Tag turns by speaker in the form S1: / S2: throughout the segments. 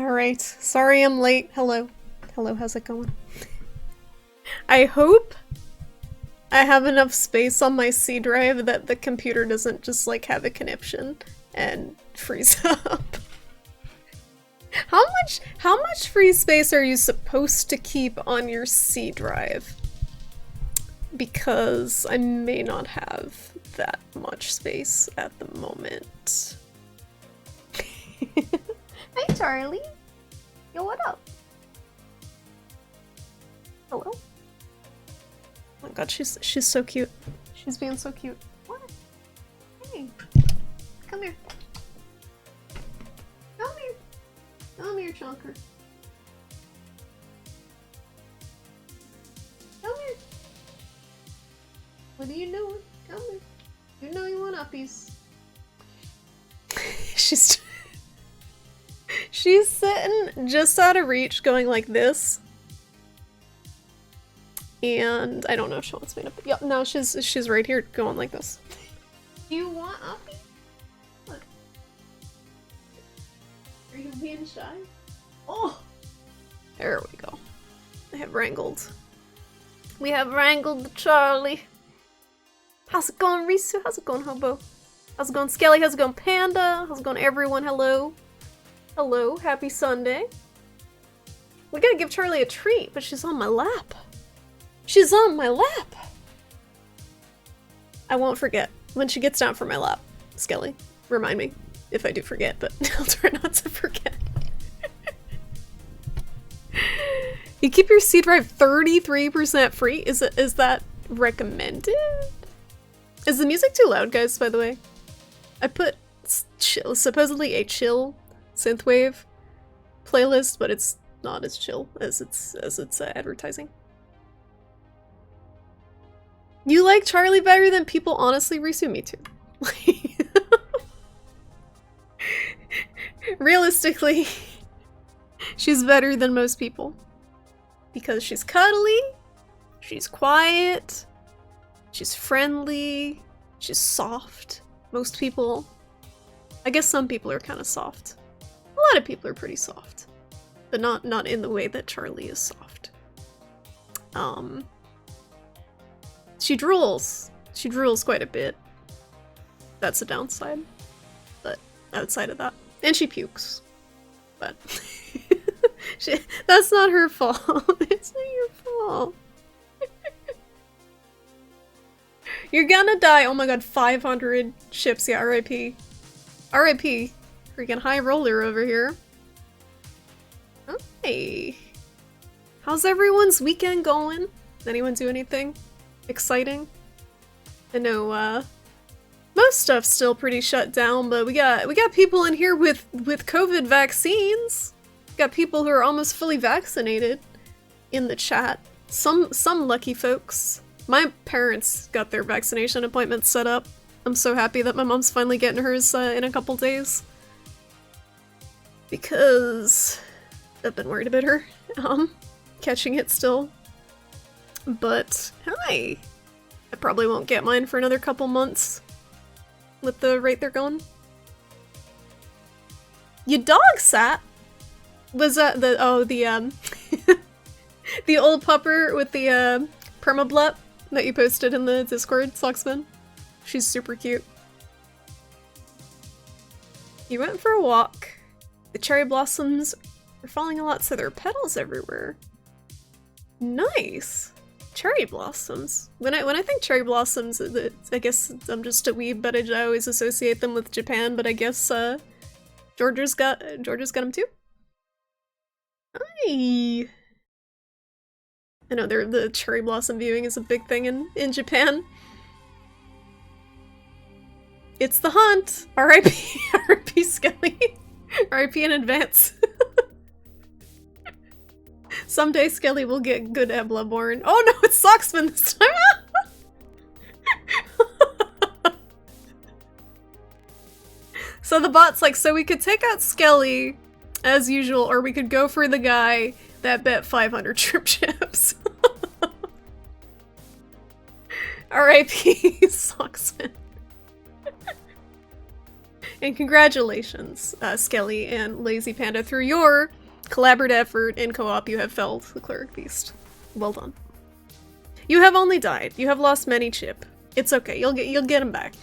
S1: Alright, sorry I'm late. Hello. Hello, how's it going? I hope I have enough space on my C drive that the computer doesn't just like have a conniption and freeze up. How much free space are you supposed to keep on your C drive? Because I may not have that much space at the moment. Hi Charlie! Yo, what up? Hello? Oh my god, she's so cute. She's being so cute. What? Hey! Come here. Come here. Come here, Chunker. Come here. What are you doing? Come here. You know you want uppies. She's sitting just out of reach going like this. And I don't know if she wants me to. Yep, no, she's right here going like this. Do you want uppy? Look. Are you being shy? Oh! There we go. We have wrangled the Charlie. How's it going, Risu? How's it going, Hobo? How's it going, Skelly? How's it going, Panda? How's it going, everyone? Hello. Hello, happy Sunday. We gotta give Charlie a treat, but she's on my lap. She's on my lap! I won't forget. When she gets down from my lap, Skelly, remind me if I do forget, but I'll try not to forget. You keep your C drive 33% free? Is that recommended? Is the music too loud, guys, by the way? I put supposedly a chill synthwave playlist, but it's not as chill as it's advertising. You like Charlie better than people honestly Risu? Me too. Realistically, she's better than most people. Because she's cuddly, she's quiet, she's friendly, she's soft. Most people, I guess some people are kind of soft. A lot of people are pretty soft. But not in the way that Charlie is soft. She drools. She drools quite a bit. That's a downside. But outside of that. And she pukes. But that's not her fault. It's not your fault. You're gonna die. Oh my god, 500 ships. Yeah, RIP. RIP. Freaking high roller over here. Hey. How's everyone's weekend going? Anyone do anything exciting? I know, most stuff's still pretty shut down, but we got people in here with COVID vaccines. Got people who are almost fully vaccinated in the chat. Some lucky folks. My parents got their vaccination appointments set up. I'm so happy that my mom's finally getting hers in a couple days. Because I've been worried about her catching it still. But hi. I probably won't get mine for another couple months with the rate they're going. Your dog sat? Was that the the old pupper with the permablut that you posted in the Discord, Socksman? She's super cute. You went for a walk. The cherry blossoms are falling a lot, so there are petals everywhere. Nice! Cherry blossoms. When I think cherry blossoms, I guess I'm just a weeb, but I always associate them with Japan, but I guess Georgia's got them too? Hi! I know the cherry blossom viewing is a big thing in Japan. It's the hunt! RIP, RIP Skelly. RIP in advance. Someday Skelly will get good at Bloodborne. Oh no, it's Socksman this time! So the bot's like, so we could take out Skelly as usual, or we could go for the guy that bet 500 trip chips. RIP Socksman. And congratulations, Skelly and Lazy Panda, through your Collaborative effort in co-op you have felled the cleric beast. Well done. You have only died. You have lost many chip. It's okay. You'll get him back.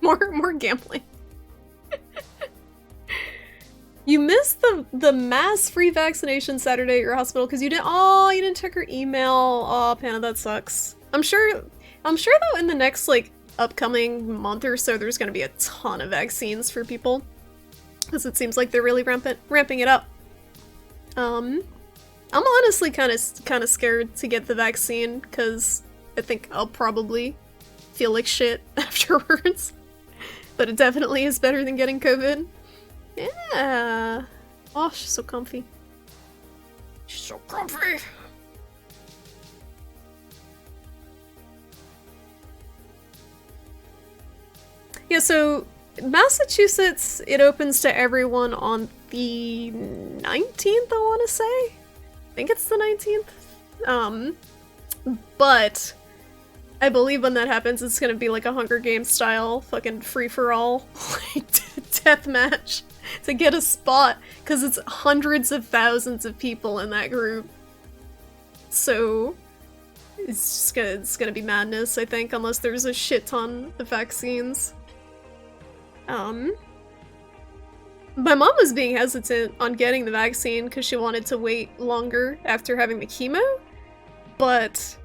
S1: more gambling. You missed the mass free vaccination Saturday at your hospital because you didn't check your email. Oh, Panna, that sucks. I'm sure though in the next like upcoming month or so there's gonna be a ton of vaccines for people because it seems like they're really ramping it up. I'm honestly kind of scared to get the vaccine because I think I'll probably feel like shit afterwards. But it definitely is better than getting COVID. Yeah. Oh, she's so comfy. She's so comfy. Yeah, so Massachusetts, it opens to everyone on the 19th, I want to say? I think it's the 19th. But I believe when that happens, it's gonna be like a Hunger Games style fucking free-for-all like death match to get a spot, because it's hundreds of thousands of people in that group. So it's gonna be madness, I think, unless there's a shit ton of vaccines. My mom was being hesitant on getting the vaccine because she wanted to wait longer after having the chemo, but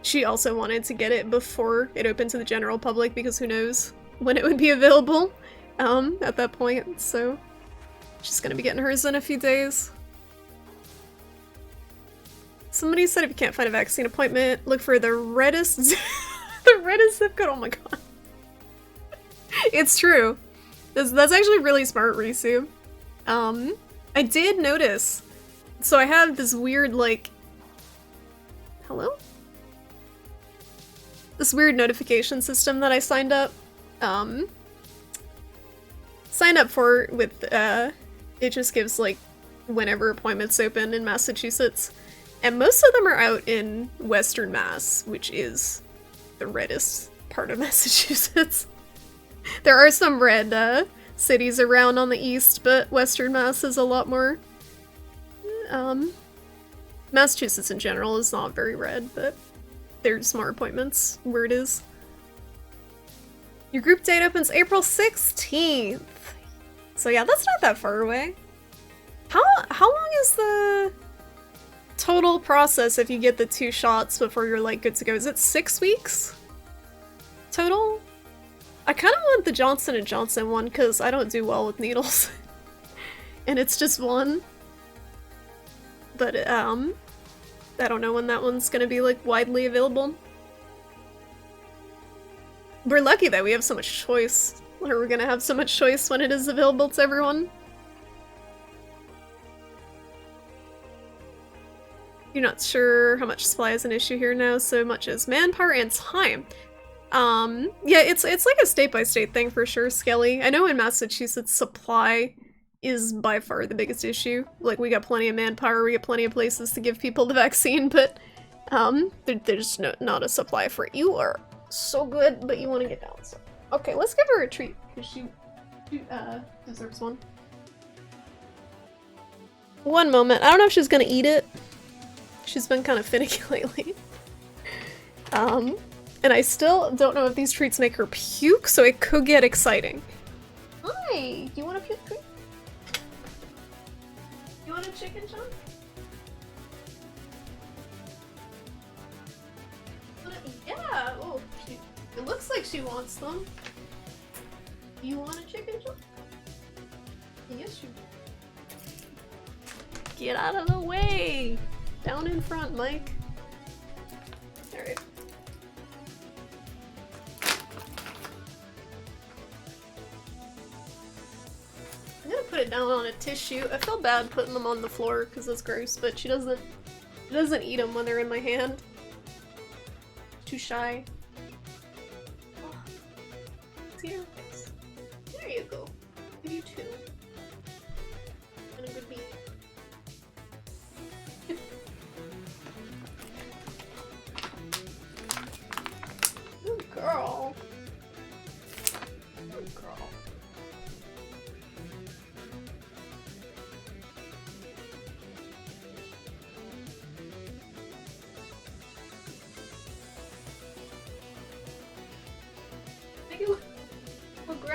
S1: she also wanted to get it before it opened to the general public because who knows when it would be available at that point, so she's gonna be getting hers in a few days. Somebody said if you can't find a vaccine appointment, look for the reddest the reddest zip code. Oh my god. It's true. That's actually really smart, Risu. I did notice. So I have this weird, like... Hello? This weird notification system that I signed up for with, it just gives, like, whenever appointments open in Massachusetts. And most of them are out in Western Mass, which is the reddest part of Massachusetts. There are some red cities around on the east, but Western Mass is a lot more. Massachusetts in general is not very red, but there's more appointments where it is. Your group date opens April 16th. So yeah, that's not that far away. How long is the total process if you get the 2 shots before you're like good to go? Is it 6 weeks total? I kind of want the Johnson & Johnson one because I don't do well with needles. And it's just one. But, I don't know when that one's gonna be, like, widely available. We're lucky that we have so much choice. Or we're gonna have so much choice when it is available to everyone. You're not sure how much supply is an issue here now, so much as manpower and time. Yeah, it's like a state-by-state thing for sure, Skelly. I know in Massachusetts, supply is by far the biggest issue. Like, we got plenty of manpower, we got plenty of places to give people the vaccine, but, there's not a supply for it. You are so good, but you want to get down, so. Okay, let's give her a treat, because she deserves one. One moment. I don't know if she's gonna eat it. She's been kind of finicky lately. And I still don't know if these treats make her puke, so it could get exciting. Hi! Do you want a puke treat? You want a chicken chunk? Yeah! Oh, it looks like she wants them. Do you want a chicken chunk? Yes, you do. Get out of the way! Down in front, Mike. Alright. I'm gonna put it down on a tissue. I feel bad putting them on the floor because that's gross, but she doesn't eat them when they're in my hand. Too shy. Oh. Here. There you go. You too. And a good beat. Good girl. Good girl.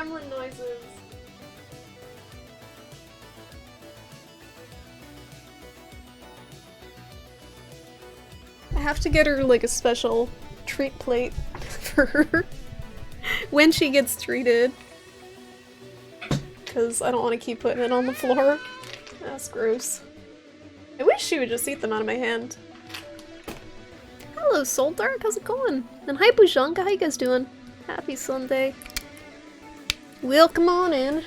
S1: gremlin noises. I have to get her like a special treat plate for her when she gets treated. Because I don't want to keep putting it on the floor. That's gross. I wish she would just eat them out of my hand. Hello, Soul Dark, how's it going? And hi, Bujanka, how you guys doing? Happy Sunday. Welcome on in.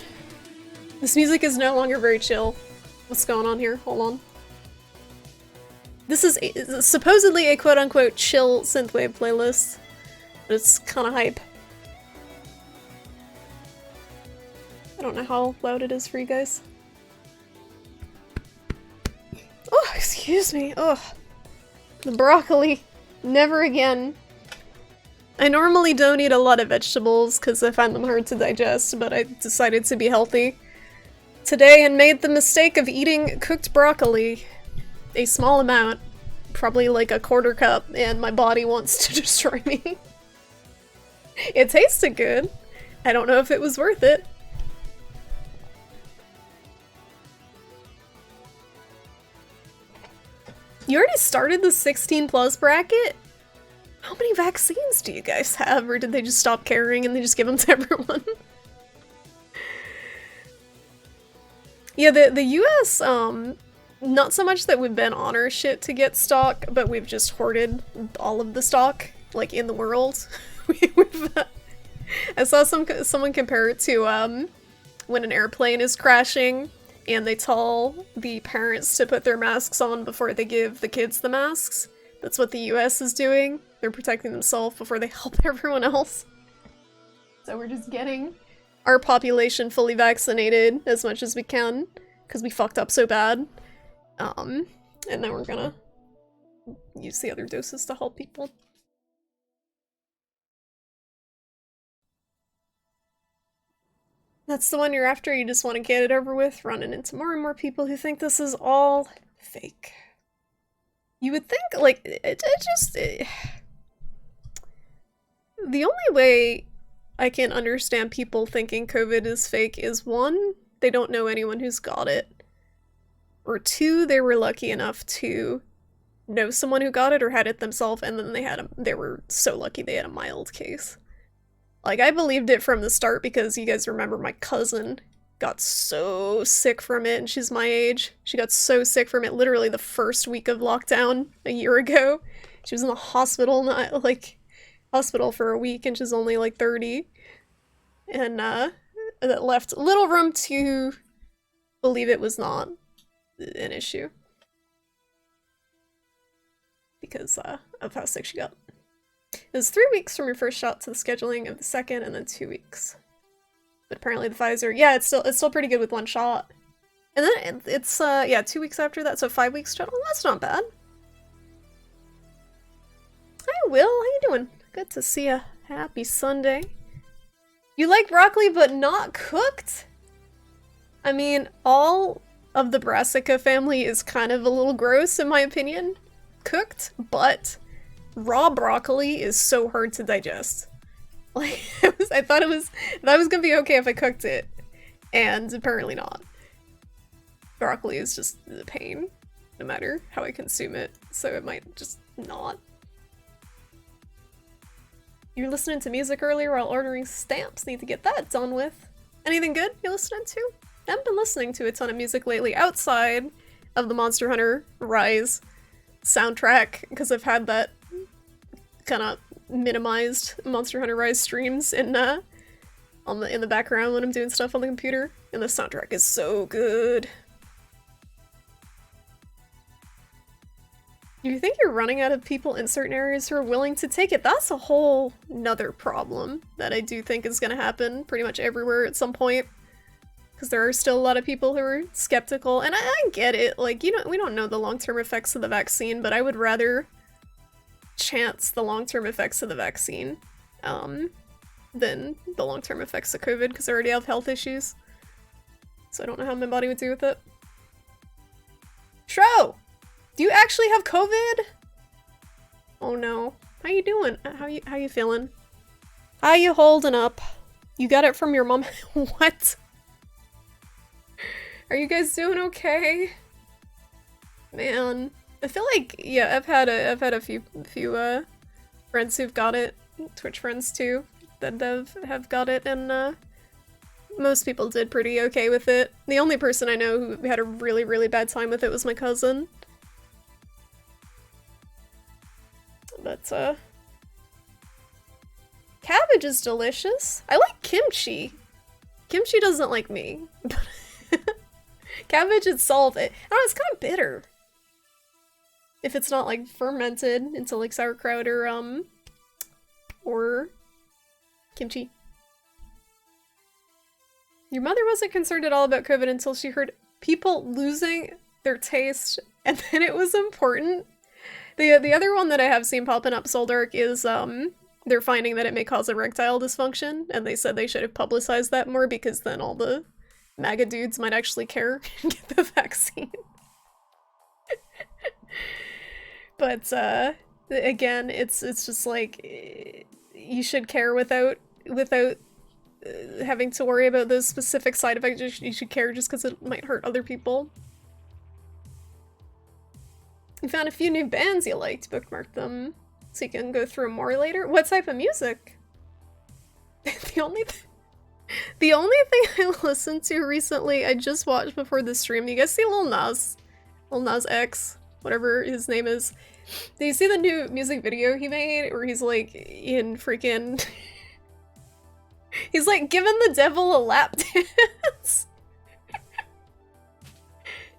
S1: This music is no longer very chill. What's going on here? Hold on. This is supposedly a quote-unquote chill synthwave playlist, but it's kind of hype. I don't know how loud it is for you guys. Oh, excuse me. Ugh. The broccoli. Never again. I normally don't eat a lot of vegetables because I find them hard to digest, but I decided to be healthy today and made the mistake of eating cooked broccoli. A small amount. Probably like a quarter cup, and my body wants to destroy me. It tasted good. I don't know if it was worth it. You already started the 16 plus bracket? How many vaccines do you guys have, or did they just stop caring and they just give them to everyone? Yeah, the US, not so much that we've been on our shit to get stock, but we've just hoarded all of the stock, like, in the world. I saw someone compare it to, when an airplane is crashing, and they tell the parents to put their masks on before they give the kids the masks. That's what the US is doing. They're protecting themselves before they help everyone else. So we're just getting our population fully vaccinated as much as we can, because we fucked up so bad. And then we're gonna use the other doses to help people. That's the one you're after, you just want to get it over with, running into more and more people who think this is all fake. You would think, like, the only way I can understand people thinking COVID is fake is, one, they don't know anyone who's got it, or two, they were lucky enough to know someone who got it or had it themselves, and then they were so lucky they had a mild case. Like, I believed it from the start because you guys remember my cousin got so sick from it, and she's my age. She got so sick from it literally the first week of lockdown a year ago. She was in the hospital, hospital for a week, and she's only like 30. And that left little room to believe it was not an issue. Because of how sick she got. It was 3 weeks from your first shot to the scheduling of the second, and then 2 weeks. But apparently the Pfizer, yeah, it's still pretty good with one shot. And then it's 2 weeks after that, so 5 weeks total. That's not bad. Hi, Will. How you doing? Good to see ya. Happy Sunday. You like broccoli, but not cooked? I mean, all of the Brassica family is kind of a little gross, in my opinion. Cooked, but raw broccoli is so hard to digest. Like, I thought it was gonna be okay if I cooked it, and apparently not. Broccoli is just a pain, no matter how I consume it, so it might just not. You were listening to music earlier while ordering stamps. Need to get that done with. Anything good you listening to? I haven't been listening to a ton of music lately outside of the Monster Hunter Rise soundtrack, because I've had that kind of minimized Monster Hunter Rise streams in the background when I'm doing stuff on the computer, and the soundtrack is so good. You think you're running out of people in certain areas who are willing to take it? That's a whole nother problem that I do think is gonna happen pretty much everywhere at some point. Because there are still a lot of people who are skeptical, and I get it, like, we don't know the long-term effects of the vaccine, but I would rather chance the long-term effects of the vaccine than the long-term effects of COVID, because I already have health issues. So I don't know how my body would do with it. Shro! Do you actually have COVID? Oh no. How you doing? How you feeling? How you holding up? You got it from your mom? What? Are you guys doing okay? Man, I feel like, yeah, I've had a few friends who've got it, Twitch friends too, that have got it, and most people did pretty okay with it. The only person I know who had a really, really bad time with it was my cousin. But, cabbage is delicious. I like kimchi. Kimchi doesn't like me. Cabbage itself, I don't know, it's kind of bitter. If it's not, like, fermented into, like, sauerkraut or kimchi. Your mother wasn't concerned at all about COVID until she heard people losing their taste, and then it was important. The other one that I have seen popping up, Soldark, is, they're finding that it may cause erectile dysfunction, and they said they should have publicized that more because then all the MAGA dudes might actually care and get the vaccine. But, again, it's just like, you should care without having to worry about those specific side effects. You should care just because it might hurt other people. You found a few new bands you liked, bookmark them, so you can go through more later. What type of music? The only thing I listened to recently, I just watched before the stream. You guys see Lil Nas X, whatever his name is. Did you see the new music video he made where he's like in freaking he's like giving the devil a lap dance?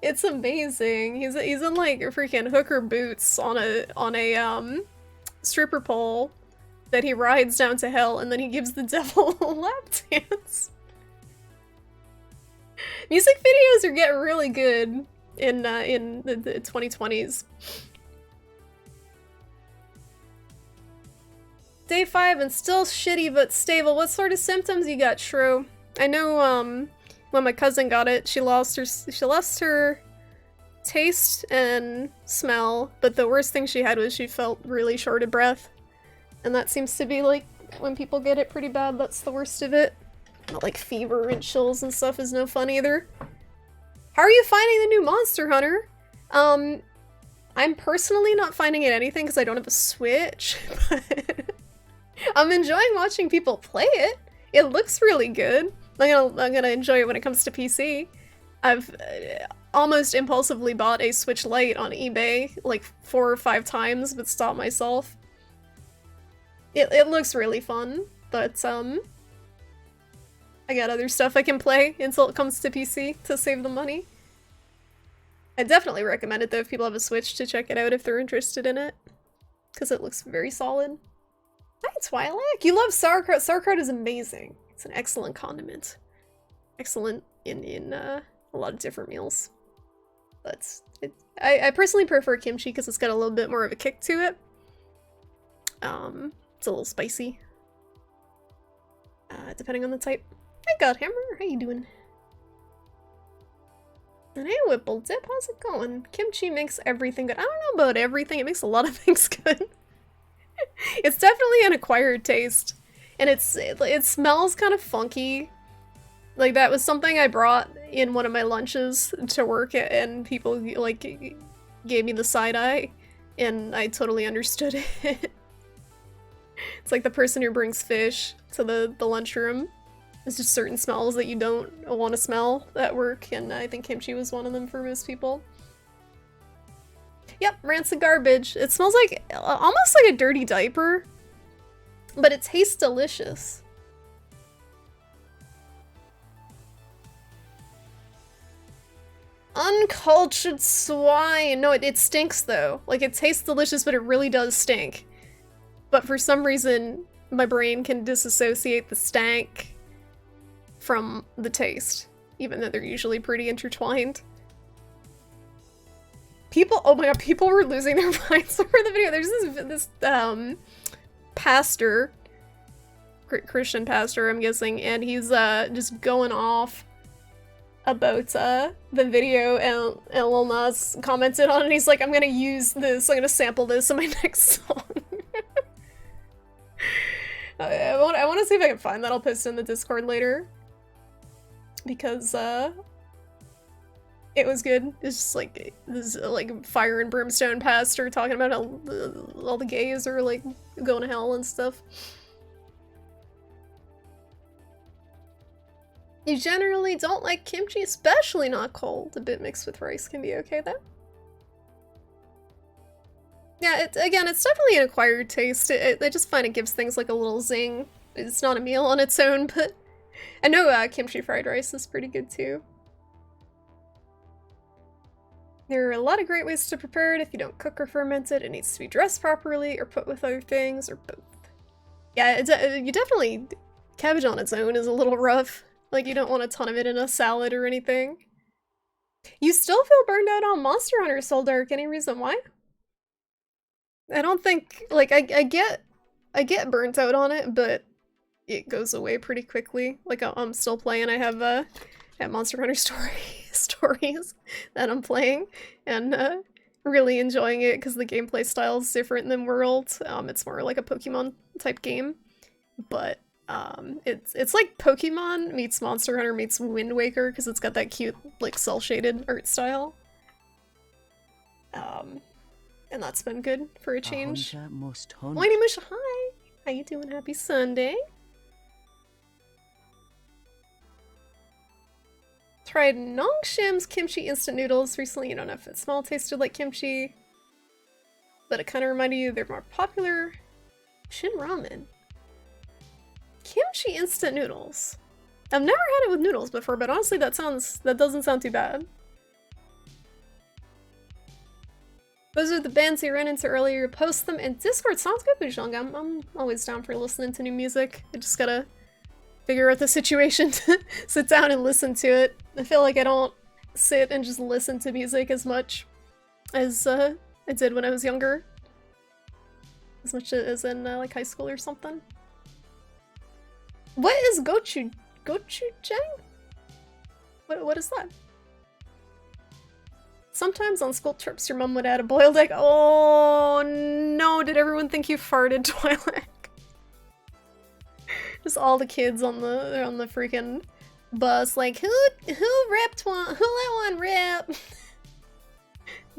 S1: It's amazing. He's in like freaking hooker boots on a stripper pole that he rides down to hell, and then he gives the devil a lap dance. Music videos are getting really good in the 2020s. Day 5 and still shitty but stable. What sort of symptoms you got, Shrew? I know when my cousin got it, she lost her taste and smell, but the worst thing she had was she felt really short of breath. And that seems to be like when people get it pretty bad, that's the worst of it. But like fever and chills and stuff is no fun either. How are you finding the new Monster Hunter? I'm personally not finding it anything because I don't have a Switch, but I'm enjoying watching people play it. It looks really good. I'm gonna enjoy it when it comes to PC. I've almost impulsively bought a Switch Lite on eBay like 4 or 5 times, but stopped myself. It looks really fun, but I got other stuff I can play until it comes to PC to save the money. I definitely recommend it though if people have a Switch to check it out if they're interested in it, because it looks very solid. Hi Twi'lek! You love sauerkraut. Sauerkraut is amazing. It's an excellent condiment. Excellent in a lot of different meals. But I personally prefer kimchi because it's got a little bit more of a kick to it. It's a little spicy. Depending on the type. Hi Godhammer, how you doing? And hey Whipple Dip, how's it going? Kimchi makes everything good. I don't know about everything, it makes a lot of things good. It's definitely an acquired taste. And it smells kind of funky. Like, that was something I brought in one of my lunches to work, and people, like, gave me the side eye, and I totally understood it. It's like the person who brings fish to the lunchroom. There's just certain smells that you don't want to smell at work, and I think kimchi was one of them for most people. Yep, rancid garbage. It smells like, almost like a dirty diaper, but it tastes delicious. Uncultured swine! No, it stinks though. Like, it tastes delicious, but it really does stink. But for some reason, my brain can disassociate the stank from the taste, even though they're usually pretty intertwined. People, oh my god, people were losing their minds over the video. There's this pastor, Christian pastor, I'm guessing, and he's just going off about the video, and Lil Nas commented on it, and he's like, I'm gonna use this, I'm gonna sample this in my next song. I want to see if I can find that. I'll post it in the Discord later. Because, it was good. It's just like, this like fire and brimstone pastor talking about how all the gays are like going to hell and stuff. You generally don't like kimchi, especially not cold. A bit mixed with rice can be okay though. Yeah, again, it's definitely an acquired taste. I just find it gives things like a little zing. It's not a meal on its own, but I know kimchi fried rice is pretty good too. There are a lot of great ways to prepare it. If you don't cook or ferment it, it needs to be dressed properly or put with other things or both. Yeah, you definitely... Cabbage on its own is a little rough. Like, you don't want a ton of it in a salad or anything. You still feel burned out on Monster Hunter Soul Dark. Any reason why? I don't think... Like, I get burnt out on it, but it goes away pretty quickly. Like, I'm still playing. I have, at Monster Hunter stories that I'm playing, and really enjoying it because the gameplay style is different than World. It's more like a Pokemon type game, but it's like Pokemon meets Monster Hunter meets Wind Waker because it's got that cute like cel shaded art style. And that's been good for a change. Whitey Musha, hi! How you doing? Happy Sunday. Tried Nongshim's kimchi instant noodles recently. You don't know if it smelled, tasted like kimchi, but it kind of reminded you they're more popular. Shin ramen. Kimchi instant noodles. I've never had it with noodles before, but honestly that doesn't sound too bad. Those are the bands you ran into earlier. Post them in Discord. Sounds good, Bujong. I'm always down for listening to new music. I just gotta figure out the situation to sit down and listen to it. I feel like I don't sit and just listen to music as much as I did when I was younger. As much as in like high school or something. What is gochujang? What is that? Sometimes on school trips your mom would add a boiled egg. Oh no, did everyone think you farted, Twilight? Just all the kids on the freaking bus, like, who ripped one? Who let one rip?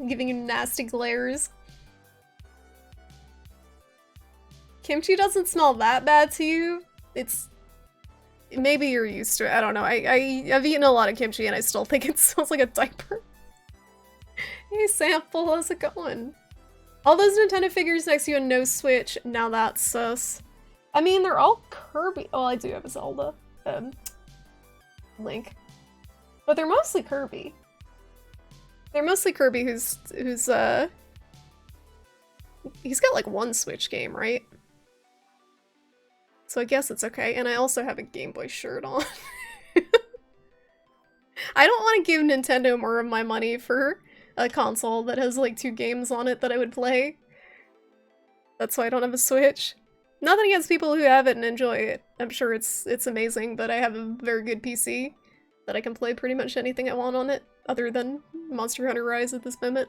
S1: Giving you nasty glares. Kimchi doesn't smell that bad to you. It's... Maybe you're used to it. I don't know. I've eaten a lot of kimchi and I still think it smells like a diaper. Hey Sample, how's it going? All those Nintendo figures next to you and no Switch. Now that's sus. I mean, they're all Kirby. Oh, I do have a Zelda Link, but they're mostly Kirby. They're mostly Kirby, who's he's got like one Switch game, right? So I guess it's okay. And I also have a Game Boy shirt on. I don't want to give Nintendo more of my money for a console that has like 2 games on it that I would play. That's why I don't have a Switch. Nothing against people who have it and enjoy it. I'm sure it's amazing, but I have a very good PC that I can play pretty much anything I want on it, other than Monster Hunter Rise at this moment.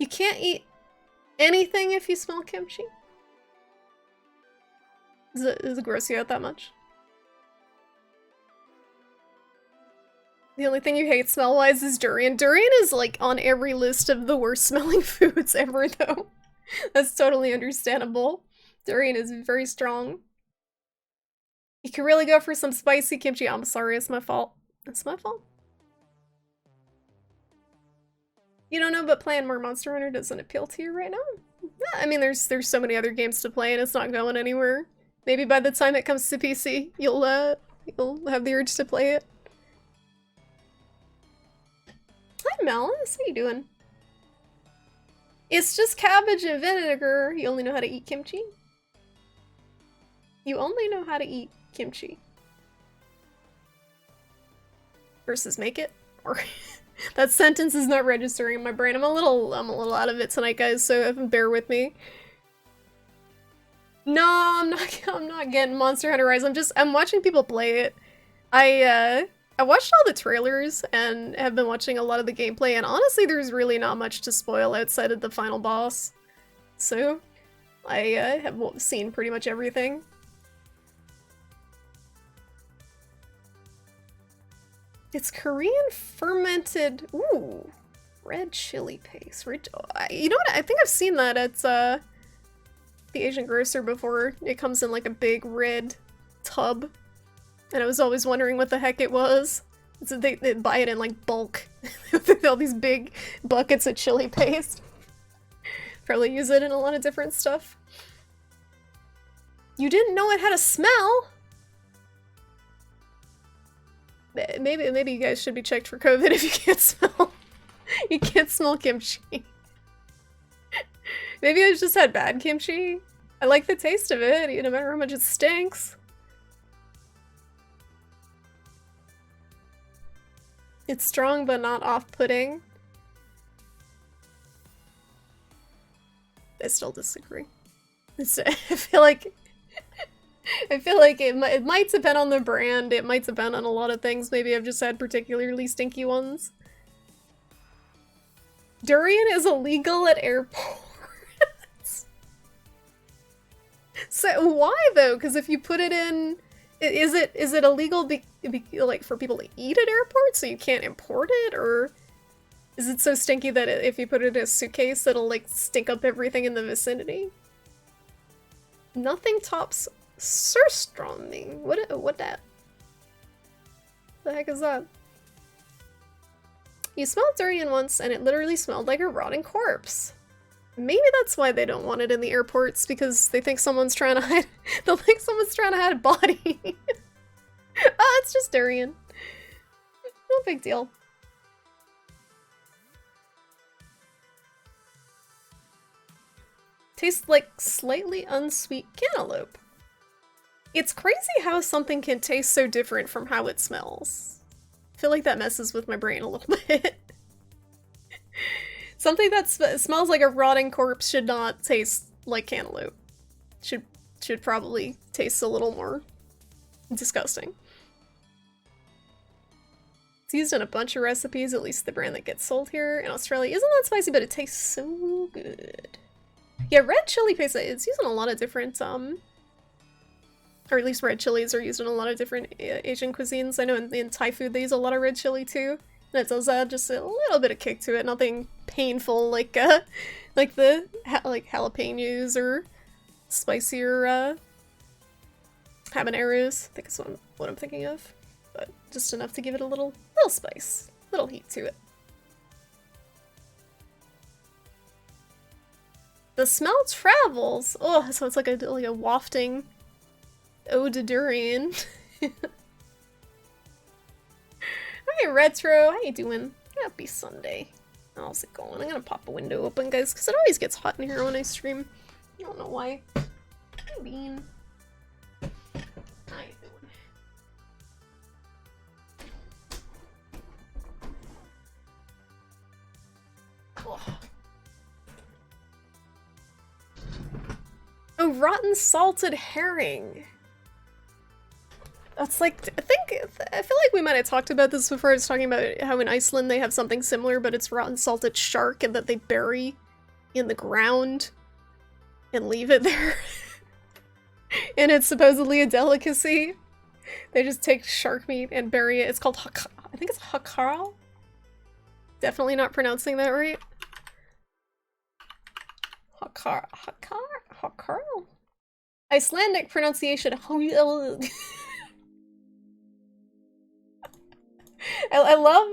S1: You can't eat anything if you smell kimchi? Does it gross you out that much? The only thing you hate smell-wise is durian. Durian is, like, on every list of the worst-smelling foods ever, though. That's totally understandable. Durian is very strong. You can really go for some spicy kimchi. I'm sorry, it's my fault. It's my fault. You don't know, but playing more Monster Hunter doesn't appeal to you right now? Yeah, I mean, there's so many other games to play and it's not going anywhere. Maybe by the time it comes to PC, you'll have the urge to play it. Hi Malice, how you doing? It's just cabbage and vinegar. You only know how to eat kimchi? You only know how to eat kimchi. Versus make it? Or that sentence is not registering in my brain. I'm a little out of it tonight, guys, so bear with me. No, I'm not getting Monster Hunter Rise. I'm watching people play it. I watched all the trailers and have been watching a lot of the gameplay, and honestly there's really not much to spoil outside of the final boss. So I have seen pretty much everything. It's Korean fermented, ooh, red chili paste. You know what? I think I've seen that at the Asian grocer before. It comes in like a big red tub, and I was always wondering what the heck it was. So they buy it in like bulk. All these big buckets of chili paste. Probably use it in a lot of different stuff. You didn't know it had a smell? Maybe you guys should be checked for COVID if you can't smell. You can't smell kimchi. Maybe I just had bad kimchi. I like the taste of it, no matter how much it stinks. It's strong but not off-putting. I still disagree. I feel like it might depend on the brand. It might depend on a lot of things. Maybe I've just had particularly stinky ones. Durian is illegal at airports. So why though? Because if you put it in, is it illegal like for people to eat at airports, so you can't import it, or is it so stinky that if you put it in a suitcase, it'll like stink up everything in the vicinity? Nothing tops surströmming. What that? The heck is that? You smelled durian once, and it literally smelled like a rotting corpse. Maybe that's why they don't want it in the airports, because they think someone's trying to hide. They'll think someone's trying to hide a body. Oh, it's just durian. No big deal. Tastes like slightly unsweet cantaloupe. It's crazy how something can taste so different from how it smells. I feel like that messes with my brain a little bit. Something that smells like a rotting corpse should not taste like cantaloupe. Should probably taste a little more disgusting. It's used in a bunch of recipes, at least the brand that gets sold here in Australia. Isn't that spicy, but it tastes so good. Yeah, red chili paste, it's used in a lot of different, or at least red chilies are used in a lot of different Asian cuisines. I know in Thai food they use a lot of red chili too. And it does add just a little bit of kick to it, nothing painful like the jalapenos or spicier habaneros. I think is what I'm thinking of. But just enough to give it a little spice, little heat to it. The smell travels. Oh, so it's like a wafting ode to durian. Hi, Retro. How you doing? Happy Sunday. How's it going? I'm gonna pop a window open, guys, because it always gets hot in here when I stream. I don't know why. Hi, Bean. How you doing? Oh. Oh, rotten salted herring. That's like, I feel like we might have talked about this before. I was talking about how in Iceland they have something similar, but it's rotten salted shark and that they bury in the ground and leave it there. And it's supposedly a delicacy. They just take shark meat and bury it. It's called I think it's hakarl. Definitely not pronouncing that right. Hakarl? Icelandic pronunciation. I love,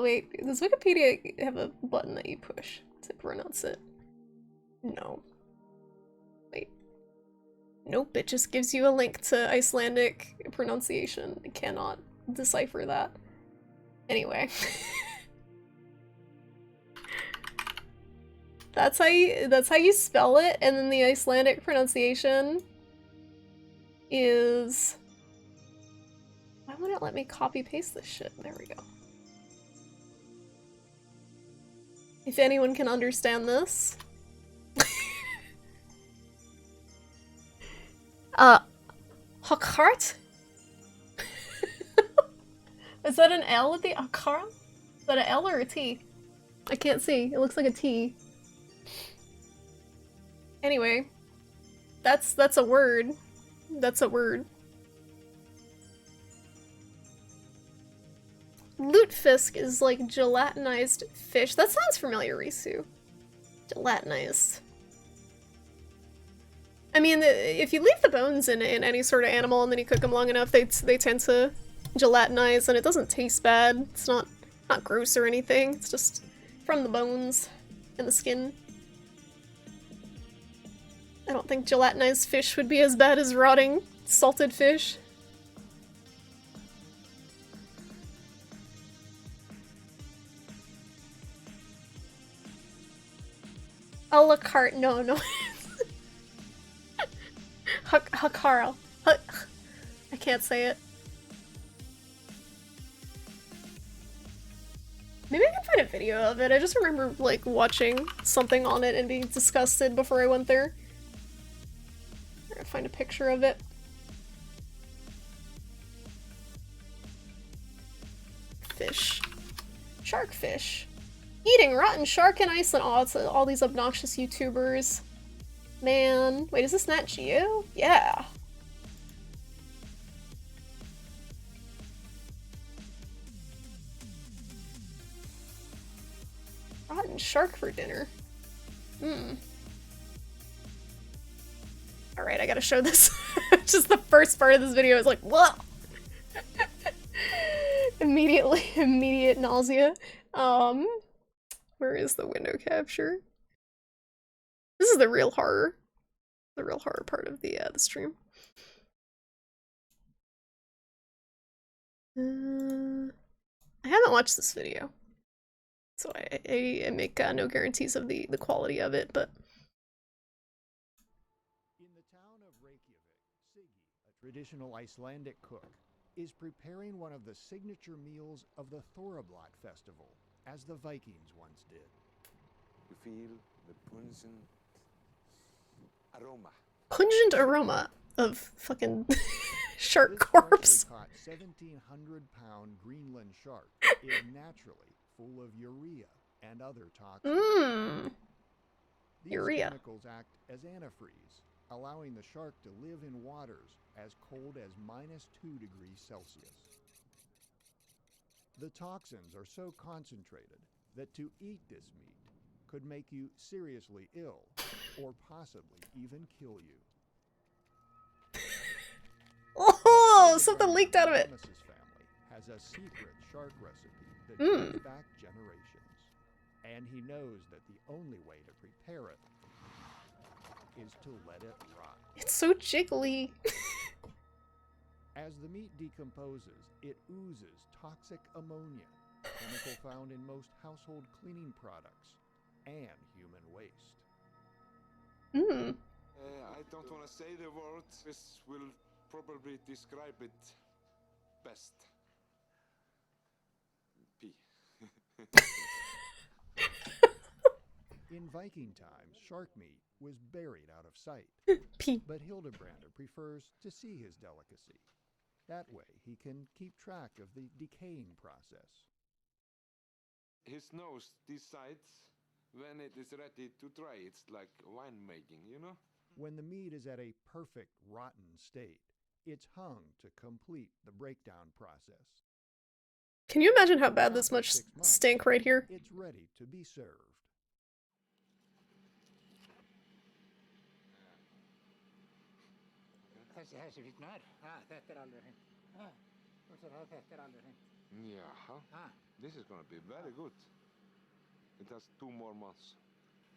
S1: wait, does Wikipedia have a button that you push to pronounce it? No. Wait. Nope, it just gives you a link to Icelandic pronunciation. I cannot decipher that. Anyway. That's how you spell it, and then the Icelandic pronunciation is... Why won't it let me copy paste this shit? There we go. If anyone can understand this. Hakart? Is that an L at the Hakart? Is that an L or a T? I can't see. It looks like a T. Anyway, that's a word. That's a word. Lutefisk is like gelatinized fish. That sounds familiar, Risu. Gelatinized. I mean, if you leave the bones in any sort of animal and then you cook them long enough, they tend to gelatinize, and it doesn't taste bad. It's not gross or anything. It's just from the bones and the skin. I don't think gelatinized fish would be as bad as rotting salted fish. A la carte, no. Hakara. I can't say it. Maybe I can find a video of it. I just remember, like, watching something on it and being disgusted before I went there. I'm gonna find a picture of it. Fish. Sharkfish. Eating rotten shark in Iceland. Oh, it's all these obnoxious YouTubers. Man. Wait, is this Nat Geo? Yeah. Rotten shark for dinner. Alright, I gotta show this. Just the first part of this video is like, whoa! Immediate nausea. Where is the window capture? This is the real horror. The real horror part of the stream. I haven't watched this video, so I make no guarantees of the quality of it, but...
S2: In the town of Reykjavik, Siggi, a traditional Icelandic cook, is preparing one of the signature meals of the Thorablock festival, as the Vikings once did.
S3: You feel the pungent aroma.
S1: Pungent aroma of fucking shark corpse.
S2: Caught 1,700-pound Greenland shark is naturally full of urea and other toxins. These
S1: Urea.
S2: chemicals act as antifreeze, allowing the shark to live in waters as cold as -2 degrees Celsius. The toxins are so concentrated that to eat this meat could make you seriously ill, or possibly even kill you.
S1: Oh, something leaked out of it.
S2: The family has a secret shark recipe that goes back generations, and he knows that the only way to prepare it is to let it rot.
S1: It's so jiggly.
S2: As the meat decomposes, it oozes toxic ammonia, a chemical found in most household cleaning products and human waste.
S3: I don't want to say the word. This will probably describe it best. Pee.
S2: In Viking times, shark meat was buried out of sight.
S1: Pee.
S2: But Hildebrandr prefers to see his delicacy. That way, he can keep track of the decaying process.
S3: His nose decides when it is ready to try. It's like winemaking, you know?
S2: When the meat is at a perfect rotten state, it's hung to complete the breakdown process.
S1: Can you imagine how bad this much stink right here?
S2: It's ready to be served.
S4: Þessi fíknar, þetta alveg hreint. Þetta alveg hreint.
S3: Yeah. This is gonna be very good. It has 2 more months.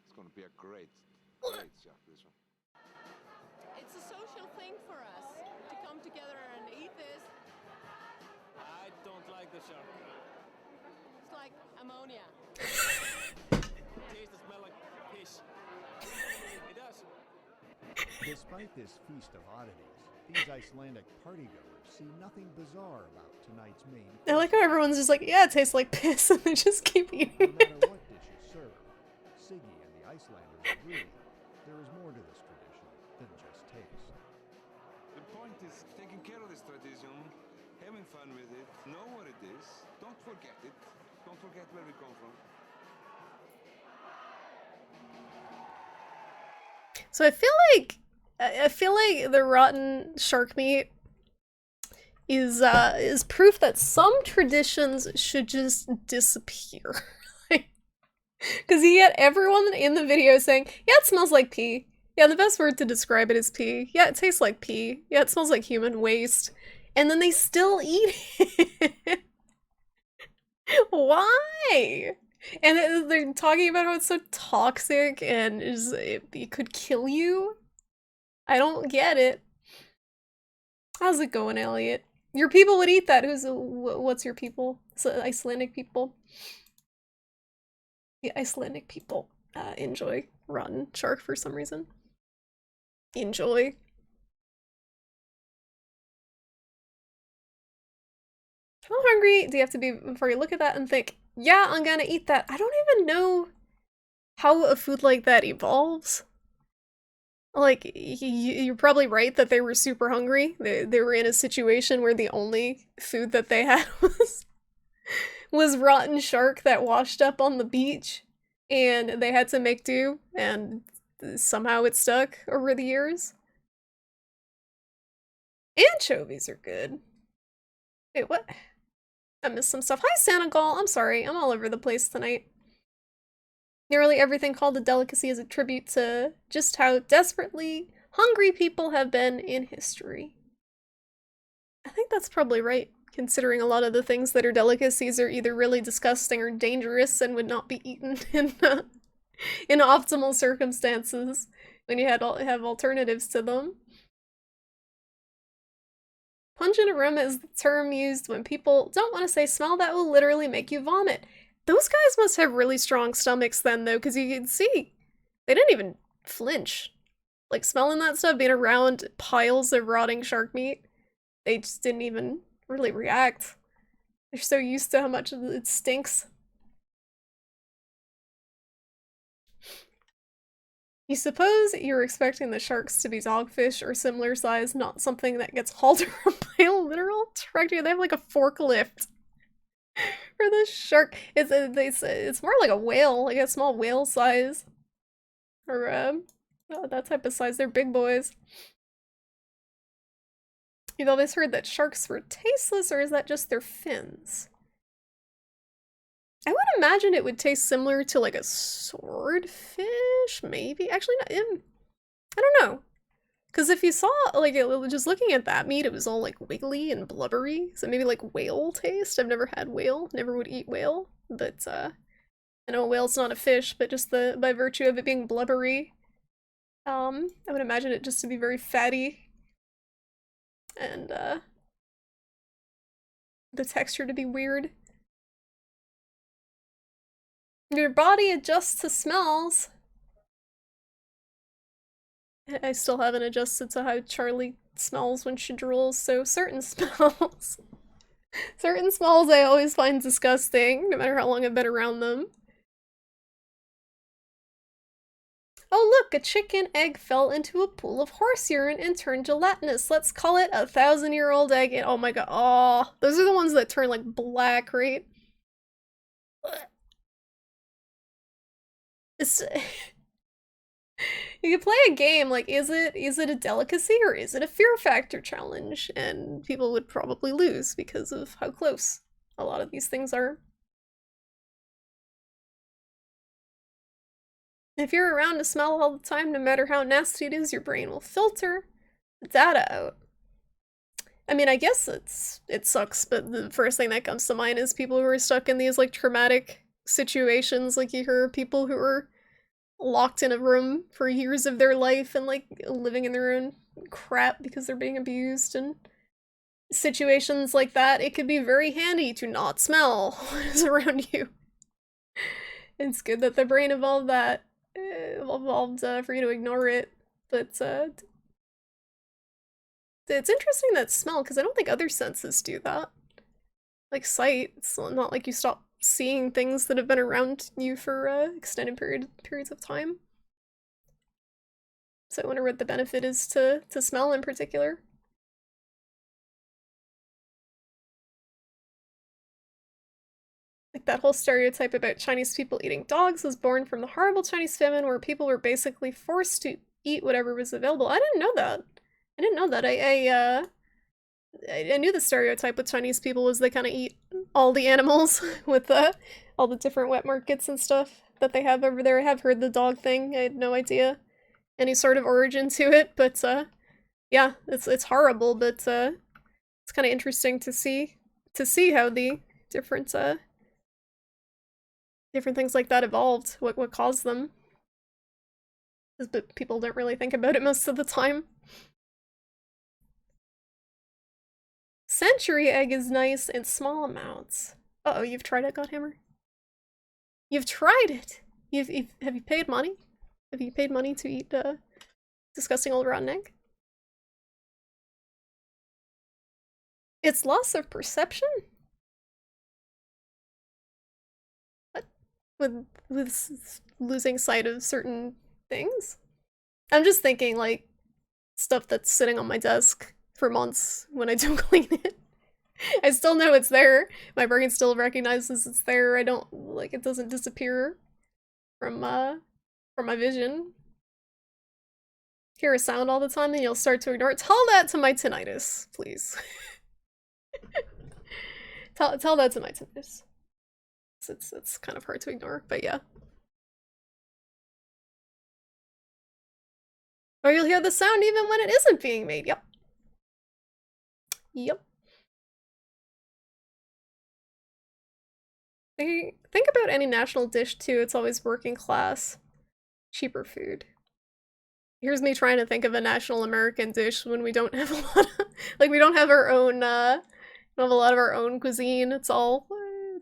S3: It's gonna be a great shot, this one.
S5: It's a social thing for us to come together and eat this.
S6: I don't like the shark.
S5: It's like ammonia.
S6: It tastes and smells like fish. It does.
S2: Despite this feast of oddities, these Icelandic partygoers see nothing bizarre about tonight's main
S1: I like how everyone's just like, yeah, it tastes like piss, and they just keep
S2: No
S1: eating it.
S2: matter what dish is served, Siggi and the Icelanders agree there is more to this tradition than just taste.
S3: The point is taking care of this tradition, having fun with it, know what it is, don't forget it, don't forget where we come from.
S1: So I feel like the rotten shark meat is proof that some traditions should just disappear. Because you get everyone in the video saying, yeah, it smells like pee. Yeah, the best word to describe it is pee. Yeah, it tastes like pee. Yeah, it smells like human waste. And then they still eat it. Why? And they're talking about how it's so toxic and it could kill you. I don't get it. How's it going, Elliot? Your people would eat that. What's your people? So Icelandic people. The Icelandic people enjoy rotten shark for some reason. Enjoy. How hungry do you have to be before you look at that and think, yeah, I'm gonna eat that? I don't even know how a food like that evolves. Like, you're probably right that they were super hungry. They were in a situation where the only food that they had was rotten shark that washed up on the beach, and they had to make do, and somehow it stuck over the years. Anchovies are good. Wait, what? I missed some stuff. Hi, Santa Gall. I'm sorry. I'm all over the place tonight. Nearly everything called a delicacy is a tribute to just how desperately hungry people have been in history. I think that's probably right, considering a lot of the things that are delicacies are either really disgusting or dangerous and would not be eaten in optimal circumstances when you have alternatives to them. Pungent aroma is the term used when people don't want to say smell that will literally make you vomit. Those guys must have really strong stomachs then, though, because you can see they didn't even flinch. Like, smelling that stuff, being around piles of rotting shark meat, they just didn't even really react. They're so used to how much it stinks. You suppose you're expecting the sharks to be dogfish or similar size, not something that gets hauled around by a literal tractor. They have like a forklift for the shark. It's more like a whale, like a small whale size. Or, that type of size. They're big boys. You've always heard that sharks were tasteless, or is that just their fins? I would imagine it would taste similar to like a swordfish, maybe? Actually, not. I don't know. Because if you saw, like, just looking at that meat, it was all like wiggly and blubbery. So maybe like whale taste. I've never had whale, never would eat whale. But, I know a whale's not a fish, but just by virtue of it being blubbery, I would imagine it just to be very fatty. And, the texture to be weird. Your body adjusts to smells. I still haven't adjusted to how Charlie smells when she drools, so certain smells. Certain smells I always find disgusting, no matter how long I've been around them. Oh look, a chicken egg fell into a pool of horse urine and turned gelatinous. Let's call it a 1,000-year-old egg. And oh my god, oh, those are the ones that turn like black, right? It's you could play a game like, is it a delicacy or is it a fear factor challenge? And people would probably lose because of how close a lot of these things are. If you're around to smell all the time, no matter how nasty it is, your brain will filter the data out. I mean, I guess it sucks, but the first thing that comes to mind is people who are stuck in these like traumatic situations. Like, you hear people who are locked in a room for years of their life and like living in their own crap because they're being abused, and situations like that, it could be very handy to not smell what is around you. It's good that the brain evolved that. For you to ignore it, but it's interesting that smell, because I don't think other senses do that. Like sight, it's not like you stop seeing things that have been around you for extended periods of time. So I wonder what the benefit is to smell in particular. Like, that whole stereotype about Chinese people eating dogs was born from the horrible Chinese famine where people were basically forced to eat whatever was available. I didn't know that. I didn't know that. I knew the stereotype with Chinese people was they kind of eat all the animals with all the different wet markets and stuff that they have over there. I have heard the dog thing. I had no idea any sort of origin to it, but yeah, it's horrible, but it's kind of interesting to see how the different different things like that evolved, what caused them. But people don't really think about it most of the time. Century egg is nice in small amounts. Uh-oh, you've tried it, Godhammer? You've tried it! Have you paid money? Have you paid money to eat disgusting old rotten egg? It's loss of perception? What? With losing sight of certain things? I'm just thinking, like, stuff that's sitting on my desk for months when I don't clean it. I still know it's there. My brain still recognizes it's there. I don't, like, it doesn't disappear from my vision. Hear a sound all the time, then you'll start to ignore it. Tell that to my tinnitus, please. tell that to my tinnitus. It's kind of hard to ignore, but yeah. Or you'll hear the sound even when it isn't being made. Yep. Yep. Think about any national dish too, it's always working class. Cheaper food. Here's me trying to think of a national American dish when we don't have a lot of, like, we don't have our own, don't have a lot of our own cuisine. It's all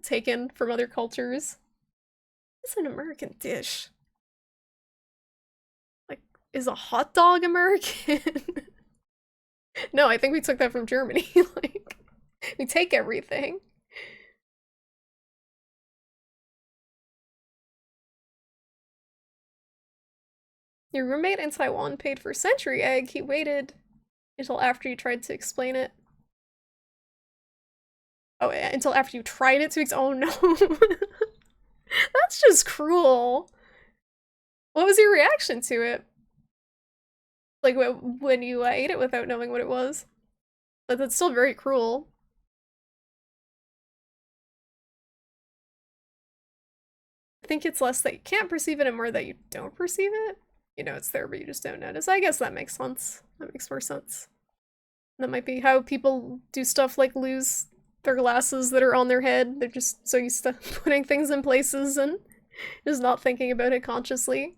S1: taken from other cultures. It's an American dish. Like, is a hot dog American? No, I think we took that from Germany. Like, we take everything. Your roommate in Taiwan paid for century egg. He waited until after you tried to explain it. Oh, yeah, until after you tried it to oh no. That's just cruel. What was your reaction to it? Like, when you ate it without knowing what it was? But that's still very cruel. I think it's less that you can't perceive it and more that you don't perceive it. You know it's there, but you just don't notice. I guess that makes sense. That makes more sense. That might be how people do stuff like lose their glasses that are on their head. They're just so used to putting things in places and just not thinking about it consciously.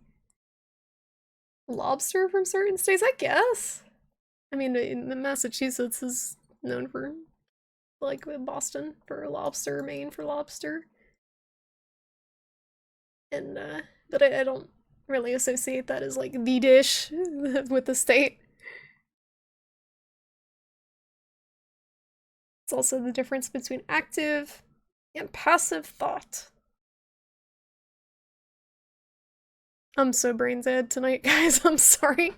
S1: Lobster from certain states, I guess. I mean, in Massachusetts is known for, like, Boston for lobster, Maine for lobster. And, but I don't really associate that as, like, the dish with the state. It's also the difference between active and passive thought. I'm so brain dead tonight, guys. I'm sorry.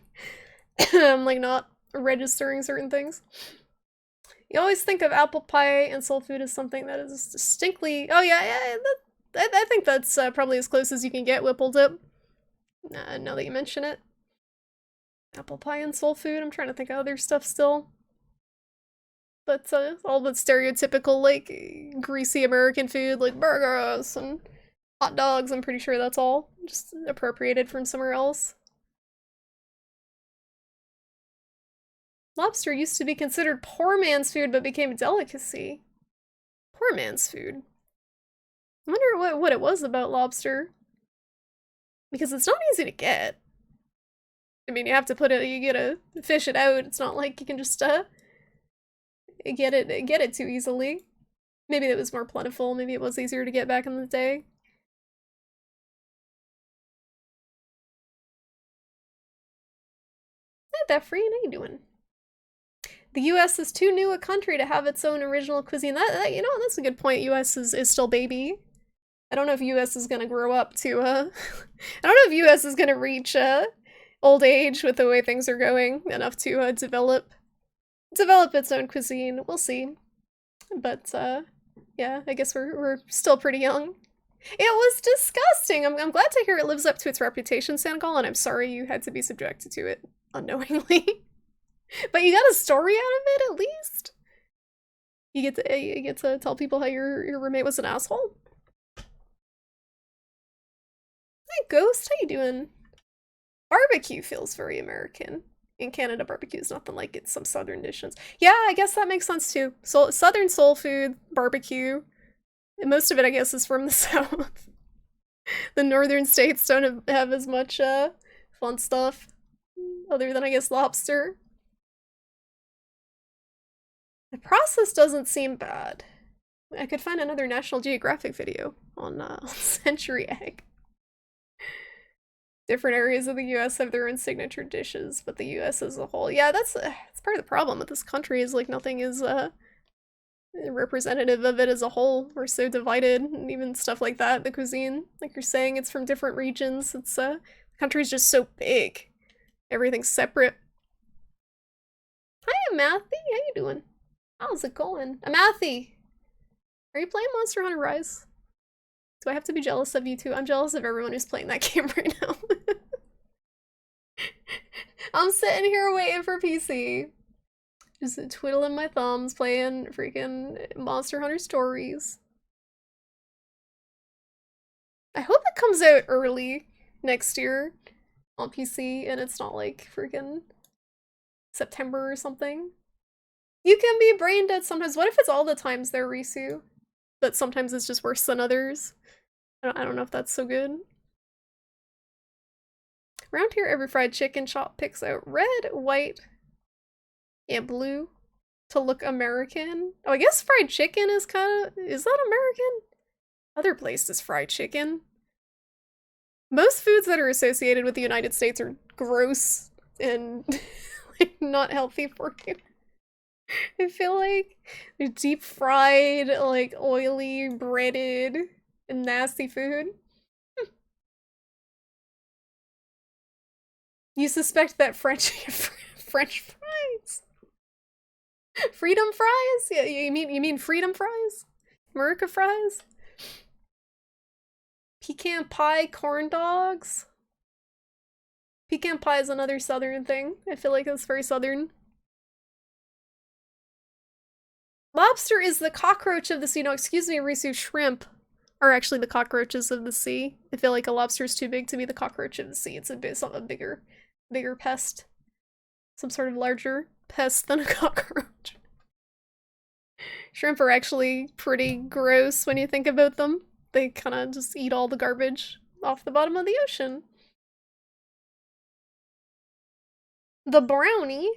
S1: I'm, like, not registering certain things. You always think of apple pie and soul food as something that is distinctly... Oh, yeah, I think that's probably as close as you can get Whipple Dip. Now that you mention it. Apple pie and soul food. I'm trying to think of other stuff still. But all the stereotypical, like, greasy American food, like burgers and hot dogs, I'm pretty sure that's all just appropriated from somewhere else. Lobster used to be considered poor man's food, but became a delicacy. Poor man's food. I wonder what it was about lobster. Because it's not easy to get. I mean, you have to you gotta fish it out. It's not like you can just, get it too easily. Maybe it was more plentiful. Maybe it was easier to get back in the day. Hey, Befreen, how you doing? The US is too new a country to have its own original cuisine. That you know, that's a good point. US is still baby. I don't know if US is gonna grow up to, I don't know if US is gonna reach, old age with the way things are going enough to, develop its own cuisine. We'll see. But, yeah, I guess we're still pretty young. It was disgusting. I'm glad to hear it lives up to its reputation, Sangal, and I'm sorry you had to be subjected to it unknowingly. But you got a story out of it, at least. You get to tell people how your roommate was an asshole. Hi, Ghost. How you doing? Barbecue feels very American. In Canada, barbecue is nothing like it. Some southern dishes. Yeah, I guess that makes sense too. So southern soul food, barbecue. And most of it, I guess, is from the south. The northern states don't have as much fun stuff, other than, I guess, lobster. The process doesn't seem bad. I could find another National Geographic video on century egg. Different areas of the US have their own signature dishes, but the US as a whole, yeah, that's part of the problem with this country, is like nothing is representative of it as a whole. We're so divided, and even stuff like that, the cuisine, like you're saying, it's from different regions. It's the country's just so big. Everything's separate. Hi, Matthew. How you doing? How's it going? Matthew, are you playing Monster Hunter Rise? Do I have to be jealous of you too? I'm jealous of everyone who's playing that game right now. I'm sitting here waiting for PC. Just twiddling my thumbs, playing freaking Monster Hunter Stories. I hope it comes out early next year on PC and it's not like freaking September or something. You can be brain dead sometimes. What if it's all the times there, Risu? But sometimes it's just worse than others. I don't know if that's so good. Around here, every fried chicken shop picks out red, white, and blue to look American. Oh, I guess fried chicken is is that American? Other places fried chicken. Most foods that are associated with the United States are gross and like not healthy for you. I feel like they're deep fried, like oily, breaded, and nasty food. You suspect that French fries? Freedom fries? Yeah, you mean freedom fries? America fries? Pecan pie corn dogs? Pecan pie is another southern thing. I feel like it's very southern. Lobster is the cockroach of the sea. No, excuse me, Risu, shrimp are actually the cockroaches of the sea. I feel like a lobster is too big to be the cockroach of the sea. It's a bigger pest. Some sort of larger pest than a cockroach. Shrimp are actually pretty gross when you think about them. They kind of just eat all the garbage off the bottom of the ocean. The brownie.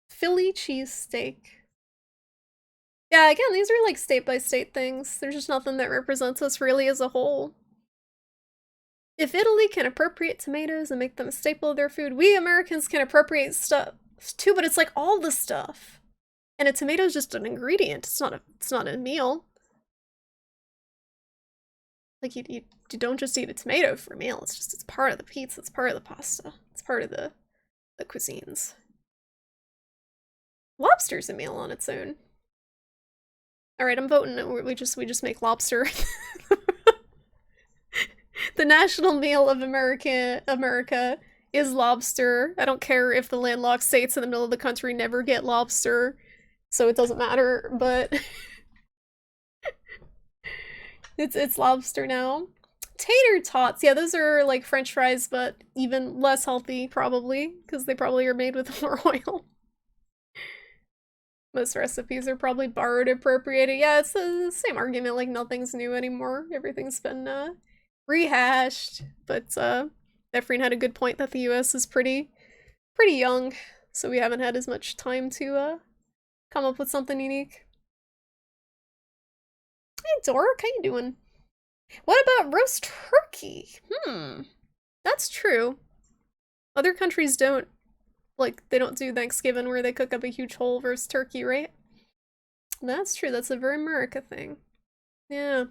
S1: Philly cheesesteak. Yeah, again, these are like state-by-state things. There's just nothing that represents us really as a whole. If Italy can appropriate tomatoes and make them a staple of their food, we Americans can appropriate stuff too, but it's like all the stuff. And a tomato is just an ingredient. It's not a meal. Like you don't just eat a tomato for a meal. It's part of the pizza, it's part of the pasta. It's part of the cuisines. Lobster's a meal on its own. Alright, I'm voting. We just make lobster. The national meal of America is lobster. I don't care if the landlocked states in the middle of the country never get lobster, so it doesn't matter, but it's lobster now. Tater tots, yeah, those are like French fries, but even less healthy, probably, because they probably are made with more oil. Most recipes are probably borrowed, appropriated. Yeah, it's the same argument, like nothing's new anymore. Everything's been rehashed, but Ephraim had a good point that the US is pretty young, so we haven't had as much time to come up with something unique. Hey Dork, how you doing? What about roast turkey? That's true. Other countries don't, like, they don't do Thanksgiving where they cook up a huge whole roast turkey, right? That's true, that's a very America thing. Yeah.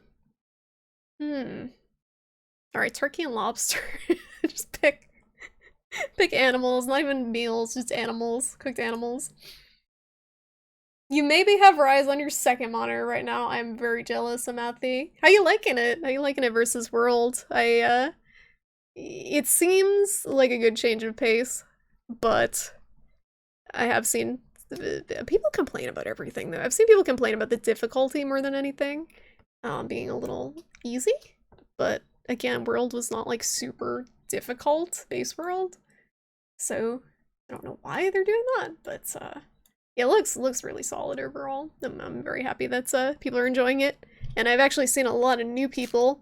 S1: Alright, turkey and lobster. Just pick animals, not even meals, just animals, cooked animals. You maybe have Rise on your second monitor right now. I'm very jealous, Amathy. How you liking it? How you liking it versus World? It seems like a good change of pace, but I have seen people complain about everything though. I've seen people complain about the difficulty more than anything, being a little easy. But again, World was not like super difficult, base World, so I don't know why they're doing that, but yeah, it looks really solid overall. I'm very happy that people are enjoying it, and I've actually seen a lot of new people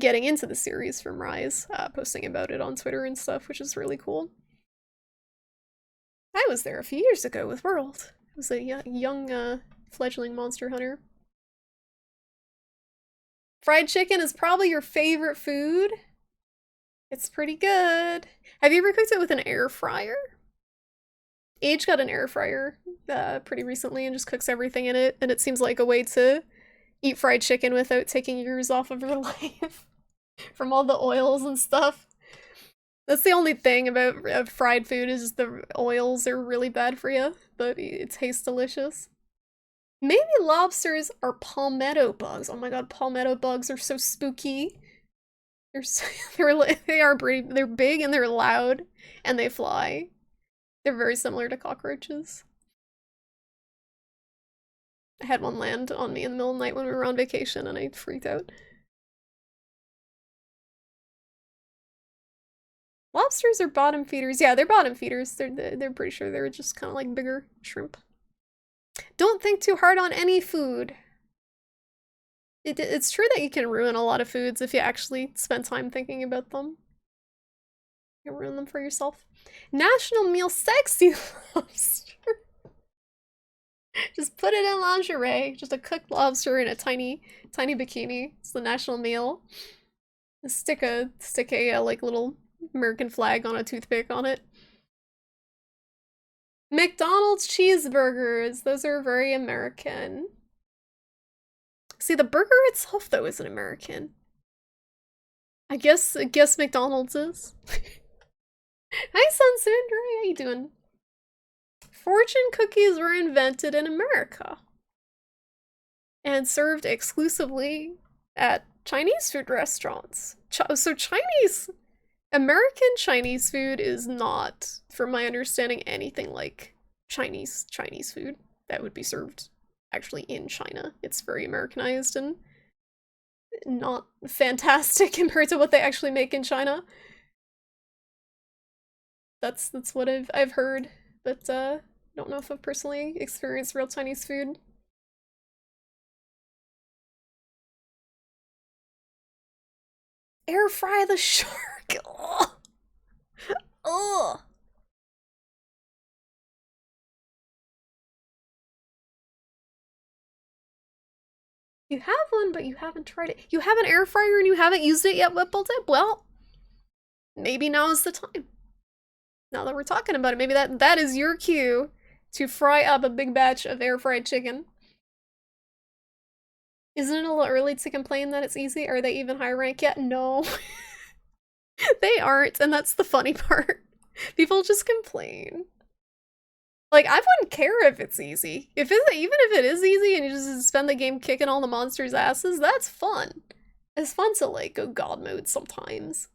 S1: getting into the series from Rise, posting about it on Twitter and stuff, which is really cool. I was there a few years ago with World. I was a young fledgling monster hunter. Fried chicken is probably your favorite food. It's pretty good. Have you ever cooked it with an air fryer? Age got an air fryer pretty recently and just cooks everything in it, and it seems like a way to eat fried chicken without taking years off of your life from all the oils and stuff. That's the only thing about fried food is the oils are really bad for you, but it tastes delicious. Maybe lobsters are palmetto bugs. Oh my god, palmetto bugs are so spooky. They're big and they're loud and they fly. They're very similar to cockroaches. I had one land on me in the middle of the night when we were on vacation and I freaked out. Lobsters are bottom feeders. Yeah, they're bottom feeders. They're pretty sure they're just kind of like bigger shrimp. Don't think too hard on any food. It's true that you can ruin a lot of foods if you actually spend time thinking about them. You can ruin them for yourself. National Meal Sexy Lobster. Just put it in lingerie. Just a cooked lobster in a tiny bikini. It's the national meal. Stick a like little American flag on a toothpick on it. McDonald's cheeseburgers. Those are very American. See, the burger itself though isn't American. I guess McDonald's is. Hi, Sunsundry. How you doing? Fortune cookies were invented in America and served exclusively at Chinese food restaurants. So American Chinese food is not, from my understanding, anything like Chinese food that would be served actually in China. It's very Americanized and not fantastic compared to what they actually make in China. That's what I've heard, but don't know if I've personally experienced real Chinese food. Air fry the shark. Ugh. Ugh. You have one, but you haven't tried it. You have an air fryer and you haven't used it yet, Whippletip? Well, maybe now is the time. Now that we're talking about it, maybe that is your cue to fry up a big batch of air fried chicken. Isn't it a little early to complain that it's easy? Are they even high rank yet? No. They aren't, and that's the funny part. People just complain. Like, I wouldn't care if it's easy. Even if it is easy and you just spend the game kicking all the monsters' asses, that's fun. It's fun to, like, go god mode sometimes.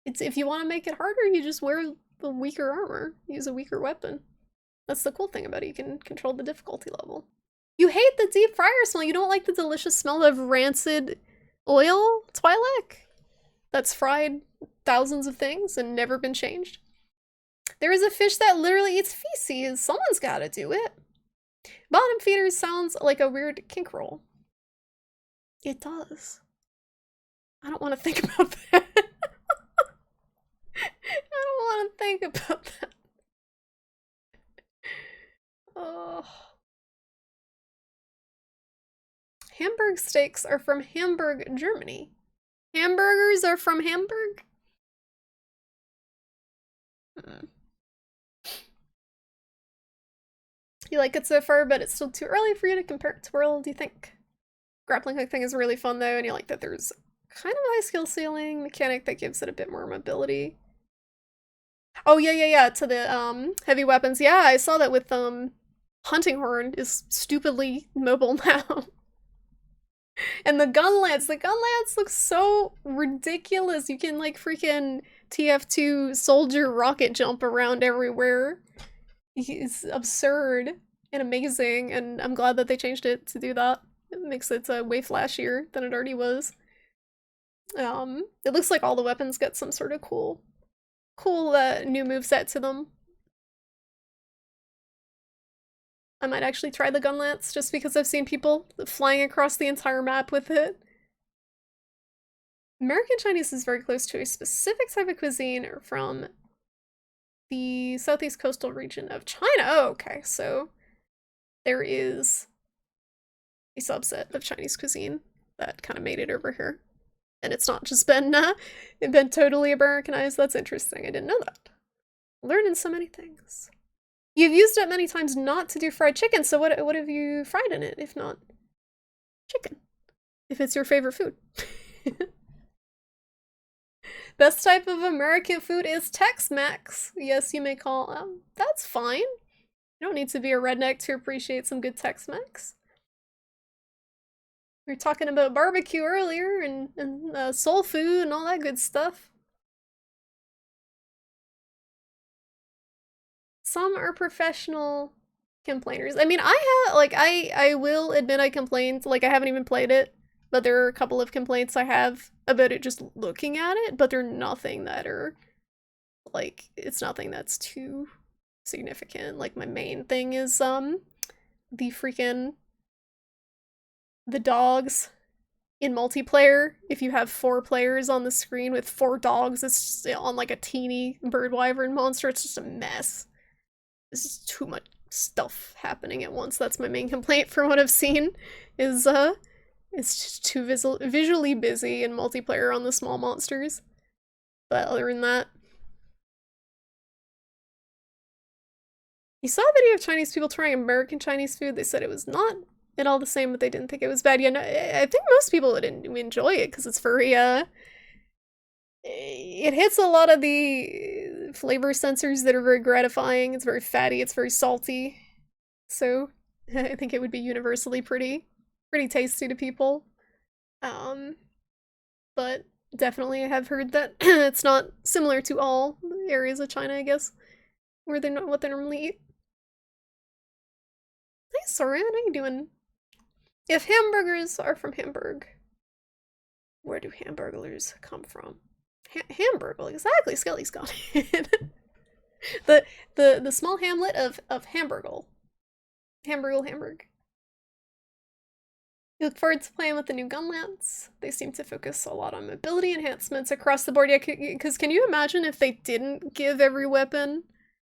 S1: It's if you want to make it harder, you just wear the weaker armor. Use a weaker weapon. That's the cool thing about it. You can control the difficulty level. You hate the deep fryer smell. You don't like the delicious smell of rancid oil, Twi'lek? That's fried thousands of things and never been changed. There is a fish that literally eats feces. Someone's gotta do it. Bottom feeders sounds like a weird kink roll. It does. I don't want to think about that. I don't want to think about that. Oh. Hamburg steaks are from Hamburg, Germany. Hamburgers are from Hamburg? You like it so far, but it's still too early for you to compare it to World, do you think? Grappling hook thing is really fun though, and you like that there's kind of a high skill ceiling mechanic that gives it a bit more mobility. Oh yeah, to the heavy weapons. Yeah, I saw that with hunting horn is stupidly mobile now. And the gun lance looks so ridiculous. You can like freaking TF2 soldier rocket jump around everywhere. It's absurd and amazing, and I'm glad that they changed it to do that. It makes it way flashier than it already was. It looks like all the weapons get some sort of cool new moveset to them. I might actually try the gun lance just because I've seen people flying across the entire map with it. American Chinese is very close to a specific type of cuisine from the southeast coastal region of China. Oh, okay, so there is a subset of Chinese cuisine that kind of made it over here. And it's not just been totally Americanized. That's interesting. I didn't know that. Learning so many things. You've used it many times not to do fried chicken, so what have you fried in it, if not chicken? If it's your favorite food. Best type of American food is Tex-Mex. Yes, you may call that's fine. You don't need to be a redneck to appreciate some good Tex-Mex. We were talking about barbecue earlier and soul food and all that good stuff. Some are professional complainers. I mean, I will admit I complained, like I haven't even played it, but there are a couple of complaints I have about it just looking at it, but they're nothing that are, like, it's nothing that's too significant. Like, my main thing is, the dogs in multiplayer. If you have 4 players on the screen with 4 dogs, it's just on, like, a teeny bird wyvern monster, it's just a mess. This is too much stuff happening at once. That's my main complaint from what I've seen, is, it's just too visually busy in multiplayer on the small monsters. But other than that... You saw a video of Chinese people trying American Chinese food. They said it was not at all the same, but they didn't think it was bad. Yeah, no, I think most people would enjoy it, because it's very, it hits a lot of the flavor sensors that are very gratifying. It's very fatty, it's very salty. So, I think it would be universally pretty tasty to people. But definitely I have heard that it's not similar to all areas of China, I guess, where they what they normally eat. Hey Soren, how you doing? If hamburgers are from Hamburg, where do hamburglers come from? Hamburg, exactly, Skelly's got it. the small hamlet of Hamburgle. Hamburg. You look forward to playing with the new gun lance. They seem to focus a lot on mobility enhancements across the board. Yeah, because can you imagine if they didn't give every weapon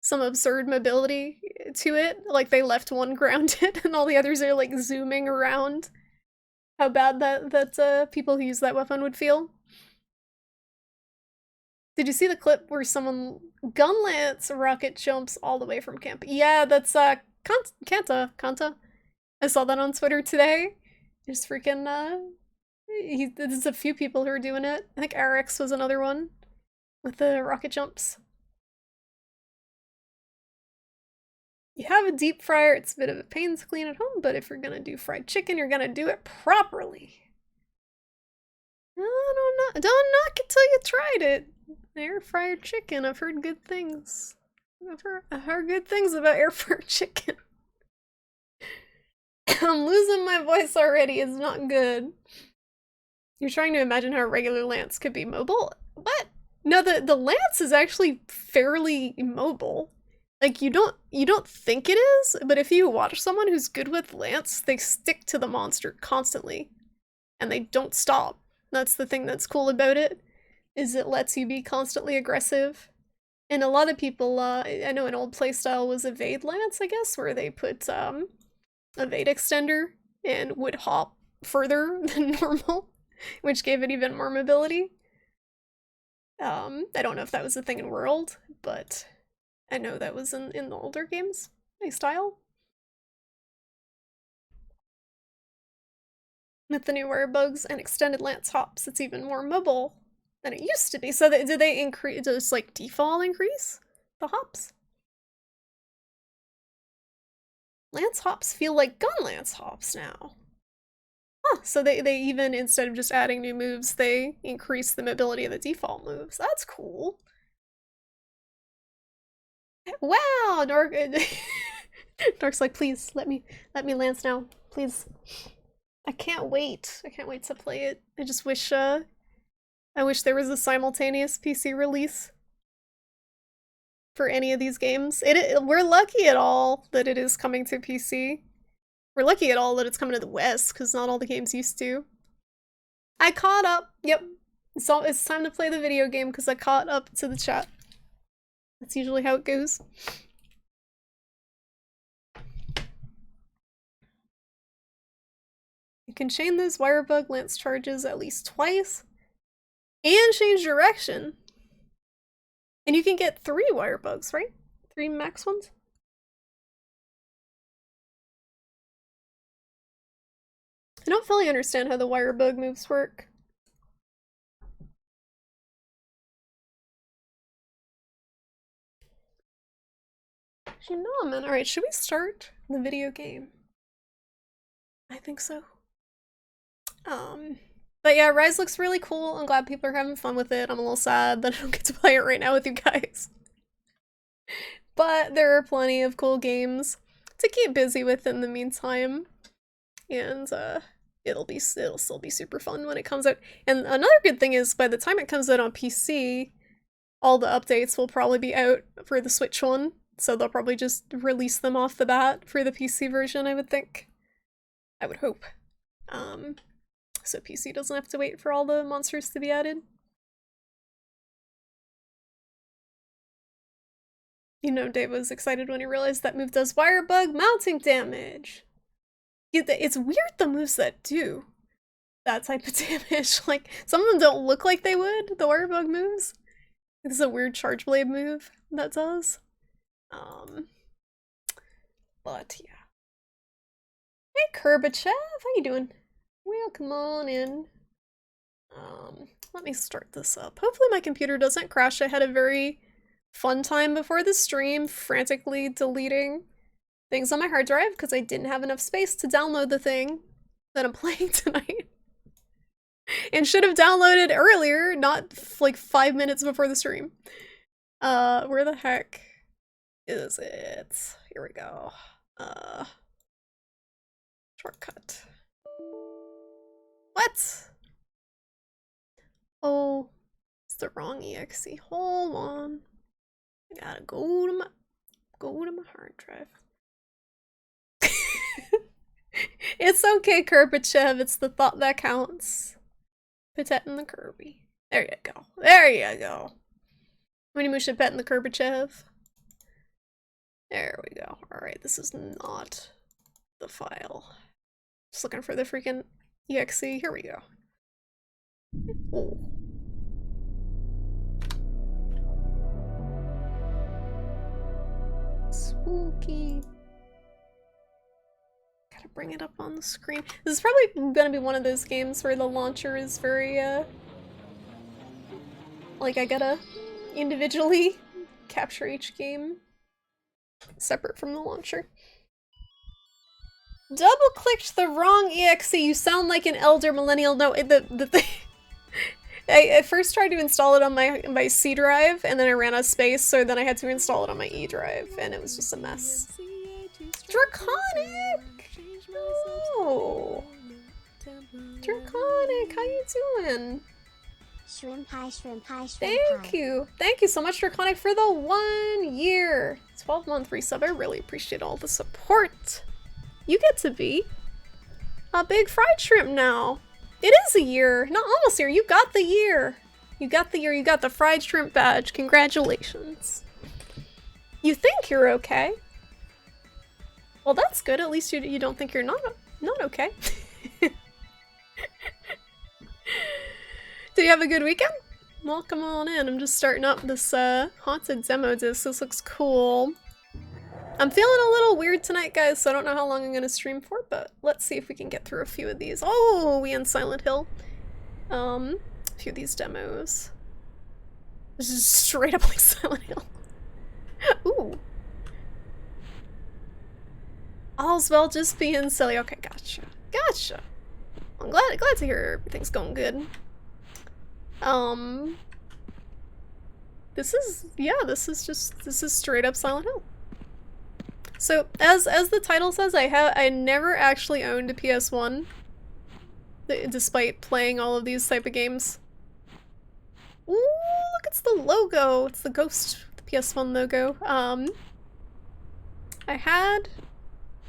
S1: some absurd mobility to it? Like, they left one grounded and all the others are, like, zooming around. How bad that people who use that weapon would feel. Did you see the clip where someone gun lance rocket jumps all the way from camp? Yeah, that's Kanta. I saw that on Twitter today. Just freaking there's a few people who are doing it. I think Arix was another one with the rocket jumps. You have a deep fryer, it's a bit of a pain to clean at home, but if you're gonna do fried chicken, you're gonna do it properly. Don't knock it till you tried it. Air fryer chicken, I've heard good things. I've heard good things about air fryer chicken. I'm losing my voice already, it's not good. You're trying to imagine how a regular lance could be mobile? What? No, the lance is actually fairly mobile. Like, you don't think it is, but if you watch someone who's good with lance, they stick to the monster constantly. And they don't stop. That's the thing that's cool about it, is it lets you be constantly aggressive. And a lot of people, I know an old playstyle was evade lance, I guess, where they put evade extender and would hop further than normal, which gave it even more mobility. I don't know if that was a thing in World, but I know that was in the older games, playstyle. With the new bugs and extended lance hops, it's even more mobile than it used to be. So did they increase, just like default increase the hops? Lance hops feel like gun lance hops now. Huh, so they even, instead of just adding new moves, they increase the mobility of the default moves. That's cool. Wow, Nork. Nork's like, please let me lance now, please. I can't wait. I can't wait to play it. I just wish I wish there was a simultaneous PC release for any of these games. We're lucky at all that it is coming to PC. We're lucky at all that it's coming to the West, because not all the games used to. I caught up. Yep. So it's time to play the video game because I caught up to the chat. That's usually how it goes. You can chain those wirebug lance charges at least twice. And change direction. And you can get 3 wirebugs, right? 3 max ones? I don't fully understand how the wirebug moves work. Actually, no, man. Alright, should we start the video game? I think so. But yeah, Rise looks really cool. I'm glad people are having fun with it. I'm a little sad that I don't get to play it right now with you guys. But there are plenty of cool games to keep busy with in the meantime. And, it'll still be super fun when it comes out. And another good thing is, by the time it comes out on PC, all the updates will probably be out for the Switch one, so they'll probably just release them off the bat for the PC version, I would think. I would hope. So PC doesn't have to wait for all the monsters to be added. You know, Dave was excited when he realized that move does wirebug mounting damage. It's weird the moves that do that type of damage. Like, some of them don't look like they would, the wirebug moves. This is a weird charge blade move that does. But yeah. Hey Kurbachev, how you doing? Welcome on in. Let me start this up. Hopefully my computer doesn't crash. I had a very fun time before the stream, frantically deleting things on my hard drive because I didn't have enough space to download the thing that I'm playing tonight. And should have downloaded earlier, not like 5 minutes before the stream. Where the heck is it? Here we go. Shortcut. What? Oh, it's the wrong exe. Hold on. I gotta go to my hard drive. It's okay, Kurbachev. It's the thought that counts. Petting the Kirby. There you go. There you go. Winnie Musha petting the Kurbachev. There we go. Alright, this is not the file. Just looking for the freaking exe. Here we go. Oh. Spooky. Gotta bring it up on the screen. This is probably gonna be one of those games where the launcher is very, like I gotta individually capture each game separate from the launcher. Double clicked the wrong exe. You sound like an elder millennial. No, I first tried to install it on my C drive, and then I ran out of space, so then I had to install it on my E drive, and it was just a mess. Draconic! No! Draconic, how you doing?
S7: Shrimp pie, shrimp pie, shrimp
S1: Thank
S7: pie.
S1: you. Thank you so much, Draconic, for the 1 year. 12-month resub. I really appreciate all the support. You get to be a big fried shrimp now. It is a year. Not almost a year. You got the year. You got the year. You got the fried shrimp badge. Congratulations. You think you're okay. Well, that's good. At least you don't think you're not okay. Did you have a good weekend? Welcome on in. I'm just starting up this haunted demo disc. This looks cool. I'm feeling a little weird tonight, guys, so I don't know how long I'm gonna stream for, but let's see if we can get through a few of these. Oh, we in Silent Hill. A few of these demos. This is straight up like Silent Hill. Ooh. All's well, just being silly. Okay, gotcha. Gotcha. I'm glad to hear everything's going good. This is straight up Silent Hill. So, as the title says, I never actually owned a PS1, despite playing all of these type of games. Ooh, look, it's the logo. It's the ghost, the PS1 logo. I had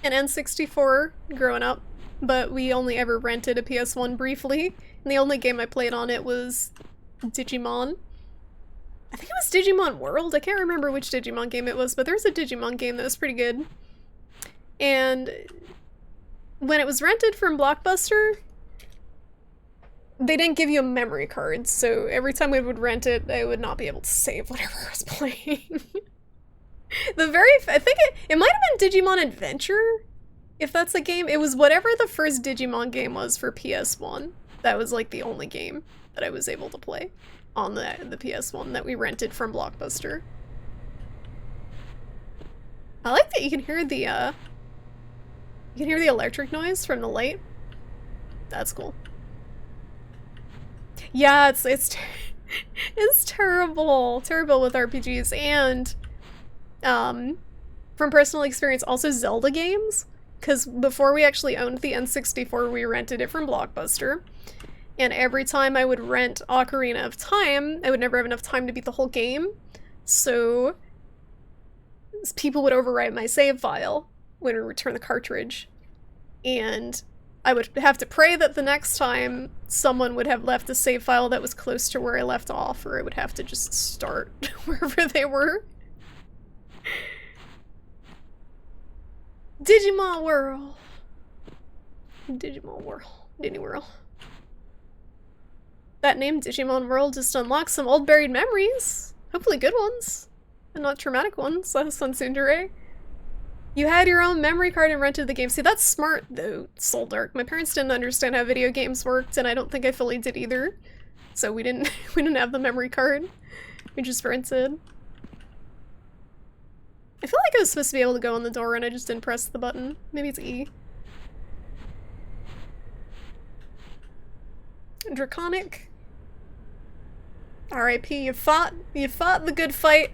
S1: an N64 growing up, but we only ever rented a PS1 briefly, and the only game I played on it was Digimon. I think it was Digimon World. I can't remember which Digimon game it was, but there was a Digimon game that was pretty good. And when it was rented from Blockbuster, they didn't give you a memory card, so every time we would rent it, I would not be able to save whatever I was playing. I think it might have been Digimon Adventure, if that's a game. It was whatever the first Digimon game was for PS1. That was like the only game that I was able to play on the PS1 that we rented from Blockbuster. I like that you can hear the electric noise from the light. That's cool. Yeah, it's terrible with RPGs, and from personal experience, also Zelda games, because before we actually owned the N64, we rented it from Blockbuster, and every time I would rent Ocarina of Time, I would never have enough time to beat the whole game, so people would overwrite my save file when we return the cartridge, and I would have to pray that the next time someone would have left a save file that was close to where I left off, or I would have to just start wherever they were. Digimon World. Digimon World. Disney World. That name, Digimon World, just unlocks some old buried memories. Hopefully good ones. And not traumatic ones, Sunsundere. You had your own memory card and rented the game. See, that's smart, though, Soul Dark. My parents didn't understand how video games worked, and I don't think I fully did either. So we didn't have the memory card. We just rented. I feel like I was supposed to be able to go on the door and I just didn't press the button. Maybe it's E. Draconic. R.I.P. You fought the good fight.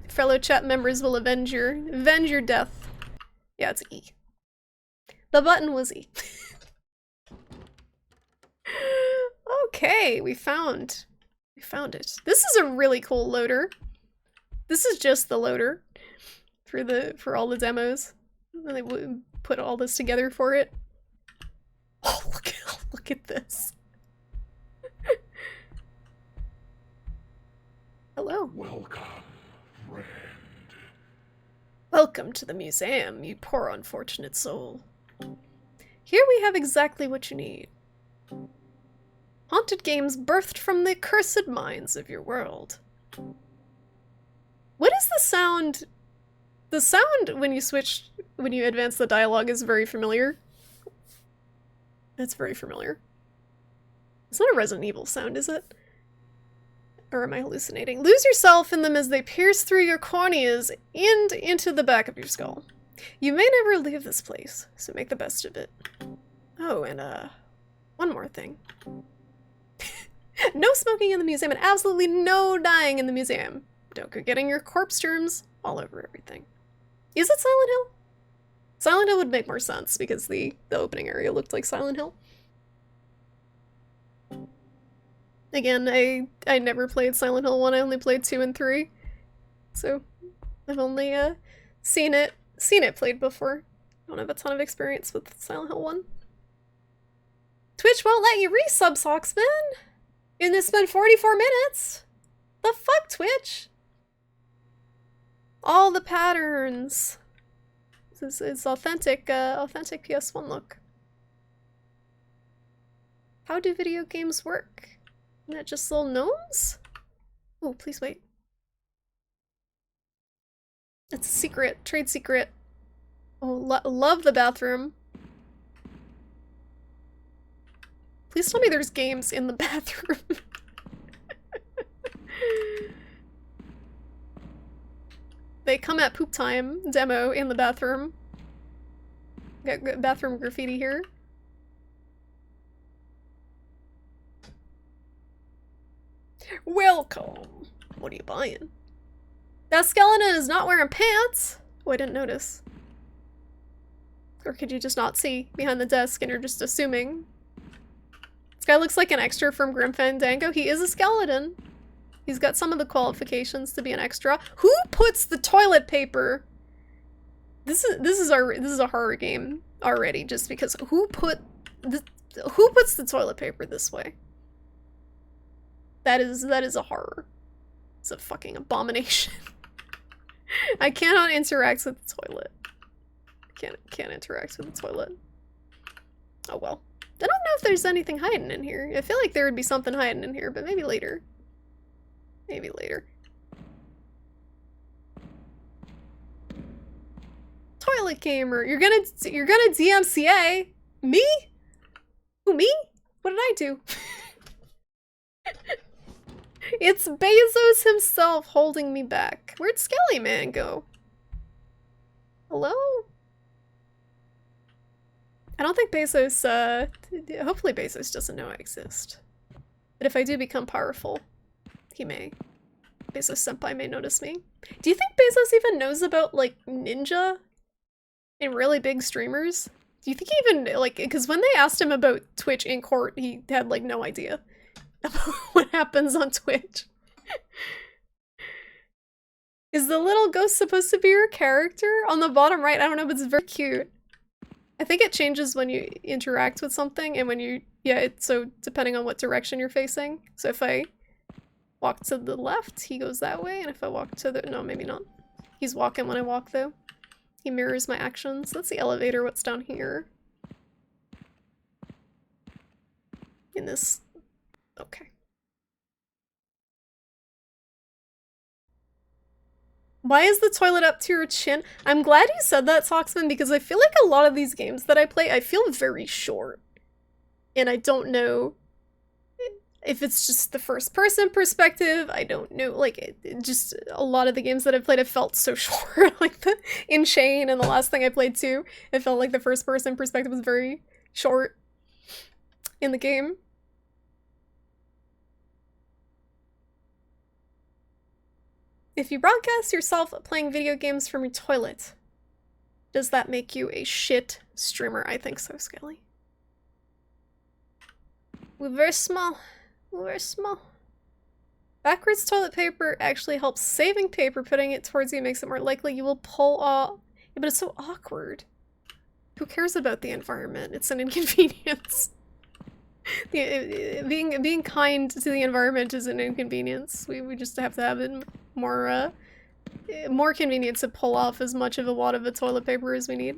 S1: Fellow chat members will avenge your death. Yeah, it's E. The button was E. Okay, we found it. This is a really cool loader. This is just the loader for all the demos. And they put all this together for it. Oh, look at this. Hello.
S8: Welcome, friend.
S1: Welcome to the museum, you poor unfortunate soul. Here we have exactly what you need. Haunted games birthed from the cursed minds of your world. What is the sound? The sound when you advance the dialogue is very familiar. It's very familiar. It's not a Resident Evil sound, is it? Or am I hallucinating? Lose yourself in them as they pierce through your corneas and into the back of your skull. You may never leave this place, so make the best of it. Oh, and one more thing. No smoking in the museum and absolutely no dying in the museum. Don't go getting your corpse germs all over everything. Is it Silent Hill? Silent Hill would make more sense because the opening area looked like Silent Hill. Again, I never played Silent Hill 1, I only played 2 and 3. So I've only seen it played before. I don't have a ton of experience with Silent Hill 1. Twitch won't let you resub, Socksman! And it's been 44 minutes! The fuck, Twitch? All the patterns. This is authentic, authentic PS1 look. How do video games work? Isn't that just little gnomes? Oh, please wait. It's a secret, trade secret. Oh, love the bathroom. Please tell me there's games in the bathroom. They come at poop time demo in the bathroom. Got bathroom graffiti here. Welcome. What are you buying? That skeleton is not wearing pants. Oh, I didn't notice. Or could you just not see behind the desk and you're just assuming? This guy looks like an extra from Grim Fandango. He is a skeleton. He's got some of the qualifications to be an extra. Who puts the toilet paper? This is a horror game already, just because who puts the toilet paper this way? That is a horror. It's a fucking abomination. I cannot interact with the toilet. Can't interact with the toilet. Oh well. I don't know if there's anything hiding in here. I feel like there would be something hiding in here, but maybe later. Maybe later. Toilet gamer. You're gonna DMCA? Me? Who, me? What did I do? It's Bezos himself holding me back. Where'd Skelly Man go? Hello? I don't think Bezos, hopefully Bezos doesn't know I exist. But if I do become powerful, he may. Bezos Senpai may notice me. Do you think Bezos even knows about, like, Ninja? And really big streamers? Do you think he even, like, because when they asked him about Twitch in court, he had, like, no idea about what happens on Twitch. Is the little ghost supposed to be your character? On the bottom right, I don't know, but it's very cute. I think it changes when you interact with something and when you, yeah, so depending on what direction you're facing. So if I walk to the left, he goes that way, and if I walk to the, no, maybe not. He's walking when I walk though. He mirrors my actions. That's the elevator, what's down here? In this, okay. Why is the toilet up to your chin? I'm glad you said that, Soxman, because I feel like a lot of these games that I play, I feel very short. And I don't know if it's just the first person perspective. I don't know, like, just a lot of the games that I've played have felt so short. Like in Shane and the last thing I played too, it felt like the first person perspective was very short in the game. If you broadcast yourself playing video games from your toilet, does that make you a shit streamer? I think so, Skelly. We're very small. We're very small. Backwards toilet paper actually helps saving paper. Putting it towards you makes it more likely you will pull off. Yeah, but it's so awkward. Who cares about the environment? It's an inconvenience. Being kind to the environment is an inconvenience. We just have to have it more convenient to pull off as much of a wad of the toilet paper as we need.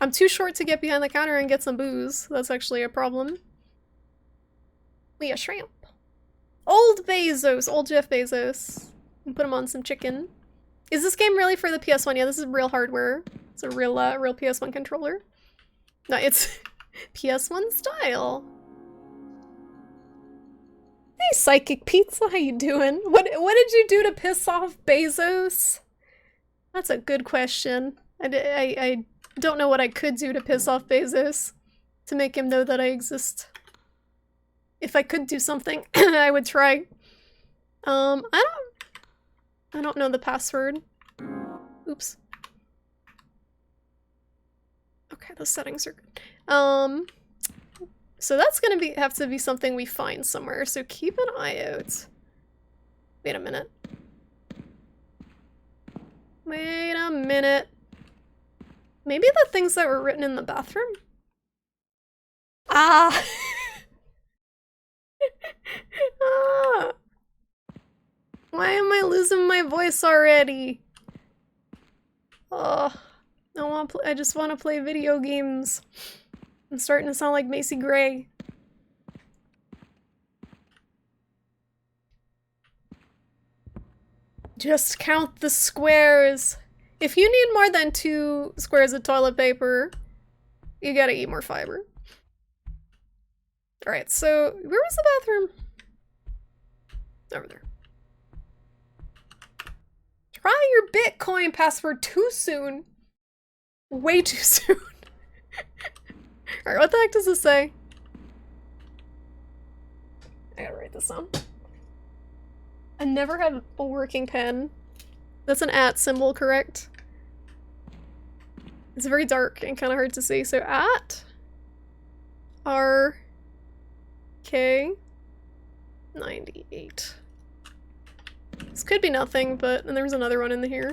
S1: I'm too short to get behind the counter and get some booze. That's actually a problem. Leah Shrimp. Old Bezos. Old Jeff Bezos. And put him on some chicken. Is this game really for the PS1? Yeah, this is real hardware. It's a real PS1 controller. No, it's PS1 style. Hey, Psychic Pizza, how you doing? What did you do to piss off Bezos? That's a good question. I don't know what I could do to piss off Bezos to make him know that I exist. If I could do something, I would try. I don't know the password. Oops. Okay, those settings are good. So that's gonna have to be something we find somewhere, so keep an eye out. Wait a minute. Wait a minute. Maybe the things that were written in the bathroom? Ah! Ah! Why am I losing my voice already? Oh, I just want to play video games. I'm starting to sound like Macy Gray. Just count the squares. If you need more than 2 squares of toilet paper, you gotta eat more fiber. Alright, so where was the bathroom? Over there. Try your Bitcoin password too soon. way too soon. Alright, what the heck does this say? I gotta write this down. I never had a working pen. That's an @ symbol, correct? It's very dark and kind of hard to see, so @RK98. This could be nothing, but then there's another one in here.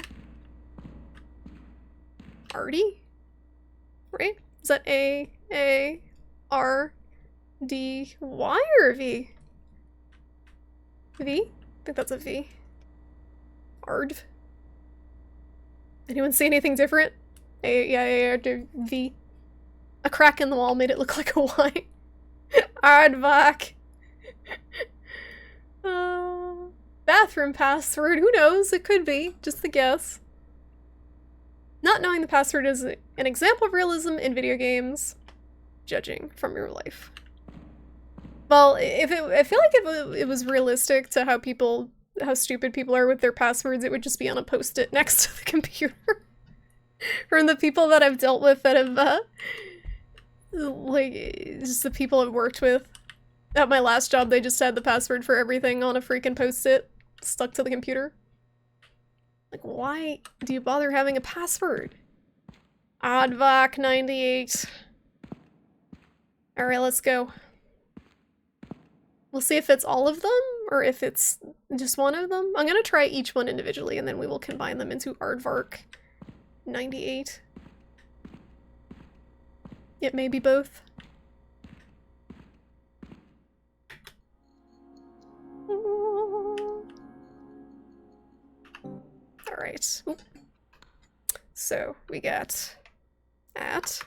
S1: Arty? Right? Is that AARDY or V? V? I think that's a V. Ard. Anyone see anything different? Yeah, V. A crack in the wall made it look like a Y. Aardvark. Bathroom password. Who knows? It could be. Just a guess. Not knowing the password is an example of realism in video games. Judging from your life. Well, I feel like if it was realistic to how stupid people are with their passwords, it would just be on a post-it next to the computer. From the people that I've dealt with that have, like, just the people I've worked with. At my last job, they just had the password for everything on a freaking post-it stuck to the computer. Like, why do you bother having a password? Aardvark98. Alright, let's go. We'll see if it's all of them, or if it's just one of them. I'm gonna try each one individually, and then we will combine them into Aardvark98. It may be both. Alright. So, we got @RK.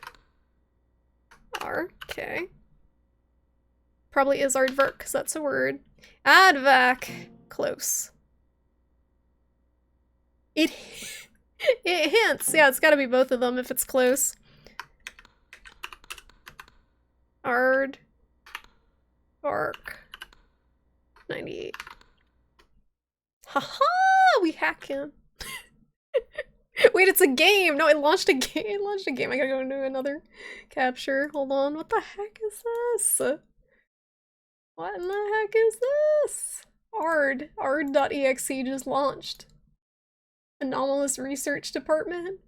S1: Probably is Aardvark, because that's a word. Advac. Close. It hints. Yeah, it's gotta be both of them if it's close. Aardvark 98. Haha! We hack him. Wait, it's a game! No, it launched a game. It launched a game. I gotta go into another capture. Hold on. What the heck is this? What in the heck is this? Ard.exe just launched. Anomalous Research Department?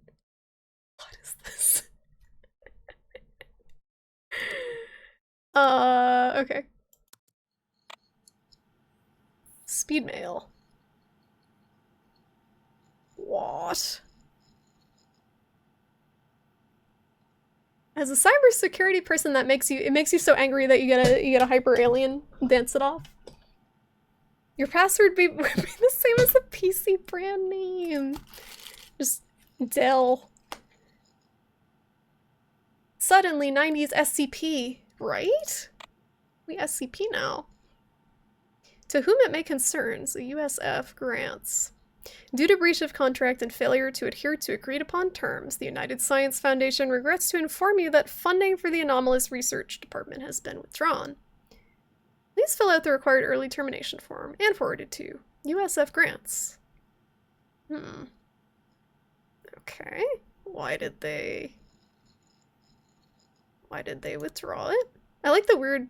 S1: What is this? Okay. Speed mail. What? As a cybersecurity person, that makes you so angry that you get a hyper alien dance it off. Your password would be the same as the PC brand name. Just Dell. Suddenly 90s SCP, right? We SCP now. To whom it may concern, the USF grants. Due to breach of contract and failure to adhere to agreed upon terms, the United Science Foundation regrets to inform you that funding for the Anomalous Research Department has been withdrawn. Please fill out the required early termination form and forward it to USF Grants. Okay. Why did they withdraw it? I like the weird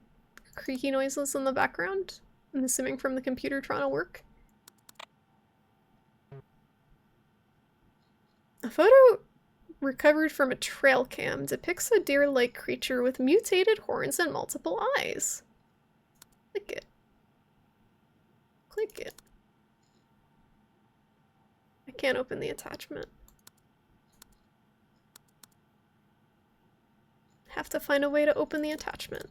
S1: creaky noises in the background. I'm assuming from the computer trying to work. A photo recovered from a trail cam depicts a deer-like creature with mutated horns and multiple eyes. Click it. Click it. I can't open the attachment. Have to find a way to open the attachment.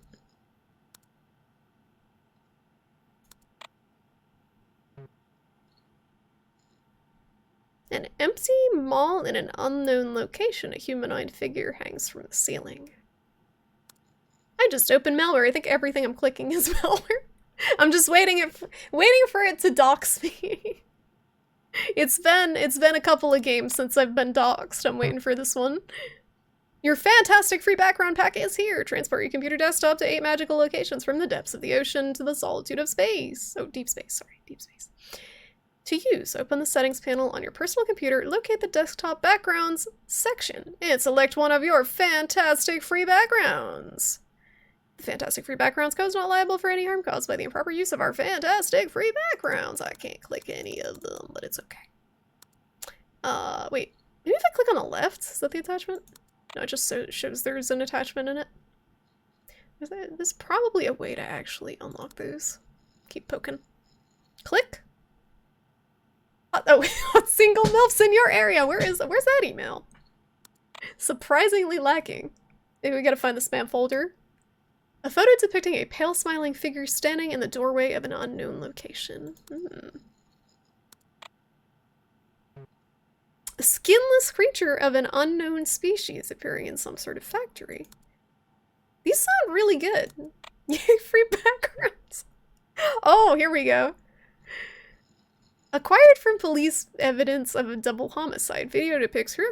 S1: An empty mall in an unknown location. A humanoid figure hangs from the ceiling. I just opened malware. I think everything I'm clicking is malware. I'm just waiting for it to dox me. It's been a couple of games since I've been doxed. I'm waiting for this one. Your fantastic free background pack is here. Transport your computer desktop to 8 magical locations from the depths of the ocean to the solitude of space. Oh, deep space. Sorry, deep space. To use, open the settings panel on your personal computer, locate the desktop backgrounds section, and select one of your fantastic free backgrounds. The fantastic free backgrounds code is not liable for any harm caused by the improper use of our fantastic free backgrounds. I can't click any of them, but it's okay. Wait. Maybe if I click on the left, is that the attachment? No, it just shows there's an attachment in it. There's probably a way to actually unlock those. Keep poking. Click. Oh, single MILFs in your area. Where's that email? Surprisingly lacking. Maybe we gotta find the spam folder. A photo depicting a pale smiling figure standing in the doorway of an unknown location. A skinless creature of an unknown species appearing in some sort of factory. These sound really good. Yay, free backgrounds. Oh, here we go. Acquired from police evidence of a double homicide. Video depicts with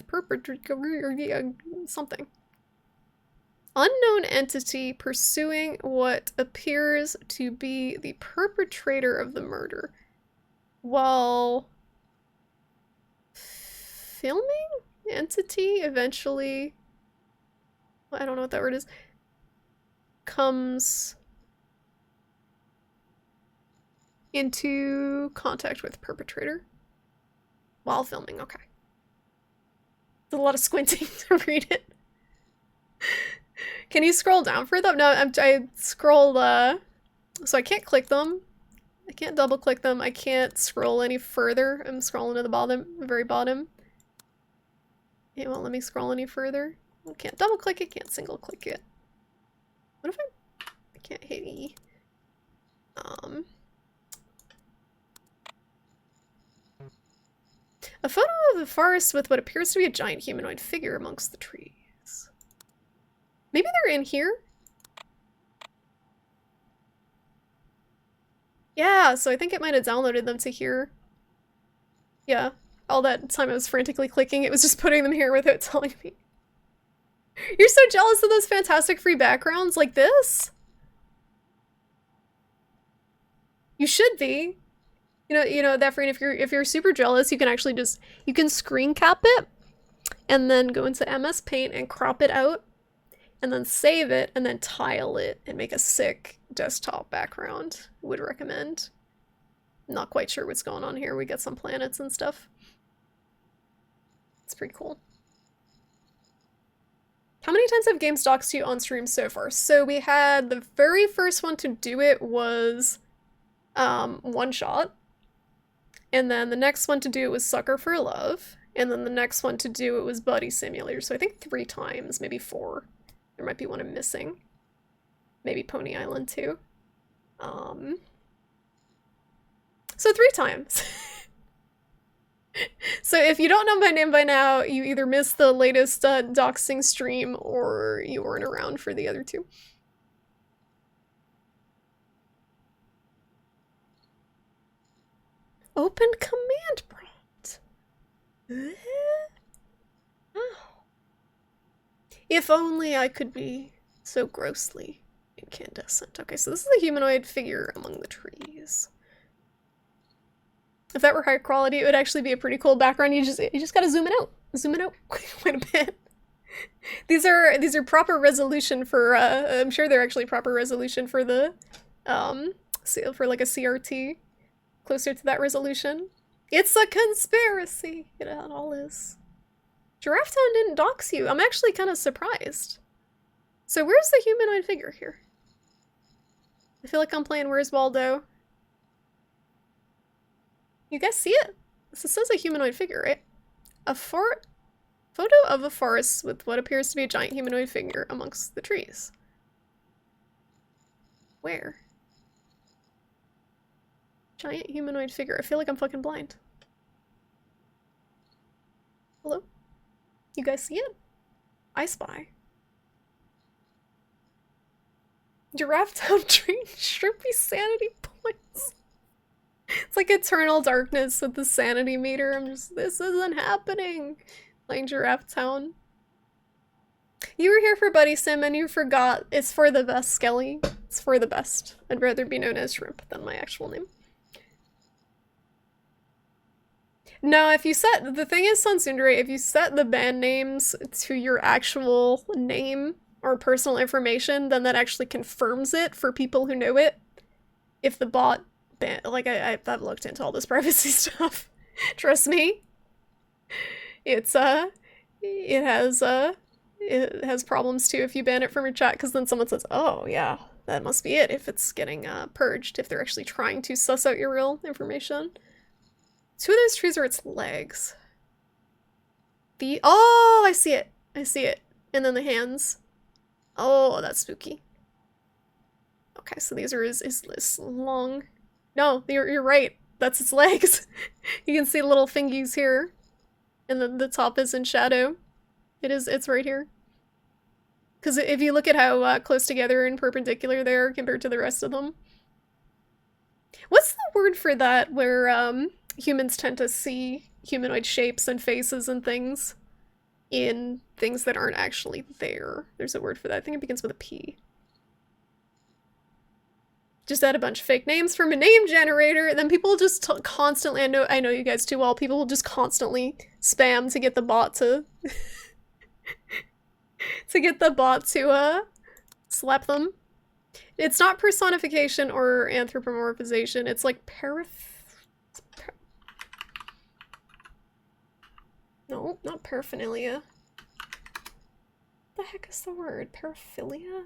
S1: perpetrator something. Unknown entity pursuing what appears to be the perpetrator of the murder while filming? Entity eventually, I don't know what that word is, comes into contact with perpetrator while filming. Okay. There's a lot of squinting to read it. Can you scroll down for them? No, I scroll, so I can't click them. I can't double click them. I can't scroll any further. I'm scrolling to the bottom, very bottom. It won't let me scroll any further. I can't double click it, can't single click it. What if I can't hit E? A photo of the forest with what appears to be a giant humanoid figure amongst the trees. Maybe they're in here? Yeah, so I think it might have downloaded them to here. Yeah, all that time I was frantically clicking, it was just putting them here without telling me. You're so jealous of those fantastic free backgrounds like this? You should be. You know, that friend, if you're super jealous, you can actually just, you can screen cap it and then go into MS Paint and crop it out and then save it and then tile it and make a sick desktop background. Would recommend. Not quite sure what's going on here. We got some planets and stuff. It's pretty cool. How many times have games doxed you on stream so far? So we had the very first one to do it was One Shot. And then the next one to do it was Sucker for Love. And then the next one to do it was Buddy Simulator. So I think 3 times, maybe 4. There might be one I'm missing. Maybe Pony Island too. So 3 times. So if you don't know my name by now, you either missed the latest doxing stream or you weren't around for the other 2. Open command prompt. Oh. If only I could be so grossly incandescent. Okay, so this is a humanoid figure among the trees. If that were high quality, it would actually be a pretty cool background. You just gotta zoom it out. Zoom it out quite a bit. These are proper resolution for I'm sure they're actually proper resolution for the for like a CRT. Closer to that resolution. It's a conspiracy! It all is. Giraffe Town didn't dox you. I'm actually kind of surprised. So where's the humanoid figure here? I feel like I'm playing Where's Waldo. You guys see it? This says a humanoid figure, right? A photo of a forest with what appears to be a giant humanoid figure amongst the trees. Where? Giant humanoid figure. I feel like I'm fucking blind. Hello? You guys see it? I spy. Giraffe Town Train Shrimpy sanity points. It's like eternal darkness with the sanity meter. I'm just, this isn't happening. Playing Giraffe Town. You were here for Buddy Sim and you forgot it's for the best Skelly. It's for the best. I'd rather be known as Shrimp than my actual name. No, if you set, the thing is, Sunsundere, if you set the band names to your actual name or personal information, then that actually confirms it for people who know it. If the bot ban, like I've looked into all this privacy stuff. Trust me. It's it has problems too if you ban it from your chat, because then someone says, oh yeah, that must be it if it's getting purged, if they're actually trying to suss out your real information. Two of those trees are its legs. Oh, I see it. I see it. And then the hands. Oh, that's spooky. Okay, so these are his long... No, you're right. That's its legs. You can see little fingies here. And then the top is in shadow. It's right here. Because if you look at how close together and perpendicular they are compared to the rest of them. What's the word for that where humans tend to see humanoid shapes and faces and things in things that aren't actually there? There's a word for that. I think it begins with a P. Just add a bunch of fake names from a name generator, then people just constantly, I know you guys too well, people will just constantly spam to get the bot to slap them. It's not personification or anthropomorphization, it's like no, not paraphernalia. What the heck is the word? Paraphilia?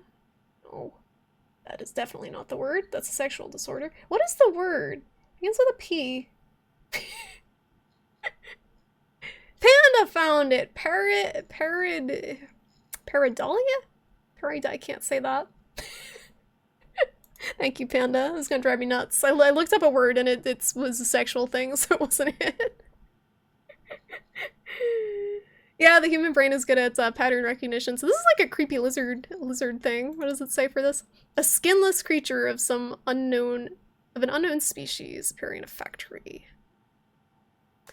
S1: No. That is definitely not the word. That's a sexual disorder. What is the word? It begins with a P. Panda found it! Pareidolia? I can't say that. Thank you, Panda. It's gonna drive me nuts. I looked up a word and it was a sexual thing, so it wasn't it. Yeah, the human brain is good at pattern recognition. So this is like a creepy lizard thing. What does it say for this? A skinless creature of an unknown species appearing in a factory.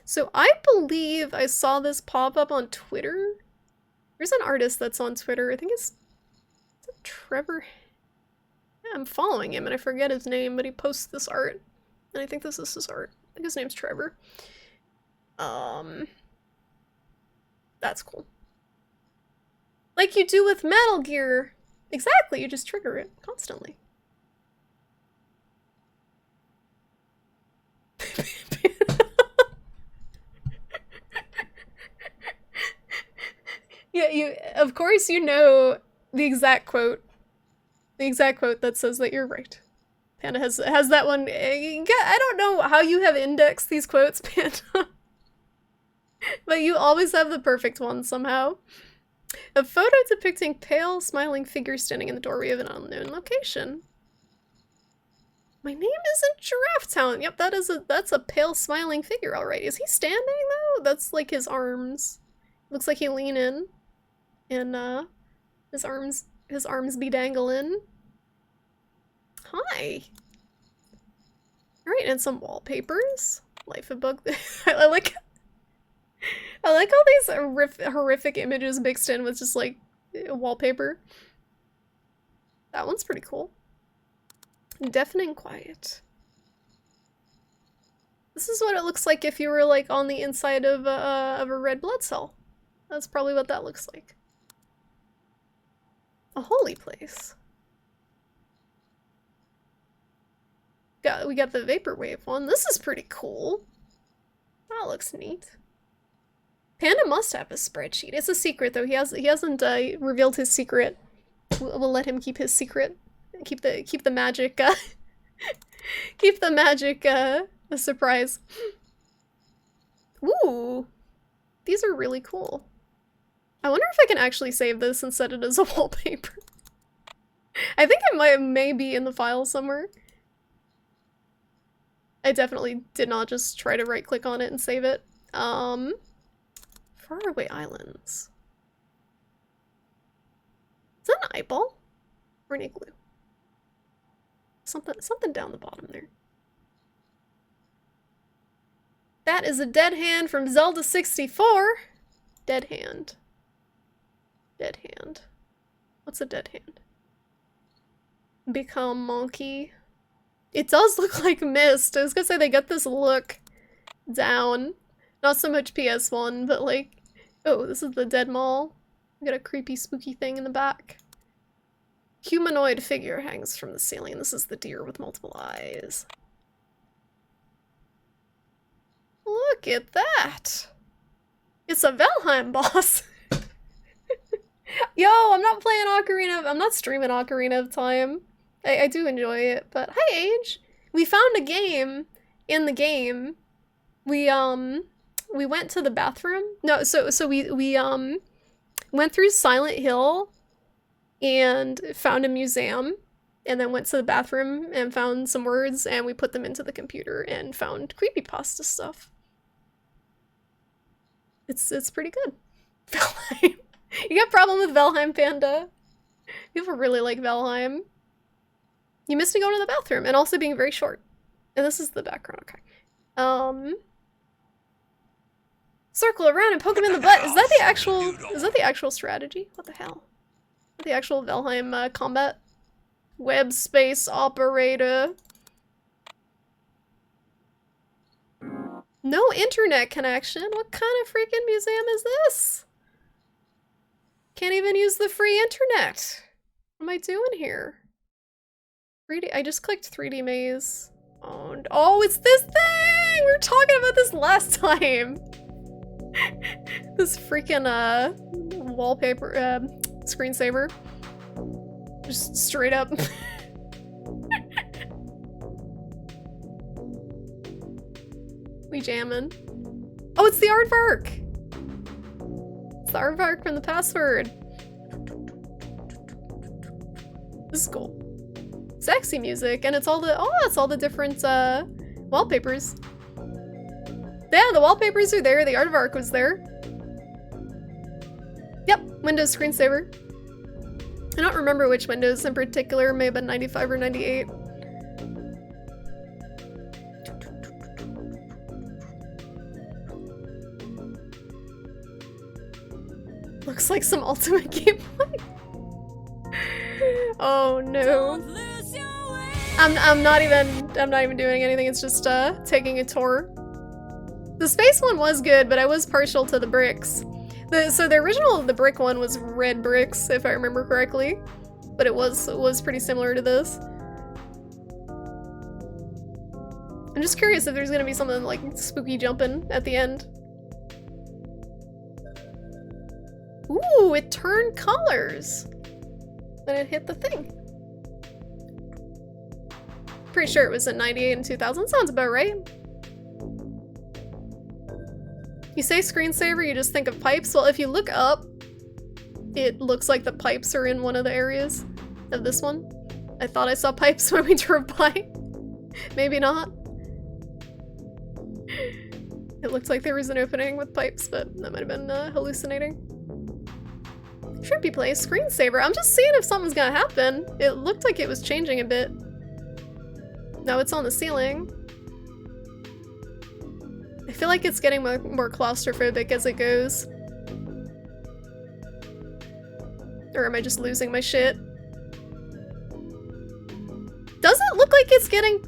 S1: So I believe I saw this pop up on Twitter. There's an artist that's on Twitter. I think is it Trevor? Yeah, I'm following him and I forget his name, but he posts this art. And I think this is his art. I think his name's Trevor. That's cool. Like you do with Metal Gear. Exactly, you just trigger it constantly. Yeah, of course you know the exact quote. The exact quote that says that you're right. Panda has that one. I don't know how you have indexed these quotes, Panda. But you always have the perfect one somehow. A photo depicting pale, smiling figure standing in the doorway of an unknown location. My name isn't Giraffe Town. Yep, that's a pale, smiling figure, alright. Is he standing though? That's like his arms. Looks like he lean in, and his arms be dangling. Hi. All right, and some wallpapers. Life of Bug. I like all these horrific images mixed in with just like wallpaper. That one's pretty cool. Deafening quiet. This is what it looks like if you were like on the inside of a red blood cell. That's probably what that looks like. A holy place. We got the vaporwave one. This is pretty cool. That looks neat. Panda must have a spreadsheet. It's a secret though. He hasn't revealed his secret. We'll let him keep his secret. Keep the magic. Keep the magic a surprise. Ooh, these are really cool. I wonder if I can actually save this and set it as a wallpaper. I think it may be in the file somewhere. I definitely did not just try to right click on it and save it. Faraway Islands. Is that an eyeball? Or an igloo? Something down the bottom there. That is a dead hand from Zelda 64. Dead hand. Dead hand. What's a dead hand? become monkey. It does look like Mist. I was gonna say they got this look down. Not so much PS1, but like, oh, this is the dead mall. We got a creepy, spooky thing in the back. Humanoid figure hangs from the ceiling. This is the deer with multiple eyes. Look at that! It's a Valheim boss! Yo, I'm not playing I'm not streaming Ocarina of Time. I do enjoy it, but hi Age! We found a game in the game. We went to the bathroom. No, so we went through Silent Hill and found a museum, and then went to the bathroom and found some words, and we put them into the computer and found creepypasta stuff. It's pretty good. Valheim. You got a problem with Valheim, Panda? People really like Valheim. You missed me going to the bathroom and also being very short. And this is the background, okay. Circle around and poke him in the butt. Is that the actual strategy? What the hell? The actual Valheim combat? Web space operator. No internet connection? What kind of freaking museum is this? Can't even use the free internet. What am I doing here? 3D. I just clicked 3D maze. Oh, it's this thing! We were talking about this last time. This freaking wallpaper screensaver. Just straight up. We jamming. Oh, it's the aardvark! It's the aardvark from the password. This is cool. Sexy music, and it's all the different wallpapers. Yeah, the wallpapers are there, the aardvark was there. Yep, Windows screensaver. I don't remember which Windows in particular, may have been 95 or 98. Looks like some Ultimate gameplay. Oh no. I'm not even doing anything, it's just taking a tour. The space one was good, but I was partial to the bricks. So the original the brick one was red bricks, if I remember correctly. But it was pretty similar to this. I'm just curious if there's gonna be something like spooky jumping at the end. Ooh, it turned colors. Then it hit the thing. Pretty sure it was in 98 and 2000. Sounds about right. You say screensaver, you just think of pipes. Well, if you look up, it looks like the pipes are in one of the areas of this one. I thought I saw pipes when we drove by. Maybe not. It looked like there was an opening with pipes, but that might have been hallucinating. Shrimpy plays screensaver. I'm just seeing if something's gonna happen. It looked like it was changing a bit. No, it's on the ceiling. I feel like it's getting more claustrophobic as it goes. Or am I just losing my shit? Does it look like it's getting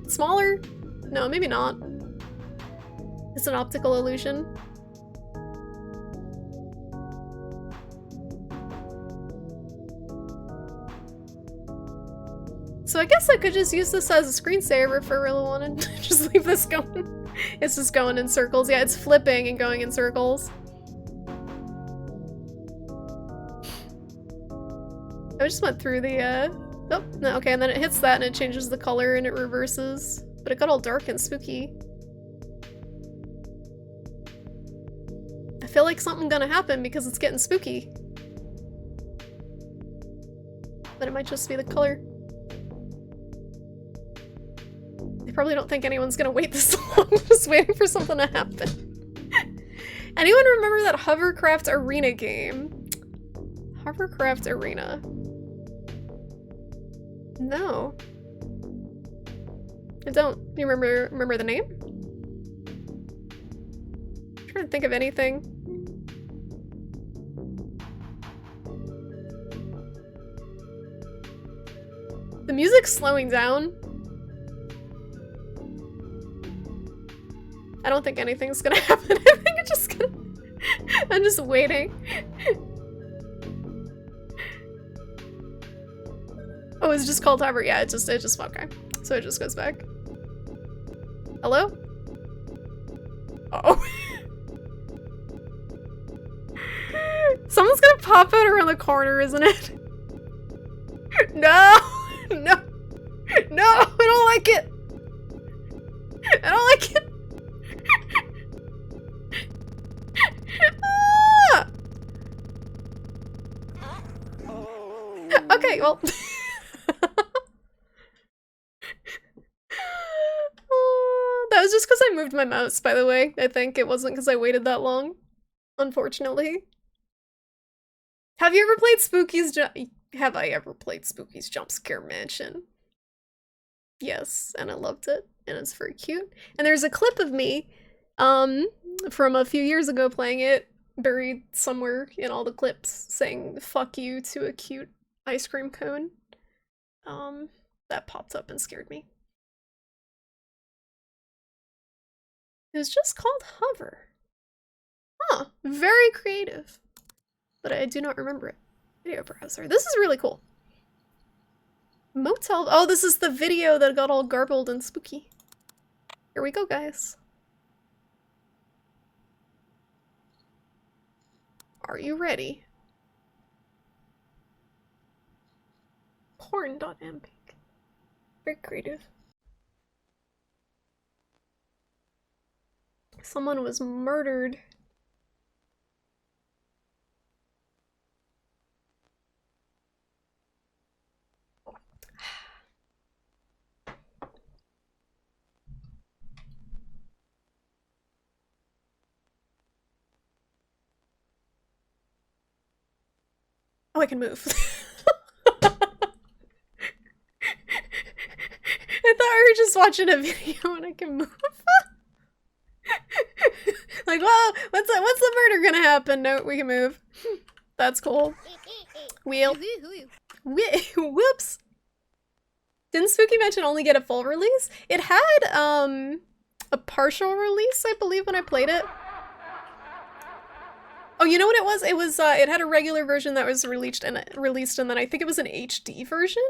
S1: smaller? No, maybe not. It's an optical illusion. So I guess I could just use this as a screensaver if I really wanted to just leave this going. It's just going in circles. Yeah, it's flipping and going in circles. I just went through the, oh, no, okay, and then it hits that and it changes the color and it reverses. But it got all dark and spooky. I feel like something's gonna happen because it's getting spooky. But it might just be the color. Probably don't think anyone's gonna wait this long, just waiting for something to happen. Anyone remember that Hovercraft Arena game? Hovercraft Arena. No. I don't. You remember the name? I'm trying to think of anything. The music's slowing down. I don't think anything's gonna happen. I think it's just gonna... I'm just waiting. Oh, it's just called hover. Yeah, it just okay. So it just goes back. Hello? Uh-oh. Someone's gonna pop out around the corner, isn't it? No! No! No! I don't like it! I don't like it! Ah! Okay, well... That was just because I moved my mouse, by the way. I think it wasn't because I waited that long. Unfortunately. Have you ever played Have I ever played Spooky's Jump Scare Mansion? Yes, and I loved it, and it's very cute. And there's a clip of me, from a few years ago playing it, buried somewhere in all the clips, saying "fuck you" to a cute ice cream cone. That popped up and scared me. It was just called Hover. Huh, very creative. But I do not remember it. Video browser. This is really cool. Motel. Oh, this is the video that got all garbled and spooky. Here we go, guys. Are you ready? Porn.mpeg. Very creative. Someone was murdered. Oh, I can move. I thought we were just watching a video and I can move. Like, whoa, what's the murder gonna happen? No, we can move. That's cool. Wheel. Whoops. Didn't Spooky Mansion only get a full release? It had, a partial release, I believe, when I played it. Oh, you know what it was? It was, it had a regular version that was released, and then I think it was an HD version?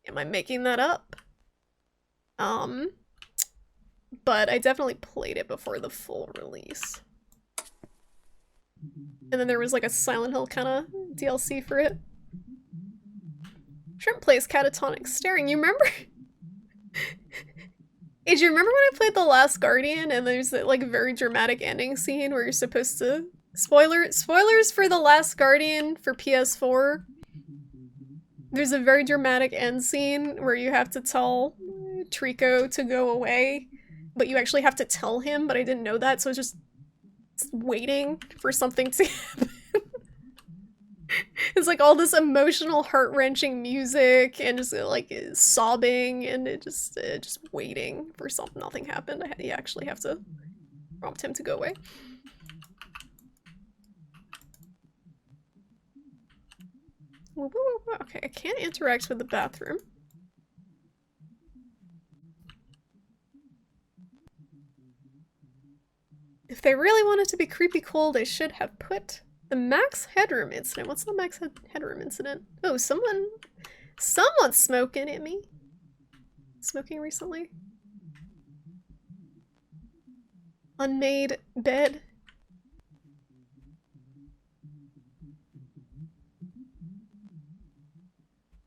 S1: Am I making that up? But I definitely played it before the full release. And then there was like a Silent Hill kind of DLC for it. Shrimp plays Catatonic Staring. You remember? Hey, do you remember when I played The Last Guardian and there's that like very dramatic ending scene where you're supposed to... Spoilers for The Last Guardian for PS4. There's a very dramatic end scene where you have to tell Trico to go away, but you actually have to tell him, but I didn't know that, so I was just waiting for something to happen. It's like all this emotional, heart-wrenching music and just like sobbing and it just waiting for something. Nothing happened. You actually have to prompt him to go away. Okay, I can't interact with the bathroom. If they really wanted to be creepy cool, they should have put the max headroom incident. What's the max headroom incident? Oh, someone's smoking at me. Smoking recently. Unmade bed.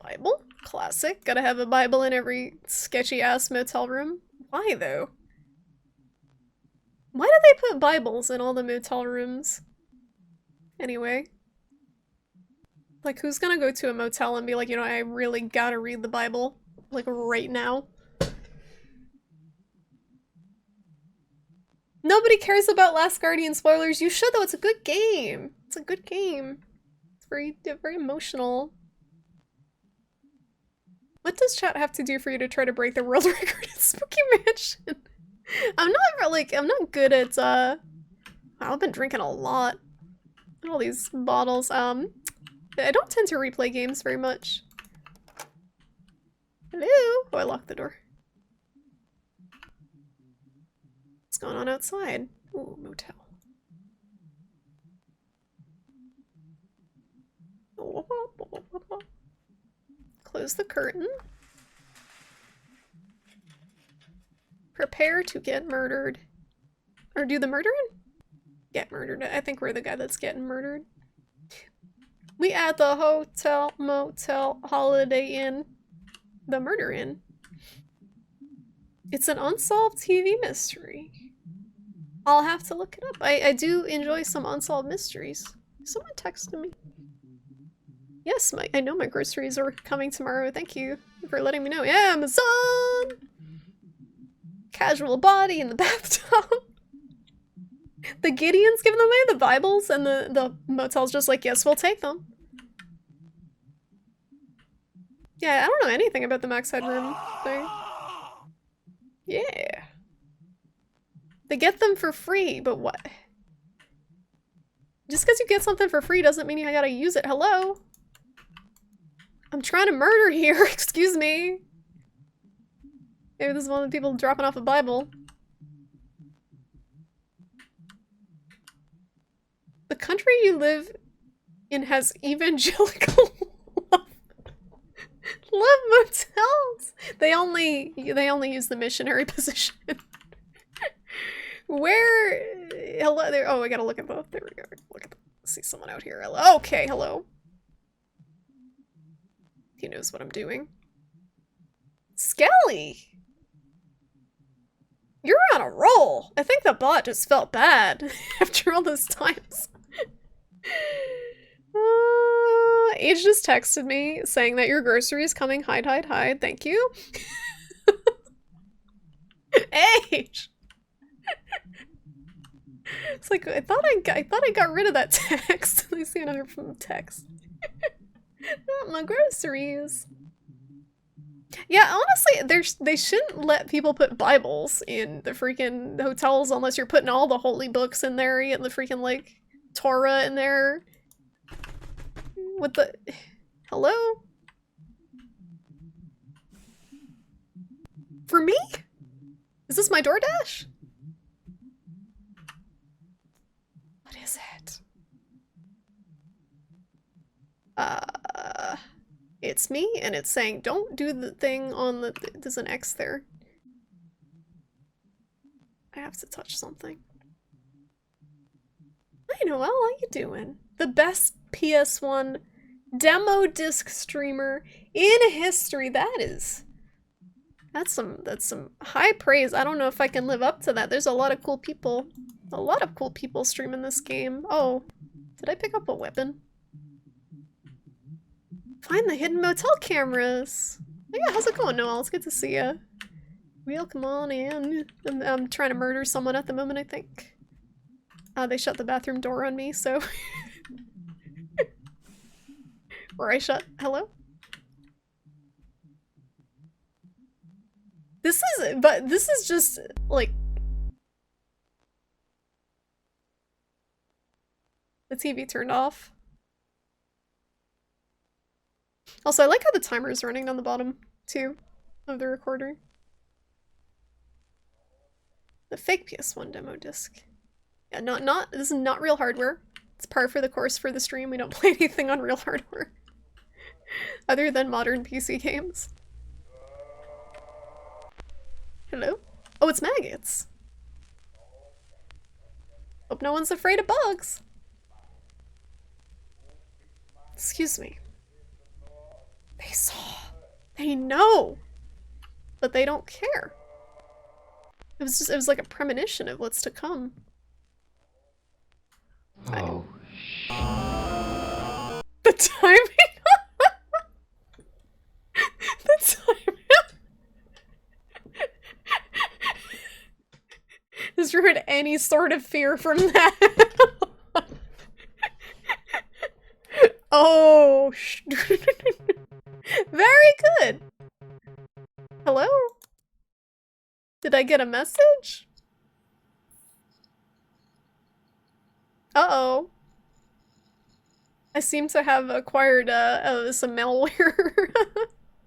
S1: Bible? Classic. Gotta have a Bible in every sketchy-ass motel room. Why, though? Why do they put Bibles in all the motel rooms? Anyway. Like, who's gonna go to a motel and be like, you know, I really gotta read the Bible? Like, right now? Nobody cares about Last Guardian spoilers. You should, though. It's a good game. It's a good game. It's very, very emotional. What does chat have to do for you to try to break the world record at Spooky Mansion? I'm not good at, I've been drinking a lot. All these bottles, I don't tend to replay games very much. Hello? Oh, I locked the door. What's going on outside? Ooh, motel. Close the curtain. Prepare to get murdered. Or do the murdering? Get murdered. I think we're the guy that's getting murdered. We at the hotel, motel, Holiday Inn. The Murder Inn. It's an unsolved TV mystery. I'll have to look it up. I do enjoy some unsolved mysteries. Someone texted me. Yes, I know my groceries are coming tomorrow. Thank you for letting me know. Yeah, Amazon! Casual body in the bathtub. The Gideons giving away the Bibles, and the motel's just like, yes, we'll take them. Yeah, I don't know anything about the max headroom thing. Yeah. They get them for free, but what? Just because you get something for free doesn't mean you gotta use it. Hello? I'm trying to murder here, excuse me. Maybe this is one of the people dropping off a Bible. The country you live in has evangelical love motels. They only use the missionary position. Where? Hello there. Oh, I gotta look at both. There we go. Look at them. See someone out here. Hello. Okay, hello. He knows what I'm doing. Skelly! You're on a roll! I think the bot just felt bad after all those times. Age just texted me saying that your grocery is coming. Hide, hide, hide. Thank you. Age! It's like, I thought I got rid of that text. Let me see another from text. Not my groceries. Yeah, honestly, they shouldn't let people put Bibles in the freaking hotels unless you're putting all the holy books in there. You get the freaking, like, Torah in there. What the... Hello? For me? Is this my DoorDash? What is it? It's me, and it's saying, don't do the thing on the... There's an X there. I have to touch something. Hi, Noelle, how you doing? The best PS1 demo disc streamer in history. That's some high praise. I don't know if I can live up to that. There's a lot of cool people. A lot of cool people streaming this game. Oh, did I pick up a weapon? Find the hidden motel cameras. Oh, yeah, how's it going, Noelle? It's good to see ya. Wheel, come on in. I'm trying to murder someone at the moment, I think. They shut the bathroom door on me, so... Or I shut... Hello? This is just, like... The TV turned off. Also, I like how the timer is running down the bottom, too, of the recorder. The fake PS1 demo disc. Yeah, this is not real hardware. It's par for the course for the stream. We don't play anything on real hardware. Other than modern PC games. Hello? Oh, it's maggots. Hope no one's afraid of bugs. Excuse me. They saw. They know. But they don't care. It was like a premonition of what's to come. Oh, the timing? The timing? Just ruined any sort of fear from that. Oh, very good. Hello? Did I get a message? Uh-oh. I seem to have acquired some malware.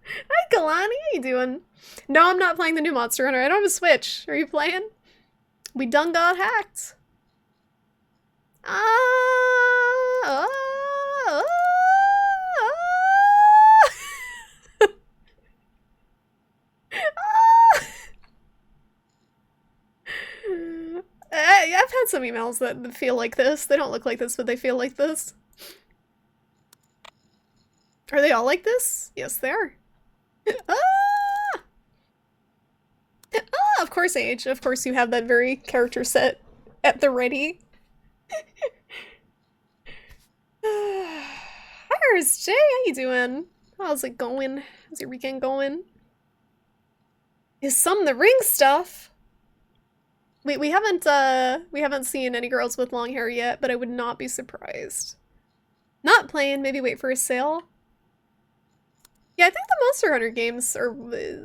S1: Hi, Kalani. How you doing? No, I'm not playing the new Monster Hunter. I don't have a Switch. Are you playing? We done got hacked. Ah, ah, ah, ah. I've had some emails that feel like this. They don't look like this, but they feel like this. Are they all like this? Yes, they are. Ah! Ah, of course, Age. Of course you have that very character set at the ready. Hi, Jay. How you doing? How's it going? How's your weekend going? Is some the ring stuff? We haven't seen any girls with long hair yet, but I would not be surprised. Not playing, maybe wait for a sale. Yeah, I think the Monster Hunter games are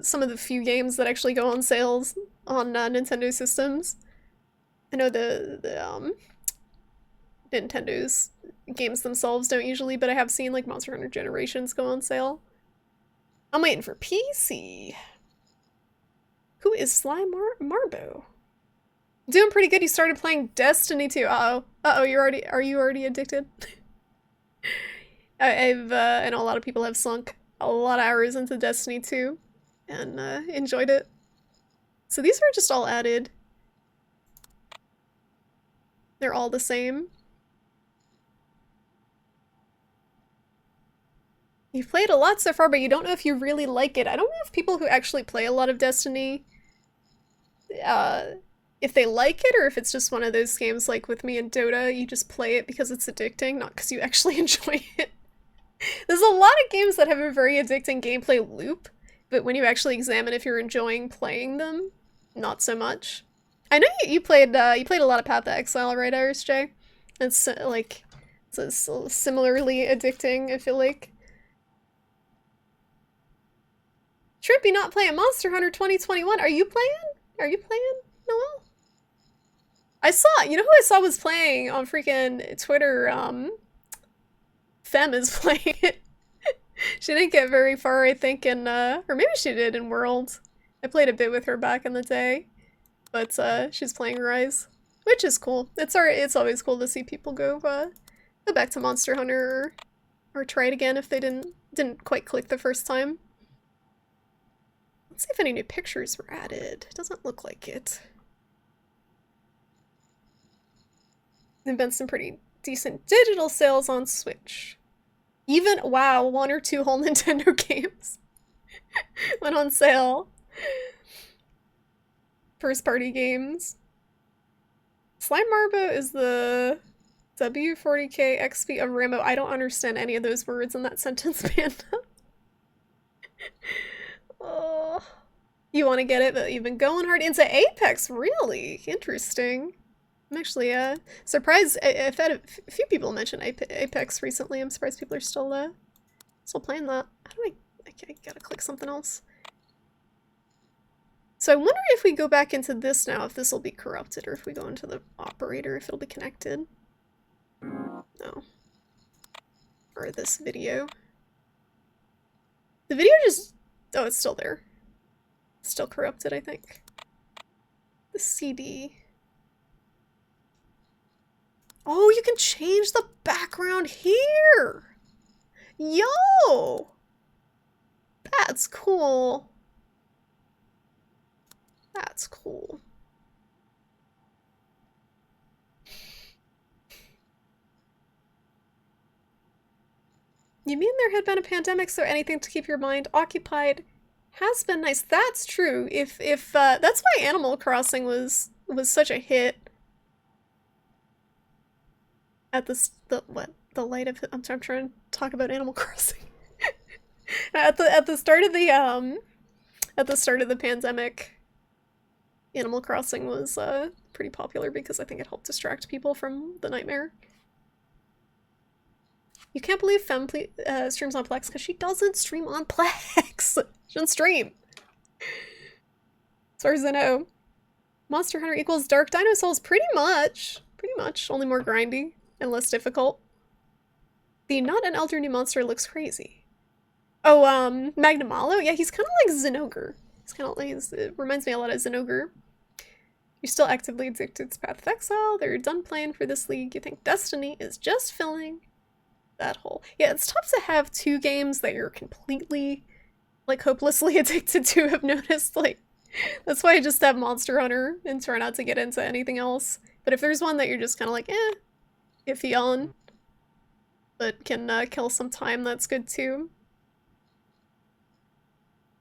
S1: some of the few games that actually go on sales on Nintendo systems. I know the Nintendo's games themselves don't usually, but I have seen like Monster Hunter Generations go on sale. I'm waiting for PC. Who is Slime Marbo? Doing pretty good. You started playing Destiny 2. Uh-oh. Uh-oh, are you already addicted? I know a lot of people have sunk a lot of hours into Destiny 2 and enjoyed it. So these were just all added. They're all the same. You've played a lot so far, but you don't know if you really like it. I don't know if people who actually play a lot of Destiny, if they like it, or if it's just one of those games like with me and Dota, you just play it because it's addicting, not because you actually enjoy it. There's a lot of games that have a very addicting gameplay loop, but when you actually examine if you're enjoying playing them, not so much. I know you played a lot of Path of Exile, right, IrisJ? It's like it's similarly addicting, I feel like. Trippy not playing Monster Hunter 2021. Are you playing? Are you playing, Noel? I saw, you know who I saw was playing on freaking Twitter, Fem is playing it. She didn't get very far, I think, in, or maybe she did in World. I played a bit with her back in the day, but, she's playing Rise, which is cool. It's always cool to see people go back to Monster Hunter, or try it again if they didn't quite click the first time. Let's see if any new pictures were added. It doesn't look like it. There've been some pretty decent digital sales on Switch. Even, wow, 1 or 2 whole Nintendo games went on sale. First party games. Slime Marbo is the W40K XP of Rambo. I don't understand any of those words in that sentence, Panda. Oh, you want to get it, but you've been going hard into Apex, really? Interesting. I'm actually surprised. I've had a few people mention Apex recently. I'm surprised people are still playing that. How do I gotta click something else. So I wonder if we go back into this now, if this will be corrupted, or if we go into the operator, if it'll be connected. No. Or this video. The video just... Oh, it's still there. Still corrupted, I think. The CD. Oh, you can change the background here! Yo! That's cool. That's cool. You mean there had been a pandemic, so anything to keep your mind occupied has been nice. That's true. If that's why Animal Crossing was such a hit. At the light of I'm trying to talk about Animal Crossing. at the start of the pandemic, Animal Crossing was pretty popular because I think it helped distract people from the nightmare. You can't believe Fem streams on Plex because she doesn't stream on Plex. She doesn't stream. As far as I know. Monster Hunter equals Dark Dino Souls, pretty much. Pretty much. Only more grindy and less difficult. The not an elder new monster looks crazy. Oh, Magnamalo? Yeah, he's kind of like Zinogre. He's kind of like, it reminds me a lot of Zinogre. You're still actively addicted to Path of Exile. They're done playing for this league. You think Destiny is just filling that hole. Yeah, it's tough to have two games that you're completely, like, hopelessly addicted to, I've noticed. Like, that's why I just have Monster Hunter and try not to get into anything else. But if there's one that you're just kind of like, iffy on, but can kill some time, that's good too.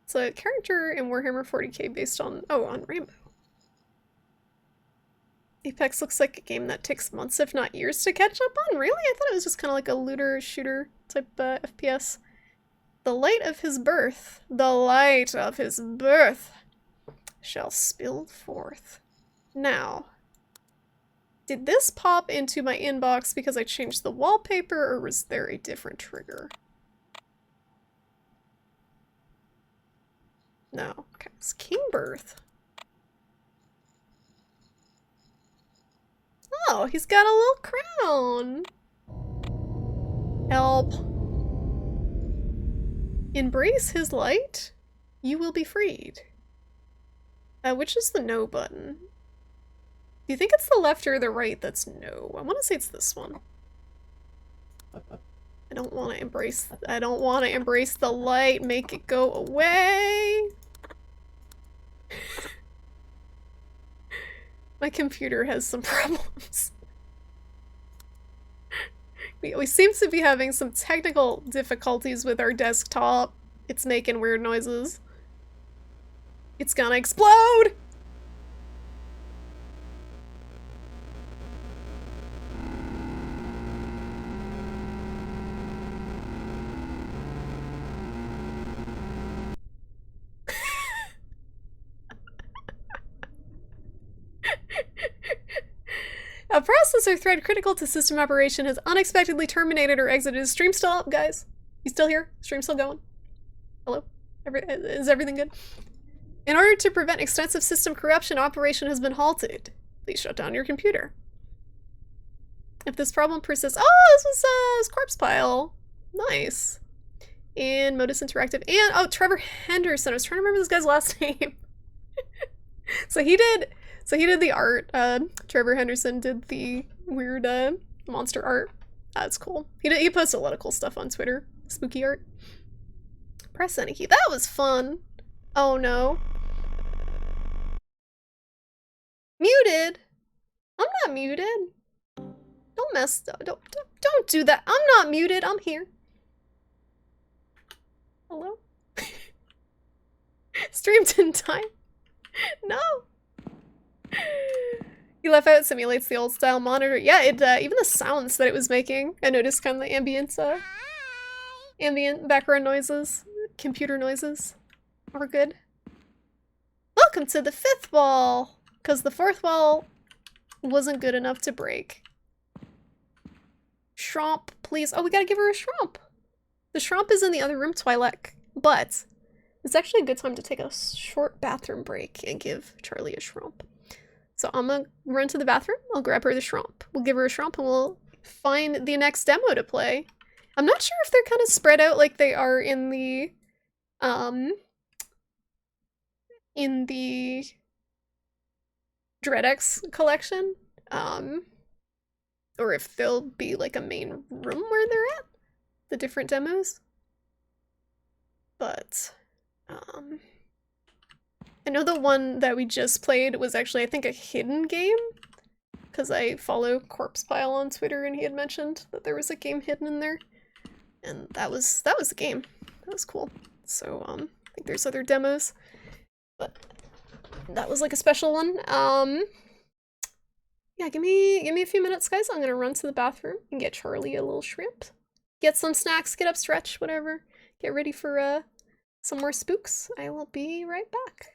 S1: It's a character in Warhammer 40k based on, on Rainbow. Apex looks like a game that takes months, if not years, to catch up on? Really? I thought it was just kind of like a looter shooter type FPS. The light of his birth. The light of his birth shall spill forth. Now, did this pop into my inbox because I changed the wallpaper, or was there a different trigger? No. Okay, it's King Birth. Oh, he's got a little crown. Help. Embrace his light. You will be freed. Which is the no button? Do you think it's the left or the right that's no? I want to say it's this one. I don't want to embrace the light. Make it go away. My computer has some problems. We seem to be having some technical difficulties with our desktop. It's making weird noises. It's gonna explode! A processor thread critical to system operation has unexpectedly terminated or exited. Is stream still up, guys? You still here? Stream still going? Hello? Is everything good? In order to prevent extensive system corruption, operation has been halted. Please shut down your computer. If this problem persists— oh, this was Corpse Pile. Nice. And Modus Interactive. And, oh, Trevor Henderson. I was trying to remember this guy's last name. So he did the art. Trevor Henderson did the weird monster art. That's cool. He posts a lot of cool stuff on Twitter. Spooky art. Press any key. That was fun. Oh no. Muted? I'm not muted. Don't mess up. Don't do that. I'm not muted. I'm here. Hello? Streamed in time. No. You left out simulates the old style monitor. Yeah, it even the sounds that it was making. I noticed kind of the ambient background noises, computer noises are good. Welcome to the 5th wall, because the 4th wall wasn't good enough to break. Shromp, please. Oh, we gotta give her a Shromp. The Shromp is in the other room, Twi'lek, but it's actually a good time to take a short bathroom break and give Charlie a Shromp. So I'm gonna run to the bathroom, I'll grab her the Shromp. We'll give her a Shromp and we'll find the next demo to play. I'm not sure if they're kind of spread out like they are in the DreadX collection. Or if there'll be like a main room where they're at, the different demos. But I know the one that we just played was actually, I think, a hidden game, because I follow Corpse Pile on Twitter and he had mentioned that there was a game hidden in there, and that was the game. That was cool. So I think there's other demos, but that was like a special one. Yeah, give me a few minutes, guys. I'm gonna run to the bathroom and get Charlie a little shrimp, get some snacks, get up, stretch, whatever, get ready for some more spooks. I will be right back.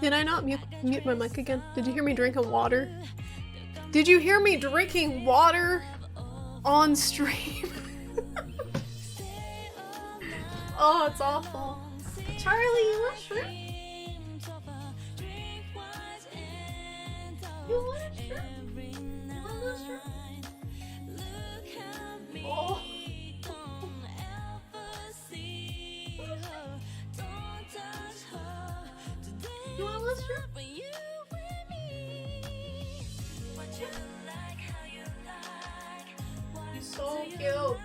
S1: Did I not mute my mic again? Did you hear me drinking water? Did you hear me drinking water on stream? Oh, it's awful. Charlie, you want shrimp? You want shrimp? You want shrimp? Oh. You want a shrimp? You're so cute.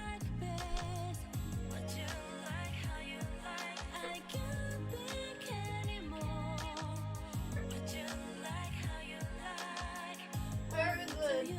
S1: Very good.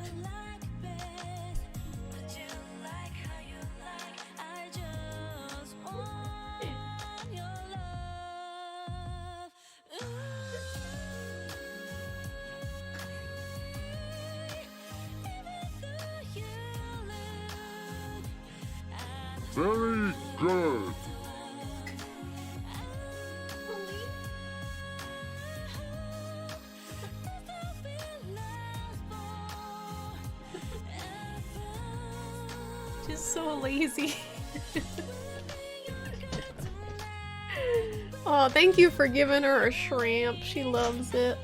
S8: Very good.
S1: She's so lazy. Oh, thank you for giving her a shrimp. She loves it.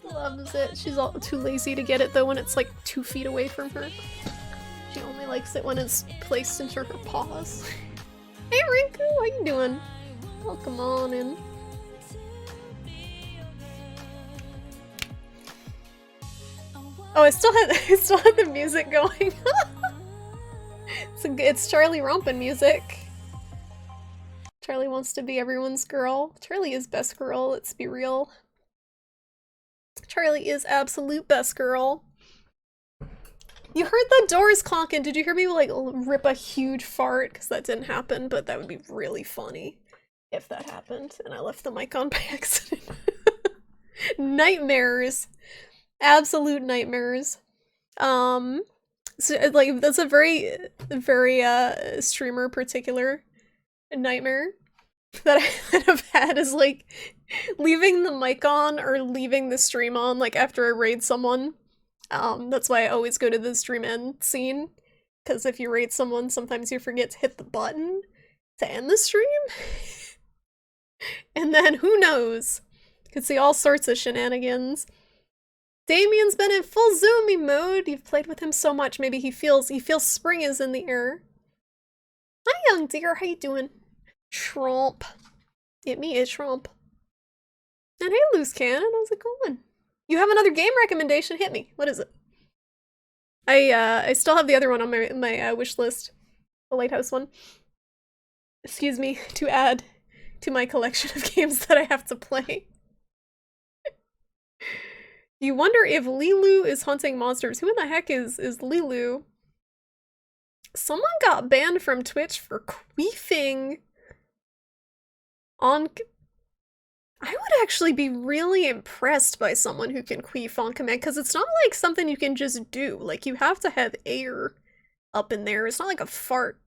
S1: Loves it. She's all too lazy to get it though when it's like 2 feet away from her. She only likes it when it's placed into her paws. Hey Rinku, how you doing? Oh, come on in. Oh, I still had the music going. It's Charlie romping music. Charlie wants to be everyone's girl. Charlie is best girl, let's be real. Charlie is absolute best girl. You heard the doors clonking. Did you hear me like rip a huge fart? Because that didn't happen, but that would be really funny if that happened and I left the mic on by accident. Nightmares. Absolute nightmares. So like that's a very streamer particular nightmare that I have had is like leaving the mic on or leaving the stream on like after I raid someone. That's why I always go to the stream end scene, because if you raid someone, sometimes you forget to hit the button to end the stream. And then who knows? Could see all sorts of shenanigans. Damien's been in full zoomy mode. You've played with him so much, maybe he feels spring is in the air. Hi young dear, how you doing? Shromp. It me is Shromp. And hey Loose Cannon, how's it going? You have another game recommendation? Hit me. What is it? I still have the other one on my wish list. The Lighthouse one. Excuse me, to add to my collection of games that I have to play. You wonder if Lilu is hunting monsters. Who in the heck is Lilu? Someone got banned from Twitch for queefing on... I would actually be really impressed by someone who can queef on command, because it's not like something you can just do. Like, you have to have air up in there. It's not like a fart.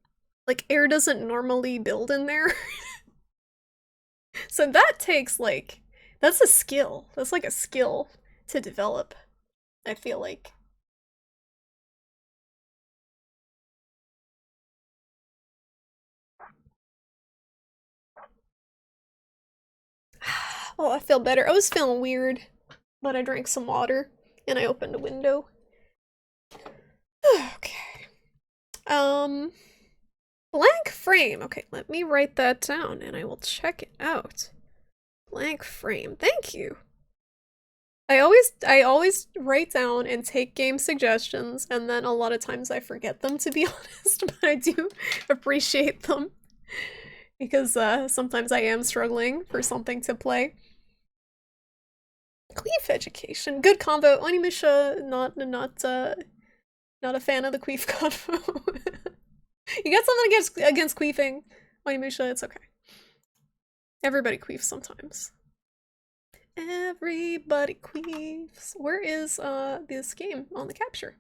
S1: Like, air doesn't normally build in there. So that takes, like, that's a skill. That's like a skill to develop, I feel like. Oh, I feel better. I was feeling weird, but I drank some water and I opened a window. Okay. Blank frame. Okay, let me write that down and I will check it out. Blank frame. Thank you. I always write down and take game suggestions, and then a lot of times I forget them, to be honest, but I do appreciate them. Because sometimes I am struggling for something to play. Queef education. Good combo. Onimusha, not a fan of the queef combo. You got something against queefing, Onimusha, it's okay. Everybody queefs sometimes. Everybody queefs. Where is this game on the capture?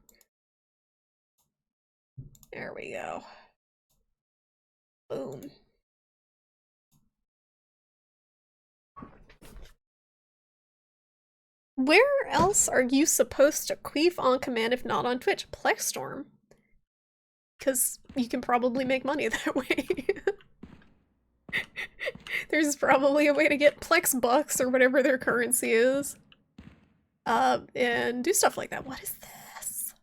S1: There we go. Boom. Where else are you supposed to queef on command if not on Twitch? Plexstorm. Because you can probably make money that way. There's probably a way to get Plex bucks or whatever their currency is. And do stuff like that. What is this?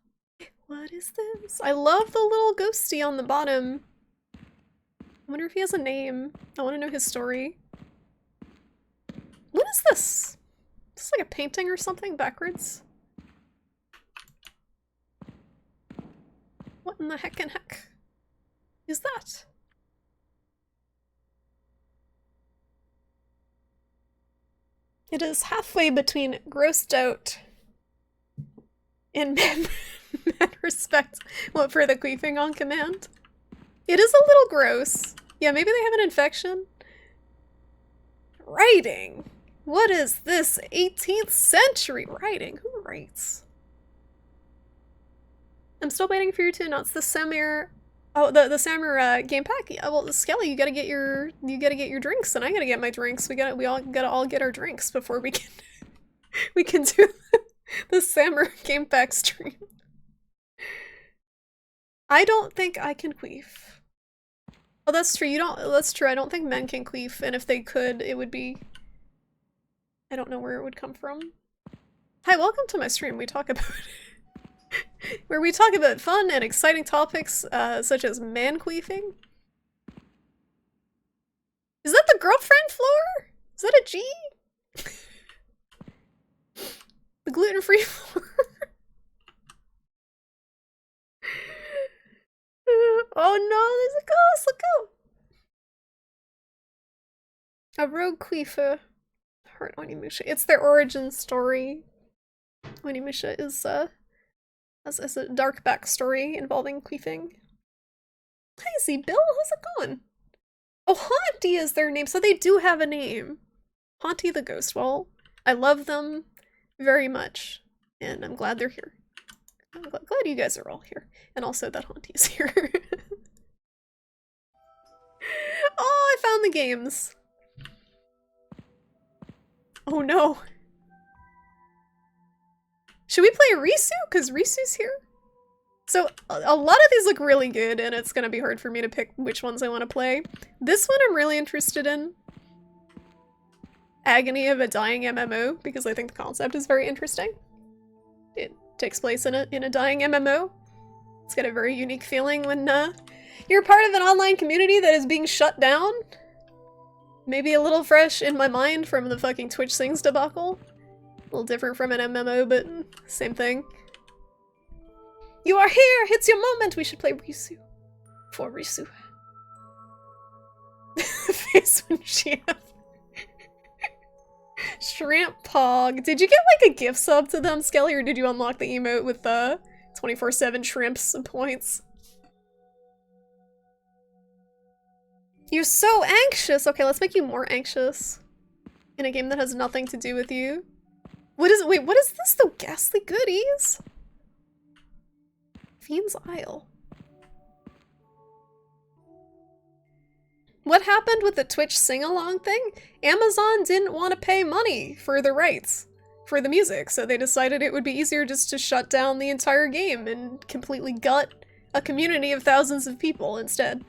S1: What is this? I love the little ghosty on the bottom. I wonder if he has a name. I want to know his story. What is this? Is this like a painting or something backwards? What in the heck is that? It is halfway between grossed out and mad respect what for the queefing on command. It is a little gross. Yeah, maybe they have an infection. Writing. What is this? 18th century writing? Who writes? I'm still waiting for you to announce the Samir. Oh, the Samir game pack. Yeah, well, Skelly, you gotta get your drinks, and I gotta get my drinks. We all gotta get our drinks before we can we can do the Samir game pack stream. I don't think I can queef. Oh, that's true. That's true. I don't think men can queef, and if they could, it would be. I don't know where it would come from. Hi, welcome to my stream. We talk about where we talk about fun and exciting topics, such as man queefing. Is that the girlfriend floor? Is that a G? The gluten-free floor. Oh no, there's a ghost! Look out! A rogue queefer. Heart Onimusha. It's their origin story. Onimusha is has a dark backstory involving queefing. Hi Z Bill, how's it going? Oh, Haunty is their name, so they do have a name. Haunty the Ghost. Well, I love them very much, and I'm glad they're here. I'm glad you guys are all here, and also that Haunty is here. Oh, I found the games. Oh no. Should we play Risu? Because Risu's here? So, a lot of these look really good, and it's gonna be hard for me to pick which ones I want to play. This one I'm really interested in. Agony of a Dying MMO, because I think the concept is very interesting. It takes place in a dying MMO. It's got a very unique feeling when you're part of an online community that is being shut down. Maybe a little fresh in my mind from the fucking Twitch Sings debacle. A little different from an MMO, but same thing. You are here! It's your moment! We should play Risu. For Risu. Face when she Shrimp Pog. Did you get like a gift sub to them, Skelly, or did you unlock the emote with the 24/7 shrimps and points? You're so anxious! Okay, let's make you more anxious. In a game that has nothing to do with you. Wait, what is this though? Ghastly Goodies? Fiend's Isle. What happened with the Twitch sing-along thing? Amazon didn't want to pay money for the rights for the music, so they decided it would be easier just to shut down the entire game and completely gut a community of thousands of people instead.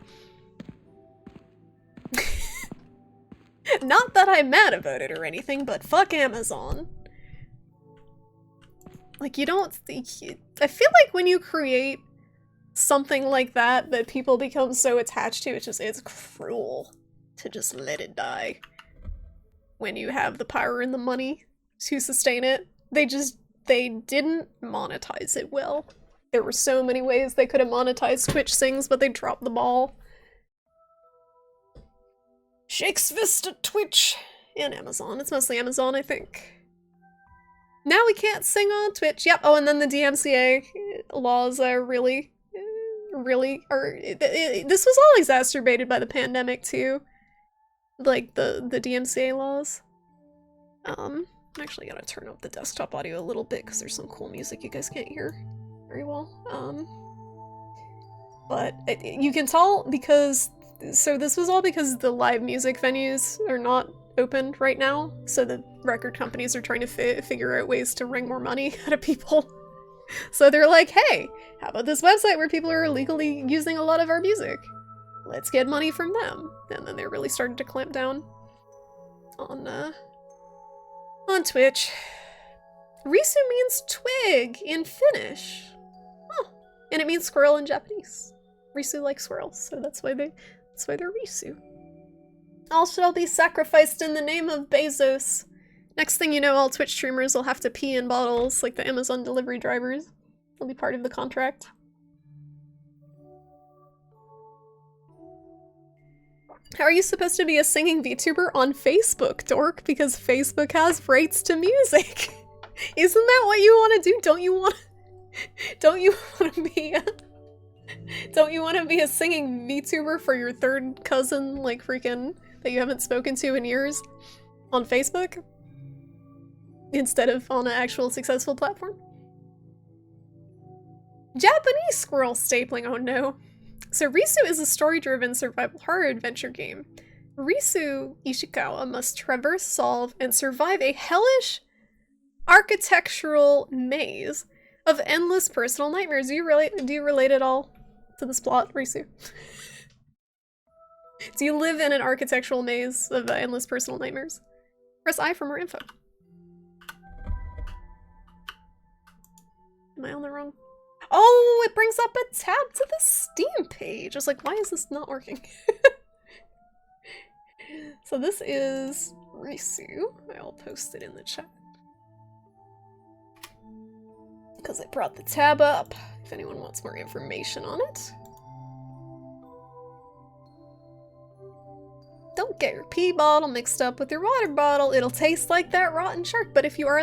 S1: Not that I'm mad about it or anything, but fuck Amazon. Like, you don't think I feel like when you create something like that people become so attached to, it's cruel to just let it die. When you have the power and the money to sustain it. They didn't monetize it well. There were so many ways they could have monetized Twitch Sings, but they dropped the ball. Shakes fist at Twitch and Amazon. It's mostly Amazon, I think. Now we can't sing on Twitch. Yep. Oh, and then the DMCA laws are really this was all exacerbated by the pandemic too. Like the DMCA laws. I'm actually gonna turn up the desktop audio a little bit because there's some cool music you guys can't hear very well. But you can tell because So this was all because the live music venues are not open right now, so the record companies are trying to figure out ways to wring more money out of people. So they're like, hey, how about this website where people are illegally using a lot of our music? Let's get money from them. And then they really started to clamp down on Twitch. Risu means twig in Finnish. Huh. And it means squirrel in Japanese. Risu like squirrels, so that's why they're Risu. All shall be sacrificed in the name of Bezos. Next thing you know, all Twitch streamers will have to pee in bottles like the Amazon delivery drivers. It'll be part of the contract. How are you supposed to be a singing VTuber on Facebook, dork? Because Facebook has rights to music. Isn't that what you want to do? Don't you want to be a singing VTuber for your third cousin, like freaking, that you haven't spoken to in years on Facebook? Instead of on an actual successful platform? Japanese squirrel stapling, oh no. So Risu is a story-driven survival horror adventure game. Risu Ishikawa must traverse, solve, and survive a hellish architectural maze of endless personal nightmares. Do you relate at all to this plot, Risu? Do you live in an architectural maze of endless personal nightmares? Press I for more info. Am I on the wrong? Oh, it brings up a tab to the Steam page. I was like, why is this not working? So this is Risu. I'll post it in the chat. Because I brought the tab up, if anyone wants more information on it. Don't get your pee bottle mixed up with your water bottle. It'll taste like that rotten shark, but if you're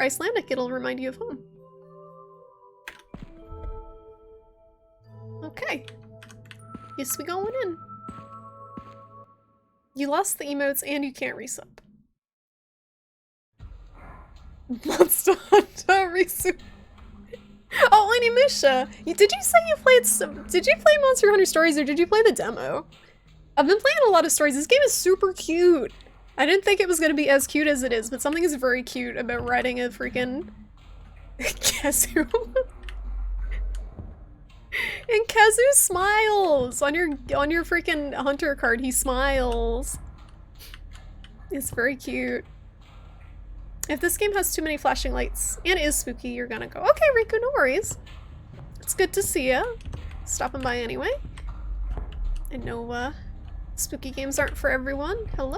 S1: Icelandic, it'll remind you of home. Okay. Yes, we going in. You lost the emotes and you can't resub. Monster Hunter Risu. Oh, Animisha! Did you say you played did you play Monster Hunter Stories or did you play the demo? I've been playing a lot of stories. This game is super cute. I didn't think it was gonna be as cute as it is, but something is very cute about riding a freaking Kazu. And Kazu smiles! On your freaking hunter card, he smiles. It's very cute. If this game has too many flashing lights and is spooky, you're gonna go, okay, Riku, no worries. It's good to see ya. Stopping by anyway. I know, spooky games aren't for everyone. Hello?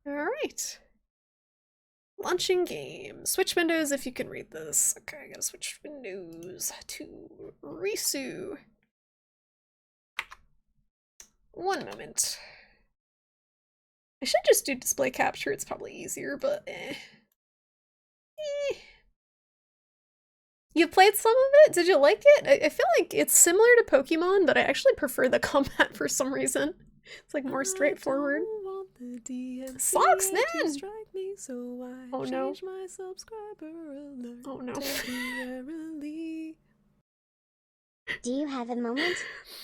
S1: Alright. Launching game. Switch windows if you can read this. Okay, I gotta switch windows to Risu. One moment. I should just do display capture, it's probably easier, but You played some of it? Did you like it? I feel like it's similar to Pokemon, but I actually prefer the combat for some reason. It's like more straightforward. Socks, man! Oh no. Oh no.
S7: Do you have a moment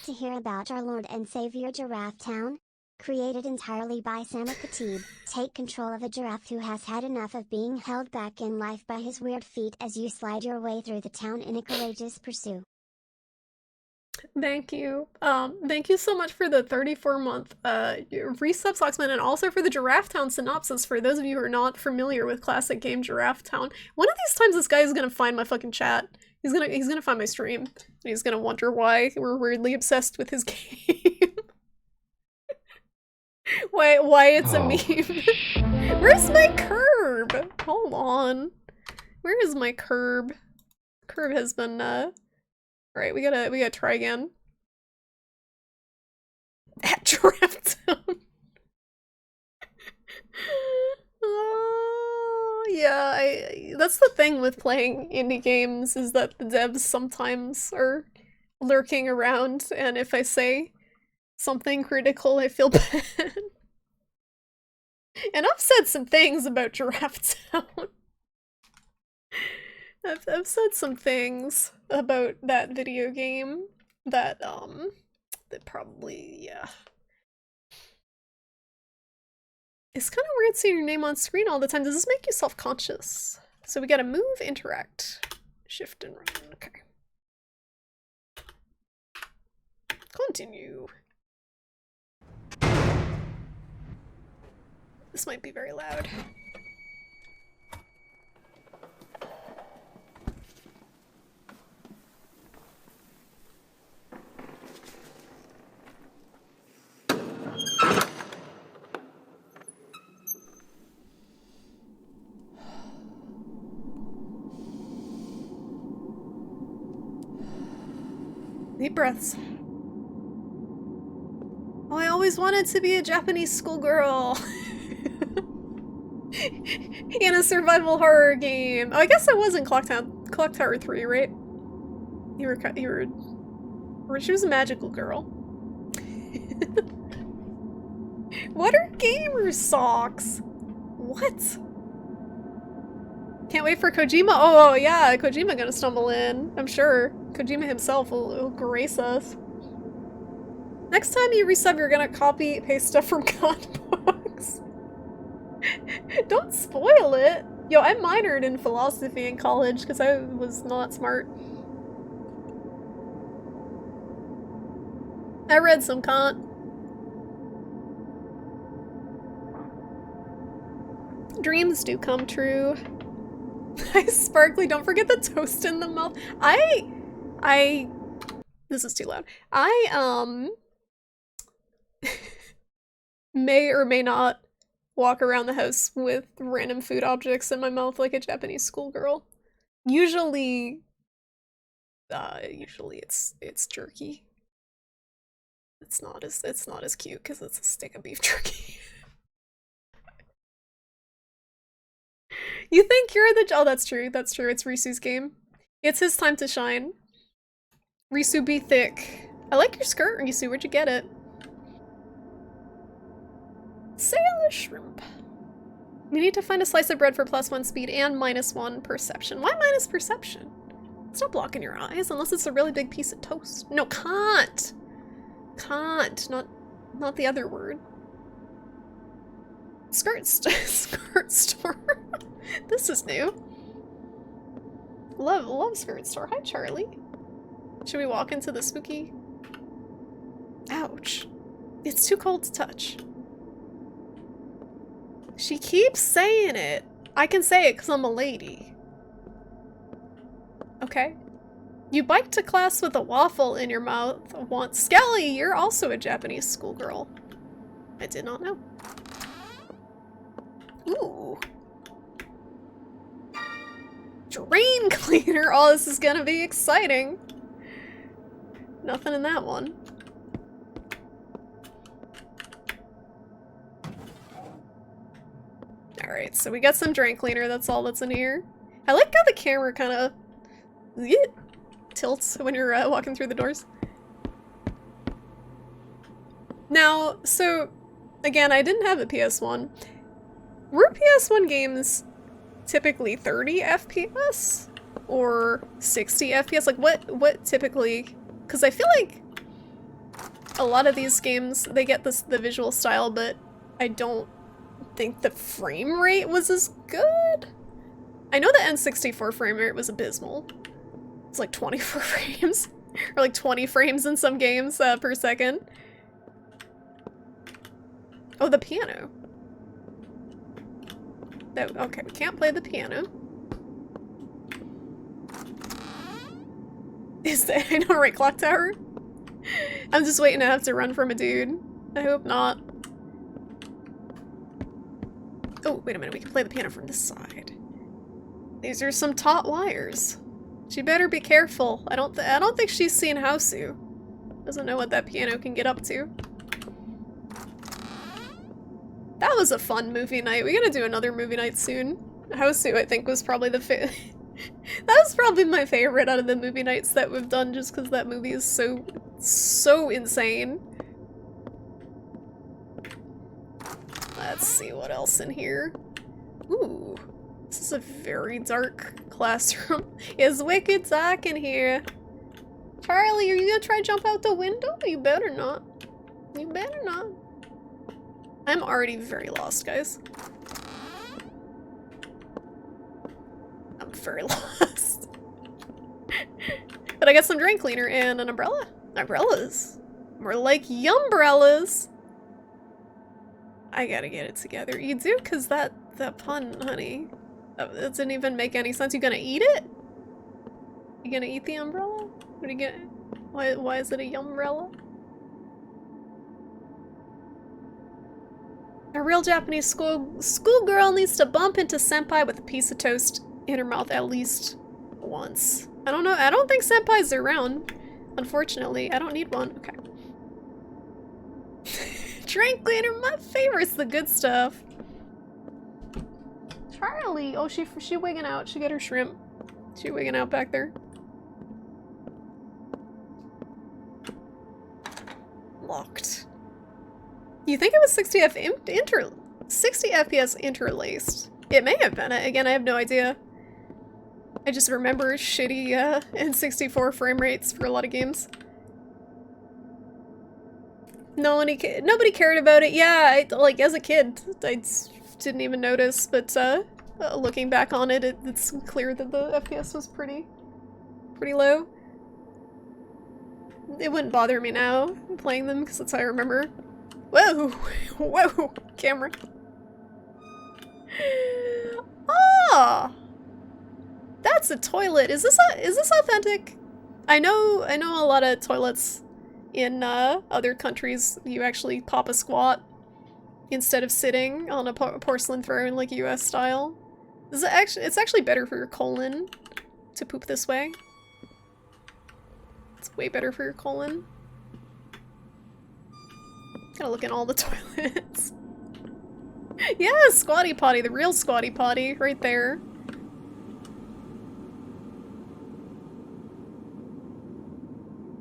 S7: to hear about our Lord and Savior Giraffe Town? Created entirely by Sama Khatib, take control of a giraffe who has had enough of being held back in life by his weird feet as you slide your way through the town in a courageous pursuit.
S1: Thank you. Thank you so much for the 34-month resub, Socksman, and also for the Giraffe Town synopsis for those of you who are not familiar with classic game Giraffe Town. One of these times this guy is gonna find my fucking chat. He's gonna find my stream. And he's gonna wonder why we're weirdly obsessed with his game. Why it's a meme. Where's my curb? Hold on. Where is my curb? Curb has been alright, we gotta try again. At Giraffe Town. Oh, yeah, that's the thing with playing indie games, is that the devs sometimes are lurking around, and if I say something critical, I feel bad. And I've said some things about Giraffe Town. I've said some things about that video game. that probably, yeah. It's kind of weird seeing your name on screen all the time. Does this make you self-conscious? So we gotta move, interact, shift and run, okay. Continue. This might be very loud. Deep breaths. Oh, I always wanted to be a Japanese schoolgirl. In a survival horror game. Oh, I guess I was in Clock Tower 3, right? She was a magical girl. What are gamer socks? What? Can't wait for Kojima. Oh yeah, Kojima gonna stumble in. I'm sure Kojima himself will grace us. Next time you resub, you're gonna copy paste stuff from Godbox. Don't spoil it. Yo, I minored in philosophy in college because I was not smart. I read some Kant. Dreams do come true. Hi, Sparkly, don't forget the toast in the mouth. This is too loud. I may or may not walk around the house with random food objects in my mouth like a Japanese schoolgirl. Usually it's jerky. It's not as cute because it's a stick of beef jerky. You think you're the— oh, that's true, it's Risu's game. It's his time to shine. Risu, be thick. I like your skirt, Risu, where'd you get it? Sailor shrimp. We need to find a slice of bread for +1 speed and -1 perception. Why minus perception? It's not blocking your eyes unless it's a really big piece of toast. No, can't! Can't, not the other word. Skirt store. This is new. Love skirt store. Hi, Charlie. Should we walk into the spooky? Ouch. It's too cold to touch. She keeps saying it. I can say it because I'm a lady. Okay. You bike to class with a waffle in your mouth once. Skelly, you're also a Japanese schoolgirl. I did not know. Ooh. Drain cleaner. Oh, this is gonna be exciting. Nothing in that one. Alright, so we got some drain cleaner. That's all that's in here. I like how the camera kind of tilts when you're walking through the doors. Now, so again, I didn't have a PS1. Were PS1 games typically 30 FPS or 60 FPS? Like what typically? Because I feel like a lot of these games, they get the visual style, but I don't think the frame rate was as good. I know the N64 frame rate was abysmal. It's like 24 frames, or like 20 frames in some games per second. Oh, the piano. Oh, okay, we can't play the piano. Is that— I know, right, Clock Tower? I'm just waiting to have to run from a dude. I hope not. Oh, wait a minute, we can play the piano from this side. These are some taut wires. She better be careful. I don't think she's seen Houseu. Doesn't know what that piano can get up to. That was a fun movie night. We gotta do another movie night soon. Houseu, I think, was probably the that was probably my favorite out of the movie nights that we've done, just because that movie is so insane. Let's see what else in here. Ooh, this is a very dark classroom. It's wicked dark in here. Charlie, are you gonna try to jump out the window? You better not. You better not. I'm already very lost, guys. I'm very lost. But I got some drain cleaner and an umbrella. Umbrellas. More like yumbrellas. I gotta get it together. You do? Cause that pun, honey. That didn't even make any sense. You gonna eat it? You gonna eat the umbrella? What are you gonna... Why is it a yumbrella? A real Japanese schoolgirl needs to bump into senpai with a piece of toast in her mouth at least once. I don't know. I don't think senpai's around. Unfortunately, I don't need one. Okay. Drain cleaner, my favorite's the good stuff. Charlie! Oh, she wigging out. She got her shrimp. She wigging out back there. Locked. You think it was 60 FPS interlaced? It may have been. Again, I have no idea. I just remember shitty N64 frame rates for a lot of games. Nobody cared about it. Yeah, like as a kid, I didn't even notice. But looking back on it, it's clear that the FPS was pretty low. It wouldn't bother me now playing them because that's how I remember. Whoa, whoa, camera. Ah, that's a toilet. Is this authentic? I know a lot of toilets in other countries. You actually pop a squat instead of sitting on a porcelain throne like US style. It's actually better for your colon to poop this way. It's way better for your colon. Gotta look in all the toilets. Yeah, squatty potty, the real squatty potty, right there.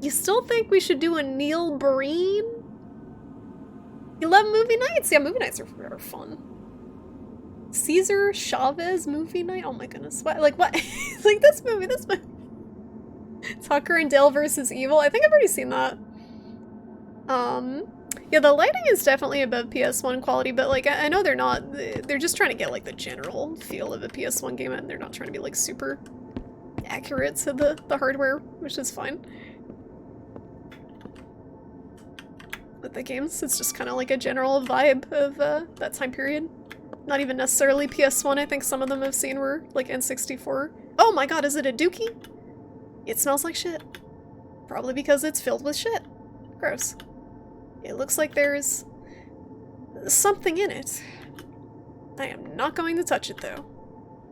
S1: You still think we should do a Neil Breen? You love movie nights? Yeah, movie nights are fun. Cesar Chavez movie night? Oh my goodness. What? Like, what? Like, this movie. Tucker and Dale versus Evil. I think I've already seen that. Yeah, the lighting is definitely above PS1 quality, but like, I know they're not. They're just trying to get like the general feel of a PS1 game, and they're not trying to be like super accurate to the hardware, which is fine. With the games, it's just kind of like a general vibe of that time period. Not even necessarily PS1. I think some of them I've seen were like N64. Oh my god, is it a dookie? It smells like shit. Probably because it's filled with shit. Gross. It looks like there's something in it. I am not going to touch it though.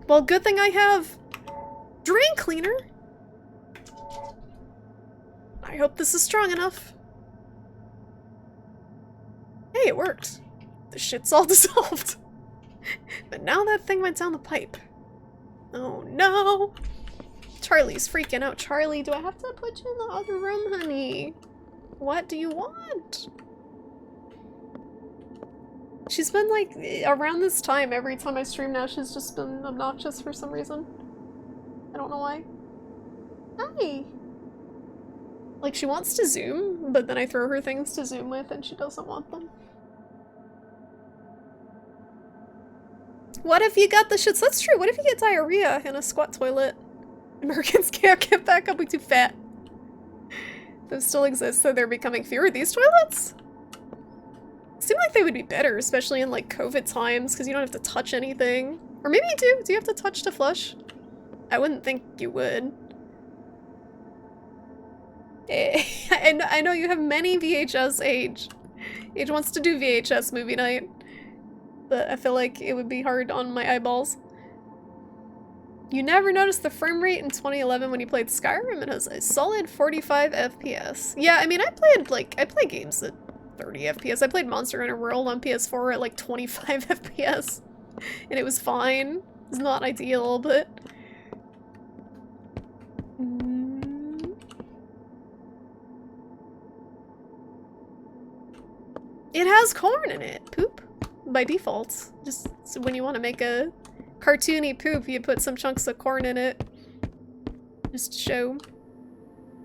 S1: Well, good thing I have drain cleaner. I hope this is strong enough. Hey, it worked. The shit's all dissolved. But now that thing went down the pipe. Oh no! Charlie's freaking out. Charlie, do I have to put you in the other room, honey? What do you want? She's been like, around this time, every time I stream now, she's just been obnoxious for some reason. I don't know why. Hi! Like, she wants to zoom, but then I throw her things to zoom with and she doesn't want them. What if you got the shits? That's true. What if you get diarrhea in a squat toilet? Americans can't get back up, we're too fat. Those still exist, so they're becoming fewer. These toilets? Seem like they would be better, especially in like COVID times, because you don't have to touch anything. Or maybe you do. Do you have to touch to flush? I wouldn't think you would. I know you have many VHS age. Age wants to do VHS movie night. But I feel like it would be hard on my eyeballs. You never noticed the frame rate in 2011 when you played Skyrim? It has a solid 45 FPS. Yeah, I mean, I play games at 30 FPS. I played Monster Hunter World on PS4 at like 25 FPS. And it was fine. It's not ideal, but... It has corn in it. Poop. By default. Just so when you want to make a cartoony poop, you put some chunks of corn in it. Just to show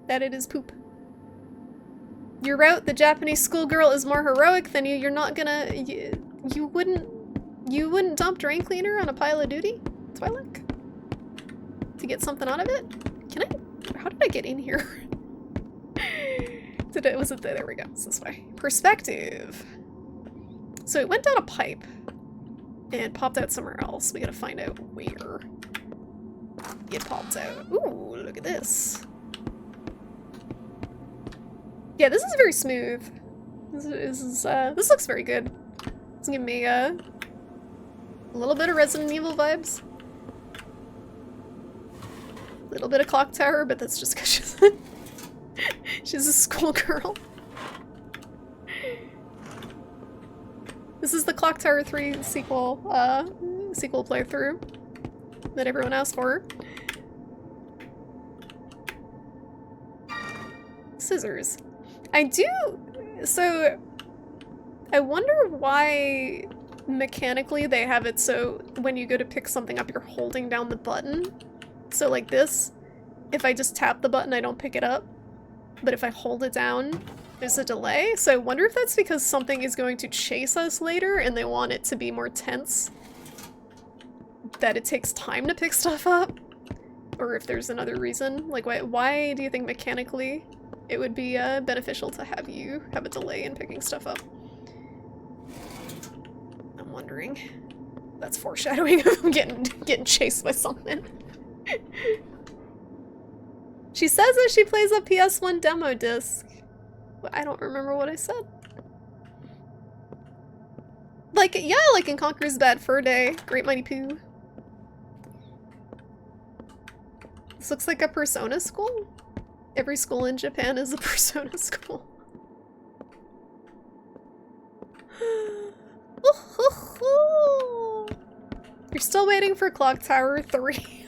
S1: that it is poop. Your route, the Japanese schoolgirl, is more heroic than you. You're not gonna... You wouldn't dump drain cleaner on a pile of duty, Twi'lek? To get something out of it? Can I... How did I get in here? Was it there? There we go. It's this way. Perspective. So it went down a pipe and popped out somewhere else. We gotta find out where it popped out. Ooh, look at this. Yeah, this is very smooth. This looks very good. It's giving me a little bit of Resident Evil vibes. A little bit of Clock Tower, but that's just because she's a schoolgirl. This is the Clock Tower 3 sequel playthrough that everyone asked for. Scissors. So I wonder why mechanically they have it so when you go to pick something up, you're holding down the button. So like this, if I just tap the button, I don't pick it up. But if I hold it down, there's a delay. So I wonder if that's because something is going to chase us later and they want it to be more tense. That it takes time to pick stuff up. Or if there's another reason. Like why do you think mechanically it would be beneficial to have you have a delay in picking stuff up? I'm wondering. That's foreshadowing of getting chased by something. She says that she plays a PS1 demo disc. I don't remember what I said. Like, yeah, like in Conker's Bad Fur Day. Great Mighty Pooh. This looks like a Persona school? Every school in Japan is a Persona school. You're still waiting for Clock Tower 3.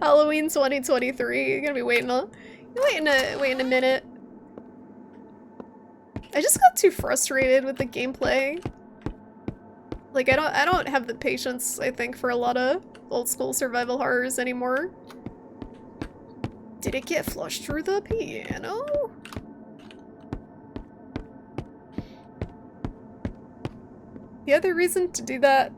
S1: Halloween 2023. You're gonna be waiting a minute. I just got too frustrated with the gameplay. Like I don't have the patience, I think, for a lot of old school survival horrors anymore. Did it get flushed through the piano? The other reason to do that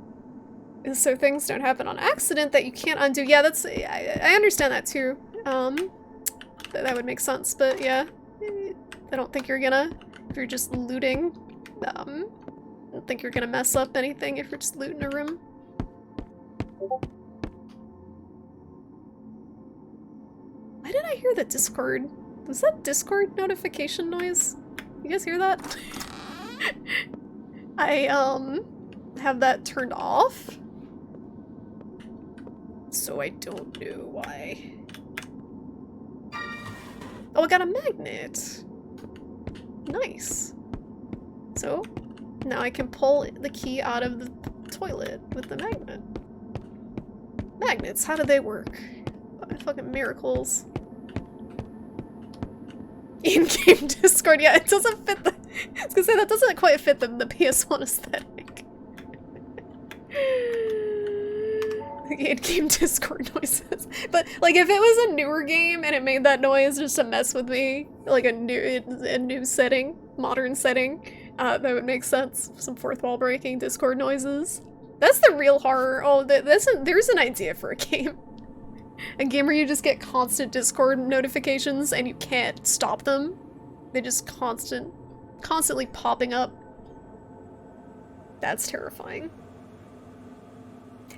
S1: is so things don't happen on accident that you can't undo. Yeah, that's I understand that too. That would make sense, but yeah. I don't think you're gonna, if you're just looting, I don't think you're gonna mess up anything if you're just looting a room. Why did I hear the Discord? Was that Discord notification noise? You guys hear that? I, have that turned off. So I don't know why. Oh, I got a magnet. Nice. So, now I can pull the key out of the toilet with the magnet. Magnets, how do they work? Fucking miracles. In-game Discord, yeah, it doesn't fit the... I was gonna say, that doesn't quite fit the PS1 aesthetic. In-game Discord noises. But, like, if it was a newer game and it made that noise just to mess with me, like a new setting, modern setting, that would make sense. Some fourth wall breaking Discord noises. That's the real horror. Oh, there's an idea for a game. A game where you just get constant Discord notifications and you can't stop them. They just constantly popping up. That's terrifying.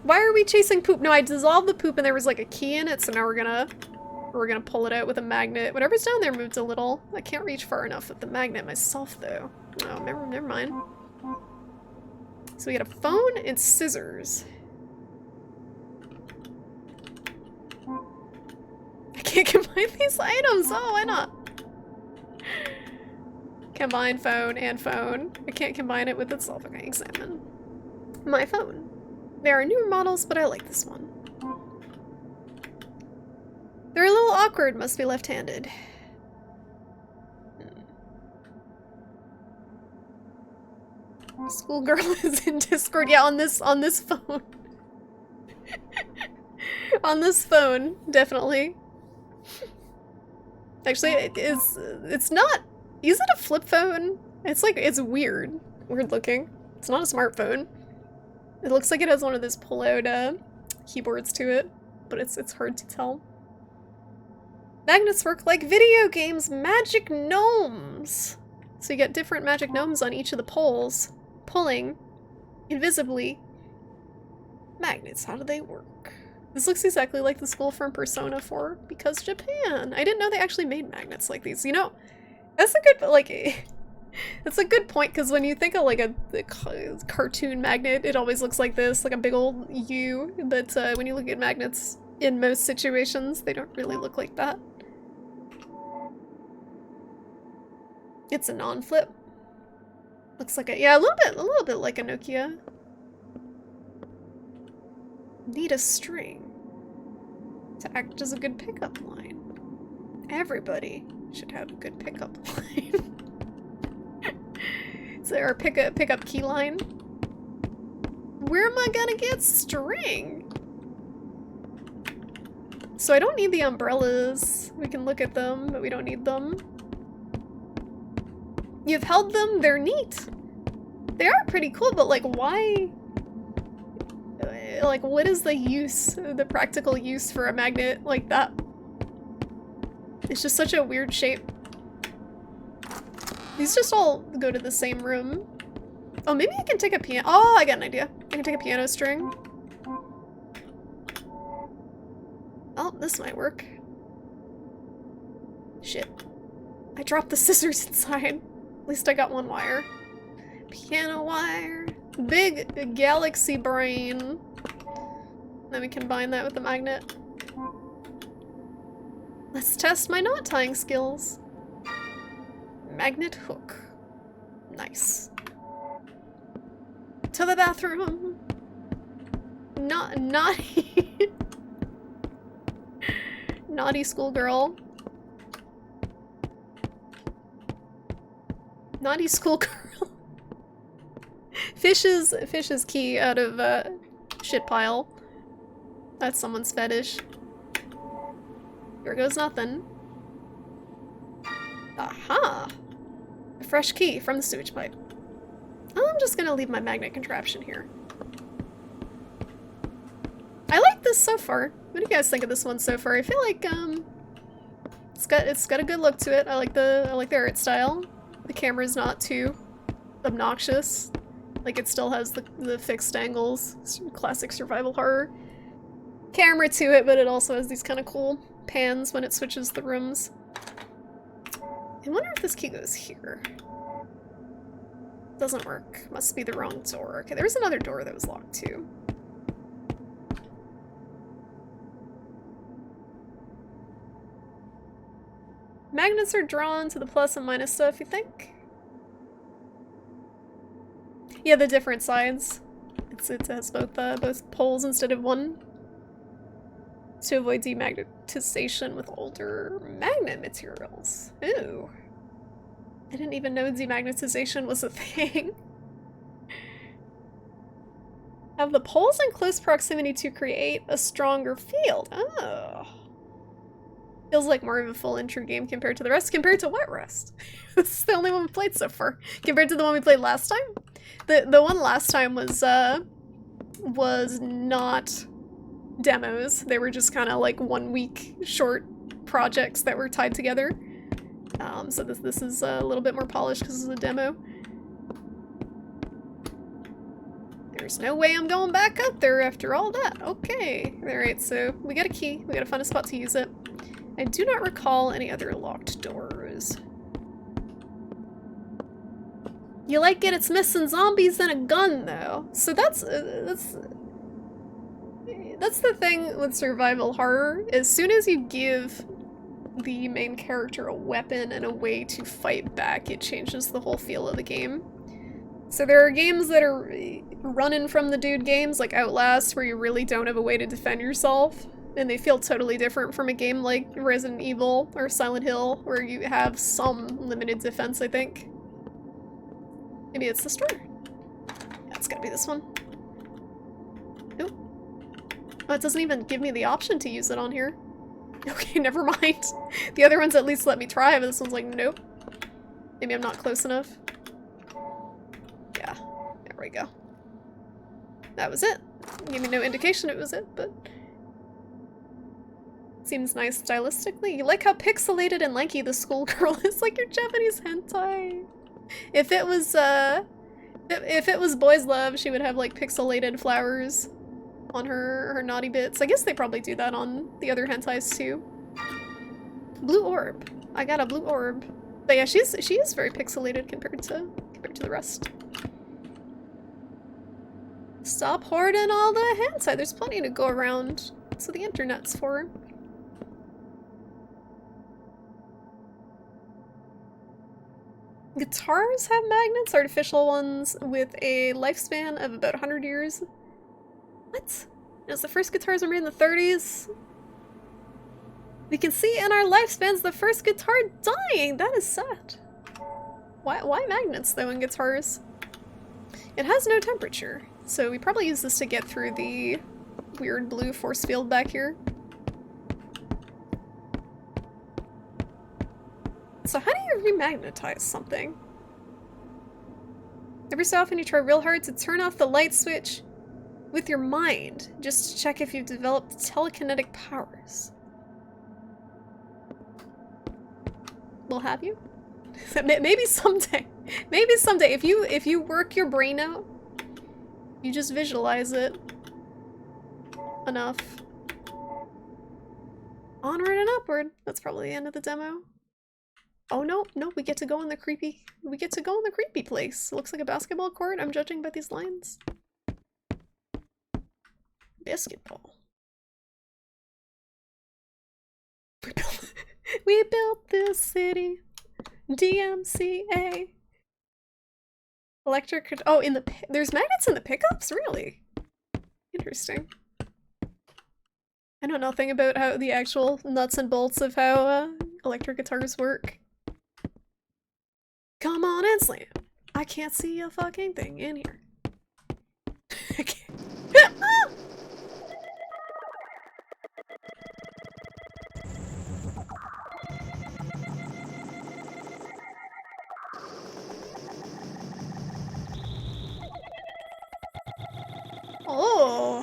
S1: Why are we chasing poop? No, I dissolved the poop and there was like a key in it, so now we're gonna pull it out with a magnet. Whatever's down there moved a little. I can't reach far enough with the magnet myself though. No, never mind. So we got a phone and scissors. I can't combine these items. Oh, why not? Combine phone and phone. I can't combine it with itself. Okay, examine my phone. There are newer models, but I like this one. They're a little awkward, must be left-handed. Schoolgirl is in Discord. Yeah, on this phone. On this phone, definitely. Actually, it's not... Is it a flip phone? It's like, it's weird. Weird looking. It's not a smartphone. It looks like it has one of those pull-out keyboards to it, but it's hard to tell. Magnets work like video games, magic gnomes! So you get different magic gnomes on each of the poles, pulling, invisibly, magnets. How do they work? This looks exactly like the school from Persona 4, because Japan! I didn't know they actually made magnets like these. You know, that's a good, like, that's a good point, because when you think of, like, a cartoon magnet, it always looks like this, like a big old U, but when you look at magnets in most situations, they don't really look like that. It's a non-flip. Looks like a, yeah, a little bit like a Nokia. Need a string to act as a good pickup line. Everybody should have a good pickup line. Is there a pickup key line? Where am I gonna get string? So I don't need the umbrellas. We can look at them, but we don't need them. You've held them, they're neat. They are pretty cool, but like why? Like what is the use, the practical use for a magnet like that? It's just such a weird shape. These just all go to the same room. Oh, maybe I can take a piano. Oh, I got an idea. I can take a piano string. Oh, this might work. Shit. I dropped the scissors inside. At least I got one wire. Piano wire. Big galaxy brain. Then we combine that with the magnet. Let's test my knot tying skills. Magnet hook. Nice. To the bathroom. Naughty. Naughty schoolgirl. Naughty schoolgirl. Fish's key out of shit pile. That's someone's fetish. Here goes nothing. Aha! A fresh key from the sewage pipe. I'm just gonna leave my magnet contraption here. I like this so far. What do you guys think of this one so far? I feel like it's got a good look to it. I like the art style. The camera's not too obnoxious. Like it still has the fixed angles. Classic survival horror camera to it, but it also has these kind of cool pans when it switches the rooms. I wonder if this key goes here. Doesn't work. Must be the wrong door. Okay, there was another door that was locked too. Magnets are drawn to the plus and minus stuff, you think? Yeah, the different sides. It has both poles instead of one. To avoid demagnetization with older magnet materials. Ooh. I didn't even know demagnetization was a thing. Have the poles in close proximity to create a stronger field. Oh. Feels like more of a full intro game compared to the rest. Compared to what rest? This is the only one we played so far. Compared to the one we played last time? The one last time was not demos. They were just kind of like 1 week short projects that were tied together. So this is a little bit more polished because it's a demo. There's no way I'm going back up there after all that. Okay. Alright, so we got a key. We gotta find a spot to use it. I do not recall any other locked doors. You like it? It's missing zombies and a gun, though. So that's the thing with survival horror. As soon as you give the main character a weapon and a way to fight back, it changes the whole feel of the game. So there are games that are running from the dude games, like Outlast, where you really don't have a way to defend yourself. And they feel totally different from a game like Resident Evil or Silent Hill, where you have some limited defense, I think. Maybe it's this door. Yeah, it's gotta be this one. Nope. Oh, it doesn't even give me the option to use it on here. Okay, never mind. The other ones at least let me try, but this one's like, nope. Maybe I'm not close enough. Yeah, there we go. That was it. Gave me no indication it was it, but... Seems nice stylistically. You like how pixelated and lanky the schoolgirl is, like your Japanese hentai. If it was, if it was boys' love, she would have like pixelated flowers on her naughty bits. I guess they probably do that on the other hentais too. Blue orb. I got a blue orb. But yeah, she is very pixelated compared to the rest. Stop hoarding all the hentai. There's plenty to go around. That's what the internet's for. Guitars have magnets, artificial ones with a lifespan of about 100 years. What? As the first guitars were made in the 30s. We can see in our lifespans the first guitar dying. That is sad. Why magnets though in guitars? It has no temperature, so we probably use this to get through the weird blue force field back here. So how do you remagnetize something? Every so often you try real hard to turn off the light switch with your mind, just to check if you've developed telekinetic powers. Well, have you? Maybe someday. Maybe someday. If you work your brain out, you just visualize it enough. Onward and upward. That's probably the end of the demo. Oh no, we get to go in the creepy place. It looks like a basketball court, I'm judging by these lines. Basketball. We built this city. DMCA. Electric, oh, there's magnets in the pickups? Really? Interesting. I know nothing about how the actual nuts and bolts of how electric guitars work. Come on and slam. I can't see a fucking thing in here. I can't. Oh.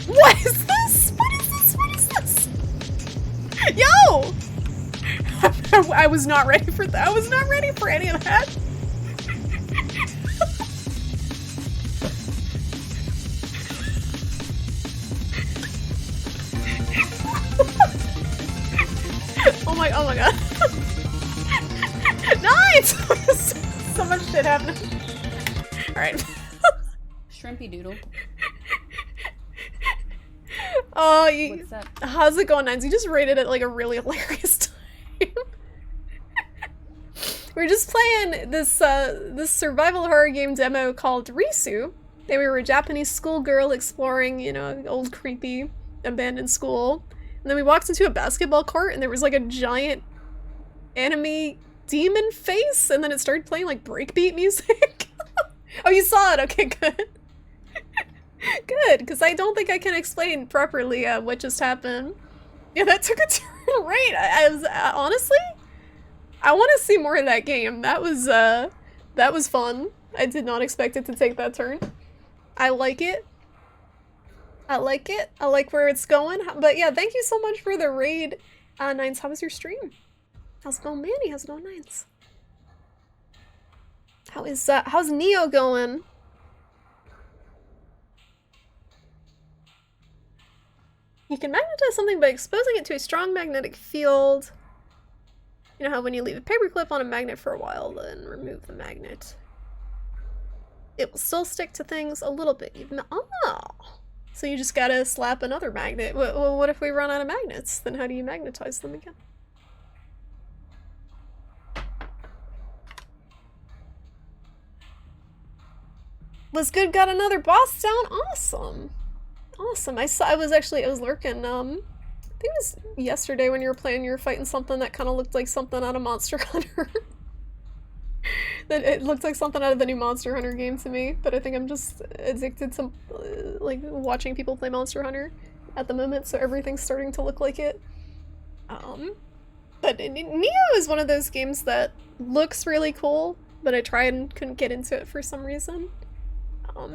S1: What is this? What is this? What is this? Yo! I was not ready for that. I was not ready for any of that. Oh my god. Nice! So much shit happening. Alright.
S9: Shrimpy doodle.
S1: Oh,
S9: What's up?
S1: How's it going, Nines? You just rated it like a really hilarious time. We're just playing this this survival horror game demo called Risu. And we were a Japanese schoolgirl exploring, you know, old creepy abandoned school. And then we walked into a basketball court and there was like a giant enemy demon face, and then it started playing like breakbeat music. Oh, you saw it? Okay, good. Good, because I don't think I can explain properly what just happened. Yeah, that took a turn right. I was honestly, I want to see more of that game. That was fun. I did not expect it to take that turn. I like it. I like it. I like where it's going. But yeah, thank you so much for the raid, Nines. How was your stream? How's it going, Manny? How's it going, Nines? How's Neo going? You can magnetize something by exposing it to a strong magnetic field. You know how when you leave a paperclip on a magnet for a while, then remove the magnet. It will still stick to things a little bit. Oh! So you just gotta slap another magnet. Well, what if we run out of magnets? Then how do you magnetize them again? Was good, got another boss down? Awesome. Awesome. I was lurking, I think it was yesterday when you were playing, you were fighting something that kind of looked like something out of Monster Hunter. It looks like something out of the new Monster Hunter game to me, but I think I'm just addicted to like watching people play Monster Hunter at the moment, so everything's starting to look like it. But Neo is one of those games that looks really cool, but I tried and couldn't get into it for some reason. Are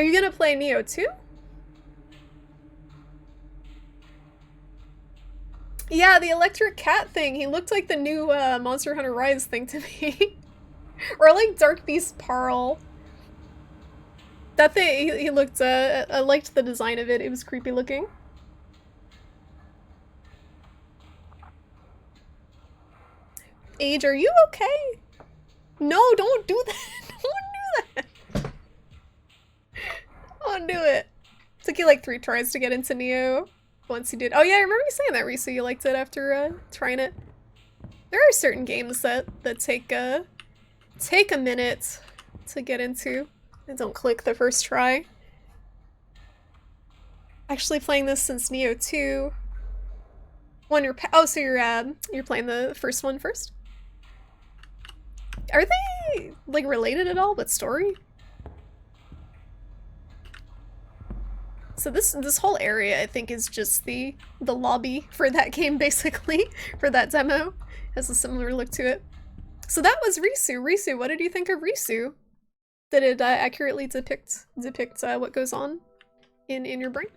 S1: you gonna play Neo too? Yeah, the electric cat thing. He looked like the new Monster Hunter Rise thing to me. Or like Dark Beast Parl. That thing, he looked, I liked the design of it. It was creepy looking. Age, are you okay? No, don't do that. Don't do that. Don't do it. Took you like 3 tries to get into Neo. Once you did. Oh yeah, I remember you saying that, Risu. You liked it after trying it. There are certain games that take a minute to get into and don't click the first try. Actually playing this since Neo 2. When you're so you're playing the first one first? Are they like related at all with story? So this whole area, I think, is just the lobby for that game, basically, for that demo. Has a similar look to it. So that was Risu. Risu, what did you think of Risu? Did it accurately depict what goes on in your brain?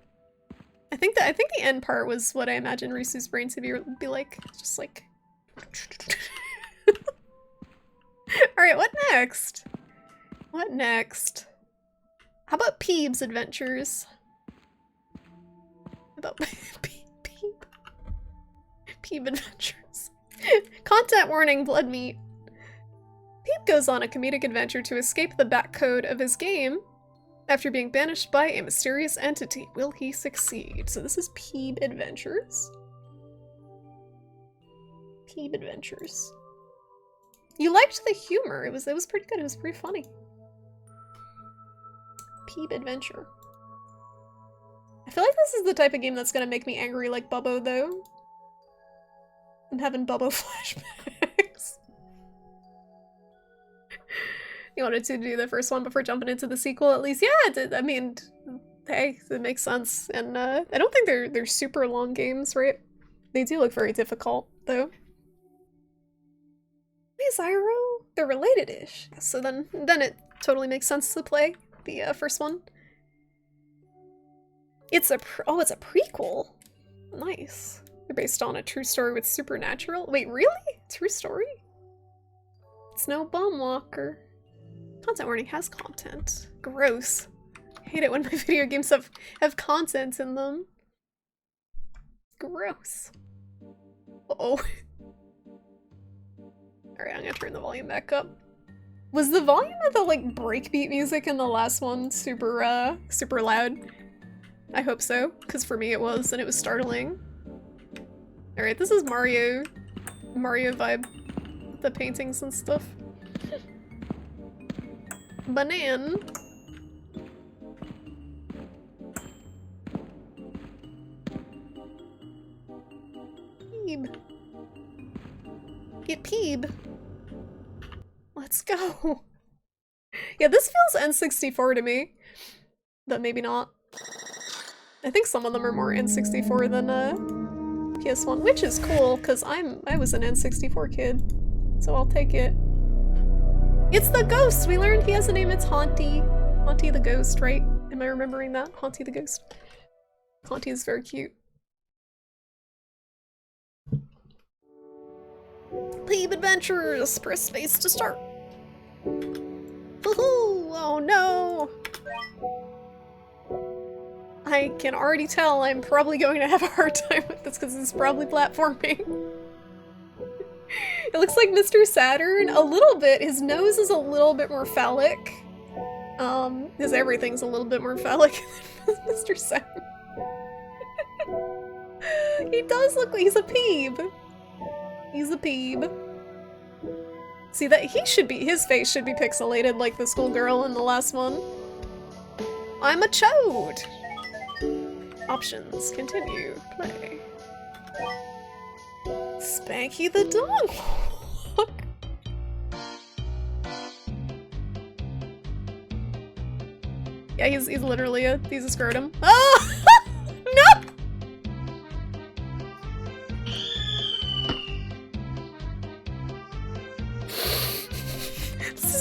S1: I think the end part was what I imagined Risu's brain to be like, just like. All right, what next? What next? How about Peeb's Adventures? About Peeb Adventures. Content warning, blood meat. Peeb goes on a comedic adventure to escape the backcode of his game after being banished by a mysterious entity. Will he succeed? So this is Peeb Adventures. Peeb Adventures. You liked the humor. It was pretty good. It was pretty funny. Peeb Adventure. I feel like this is the type of game that's gonna make me angry like Bubbo, though. I'm having Bubbo flashbacks. You wanted to do the first one before jumping into the sequel, at least? Yeah, it did. I mean, hey, it makes sense. And I don't think they're super long games, right? They do look very difficult, though. Hey, Zyro? They're related-ish. So then it totally makes sense to play the first one. It's a prequel. Nice. They're based on a true story with supernatural. Wait, really? True story? It's no bum walker. Content warning has content. Gross. I hate it when my video games have content in them. Gross. Uh-oh. Alright, I'm gonna turn the volume back up. Was the volume of the like breakbeat music in the last one super loud? I hope so, because for me it was, and it was startling. Alright, this is Mario vibe. The paintings and stuff. Banan. Peeb. Get Peeb. Let's go. Yeah, this feels N64 to me. But maybe not. I think some of them are more N64 than PS1, which is cool, because I was an N64 kid, so I'll take it. It's the ghost! We learned he has a name, it's Haunty. Haunty the ghost, right? Am I remembering that? Haunty the ghost. Haunty is very cute. Peeb Adventures! Press space to start. Woohoo! Oh no! I can already tell I'm probably going to have a hard time with this because it's probably platforming. It looks like Mr. Saturn a little bit. His nose is a little bit more phallic. His everything's a little bit more phallic than Mr. Saturn. He does look like he's a Peeb. He's a Peeb. See that his face should be pixelated like the schoolgirl in the last one. I'm a chode. Options. Continue. Play. Spanky the dog. Yeah, he's literally he's a scrotum. Oh! No! This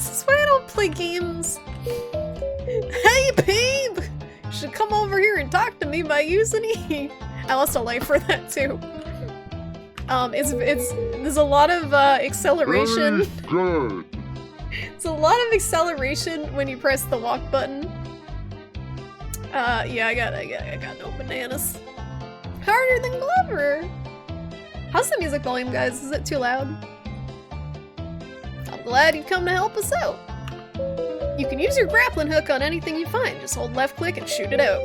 S1: is why I don't play games. Hey, babe! You should come over here and talk to me by using E. I lost a life for that too. There's a lot of acceleration. It's a lot of acceleration when you press the walk button. Yeah, I got no bananas. Harder than Glover. How's the music volume, guys? Is it too loud? I'm glad you've come to help us out. You can use your grappling hook on anything you find. Just hold left click and shoot it out.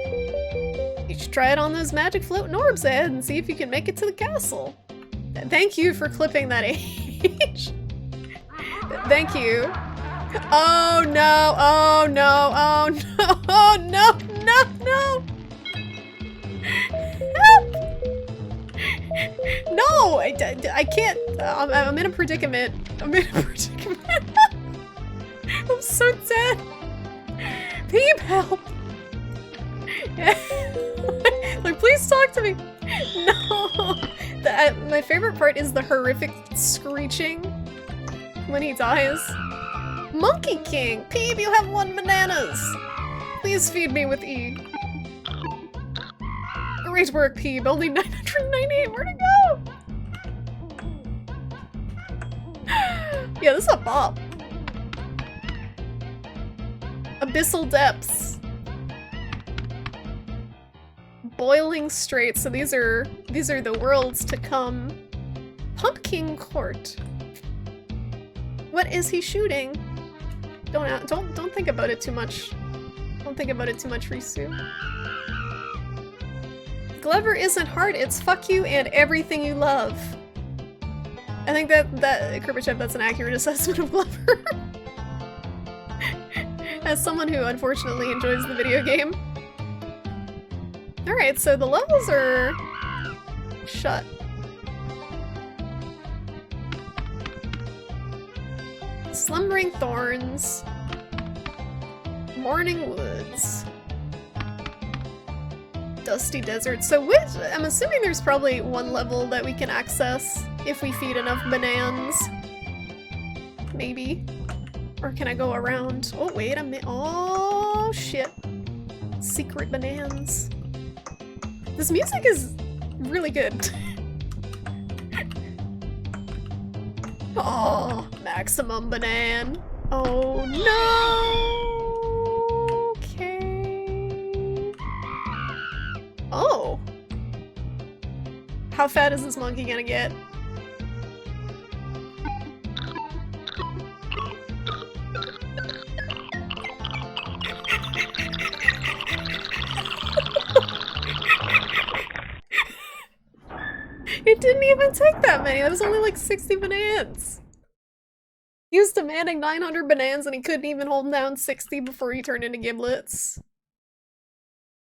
S1: You should try it on those magic floating orbs ahead and see if you can make it to the castle. Thank you for clipping that age. Thank you. Oh no, oh no, oh no, oh no, no, no! Help! No, I can't. I'm in a predicament. I'm in a predicament. I'm so dead. Peep, help! Like, please talk to me. No. My favorite part is the horrific screeching when he dies. Monkey King! Peep, you have 1 bananas! Please feed me with E. Great work, Peep. Only 998. Where'd it go? Yeah, this is a bop. Abyssal Depths. Boiling Straits. So these are the worlds to come. Pumpkin Court. What is he shooting? Don't think about it too much. Don't think about it too much, Risu. Glover isn't hard, it's fuck you and everything you love. I think that Kirpichev, that's an accurate assessment of Glover. As someone who unfortunately enjoys the video game. Alright, so the levels are shut. Slumbering Thorns. Morning Woods. Dusty Desert. So I'm assuming there's probably one level that we can access if we feed enough bananas. Maybe. Or can I go around? Oh, wait a minute. Oh, shit. Secret bananas. This music is really good. Oh, maximum banan. Oh no. Okay. Oh. How fat is this monkey gonna get? It didn't even take that many. That was only like 60 bananas. He was demanding 900 bananas and he couldn't even hold down 60 before he turned into giblets.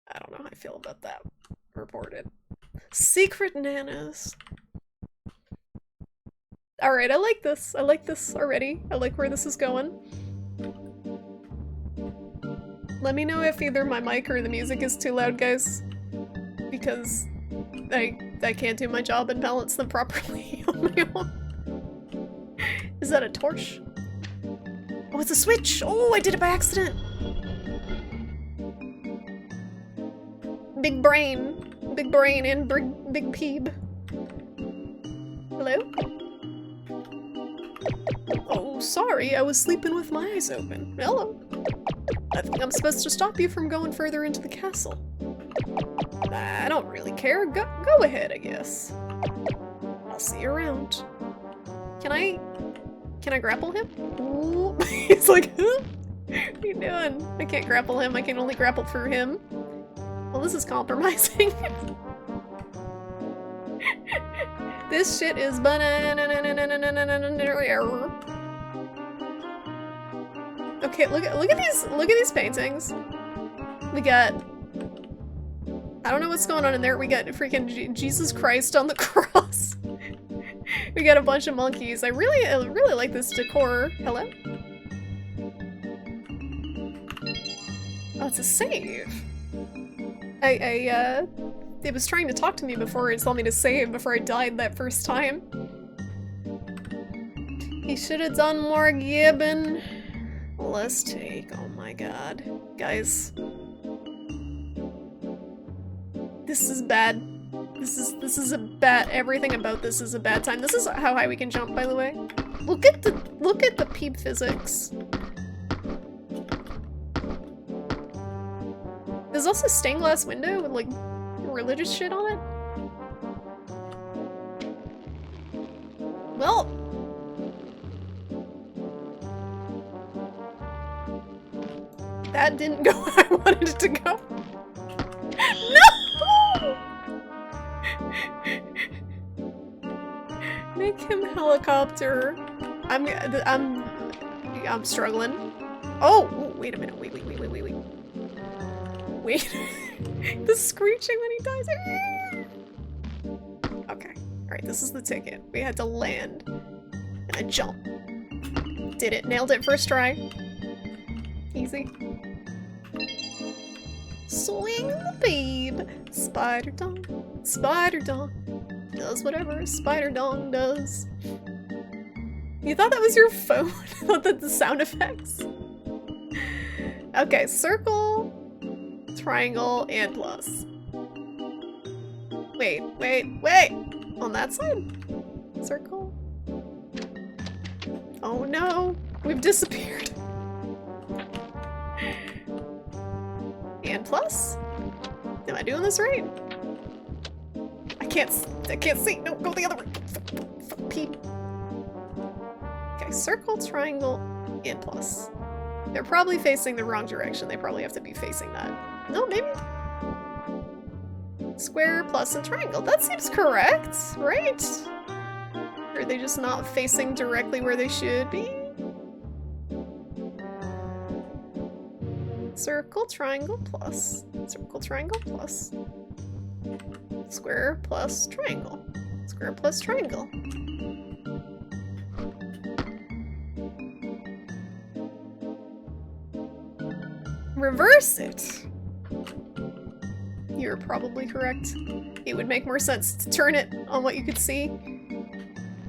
S1: I don't know how I feel about that. Reported. Secret nanas. Alright, I like this. I like this already. I like where this is going. Let me know if either my mic or the music is too loud, guys. Because I can't do my job and balance them properly on my own. Is that a torch? Oh, it's a switch! Oh, I did it by accident! Big brain. Big brain and big peeb. Hello? Oh, sorry, I was sleeping with my eyes open. Hello? I think I'm supposed to stop you from going further into the castle. I don't really care. Go ahead, I guess. I'll see you around. Can I grapple him? Ooh. He's like, huh? What are you doing? I can't grapple him. I can only grapple through him. Well, this is compromising. This shit is banana. Okay, look at these paintings. We got, I don't know what's going on in there. We got freaking Jesus Christ on the cross. We got a bunch of monkeys. I really like this decor. Hello? Oh, it's a save. It was trying to talk to me before it told me to save before I died that first time. He should have done more gibbon. Let's take, oh my god. Guys. This is bad. This is a bad, everything about this is a bad time. This is how high we can jump, by the way. Look at the peep physics. There's also a stained glass window with like religious shit on it. Well, that didn't go where I wanted it to go. No! Make him helicopter. I'm struggling. Oh, wait a minute. Wait. Wait. The screeching when he dies. Okay. Alright, this is the ticket. We had to land. And a jump. Did it. Nailed it first try. Easy. Swing the babe. Spider dong. Spider dong. Does whatever a spider dong does. You thought that was your phone? I thought that the sound effects. Okay, circle, triangle, and plus. Wait. On that side? Circle? Oh no, we've disappeared. And plus? Am I doing this right? I can't see. No, go the other way. Peep. Okay, circle, triangle, and plus. They're probably facing the wrong direction. They probably have to be facing that. No, maybe? Square, plus, and triangle. That seems correct, right? Or are they just not facing directly where they should be? Circle, triangle, plus. Circle, triangle, plus. Square, plus, triangle. Square, plus, triangle. Reverse it! You're probably correct. It would make more sense to turn it on what you could see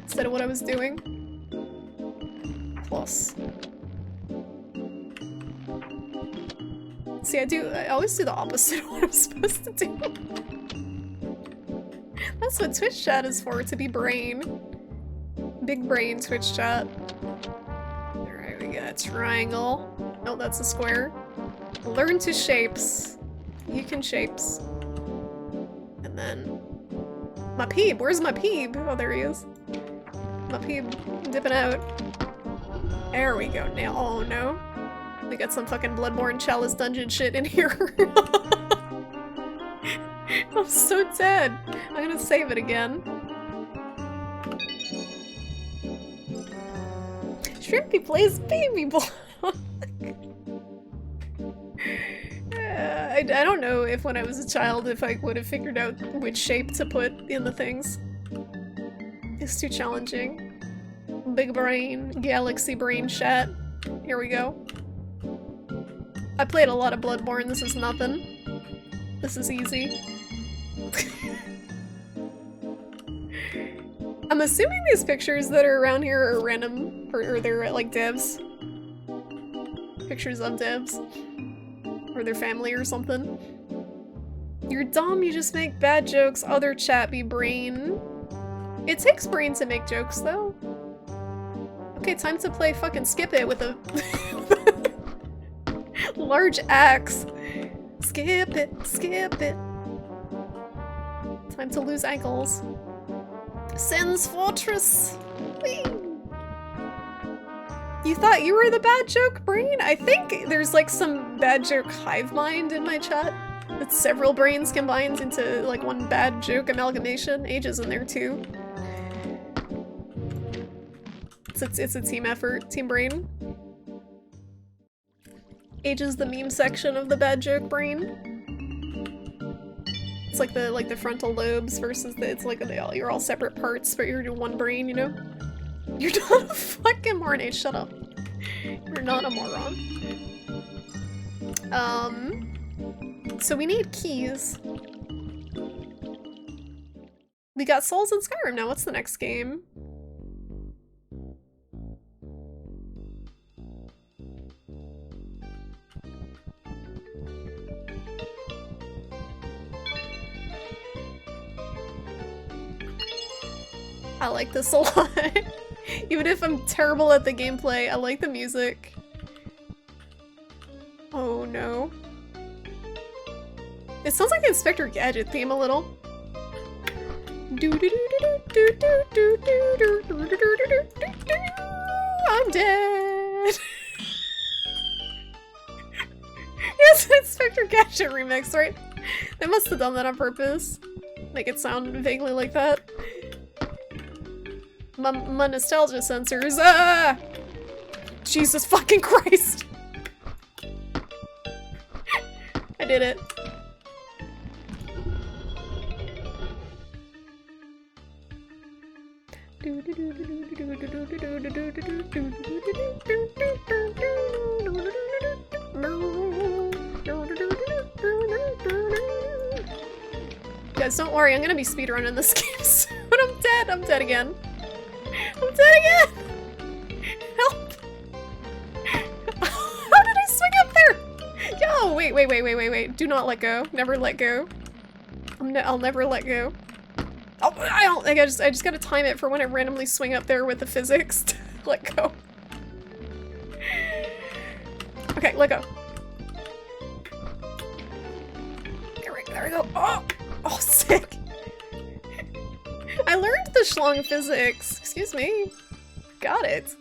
S1: instead of what I was doing. Plus. See, I always do the opposite of what I'm supposed to do. That's what Twitch chat is for, to be brain. Big brain Twitch chat. Alright, we got a triangle. No, that's a square. Learn to shapes. You can shapes. And then... my peeb! Where's my peeb? Oh, there he is. My peeb dipping out. There we go. Now, oh no. We got some fucking Bloodborne Chalice dungeon shit in here. I'm so dead. I'm gonna save it again. Shrimpy plays Baby Block. I don't know if when I was a child if I would have figured out which shape to put in the things. It's too challenging. Big brain, galaxy brain chat. Here we go. I played a lot of Bloodborne, this is nothing. This is easy. I'm assuming these pictures that are around here are random, or they're like devs. Pictures of devs. Or their family or something. You're dumb, you just make bad jokes, other chat be brain. It takes brain to make jokes though. Okay, time to play fucking skip it with a large axe. Skip it, skip it. Time to lose ankles. Sin's Fortress! Whee! You thought you were the bad joke brain? I think there's like some bad joke hive mind in my chat. It's several brains combined into like one bad joke amalgamation. Age is in there too. It's a team effort, team brain. Age is the meme section of the bad joke brain. It's like the frontal lobes versus it's like you're all separate parts, but you're in one brain, you know? You're not a fucking moron. Shut up. You're not a moron. So we need keys. We got souls in Skyrim. Now what's the next game? I like this a lot. Even if I'm terrible at the gameplay, I like the music. Oh no. It sounds like the Inspector Gadget theme a little. I'm dead. Yes, Inspector Gadget remix, right? They must have done that on purpose. Make it sound vaguely like that. My nostalgia sensors. Ah! Jesus fucking Christ. I did it. Guys, don't worry, I'm gonna be speedrunning this game soon. I'm dead. I'm dead again. I'm dead again! Help! How did I swing up there? Yo, wait. Do not let go. Never let go. I'll never let go. Oh, I just gotta time it for when I randomly swing up there with the physics to let go. Okay, let go. There we go. Oh, sick. I learned the schlong physics. Excuse me. Got it.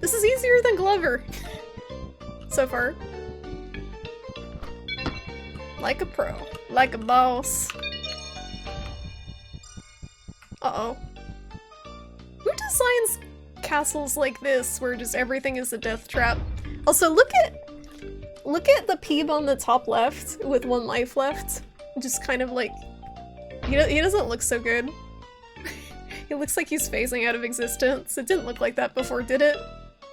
S1: This is easier than Glover. So far. Like a pro. Like a boss. Uh-oh. Who designs castles like this where just everything is a death trap? Also, look at the peeb on the top left with 1 life left. Just kind of like... He doesn't look so good. He looks like he's phasing out of existence. It didn't look like that before, did it?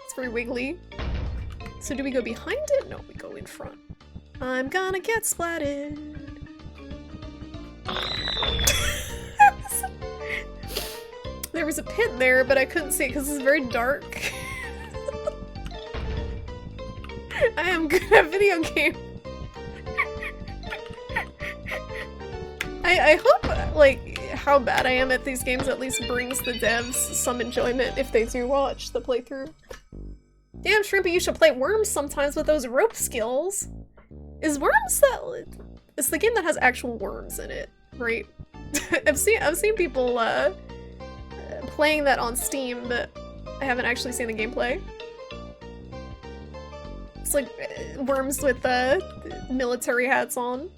S1: It's very wiggly. So do we go behind it? No, we go in front. I'm gonna get splatted. There was a pit there, but I couldn't see it because it's very dark. I am good at video games. I hope, like, how bad I am at these games at least brings the devs some enjoyment if they do watch the playthrough. Damn, Shrimpy, you should play Worms sometimes with those rope skills. Is Worms that... It's the game that has actual worms in it, right? I've seen people, playing that on Steam, but I haven't actually seen the gameplay. It's like worms with, military hats on.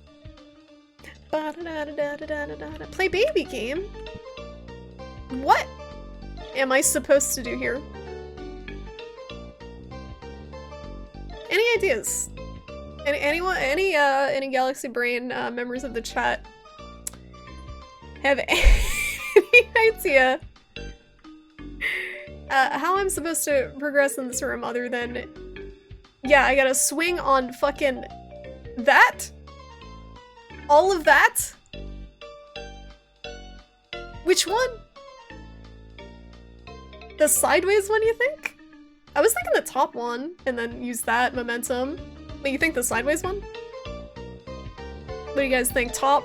S1: Play baby game? What am I supposed to do here? Any ideas? Any Galaxy Brain members of the chat have any idea how I'm supposed to progress in this room other than, yeah, I gotta swing on fucking that? All of that? Which one? The sideways one, you think? I was thinking the top one, and then use that momentum. But you think the sideways one? What do you guys think? Top?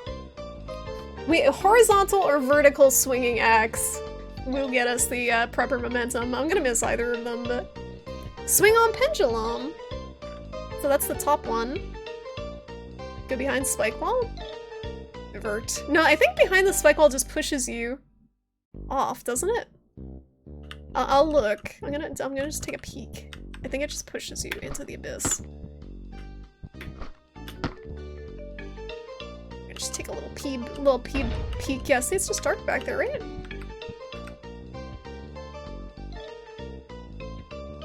S1: Wait, horizontal or vertical swinging axe will get us the proper momentum. I'm gonna miss either of them, but... Swing on pendulum! So that's the top one. Go behind spike wall? Vert. No, I think behind the spike wall just pushes you off, doesn't it? I'll look. I'm gonna just take a peek. I think it just pushes you into the abyss. Just take a little peek. Yeah, see, it's just dark back there, right?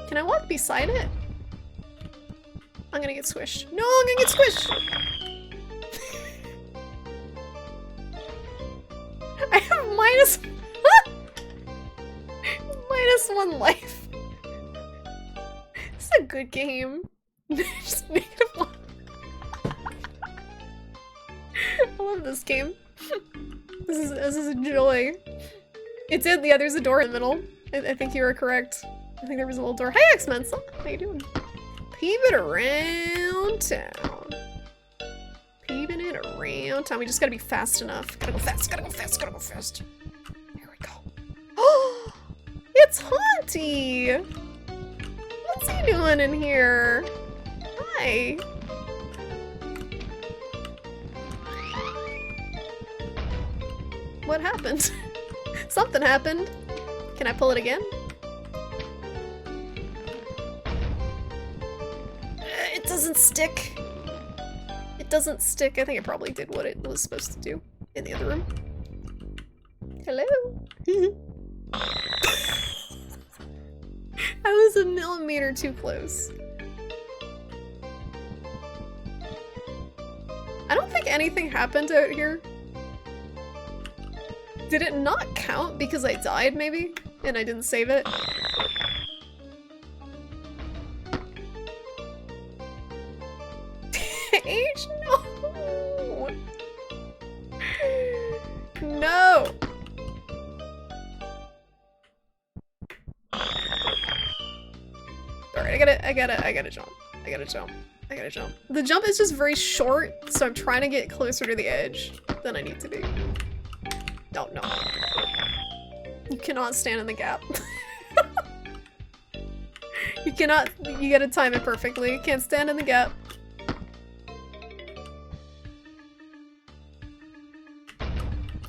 S1: Can I walk beside it? I'm gonna get squished. No, I'm gonna get squished! I have minus... minus 1 life. This is a good game. Just -1. I love this game. This is a joy. It's in, yeah, there's a door in the middle. I think you were correct. I think there was a little door. Hey, X-Mensa! How you doing? Peeping around town. Peeping it around town. We just gotta be fast enough. Gotta go fast, gotta go fast, gotta go fast. Here we go. Oh! It's Haunty! What's he doing in here? Hi! What happened? Something happened. Can I pull it again? It doesn't stick. It doesn't stick. I think it probably did what it was supposed to do in the other room. Hello? I was a millimeter too close. I don't think anything happened out here. Did it not count because I died, maybe? And I didn't save it? H, no! No! Alright, I gotta jump. I gotta jump. The jump is just very short, so I'm trying to get closer to the edge than I need to be. Oh, no. You cannot stand in the gap. You cannot, you gotta time it perfectly. You can't stand in the gap.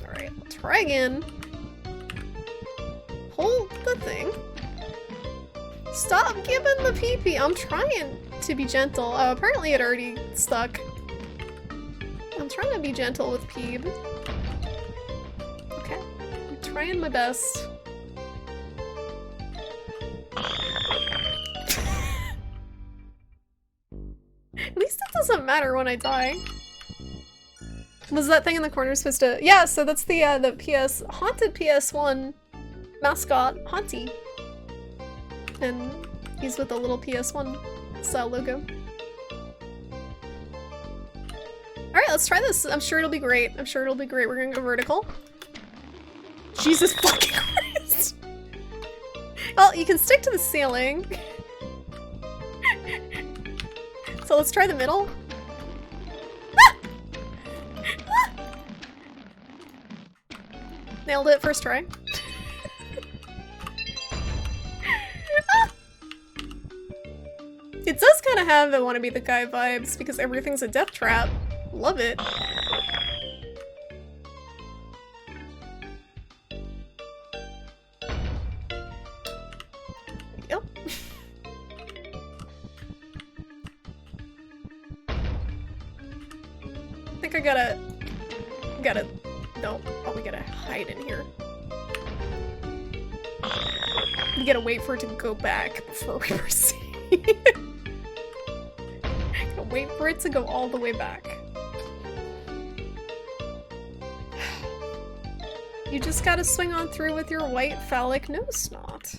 S1: Alright, try again. Hold the thing. Stop giving the pee-pee. I'm trying to be gentle. Oh, apparently it already stuck. I'm trying to be gentle with Peeb. Okay. I'm trying my best. At least it doesn't matter when I die. Was that thing in the corner supposed to— yeah, so that's the haunted PS1 mascot, Haunty. And he's with a little PS1 style logo. Alright, let's try this. I'm sure it'll be great. We're gonna go vertical. Jesus fucking Christ! Well, you can stick to the ceiling. So let's try the middle. Ah! Ah! Nailed it, first try. It does kind of have the wanna be the guy vibes because everything's a death trap. Love it. Yep. I think I gotta, no, oh, we gotta hide in here. We gotta wait for it to go back before we proceed. Gotta wait for it to go all the way back. You just gotta swing on through with your white phallic nose snot.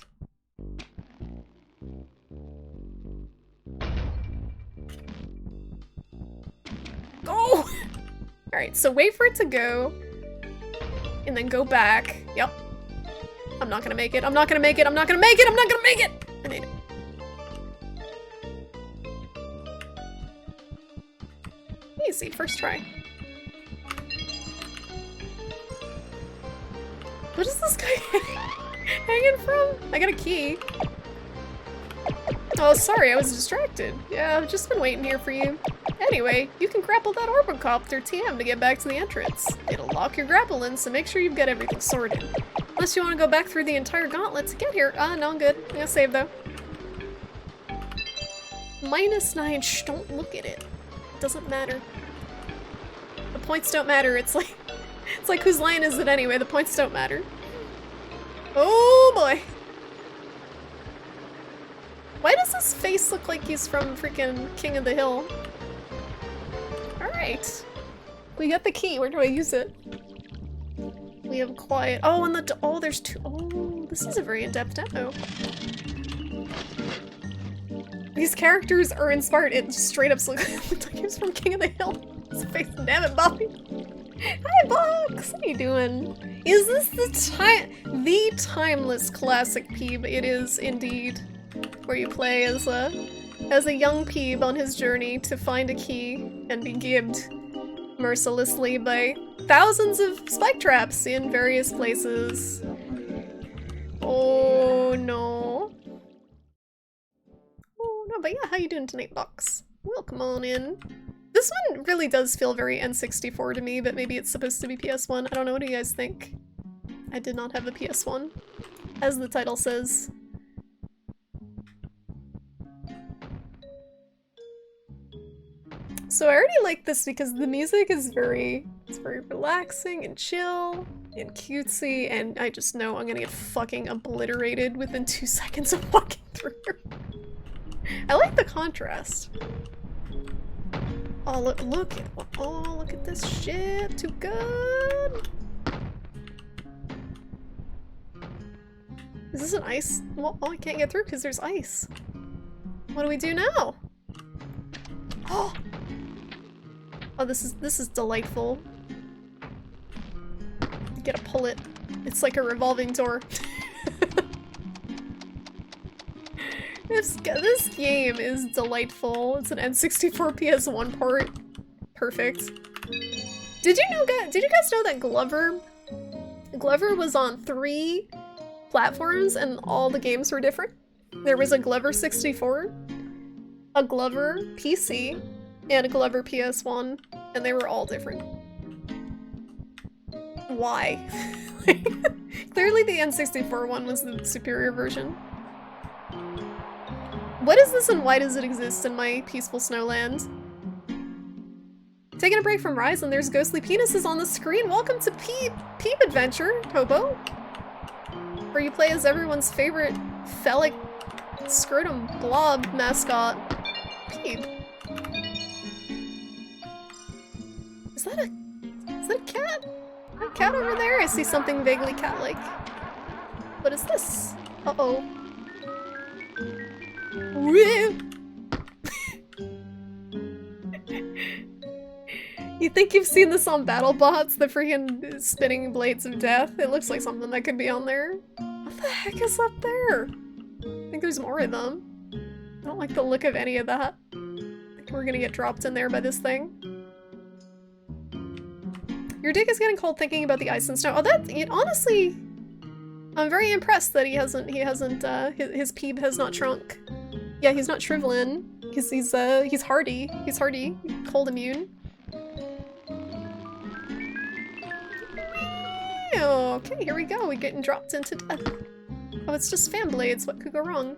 S1: Go! Alright, so wait for it to go. And then go back. Yep. I'm not gonna make it. I'm not gonna make it. I'm not gonna make it. I'm not gonna make it! I made it. Easy, first try. What is this guy hanging from? I got a key. Oh, sorry, I was distracted. Yeah, I've just been waiting here for you. Anyway, you can grapple that orbicopter TM to get back to the entrance. It'll lock your grapple in, so make sure you've got everything sorted. Unless you want to go back through the entire gauntlet to get here. No, I'm good. I'm gonna save, though. -9. Shh, don't look at it. Doesn't matter. The points don't matter. It's like whose line is it anyway? The points don't matter. Oh boy. Why does his face look like he's from freaking King of the Hill? Alright. We got the key. Where do I use it? We have quiet. Oh, and oh, there's two. Oh, this is a very in-depth demo. These characters are inspired. It just straight up looks like he was from King of the Hill. His face, damn it, Bobby. Hi, Box. How you doing? Is this the timeless classic Peeb? It is indeed, where you play as a young Peeb on his journey to find a key and be gibbed mercilessly by thousands of spike traps in various places. Oh no. Oh no, but yeah, how you doing tonight, Box? Welcome on in. This one really does feel very N64 to me, but maybe it's supposed to be PS1. I don't know, what do you guys think? I did not have a PS1, as the title says. So I already like this because the music is very relaxing and chill and cutesy, and I just know I'm gonna get fucking obliterated within 2 seconds of walking through. I like the contrast. Oh look at this shit, too good. Is this an ice? Well, I can't get through because there's ice. What do we do now? Oh, this is delightful. You gotta pull it. It's like a revolving door. This game is delightful. It's an N64 PS1 port. Perfect. Did you guys know that Glover was on 3 platforms and all the games were different? There was a Glover 64, a Glover PC, and a Glover PS1, and they were all different. Why? Clearly the N64 one was the superior version. What is this and why does it exist in my peaceful snowland? Taking a break from Rise and there's ghostly penises on the screen. Welcome to Peep Adventure, Hobo. Where you play as everyone's favorite phallic scrotum blob mascot, Peep. Is that a cat? A cat over there? I see something vaguely cat-like. What is this? Uh-oh. You think you've seen this on BattleBots? The freaking spinning blades of death? It looks like something that could be on there. What the heck is up there? I think there's more of them. I don't like the look of any of that. I think we're gonna get dropped in there by this thing. Your dick is getting cold thinking about the ice and snow. Oh, honestly, I'm very impressed that his Peeb has not shrunk. Yeah, he's not shriveling. He's hardy. He's hardy. Cold immune. Okay, here we go. We're getting dropped into death. Oh, it's just fan blades. What could go wrong?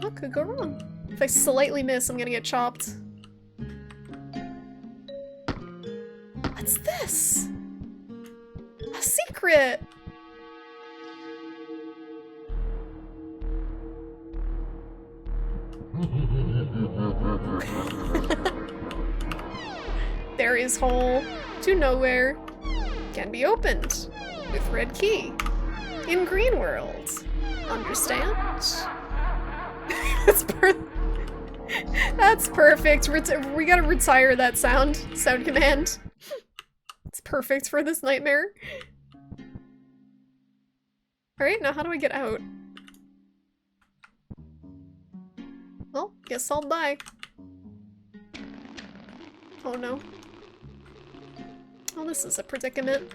S1: What could go wrong? If I slightly miss, I'm gonna get chopped. What's this? A secret! There is hole to nowhere. Can be opened with red key in green world. Understand? That's perfect. We gotta retire that sound command. It's perfect for this nightmare. Alright, now how do I get out? Well, guess I'll die. Oh no. Oh, this is a predicament.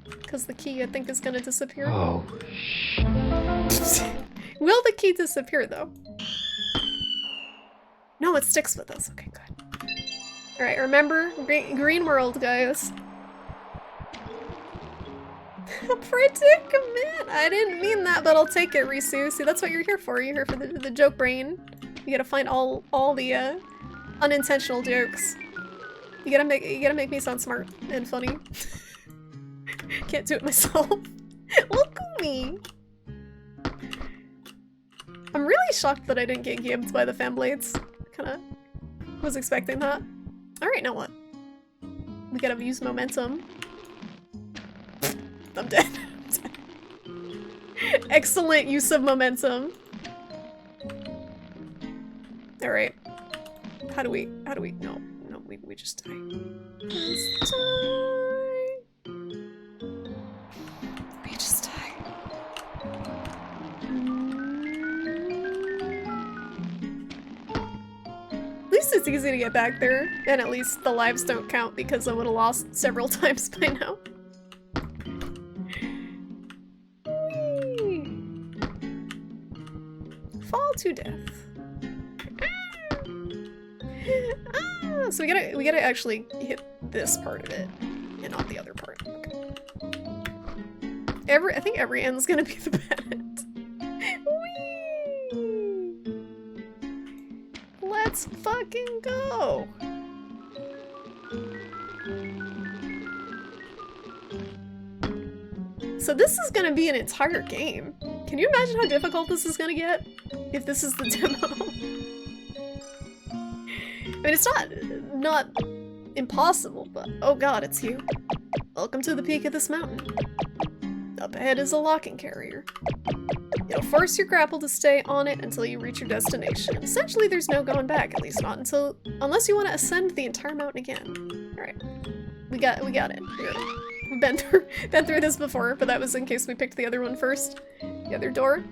S1: Because the key, I think, is gonna disappear. Oh, shit. Will the key disappear, though? No, it sticks with us. Okay, good. Alright, remember? Green world, guys. A predicament! I didn't mean that, but I'll take it, Risu. See, that's what you're here for. You're here for the joke brain. You gotta find all the unintentional jokes. You gotta make me sound smart and funny. Can't do it myself. Look at me! I'm really shocked that I didn't get gibbed by the fan blades. Kinda was expecting that. Alright, now what? We gotta use momentum. I'm dead. Excellent use of momentum. Alright. How do we, no, we just die. Just die. We just die. At least it's easy to get back there, and at least the lives don't count because I would have lost several times by now. Whee! Fall to death. So we gotta actually hit this part of it, and not the other part. Okay. I think every end's gonna be the bad end. Whee! Let's fucking go! So this is gonna be an entire game. Can you imagine how difficult this is gonna get? If this is the demo? I mean, it's not impossible, but oh god, it's you. Welcome to the peak of this mountain. Up ahead is a locking carrier. It'll force your grapple to stay on it until you reach your destination. Essentially, there's no going back, at least not unless you want to ascend the entire mountain again. Alright. We got it. We've been through this before, but that was in case we picked the other one first. The other door.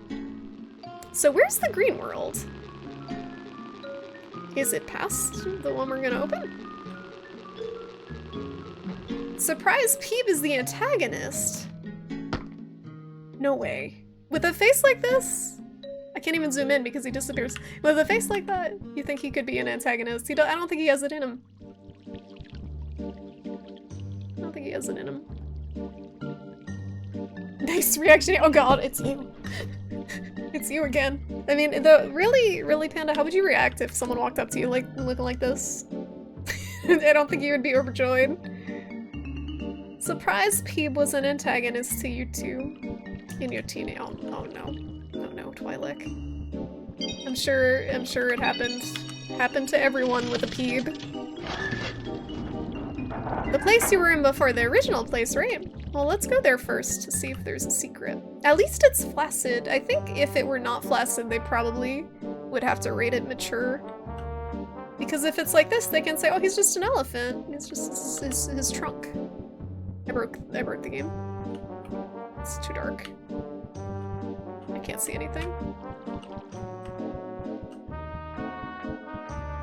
S1: So where's the green world? Is it past the one we're gonna open? Surprise Peeb is the antagonist. No way. With a face like this? I can't even zoom in because he disappears. With a face like that, you think he could be an antagonist. I don't think he has it in him. I don't think he has it in him. Nice reaction. Oh god, it's you. It's you again. I mean, really, Panda, how would you react if someone walked up to you like looking like this? I don't think you would be overjoyed. Surprise Peeb was an antagonist to you too. In your teen. Oh no. Oh no, Twi'lek. I'm sure it happened to everyone with a Peeb. The place you were in before, the original place, right? Well, let's go there first to see if there's a secret. At least it's flaccid. I think if it were not flaccid, they probably would have to rate it mature. Because if it's like this, they can say, oh, he's just an elephant. It's just his trunk. I broke the game. It's too dark. I can't see anything.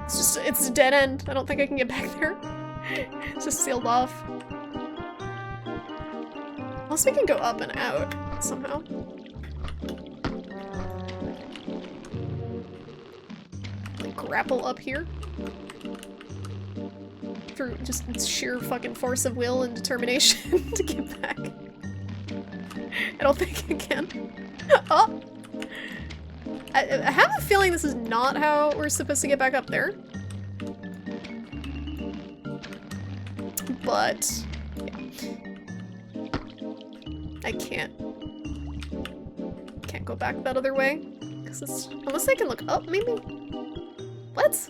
S1: It's a dead end. I don't think I can get back there. It's just sealed off. Unless we can go up and out somehow. Like grapple up here. Through just sheer fucking force of will and determination to get back. I don't think I can. Oh! I have a feeling this is not how we're supposed to get back up there. But I can't go back that other way. Because unless I can look up, maybe? What?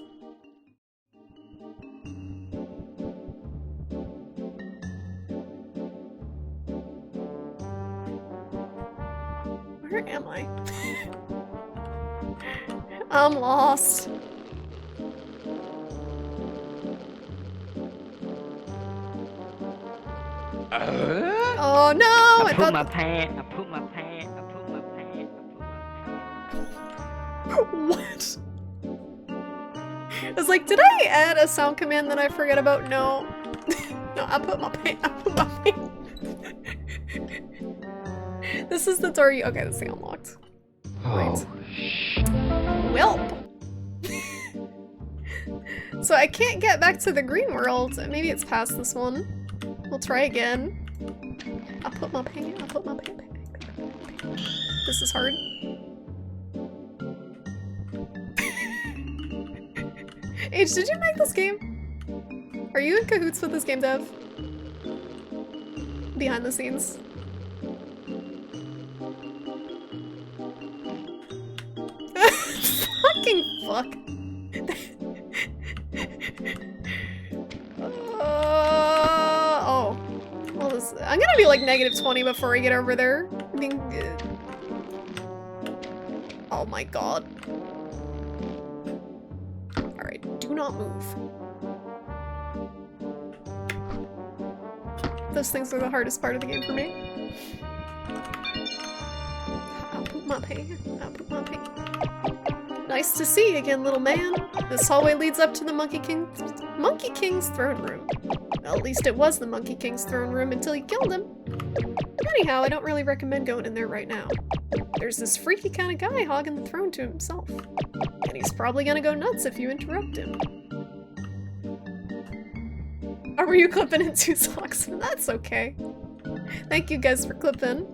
S1: Where am I? I'm lost. Oh no!
S10: I put my pants.
S1: What? I was like, did I add a sound command that I forget about? No. No, I put my pants. This is the door you— okay, this thing unlocked. Right. Welp! So I can't get back to the green world. Maybe it's past this one. We'll try again. I'll put my pants. This is hard. H, did you make this game? Are you in cahoots with this game dev? Behind the scenes. Fucking fuck. Oh. Well, I'm gonna be like -20 before I get over there. I mean, oh my god. Do not move. Those things are the hardest part of the game for me. I'll poop my pants. I'll poop my pants. Nice to see you again, little man. This hallway leads up to the Monkey King's throne room. Well, at least it was the Monkey King's throne room until you killed him. Anyhow, I don't really recommend going in there right now. There's this freaky kind of guy hogging the throne to himself. And he's probably gonna go nuts if you interrupt him. Or were you clipping in 2 socks? That's okay. Thank you guys for clipping.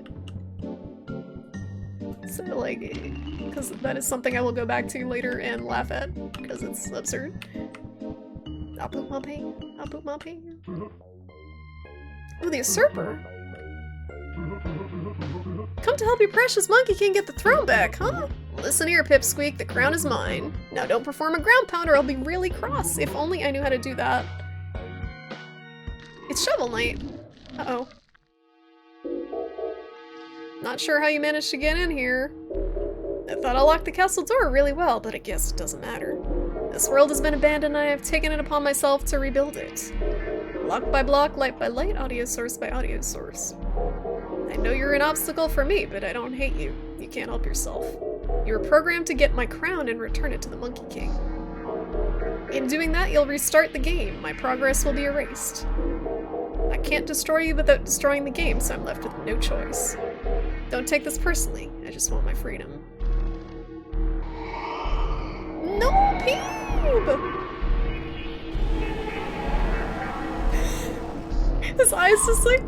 S1: So, like, because that is something I will go back to later and laugh at, because it's absurd. I'll poop my pants. I'll poop my pants. Ooh, the usurper. Come to help your precious Monkey King get the throne back, huh? Listen here, Pipsqueak, the crown is mine. Now don't perform a ground pound or I'll be really cross. If only I knew how to do that. It's Shovel Knight. Uh-oh. Not sure how you managed to get in here. I thought I locked the castle door really well, but I guess it doesn't matter. This world has been abandoned and I have taken it upon myself to rebuild it. Block by block, light by light, audio source by audio source. I know you're an obstacle for me, but I don't hate you. You can't help yourself. You were programmed to get my crown and return it to the Monkey King. In doing that, you'll restart the game. My progress will be erased. I can't destroy you without destroying the game, so I'm left with no choice. Don't take this personally. I just want my freedom. No, Peeb! His eyes just like...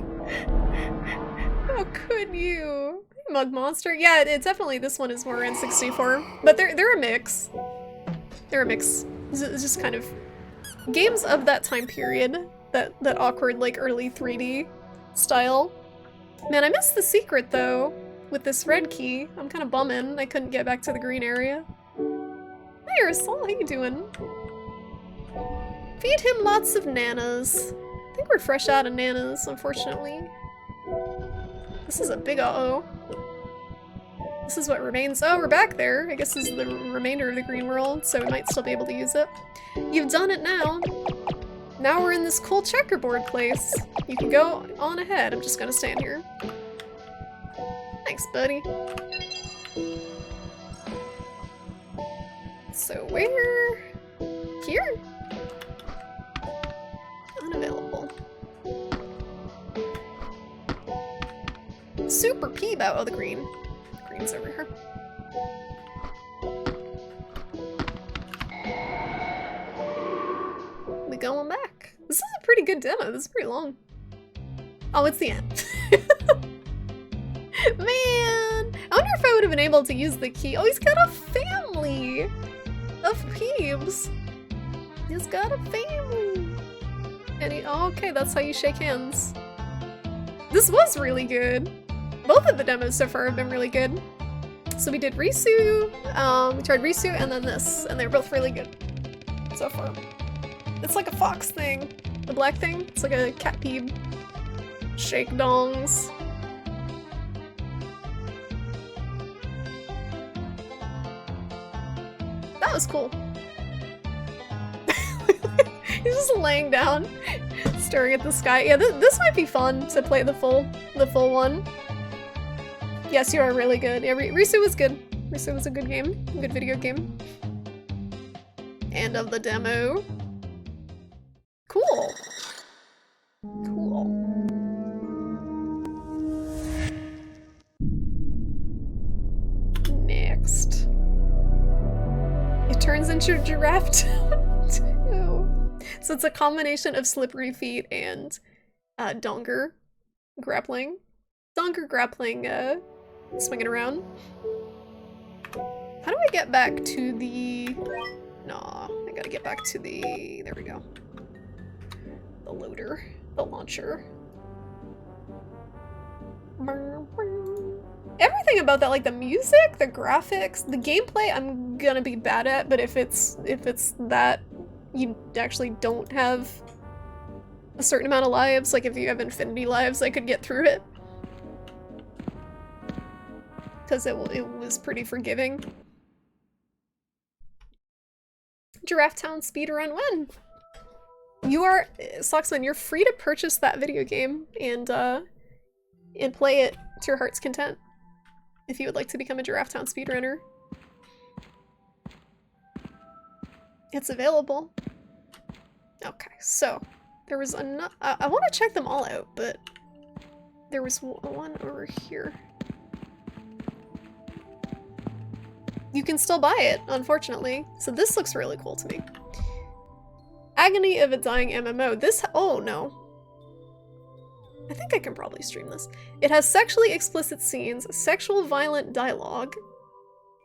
S1: How could you? Mug Monster? Yeah, it definitely, this one is more N64, but they're a mix. They're a mix. It's just kind of games of that time period, that awkward, like, early 3D style. Man, I missed the secret, though, with this red key. I'm kind of bumming I couldn't get back to the green area. Hey, Ursula, how you doing? Feed him lots of nanas. I think we're fresh out of nanas, unfortunately. This is a big uh-oh. This is what remains. Oh, we're back there. I guess this is the remainder of the green world, so we might still be able to use it. You've done it now. Now we're in this cool checkerboard place. You can go on ahead. I'm just gonna stand here. Thanks, buddy. So where? Here? Unavailable. Super Peebo. Oh, the green. The green's over here. We going back. This is a pretty good demo. This is pretty long. Oh, it's the end. Man! I wonder if I would have been able to use the key. Oh, he's got a family of Peebs. He's got a family. And he, oh, okay, that's how you shake hands. This was really good. Both of the demos so far have been really good. So we did Risu, we tried Risu and then this, and they were both really good so far. It's like a fox thing. The black thing, it's like a cat peeb. Shake dongs. That was cool. He's just laying down, staring at the sky. Yeah, this might be fun to play the full one. Yes, you are really good. Yeah, Risu was good. Risu was a good game. A good video game. End of the demo. Cool. Cool. Next. It turns into a giraffe too. So it's a combination of slippery feet and donger grappling. Donger grappling, swinging around. How do I get back to the... Nah, I gotta get back to the... There we go. The loader. The launcher. Everything about that, like the music, the graphics, the gameplay, I'm gonna be bad at, but if it's that you actually don't have a certain amount of lives, like if you have infinity lives, I could get through it. Because it was pretty forgiving. Giraffe Town speedrun when? You are, Socksman, you're free to purchase that video game and play it to your heart's content. If you would like to become a Giraffe Town speedrunner. It's available. Okay, so there was another. I want to check them all out, but there was one over here. You can still buy it, unfortunately. So this looks really cool to me. Agony of a Dying MMO. This. Oh no. I think I can probably stream this. It has sexually explicit scenes, sexual violent dialogue,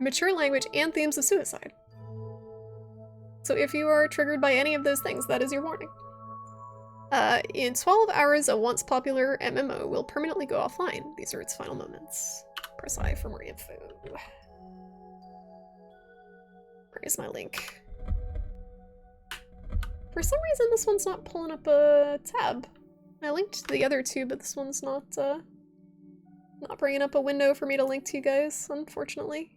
S1: mature language, and themes of suicide. So if you are triggered by any of those things, that is your warning. In 12 hours, a once popular MMO will permanently go offline. These are its final moments. Press I for more info. Where is my link? For some reason, this one's not pulling up a tab. I linked to the other two, but this one's not bringing up a window for me to link to you guys, unfortunately.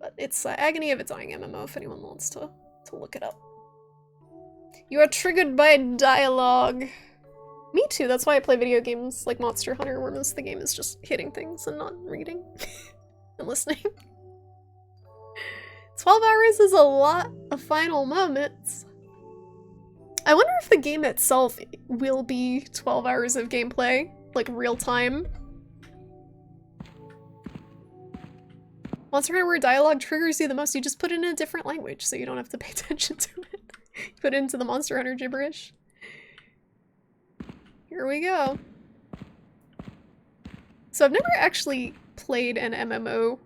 S1: But it's Agony of a Dying MMO if anyone wants to look it up. You are triggered by dialogue. Me too, that's why I play video games like Monster Hunter, where most of the game is just hitting things and not reading and listening. 12 hours is a lot of final moments. I wonder if the game itself will be 12 hours of gameplay, like real time. Monster Hunter where dialogue triggers you the most, you just put it in a different language so you don't have to pay attention to it. You put it into the Monster Hunter gibberish. Here we go. So I've never actually played an MMO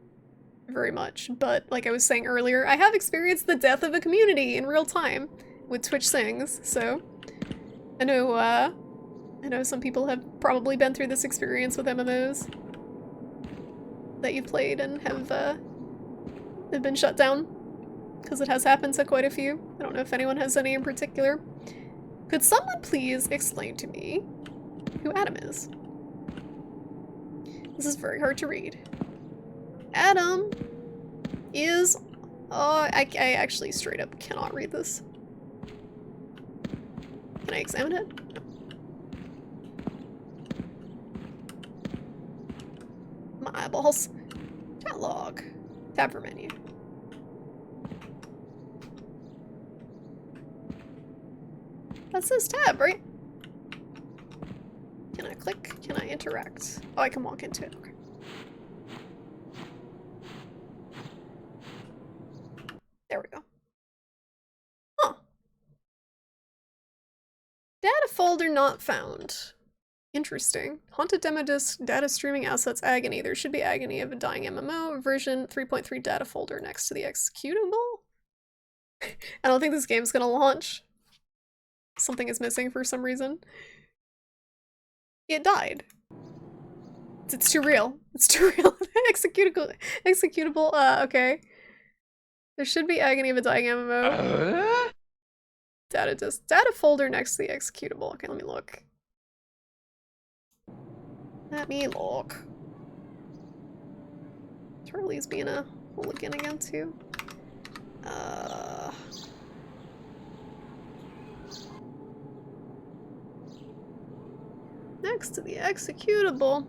S1: very much, but like I was saying earlier, I have experienced the death of a community in real time with Twitch Sings, so I know some people have probably been through this experience with MMOs that you've played and have been shut down, because it has happened to quite a few. I don't know if anyone has any in particular. Could someone please explain to me who Adam is? This is very hard to read. Adam is... Oh, I actually straight up cannot read this. Can I examine it? No. My eyeballs. Chat log. Tab for menu. That says tab, right? Can I click? Can I interact? Oh, I can walk into it. Okay. There we go. Huh. Data folder not found. Interesting. Haunted demo disc, data streaming assets, agony. There should be agony of a dying MMO, version 3.3 data folder next to the executable. I don't think this game's gonna launch. Something is missing for some reason. It died. It's too real. It's too real. Executable, okay. There should be agony of a dying MMO. Data disc, data folder next to the executable. Okay, let me look. Let me look. Charlie's being a hooligan again too. Next to the executable.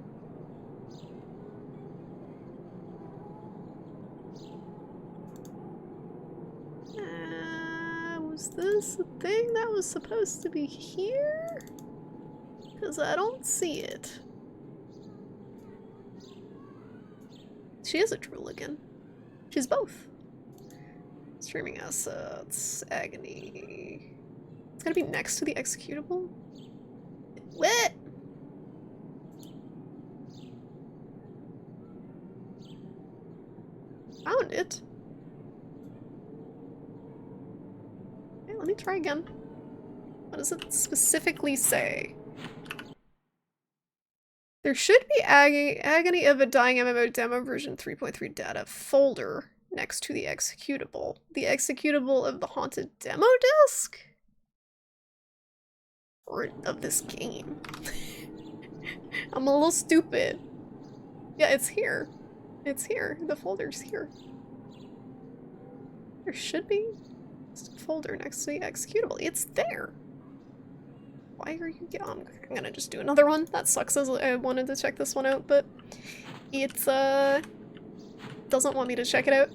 S1: Was this a thing that was supposed to be here? Because I don't see it. She is a hooligan. She's both. Streaming assets, agony. It's gotta be next to the executable? What? Found it. Okay, let me try again. What does it specifically say? There should be agony of a dying MMO demo version 3.3 data folder next to the executable. The executable of the haunted demo disc? Or of this game. I'm a little stupid. Yeah, it's here. It's here. The folder's here. There should be. folder next to the executable. It's there. Why are you? I'm gonna just do another one. That sucks. As I wanted to check this one out, but it doesn't want me to check it out.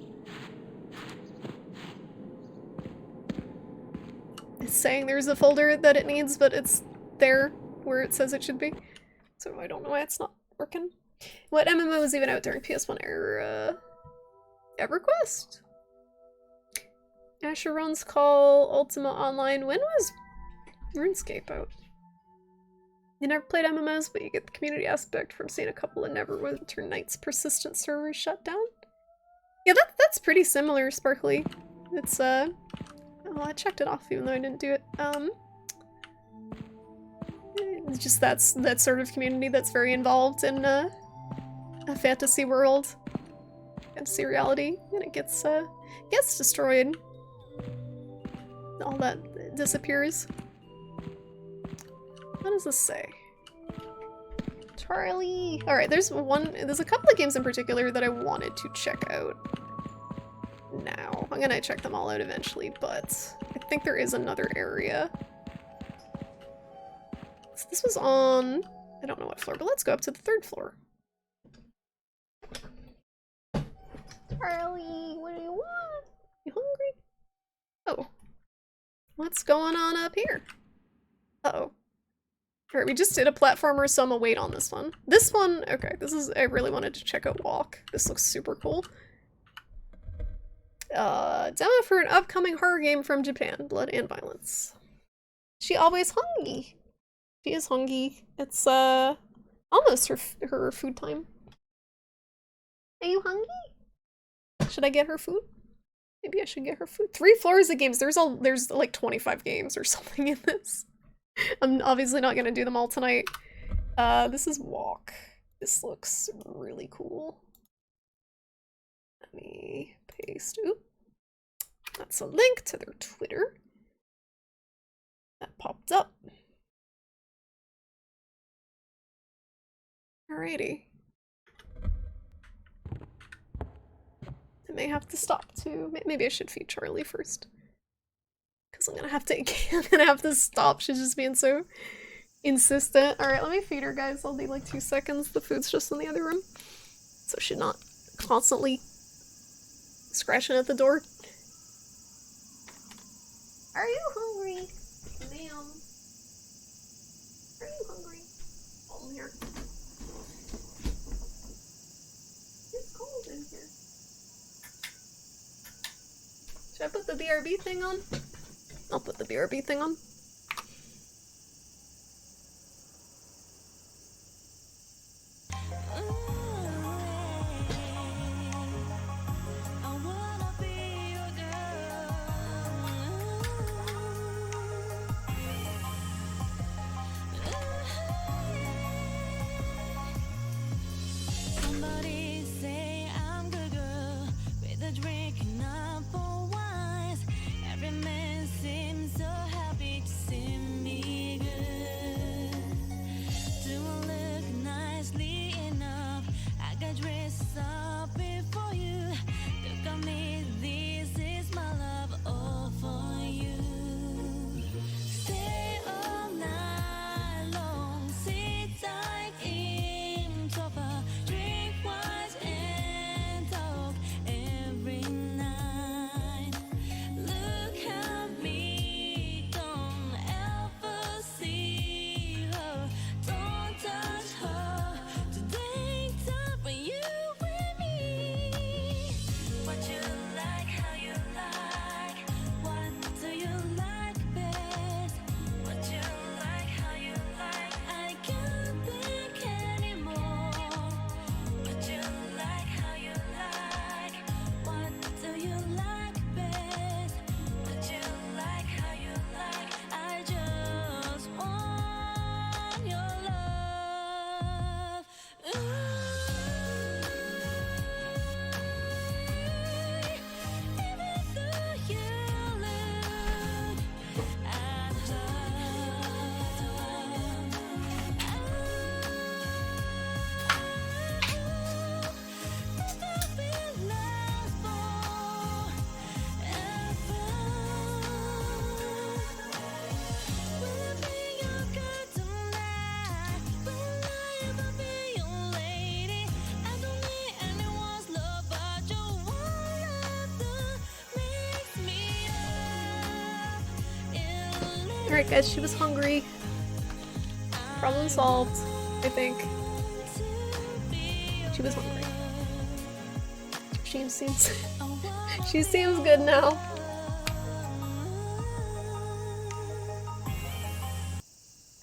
S1: It's saying there's a folder that it needs, but it's there where it says it should be. So I don't know why it's not working. What MMO was even out during PS1 era? EverQuest? Asheron's Call, Ultima Online. When was RuneScape out? You never played MMOs, but you get the community aspect from seeing a couple of Neverwinter Nights persistent servers shut down. Yeah, that's pretty similar, Sparkly. It's well, I checked it off even though I didn't do it. It's just that sort of community that's very involved in a fantasy world, fantasy reality, and it gets destroyed. All that disappears. What does this say? Charlie! Alright, there's a couple of games in particular that I wanted to check out now. I'm gonna check them all out eventually, but I think there is another area. So this was on, I don't know what floor, but let's go up to the 3rd floor. Charlie, what do you want? You hungry? Oh. What's going on up here? Uh-oh. Alright, we just did a platformer, so I'm gonna wait on this one. This one, okay, I really wanted to check out Walk. This looks super cool. Demo for an upcoming horror game from Japan, Blood and Violence. She always hungry. She is hungry. It's, almost her food time. Are you hungry? Should I get her food? Maybe I should get her food. 3 floors of games. There's like 25 games or something in this. I'm obviously not gonna do them all tonight. This is Walk. This looks really cool. Let me paste. Oop. That's a link to their Twitter. That popped up. Alrighty. I may have to stop too. Maybe I should feed Charlie first. Because I'm gonna have to stop. She's just being so insistent. Alright, let me feed her, guys. I'll be like 2 seconds. The food's just in the other room. So she's not constantly scratching at the door. Are you hungry? Ma'am. Are you hungry? Oh, I'm here. It's cold in here. Should I put the BRB thing on? I'll put the BRB thing on. Alright guys, she was hungry. Problem solved, I think. She was hungry. She seems she seems good now.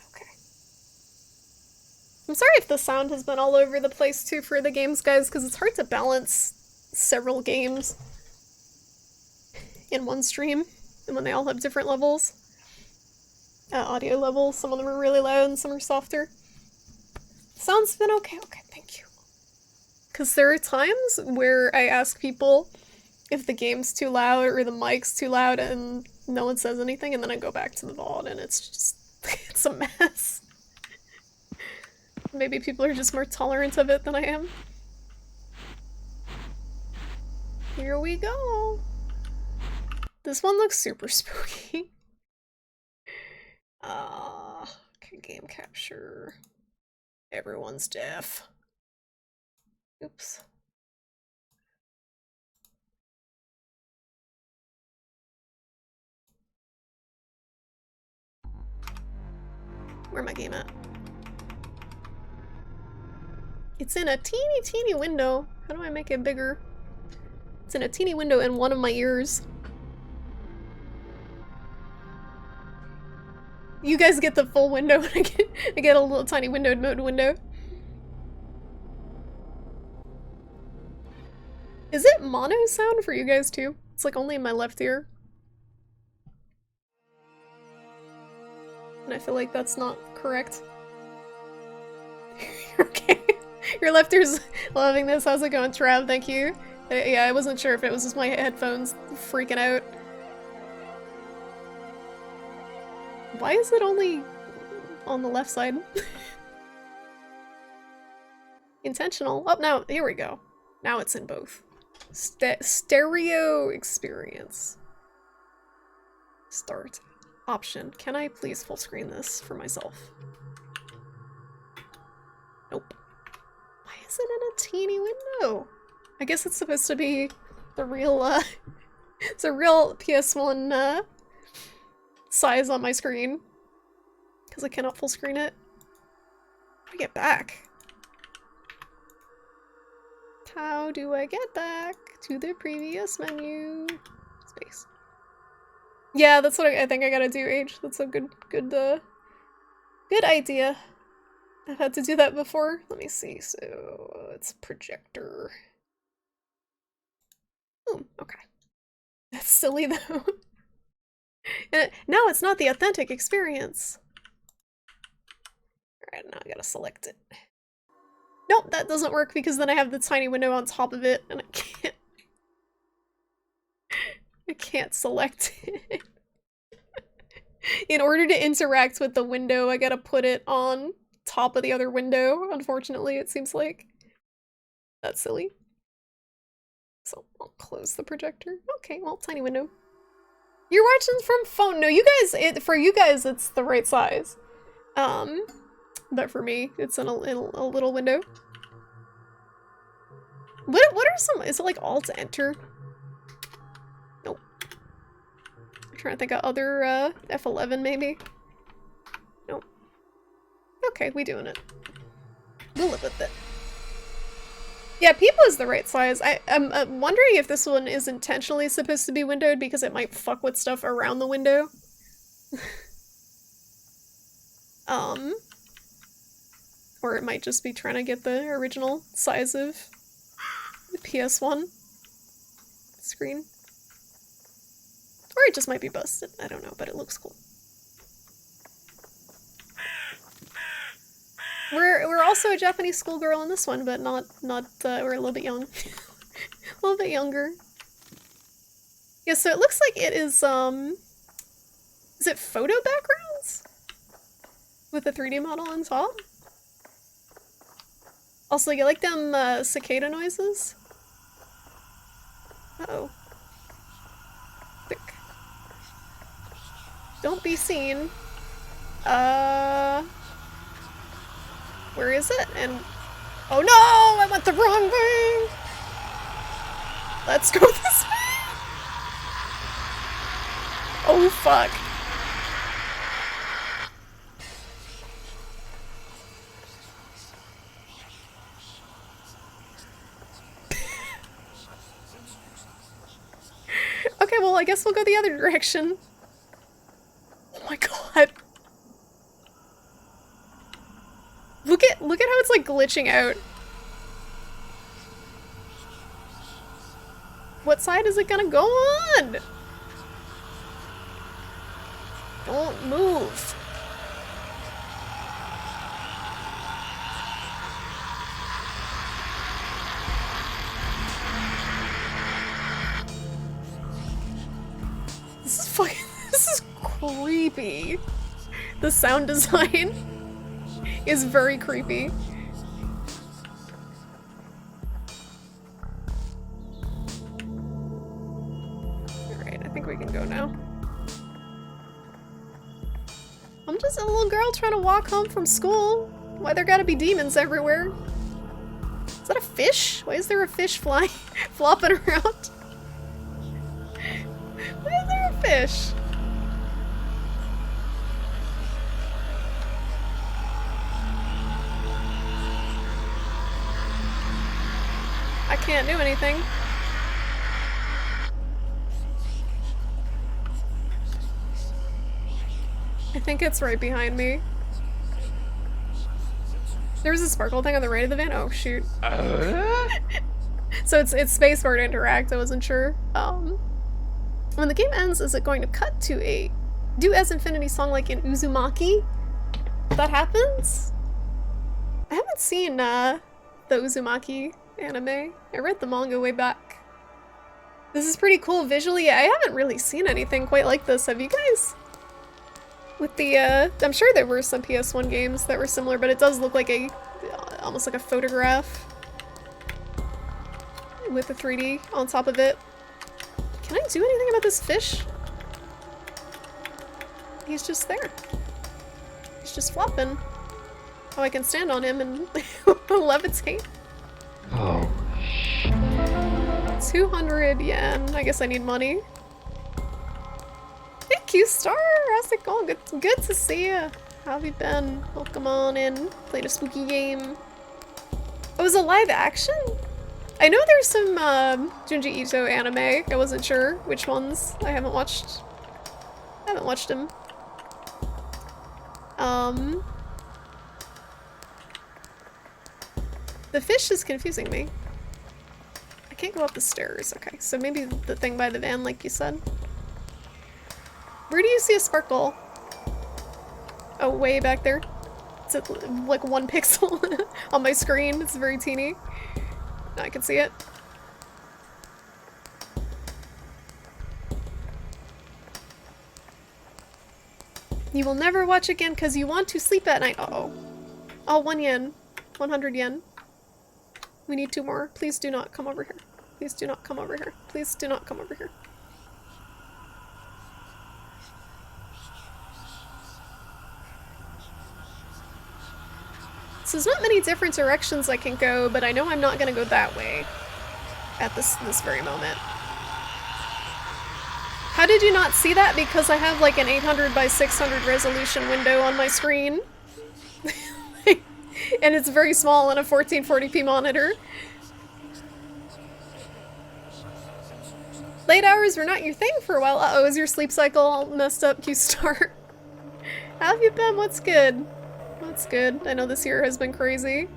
S1: Okay. I'm sorry if the sound has been all over the place too for the games, guys, because it's hard to balance several games in one stream, and when they all have different levels. Audio levels, some of them are really loud and some are softer. Sound's been okay, okay, thank you. Because there are times where I ask people if the game's too loud or the mic's too loud and no one says anything, and then I go back to the VOD and it's just, it's a mess. Maybe people are just more tolerant of it than I am. Here we go. This one looks super spooky. Okay, game capture. Everyone's deaf. Oops. Where my game at? It's in a teeny window. How do I make it bigger? It's in a teeny window in one of my ears. You guys get the full window and I get a little tiny windowed mode window. Is it mono sound for you guys too? It's like only in my left ear. And I feel like that's not correct. Okay. Your left ear's loving this. How's it going, Trav? Thank you. Yeah, I wasn't sure if it was just my headphones freaking out. Why is it only on the left side? Intentional. Oh, no, here we go. Now it's in both. Stereo experience. Start. Option. Can I please full screen this for myself? Nope. Why is it in a teeny window? I guess it's supposed to be the real, it's a real PS1, size on my screen. Because I cannot full screen it. How do I get back? How do I get back to the previous menu? Space. Yeah, that's what I think I gotta do, H. That's a good idea. I've had to do that before. Let me see. So it's projector. Oh, okay. That's silly though. No, it's not the authentic experience. Alright, now I gotta select it. Nope, that doesn't work because then I have the tiny window on top of it and I can't select it. In order to interact with the window, I gotta put it on top of the other window, unfortunately, it seems like. That's silly. So I'll close the projector. Okay, well, tiny window. You're watching from phone. No, you guys, for you guys, it's the right size. But for me, it's in a little window. What are some, is it like Alt-Enter? Nope. I'm trying to think of other, F11 maybe? Nope. Okay, we doing it. We'll live with it. Yeah, Peepo is the right size. I'm wondering if this one is intentionally supposed to be windowed because it might fuck with stuff around the window. Or it might just be trying to get the original size of the PS1 screen. Or it just might be busted. I don't know, but it looks cool. We're also a Japanese schoolgirl in this one, but not we're a little bit young. A little bit younger. Yeah, so it looks like it is it photo backgrounds? With a 3D model on top? Also, you like them cicada noises? Uh-oh. Quick. Don't be seen. Where is it? And oh no! I went the wrong way! Let's go this way! Oh fuck. I guess we'll go the other direction. Oh my god. Look at how it's like glitching out. What side is it gonna go on? Don't move. This is fucking, this is creepy. The sound design is very creepy. Alright, I think we can go now. I'm just a little girl trying to walk home from school. Why there gotta be demons everywhere? Is that a fish? Why is there a fish flying, flopping around? Why is there a fish? I can't do anything. I think it's right behind me. There was a sparkle thing on the right of the van. Oh shoot. So it's spacebar to interact. I wasn't sure. When the game ends, is it going to cut to a do as infinity song like in Uzumaki? That happens? I haven't seen the Uzumaki anime. I read the manga way back. This is pretty cool visually. I haven't really seen anything quite like this. Have you guys? With the, I'm sure there were some PS1 games that were similar, but it does look like a, almost like a photograph with the 3D on top of it. Can I do anything about this fish? He's just there. He's just flopping. Oh, I can stand on him and levitate.
S8: Oh,
S1: 200 yen. I guess I need money. Hey, Q-Star! How's it going? Good to see you. How have you been? Welcome on in. Played a spooky game. Oh, it was a live action? I know there's some Junji Ito anime. I wasn't sure which ones. I haven't watched them. The fish is confusing me. I can't go up the stairs. Okay, so maybe the thing by the van, like you said. Where do you see a sparkle? Oh, way back there. It's at, like 1 pixel on my screen. It's very teeny. Now I can see it. You will never watch again because you want to sleep at night. Uh-oh. Oh, 1 yen. 100 yen. We need 2 more. Please do not come over here. Please do not come over here. Please do not come over here. So there's not many different directions I can go, but I know I'm not gonna go that way at this very moment. How did you not see that? Because I have like an 800 by 600 resolution window on my screen. And it's very small on a 1440p monitor. Late hours were not your thing for a while. Uh-oh, is your sleep cycle all messed up, Q-Star? How have you been? What's good? What's good? I know this year has been crazy.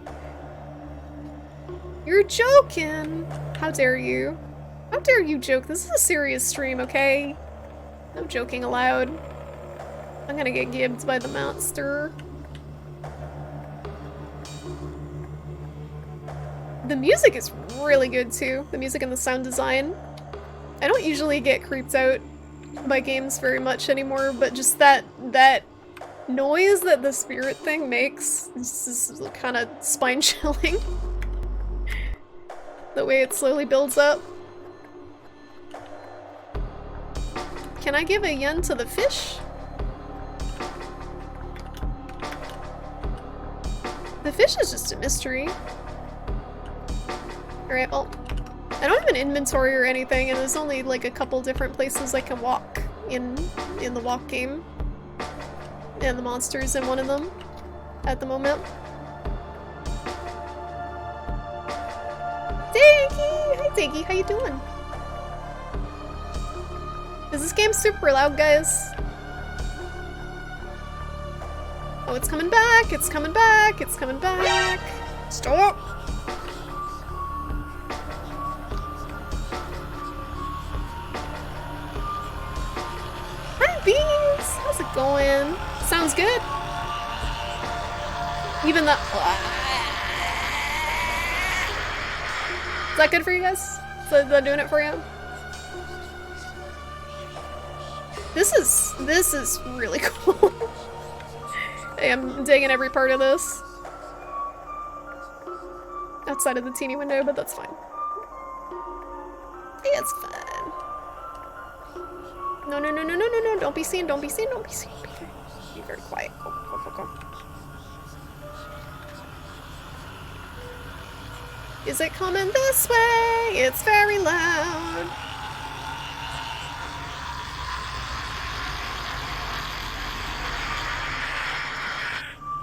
S1: You're joking! How dare you? How dare you joke? This is a serious stream, okay? No joking allowed. I'm gonna get gibbed by the monster. The music is really good too. The music and the sound design. I don't usually get creeped out by games very much anymore, but just that noise that the spirit thing makes is kind of spine-chilling. The way it slowly builds up. Can I give a yen to the fish? The fish is just a mystery. Alright, well, I don't have an inventory or anything, and there's only like a couple different places I can walk in the walk game. And the monster's in one of them at the moment. Diggy! Hi Diggy, how you doing? Is this game super loud, guys? Oh, it's coming back, it's coming back, it's coming back. Stop! Hi, Beans! How's it going? Sounds good. Even the... Is that good for you guys? Is that doing it for you? This is really cool. Hey, I'm digging every part of this. Outside of the teeny window, but that's fine. Yeah, it's fine. No, no, no, no, no, no, no. Don't be seen, don't be seen, don't be seen. Be very quiet. Go, go, go, go. Is it coming this way? It's very loud.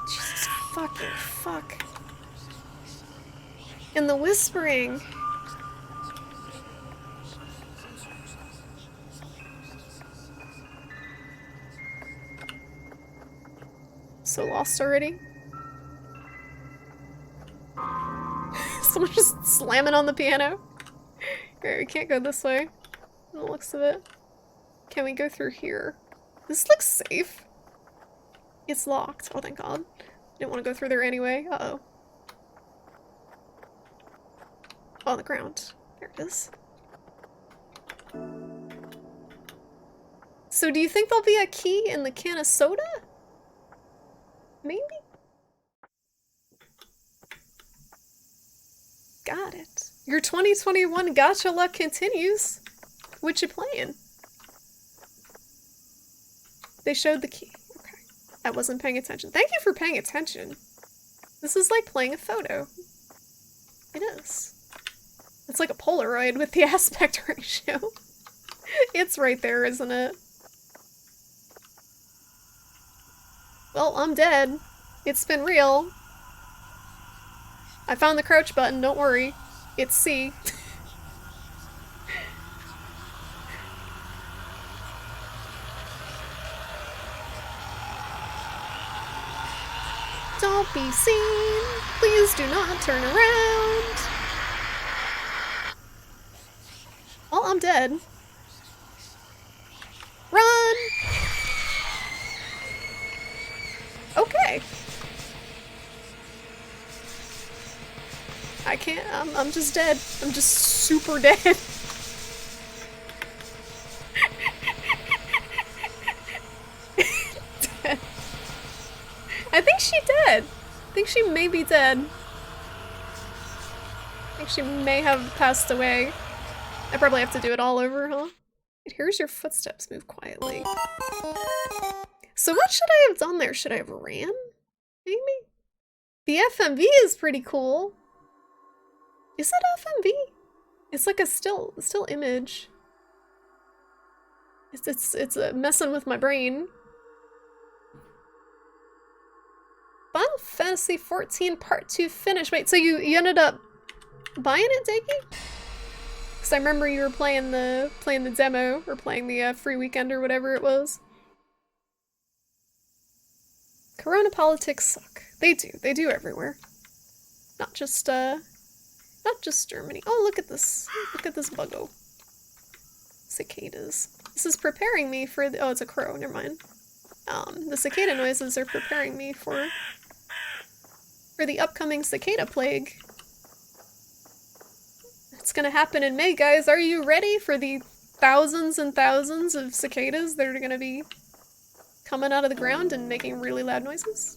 S1: Jesus fucking fuck. And the whispering. So lost already? Someone just slamming on the piano. Alright, we can't go this way. From the looks of it. Can we go through here? This looks safe. It's locked. Oh, thank God. Didn't want to go through there anyway. Uh-oh. On the ground. There it is. So do you think there'll be a key in the can of soda? Maybe? Got it. Your 2021 gacha luck continues. What you playing? They showed the key. Okay. I wasn't paying attention. Thank you for paying attention. This is like playing a photo. It is. It's like a Polaroid with the aspect ratio. It's right there, isn't it? Well, I'm dead. It's been real. I found the crouch button, don't worry. It's C. Don't be seen. Please do not turn around. Well, I'm dead. Run! Okay. I can't, I'm just dead. I'm just super dead. Dead. I think she dead. I think she may be dead. I think she may have passed away. I probably have to do it all over, huh? Here's your footsteps. Move quietly. So what should I have done there? Should I have ran? Maybe? The FMV is pretty cool. Is it FMV? It's like a still image. It's messing with my brain. Final Fantasy 14 Part 2 finish. Wait, so you ended up buying it, Daggy? Because I remember you were playing the demo, or playing the free weekend or whatever it was. Corona politics suck. They do everywhere. Not just Germany. Oh, look at this. Look at this buggo. Cicadas. This is preparing me for the- oh, it's a crow, never mind. The cicada noises are preparing me for the upcoming cicada plague. It's gonna happen in May, guys. Are you ready for the thousands and thousands of cicadas that are gonna be coming out of the ground and making really loud noises?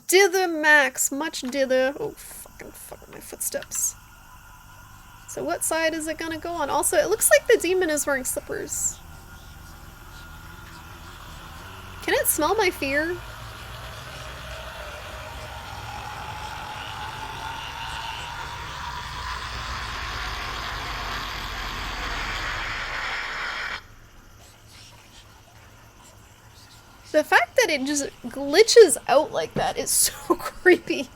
S1: Dither, Max! Much dither. Oh, fucking fuck my footsteps. So what side is it gonna go on? Also, it looks like the demon is wearing slippers. Can it smell my fear? The fact that it just glitches out like that is so creepy.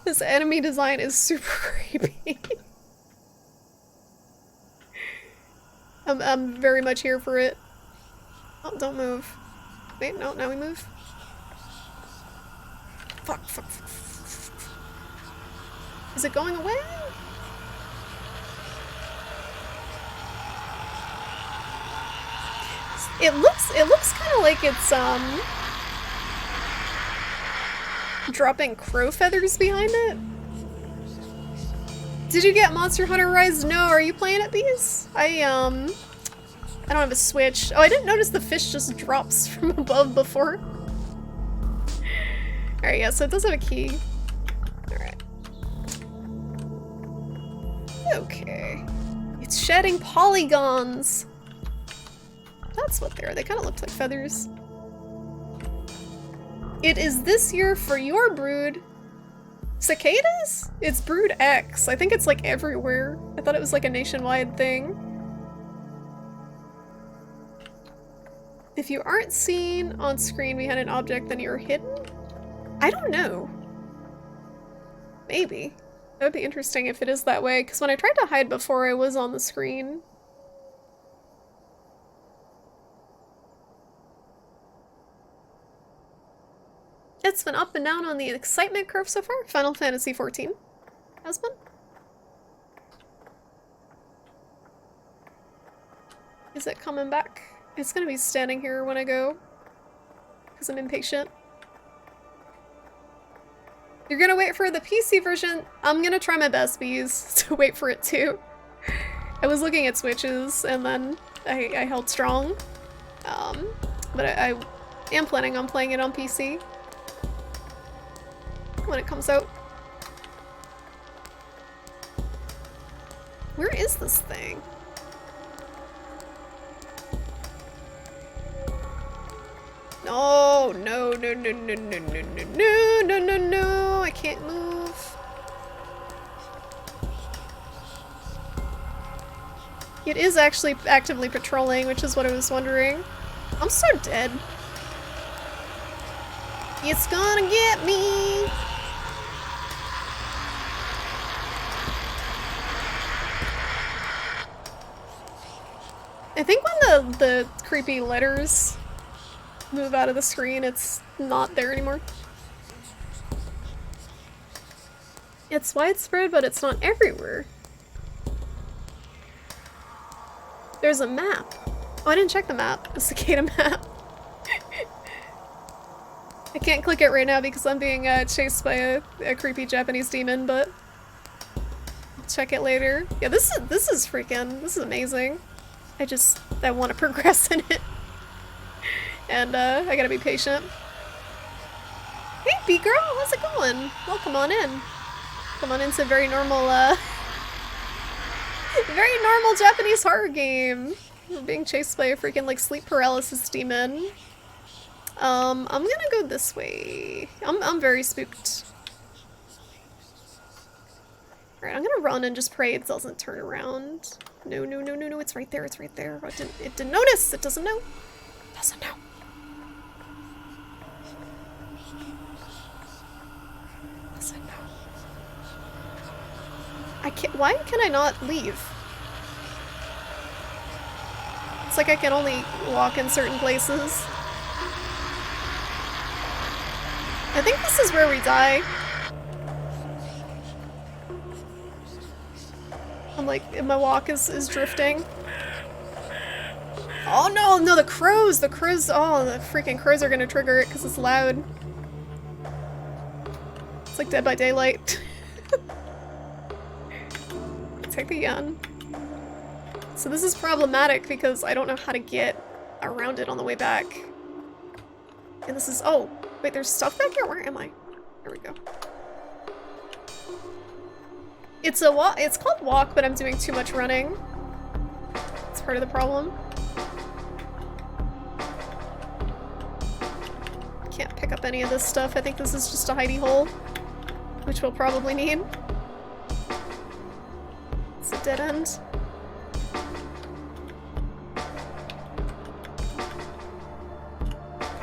S1: This enemy design is super creepy. I'm very much here for it. Oh, don't move. Wait, no, now we move. Fuck, fuck, fuck, fuck. Is it going away? It looks kind of like it's dropping crow feathers behind it. Did you get Monster Hunter Rise? No, are you playing it, Bees? I don't have a Switch. Oh, I didn't notice the fish just drops from above before. Alright, yeah, so it does have a key. Alright. Okay. It's shedding polygons! That's what they are. They kind of looked like feathers. It is this year for your brood. Cicadas? It's Brood X. I think it's like everywhere. I thought it was like a nationwide thing. If you aren't seen on screen behind an object, then you're hidden? I don't know. Maybe. That would be interesting if it is that way, because when I tried to hide before, I was on the screen. It's been up and down on the excitement curve so far. Final Fantasy XIV has been. Is it coming back? It's gonna be standing here when I go, because I'm impatient. You're gonna wait for the PC version? I'm gonna try my best, Bees, to wait for it too. I was looking at Switches and then I held strong. But I am planning on playing it on PC when it comes out. Where is this thing? No, no, no, no, no, no, no, no, no, no, no, no, I can't move. It is actually actively patrolling, which is what I was wondering. I'm so dead. It's gonna get me. I think when the creepy letters move out of the screen, it's not there anymore. It's widespread, but it's not everywhere. There's a map. Oh, I didn't check the map. The cicada map. I can't click it right now because I'm being chased by a creepy Japanese demon, but I'll check it later. Yeah, this is freaking, this is amazing. I want to progress in it. And I gotta be patient. Hey, B-girl, how's it going? Welcome on in. Come on into very normal, very normal Japanese horror game. We're being chased by a freaking, like, sleep paralysis demon. I'm gonna go this way. I'm very spooked. Alright, I'm gonna run and just pray it doesn't turn around. No, no, no, no, no, it's right there, it's right there. Oh, it didn't notice! It doesn't know! It doesn't know. Doesn't know. I can't- why can I not leave? It's like I can only walk in certain places. I think this is where we die. I'm like, my walk is drifting. Oh no, no, the crows! The crows, oh, the freaking crows are gonna trigger it because it's loud. It's like Dead by Daylight. Take the gun. So this is problematic because I don't know how to get around it on the way back. And this is, oh, wait, there's stuff back here? Where am I? There we go. It's a walk, it's called walk, but I'm doing too much running. It's part of the problem. Can't pick up any of this stuff. I think this is just a hidey hole, which we'll probably need. It's a dead end.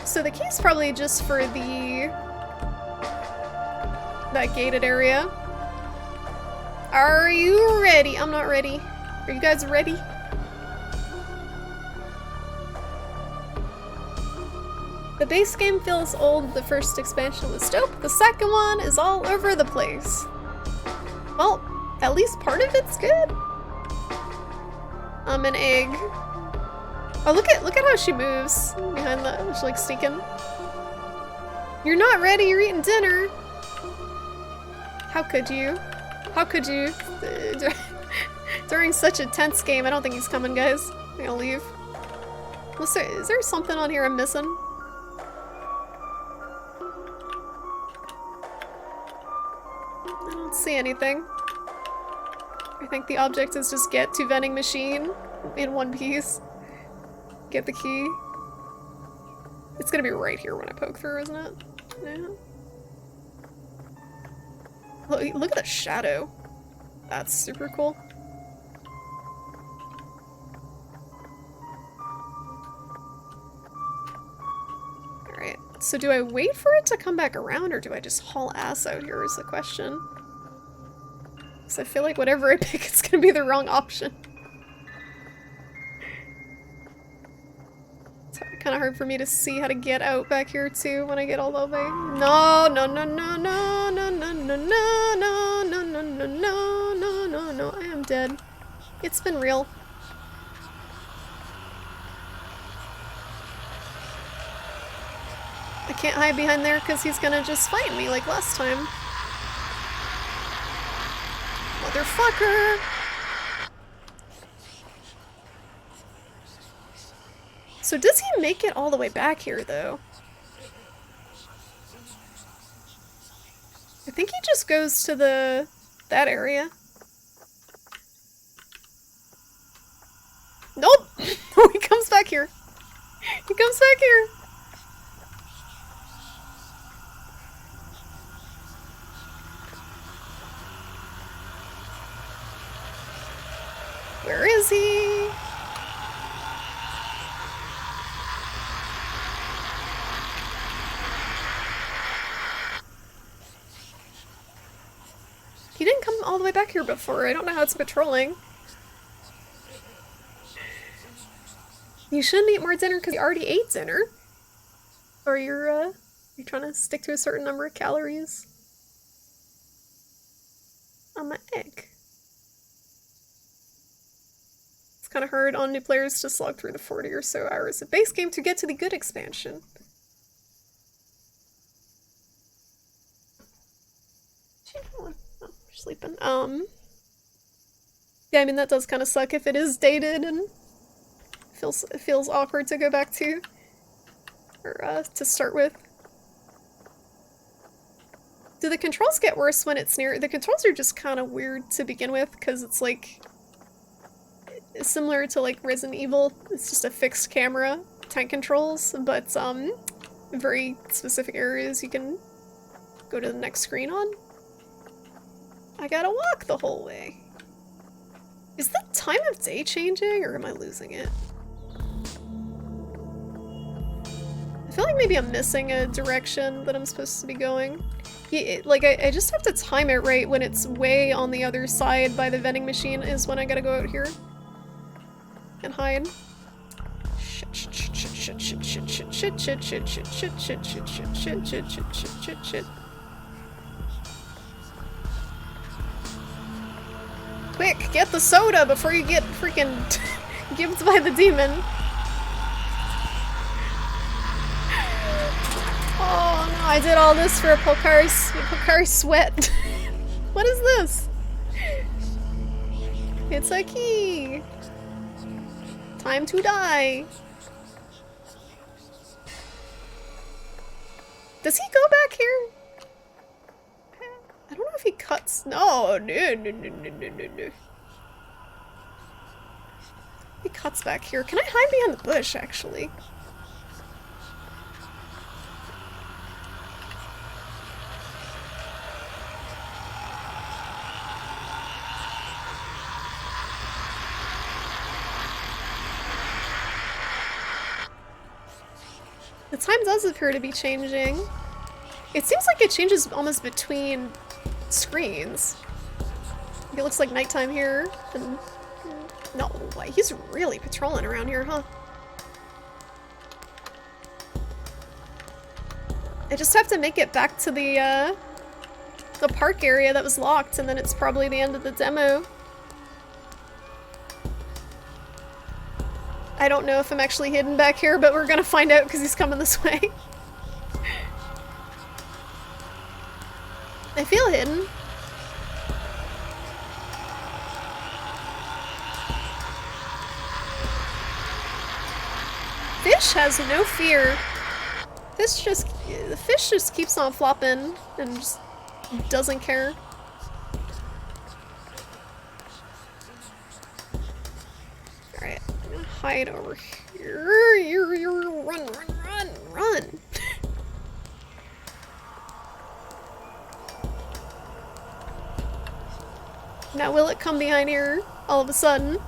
S1: So the key's probably just for the that gated area. Are you ready? I'm not ready. Are you guys ready? The base game feels old. The first expansion was dope. The second one is all over the place. Well, at least part of it's good. I'm an egg. Oh, look at how she moves behind that. She's like sneaking. You're not ready. You're eating dinner. How could you? How could you? During such a tense game. I don't think he's coming, guys. I'm gonna leave. Is there something on here I'm missing? I don't see anything. I think the object is just get to vending machine in one piece. Get the key. It's gonna be right here when I poke through, isn't it? Yeah. Look at the shadow. That's super cool. Alright, so do I wait for it to come back around or do I just haul ass out here is the question. Because I feel like whatever I pick, it's gonna be the wrong option. It's kind of hard for me to see how to get out back here too when I get all the way. No, no, no, no, no, no, no, no, no, no, no, no, no, no, no, no, no, I am dead. It's been real. I can't hide behind there because he's gonna just fight me like last time. Motherfucker! So does he make it all the way back here, though? I think he just goes to that area. Nope! Oh, he comes back here. He comes back here. Where is he? He didn't come all the way back here before. I don't know how it's patrolling. You shouldn't eat more dinner because you already ate dinner. Or you're trying to stick to a certain number of calories. On my egg. It's kind of hard on new players to slog through the 40 or so hours of base game to get to the good expansion. What's she doing? Oh, sleeping. Yeah, I mean that does kind of suck if it is dated and it feels awkward to go back to, or to start with. Do the controls get worse when it's near? The controls are just kind of weird to begin with because it's like similar to like Resident Evil. It's just a fixed camera, tank controls, but very specific areas you can go to the next screen on. I gotta walk the whole way. Is the time of day changing or am I losing it? I feel like maybe I'm missing a direction that I'm supposed to be going. Yeah, like, I just have to time it right when it's way on the other side by the vending machine is when I gotta go out here. And hide. Shit, shit, shit, shit, shit, shit, shit, shit, shit, shit, shit, shit, shit, shit, shit, shit, shit, shit, shit, shit. Quick, get the soda before you get freaking gimped by the demon. Oh no, I did all this for a Pocari sweat. What is this? It's a key. Time to die. Does he go back here? I don't know if he cuts. No, no, no, no, no, no, no, no. He cuts back here. Can I hide behind the bush, actually? The time does appear to be changing. It seems like it changes almost between screens. It looks like nighttime here. And no, he's really patrolling around here, huh? I just have to make it back to the park area that was locked, and then it's probably the end of the demo. I don't know if I'm actually hidden back here, but we're gonna find out because he's coming this way. I feel hidden. Fish has no fear. The fish just keeps on flopping and just doesn't care. Alright, I'm gonna hide over here. Run, run, run, run! Now will it come behind here all of a sudden?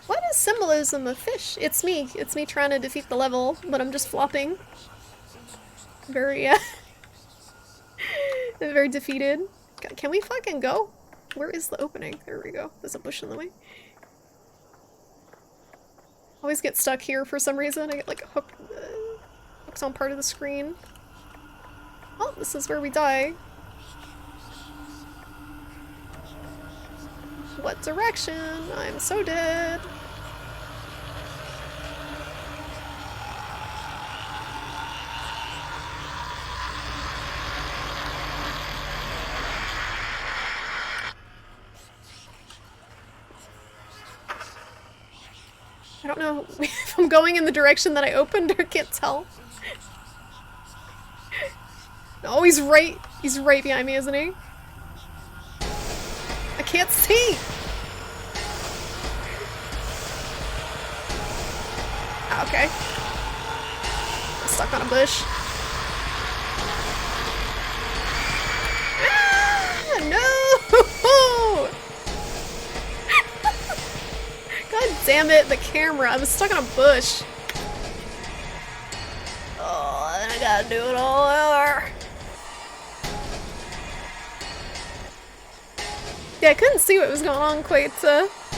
S1: What is symbolism of fish? It's me trying to defeat the level, but I'm just flopping. Very, very defeated. Can we fucking go? Where is the opening? There we go. There's a bush in the way. Always get stuck here for some reason. I get like hooks on part of the screen. Oh, this is where we die. What direction? I'm so dead. I don't know if I'm going in the direction that I opened or can't tell. Oh, he's right behind me, isn't he? I can't see! Okay. I'm stuck on a bush. Ah, no! God damn it, the camera. I was stuck on a bush. Oh, then I gotta do it all over. Yeah, I couldn't see what was going on quite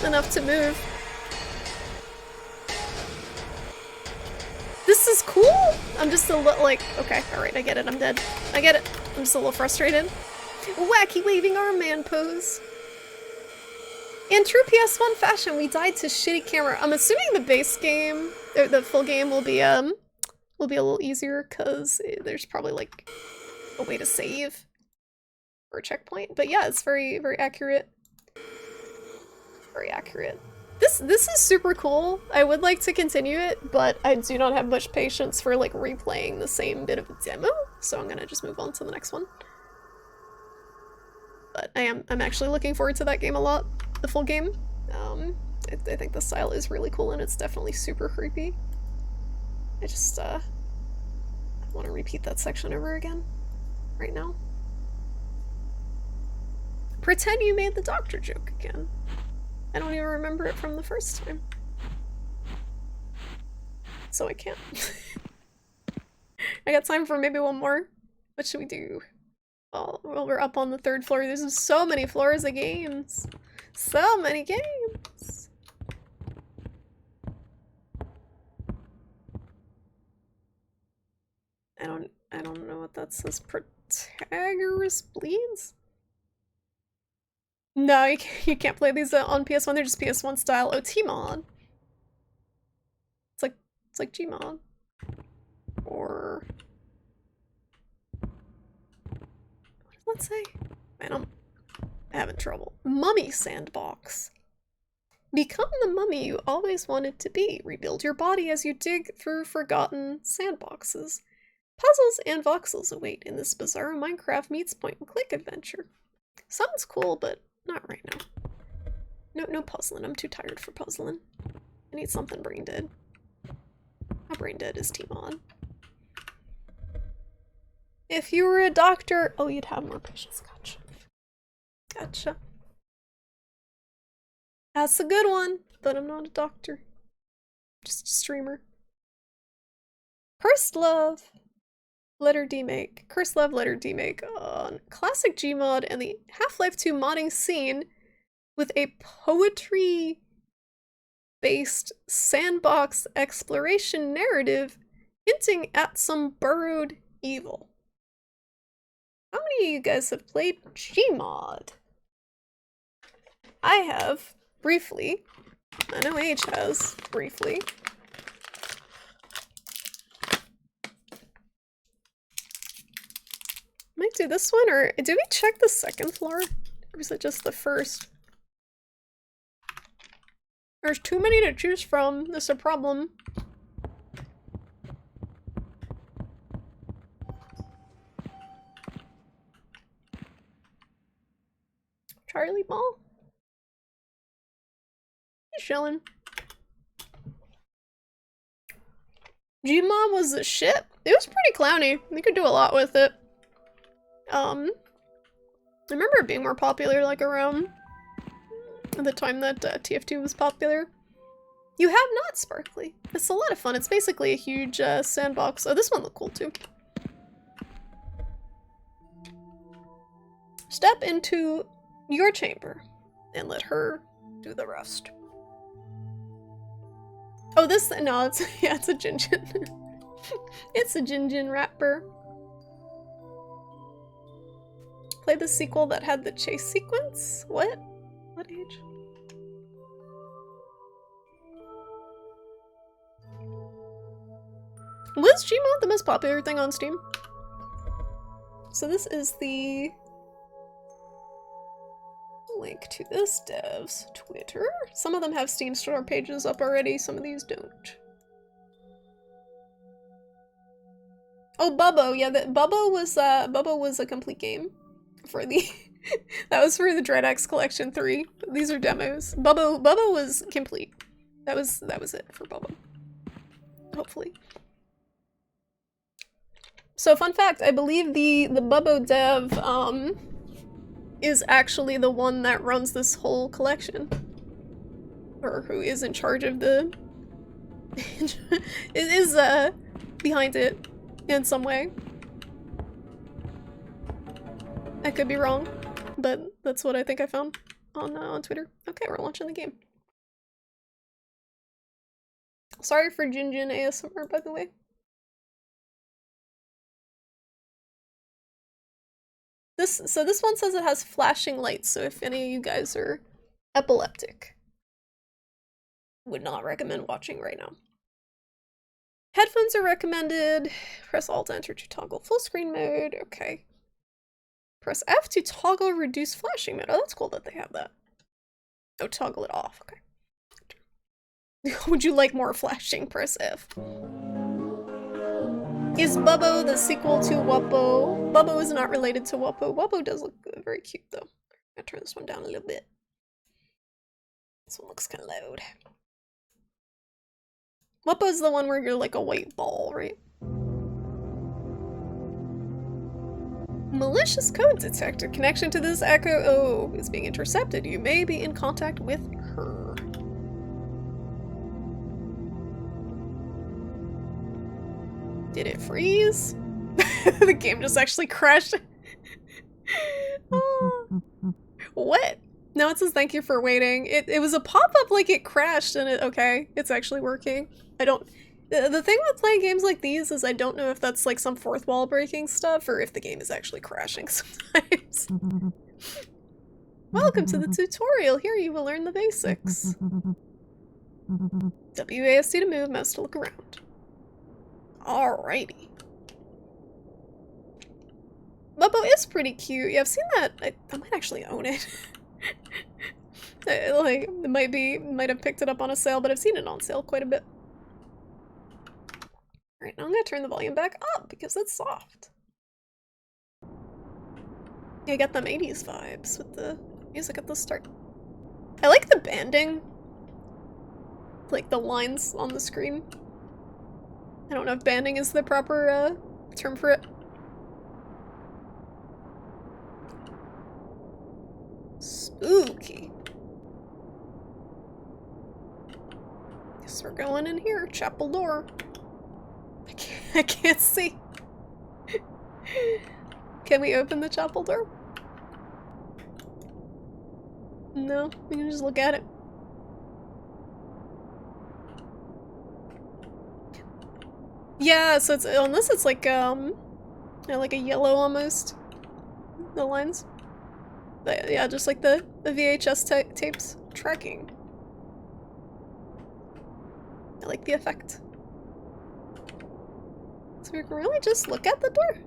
S1: enough to move. This is cool! I'm just a little like, okay, alright, I get it, I'm dead. I get it. I'm just a little frustrated. Wacky waving arm man pose. In true PS1 fashion, we died to shitty camera. I'm assuming the base game, or the full game will be a little easier because there's probably like a way to save or a checkpoint. But yeah, it's very, very accurate. Very accurate. This is super cool. I would like to continue it, but I do not have much patience for like replaying the same bit of a demo, so I'm gonna just move on to the next one. But I'm actually looking forward to that game a lot. The full game. I think the style is really cool and it's definitely super creepy. I just want to repeat that section over again right now. Pretend you made the doctor joke again. I don't even remember it from the first time. So I can't. I got time for maybe one more. What should we do? Oh, well, we're up on the 3rd floor. There's so many floors of games. So many games. I don't know what that says. Protagonist bleeds? No, you can't play these on PS1. They're just PS1 style. Oh, T-Mod. It's like Gmod. Or what does that say? Man, I'm having trouble. Mummy sandbox. Become the mummy you always wanted to be. Rebuild your body as you dig through forgotten sandboxes. Puzzles and voxels await in this bizarre Minecraft meets point-and-click adventure. Sounds cool, but not right now. No puzzling. I'm too tired for puzzling. I need something brain dead. My brain dead is T-Mod. If you were a doctor, oh, you'd have more patients. Gotcha. Gotcha. That's a good one, but I'm not a doctor. Just a streamer. Cursed Love. Letter D make. Cursed Love, Letter D make. Classic Gmod and the Half-Life 2 modding scene with a poetry-based sandbox exploration narrative hinting at some burrowed evil. How many of you guys have played Gmod? I have, briefly. I know H has, briefly. Might do this one, or did we check the second floor? Or is it just the first? There's too many to choose from. That's a problem. Charlie Ball? He's chilling. Gmod was the shit. It was pretty clowny. You could do a lot with it. I remember it being more popular, like, around the time that TF2 was popular. You have not, Sparkly. It's a lot of fun. It's basically a huge sandbox. Oh, this one looked cool, too. Step into your chamber and let her do the rest. Oh, this, no, it's, yeah, it's a Jinjin. It's a Jinjin rapper. Play the sequel that had the chase sequence? What? What age? Was Gmod the most popular thing on Steam? So this is the link to this dev's Twitter. Some of them have Steam store pages up already, some of these don't. Oh, Bubbo, yeah, Bubbo was a complete game for the that was for the Dread Collection 3. These are demos. Bubbo was complete. That was it for Bubbo. Hopefully. So fun fact, I believe the Bubbo dev is actually the one that runs this whole collection. Or who is in charge of the is behind it in some way. I could be wrong, but that's what I think I found on Twitter. Okay, we're launching the game. Sorry for Jinjin ASMR, by the way. So this one says it has flashing lights, so if any of you guys are epileptic, would not recommend watching right now. Headphones are recommended. Press Alt Enter to toggle full screen mode. Okay. Press F to toggle reduce flashing mode. Oh, that's cool that they have that. Oh, toggle it off. Okay. Would you like more flashing? Press F. Is Bubbo the sequel to Wuppo? Bubbo is not related to Wuppo. Wuppo does look very cute, though. I'm gonna turn this one down a little bit. This one looks kind of loud. Wuppo's the one where you're like a white ball, right? Malicious code detected. Connection to this Echo O is being intercepted. You may be in contact with her. Did it freeze? The game just actually crashed. Oh. What? No, it says thank you for waiting. It was a pop-up like it crashed and okay, it's actually working. I don't... The thing with playing games like these is I don't know if that's like some fourth wall breaking stuff or if the game is actually crashing sometimes. Welcome to the tutorial. Here you will learn the basics. WASD to move, mouse to look around. Alrighty. Bubbo is pretty cute. Yeah, I've seen that. I might actually own it. Like, might have picked it up on a sale, but I've seen it on sale quite a bit. Alright, now I'm gonna turn the volume back up because it's soft. Yeah, I got them 80s vibes with the music at the start. I like the banding. Like the lines on the screen. I don't know if banding is the proper term for it. Spooky. Guess we're going in here. Chapel door. I can't see. Can we open the chapel door? No, we can just look at it. Yeah, so it's unless it's like like a yellow almost. The lines. But yeah, just like the VHS tapes tracking. I like the effect. So we can really just look at the door.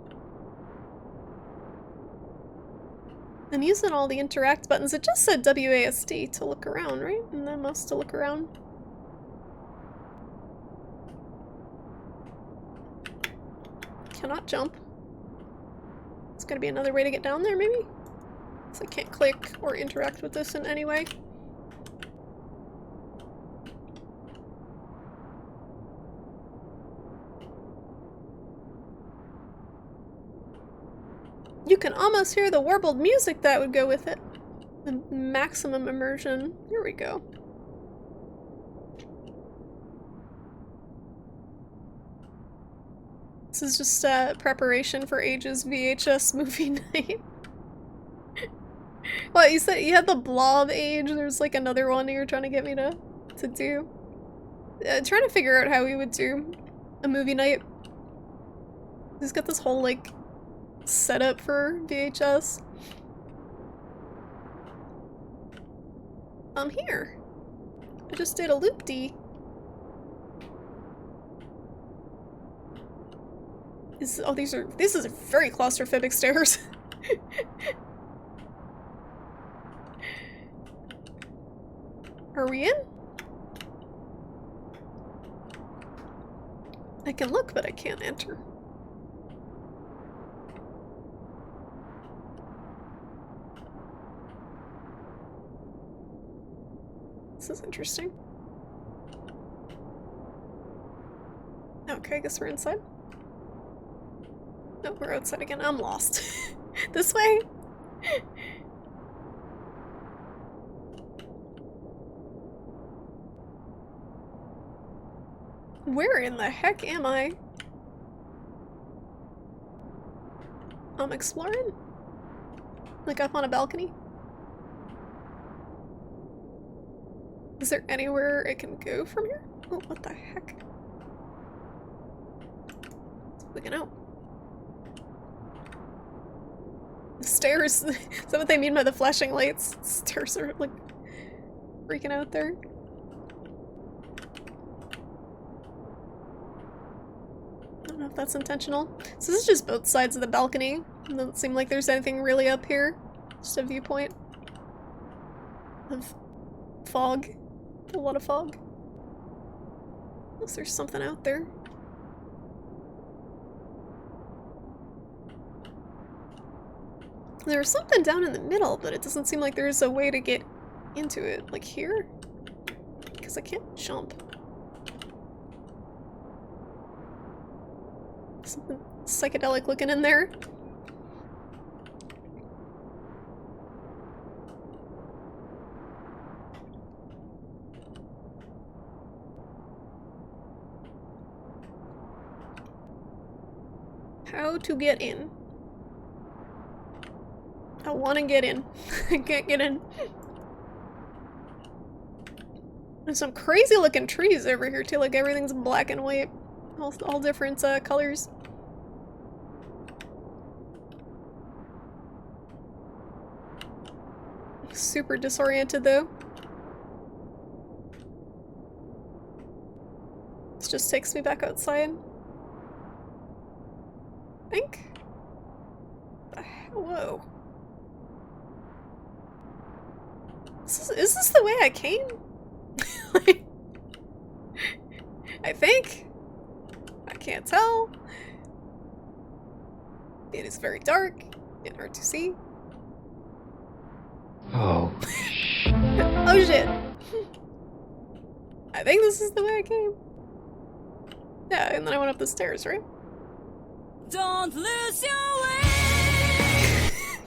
S1: I'm using all the interact buttons. It just said WASD to look around, right? And then mouse to look around. Cannot jump. It's gonna be another way to get down there, maybe? So I can't click or interact with this in any way. You can almost hear the warbled music that would go with it. The maximum immersion. Here we go. This is just preparation for Age's VHS movie night. What, you said you had the blob Age? There's like another one you're trying to get me to do? Trying to figure out how we would do a movie night. He's got this whole like setup for VHS. I'm here. I just did a loop-dee. This is very claustrophobic stairs. Are we in? I can look, but I can't enter. This is interesting. Okay, I guess we're inside. No, we're outside again. I'm lost. This way? Where in the heck am I? I'm exploring? Like up on a balcony? Is there anywhere I can go from here? Oh, what the heck? We can out. The stairs. Is that what they mean by the flashing lights? Stairs are like freaking out there. I don't know if that's intentional. So this is just both sides of the balcony. It doesn't seem like there's anything really up here. Just a viewpoint of fog. A lot of fog. Unless there's something out there. There's something down in the middle, but it doesn't seem like there's a way to get into it. Like here? Because I can't jump. Something psychedelic looking in there. How to get in? I want to get in. I can't get in. There's some crazy looking trees over here too, like everything's black and white. All different colors. Super disoriented though. This just takes me back outside. I think. Whoa. Is this the way I came? Like, I think. I can't tell. It is very dark and hard to see.
S8: Oh,
S1: Oh shit. I think this is the way I came. Yeah, and then I went up the stairs, right?
S10: Don't lose your way.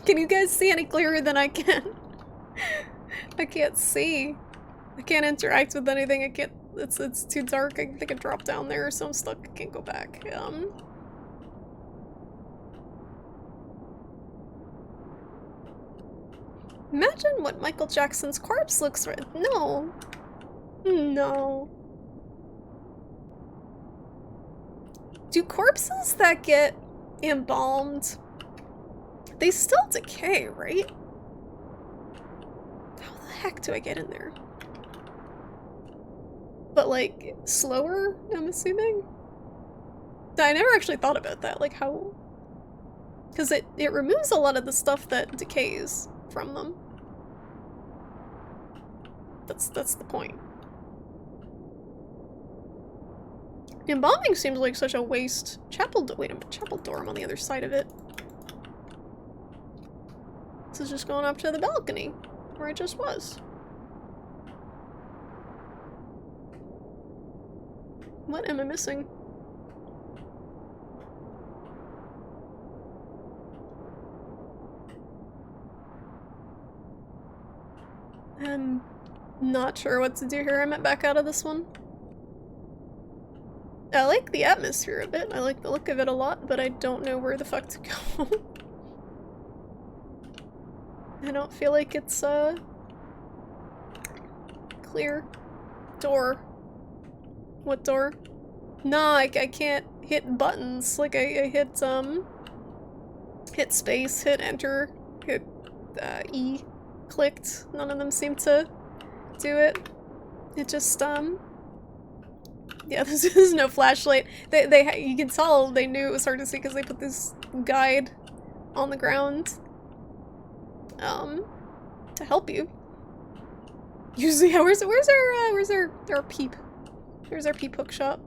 S1: Can you guys see any clearer than I can? I can't see. I can't interact with anything. I can't. It's too dark. I think I dropped down there, so I'm stuck. I can't go back. Imagine what Michael Jackson's corpse looks like. No. No. Do corpses that get embalmed, they still decay, right? How the heck do I get in there? But like, slower, I'm assuming? I never actually thought about that, like how... Because it removes a lot of the stuff that decays from them. That's the point. Embalming seems like such a waste. Wait a minute, chapel dorm on the other side of it. This is just going up to the balcony, where it just was. What am I missing? I'm not sure what to do here. I meant back out of this one. I like the atmosphere of it. I like the look of it a lot, but I don't know where the fuck to go. I don't feel like it's, clear. Door. What door? No, I can't hit buttons. Like, I hit, hit space, hit enter, hit, E. Clicked. None of them seem to do it. It just, yeah, there's no flashlight. You can tell they knew it was hard to see because they put this guide on the ground, to help you. Usually, yeah, where's our peep? There's our peep hook shop.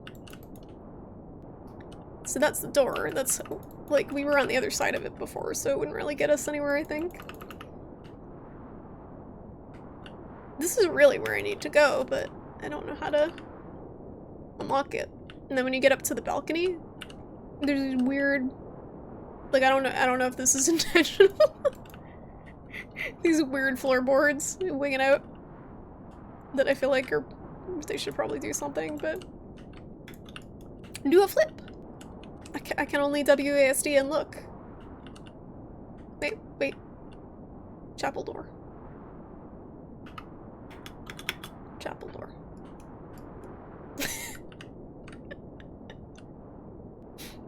S1: So that's the door. That's, like, we were on the other side of it before, so it wouldn't really get us anywhere, I think. This is really where I need to go, but I don't know how to unlock it. And then when you get up to the balcony, there's these weird, like, I don't know if this is intentional. These weird floorboards winging out that I feel like they should probably do something, but do a flip. I can only WASD and look. Wait. Chapel door. Chapel door.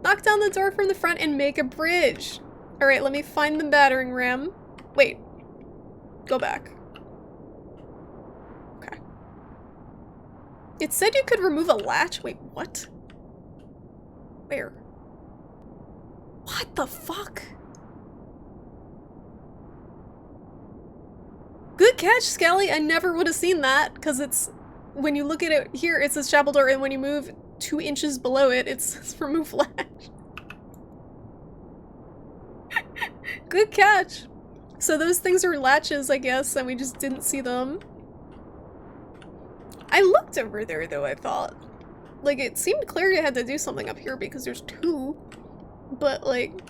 S1: Knock down the door from the front and make a bridge. Alright, let me find the battering ram. Wait. Go back. Okay. It said you could remove a latch? Wait, what? Where? What the fuck? Good catch, Skelly. I never would have seen that, because it's, when you look at it here, it says chapel door, and when you move 2 inches below it, it says remove latch. Good catch. So those things are latches, I guess, and we just didn't see them. I looked over there, though, I thought. Like, it seemed clear you had to do something up here because there's 2. But, like,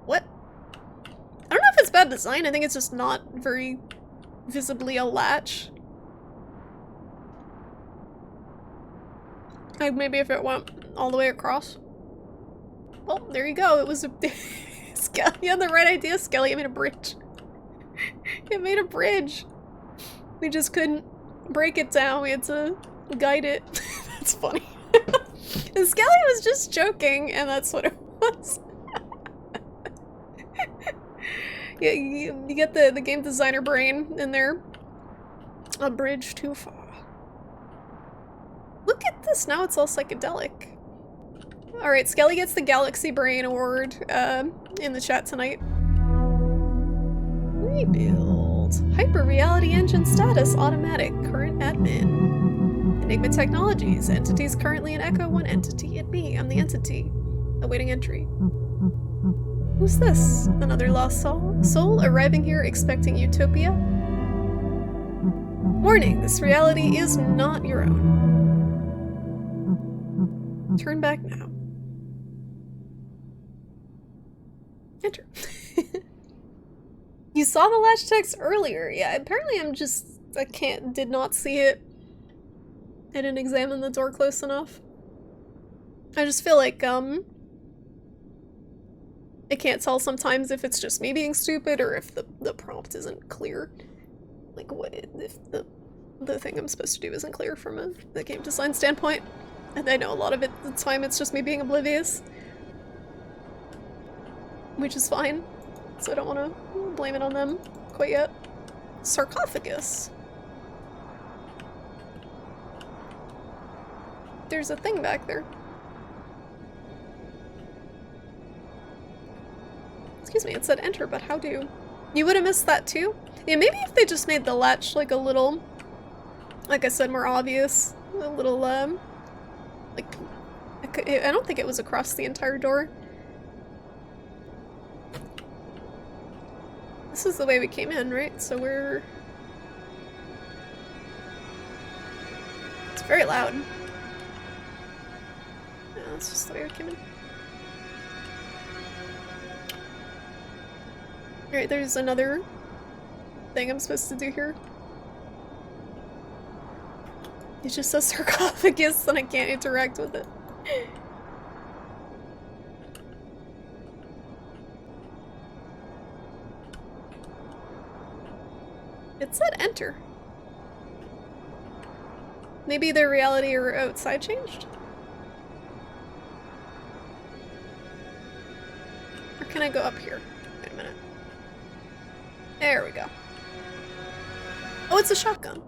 S1: what? I don't know if it's bad design. I think it's just not very visibly a latch. Like, maybe if it went all the way across. Well, there you go. It was a... Skelly, you had the right idea, Skelly. It made a bridge. It made a bridge. We just couldn't break it down. We had to guide it. That's funny. And Skelly was just joking, and that's what it was. Yeah, you get the game designer brain in there. A bridge too far. Look at this, now it's all psychedelic. Alright, Skelly gets the Galaxy Brain Award in the chat tonight. Rebuild. Hyper Reality Engine status automatic. Current admin. Enigma Technologies. Entities currently in Echo 1 entity. It me. I'm the entity. Awaiting entry. Who's this? Another lost soul arriving here expecting utopia? Warning, this reality is not your own. Turn back now. You saw the latch text earlier. Yeah, apparently I did not see it. I didn't examine the door close enough. I just feel like, I can't tell sometimes if it's just me being stupid or if the prompt isn't clear. Like, what if the thing I'm supposed to do isn't clear from the game design standpoint. And I know a lot of the time it's just me being oblivious. Which is fine. So I don't want to blame it on them quite yet. Sarcophagus. There's a thing back there. Excuse me, it said enter, but how do? You would have missed that too? Yeah, maybe if they just made the latch like a little, like I said, more obvious. A little, like, I don't think it was across the entire door. This is the way we came in, right? So we're... It's very loud. No, that's just the way we came in. Alright, there's another thing I'm supposed to do here. It just says sarcophagus and I can't interact with it. It said enter. Maybe the reality or outside changed? Or can I go up here? Wait a minute. There we go. Oh, it's a shotgun.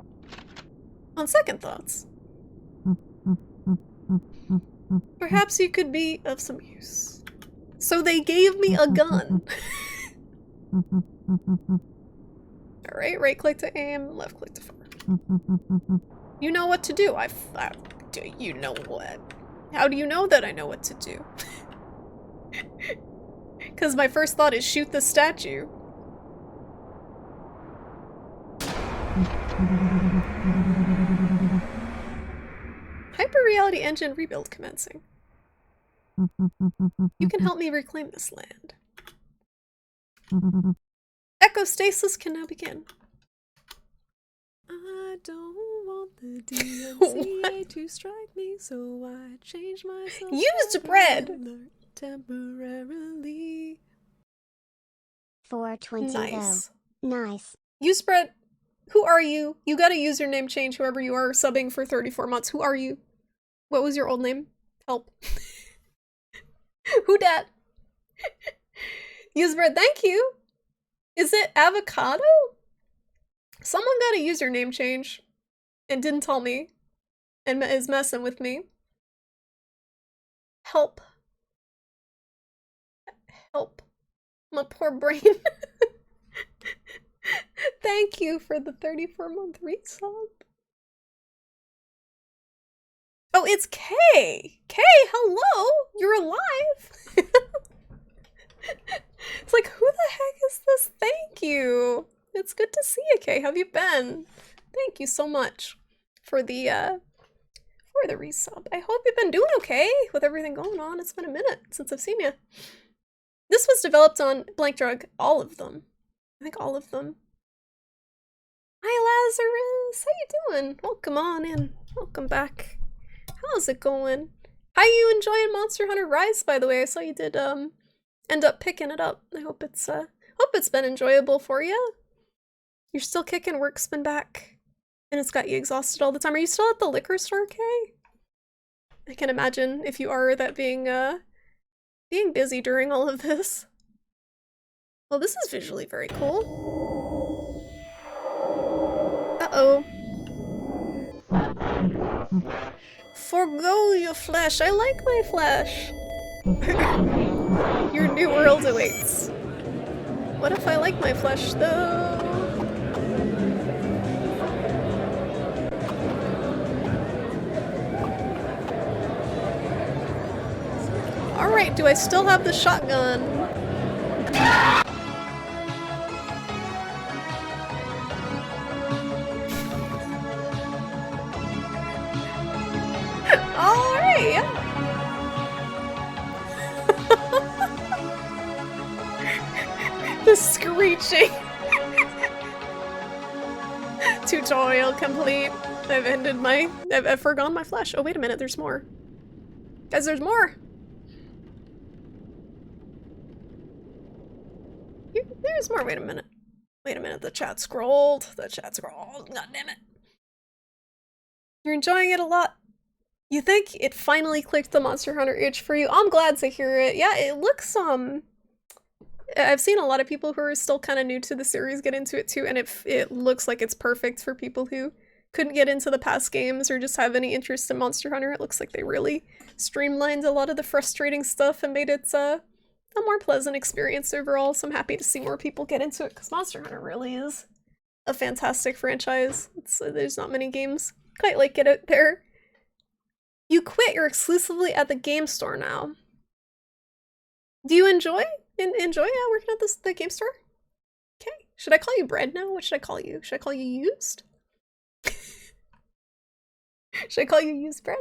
S1: On second thoughts. Perhaps you could be of some use. So they gave me a gun. Alright, right click to aim, left click to fire. You know what to do. Do you know what? How do you know that I know what to do? Because my first thought is shoot the statue. Hyper-reality engine rebuild commencing. You can help me reclaim this land. Echostasis can now begin. I don't want the DMCA to strike me, so I change myself. Used bread! Temporarily.
S7: 420
S1: Nice.
S7: though. Nice.
S1: Used bread. Who are you? You got a username change, whoever you are, subbing for 34 months. Who are you? What was your old name? Help. Who dat? Used bread, thank you! Is it avocado? Someone got a username change and didn't tell me and is messing with me. Help. Help. My poor brain. Thank you for the 34-month resub. Oh, it's Kay! Kay, hello! You're alive! It's like, who the heck is this? Thank you! It's good to see you, Kay. How have you been? Thank you so much for the resub. I hope you've been doing okay with everything going on. It's been a minute since I've seen you. This was developed on Blank Drug. All of them. I think all of them. Hi, Lazarus! How you doing? Welcome on in. Welcome back. How's it going? How you enjoying Monster Hunter Rise, by the way? I saw you did end up picking it up. I hope it's been enjoyable for you. You're still kicking, work's been back. And it's got you exhausted all the time. Are you still at the liquor store, Kay? I can imagine if you are that being busy during all of this. Well, this is visually very cool. Uh-oh. Forgo your flesh. I like my flesh. Your new world awaits. What if I like my flesh, though? Alright, do I still have the shotgun? Alright, yeah. The screeching. Tutorial complete. I've ended my... I've forgone my flesh. Oh, wait a minute, there's more. Guys, there's more! There's more, wait a minute. Wait a minute, the chat scrolled. The chat scrolled, god damn it. You're enjoying it a lot. You think it finally clicked the Monster Hunter itch for you? I'm glad to hear it. Yeah, it looks, I've seen a lot of people who are still kind of new to the series get into it too, and it looks like it's perfect for people who couldn't get into the past games or just have any interest in Monster Hunter. It looks like they really streamlined a lot of the frustrating stuff and made it a more pleasant experience overall, so I'm happy to see more people get into it, because Monster Hunter really is a fantastic franchise. There's not many games quite like it out there. You quit, you're exclusively at the game store now. Do you enjoy working at the game store? Okay. Should I call you Bread now? What should I call you? Should I call you Used? Should I call you Used Bread?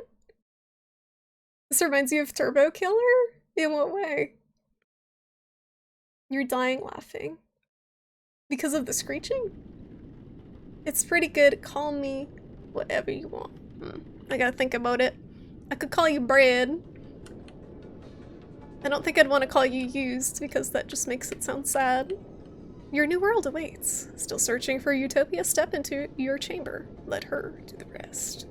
S1: This reminds you of Turbo Killer? In what way? You're dying laughing. Because of the screeching? It's pretty good. Call me whatever you want. I gotta think about it. I could call you Bread. I don't think I'd want to call you Used, because that just makes it sound sad. Your new world awaits. Still searching for Utopia? Step into your chamber. Let her do the rest.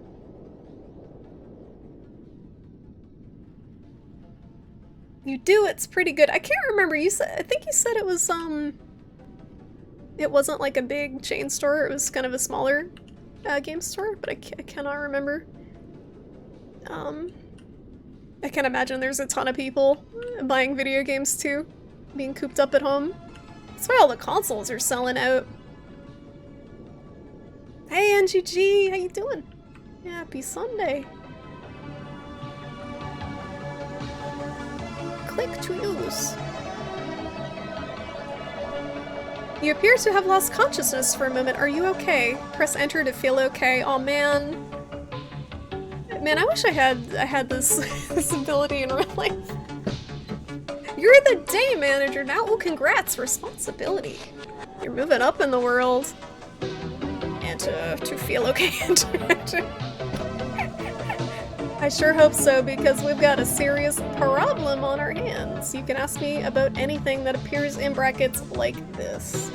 S1: You do, it's pretty good. I can't remember, I think you said it was, it wasn't like a big chain store, it was kind of a smaller game store, but I cannot remember. I can imagine there's a ton of people buying video games too, being cooped up at home. That's why all the consoles are selling out. Hey NGG, how you doing? Happy Sunday. Click to use. You appear to have lost consciousness for a moment. Are you okay? Press enter to feel okay. Oh man. Man, I wish I had this this ability in real life. You're the day manager now. Oh, congrats, responsibility. You're moving up in the world. And to feel okay. I sure hope so, because we've got a serious problem on our hands. You can ask me about anything that appears in brackets like this.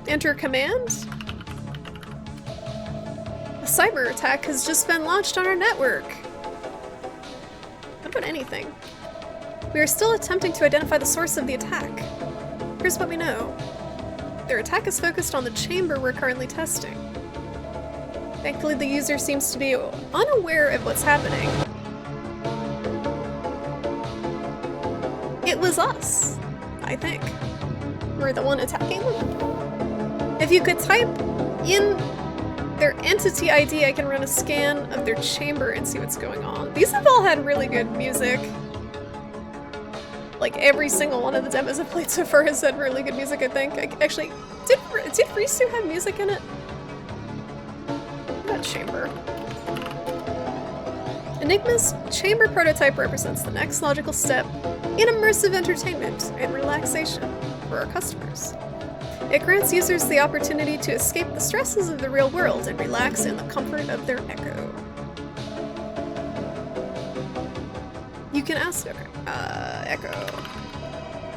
S1: Enter command. A cyber attack has just been launched on our network. What about anything? We are still attempting to identify the source of the attack. Here's what we know. Their attack is focused on the chamber we're currently testing. Thankfully, the user seems to be unaware of what's happening. It was us, I think. We're the one attacking them. If you could type in their entity ID, I can run a scan of their chamber and see what's going on. These have all had really good music. Like, every single one of the demos I've played so far has had really good music, I think. Actually, did Risu have music in it? That chamber. Enigma's chamber prototype represents the next logical step in immersive entertainment and relaxation for our customers. It grants users the opportunity to escape the stresses of the real world and relax in the comfort of their Echo. You can ask, okay, Echo.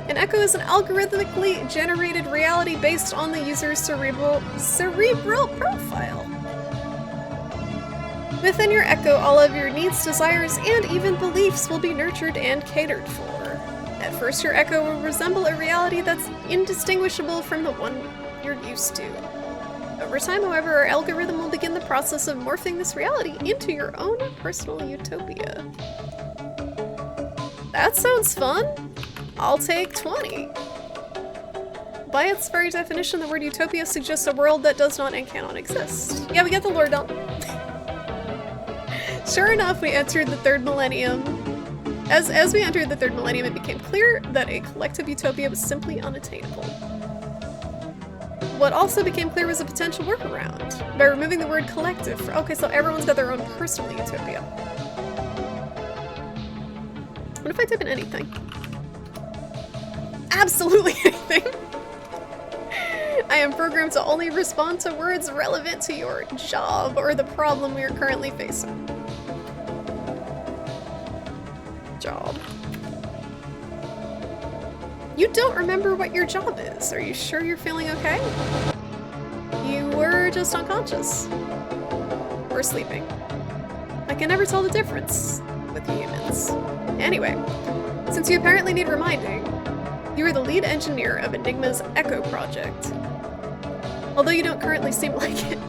S1: An Echo is an algorithmically generated reality based on the user's cerebral profile. Within your Echo, all of your needs, desires, and even beliefs will be nurtured and catered for. At first, your Echo will resemble a reality that's indistinguishable from the one you're used to. Over time, however, our algorithm will begin the process of morphing this reality into your own personal utopia. That sounds fun! I'll take 20. By its very definition, the word utopia suggests a world that does not and cannot exist. Yeah, we get the lore done. Sure enough, we entered the third millennium. As we entered the third millennium, it became clear that a collective utopia was simply unattainable. What also became clear was a potential workaround, by removing the word collective. Okay, so everyone's got their own personal utopia. What if I type in anything? Absolutely anything! I am programmed to only respond to words relevant to your job or the problem we are currently facing. Job. You don't remember what your job is. Are you sure you're feeling okay? You were just unconscious. Or sleeping. I can never tell the difference with humans. Anyway, since you apparently need reminding, you are the lead engineer of Enigma's Echo project. Although you don't currently seem like it.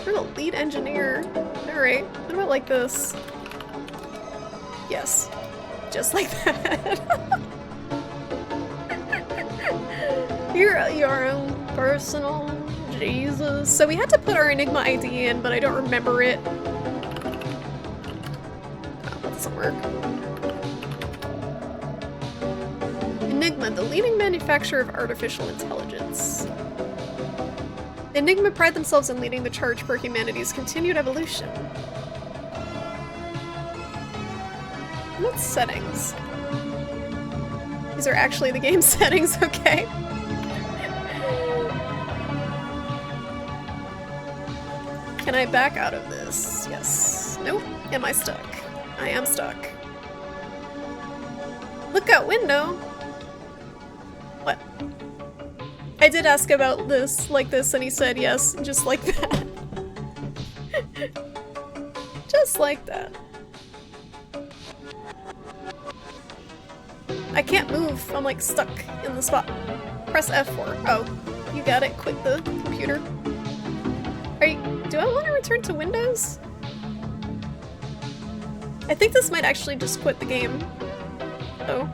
S1: You're the lead engineer. Alright, what about like this? Yes. Just like that. You're your own personal Jesus. So we had to put our Enigma ID in, but I don't remember it. Oh, that doesn't work. Enigma, the leading manufacturer of artificial intelligence. Enigma pride themselves in leading the charge for humanity's continued evolution. What settings? These are actually the game settings, okay. Can I back out of this? Yes. Nope. Am I stuck? I am stuck. Look out window! What? I did ask about this, like this, and he said yes, just like that. Just like that. I can't move. I'm like stuck in the spot. Press F4. Oh, you got it. Quit the computer. Are you? Do I want to return to Windows? I think this might actually just quit the game. Oh.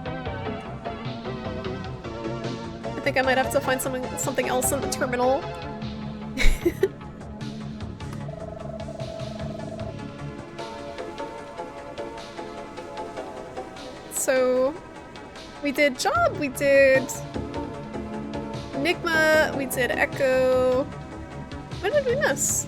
S1: I think I might have to find something else in the terminal. So, we did Job, we did Enigma, we did Echo. What did we miss?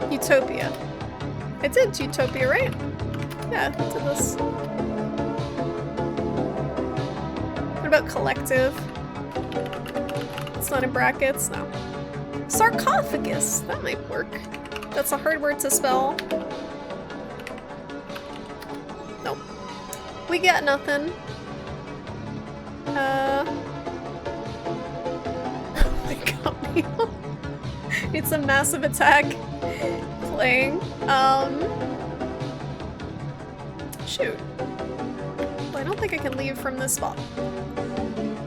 S1: Utopia. I did Utopia, right? Yeah, I did this. What about Collective? It's not in brackets? No. Sarcophagus! That might work. That's a hard word to spell. Nope. We got nothing. Oh my god, Neil. It's a massive attack. Playing. Shoot. Well, I don't think I can leave from this spot.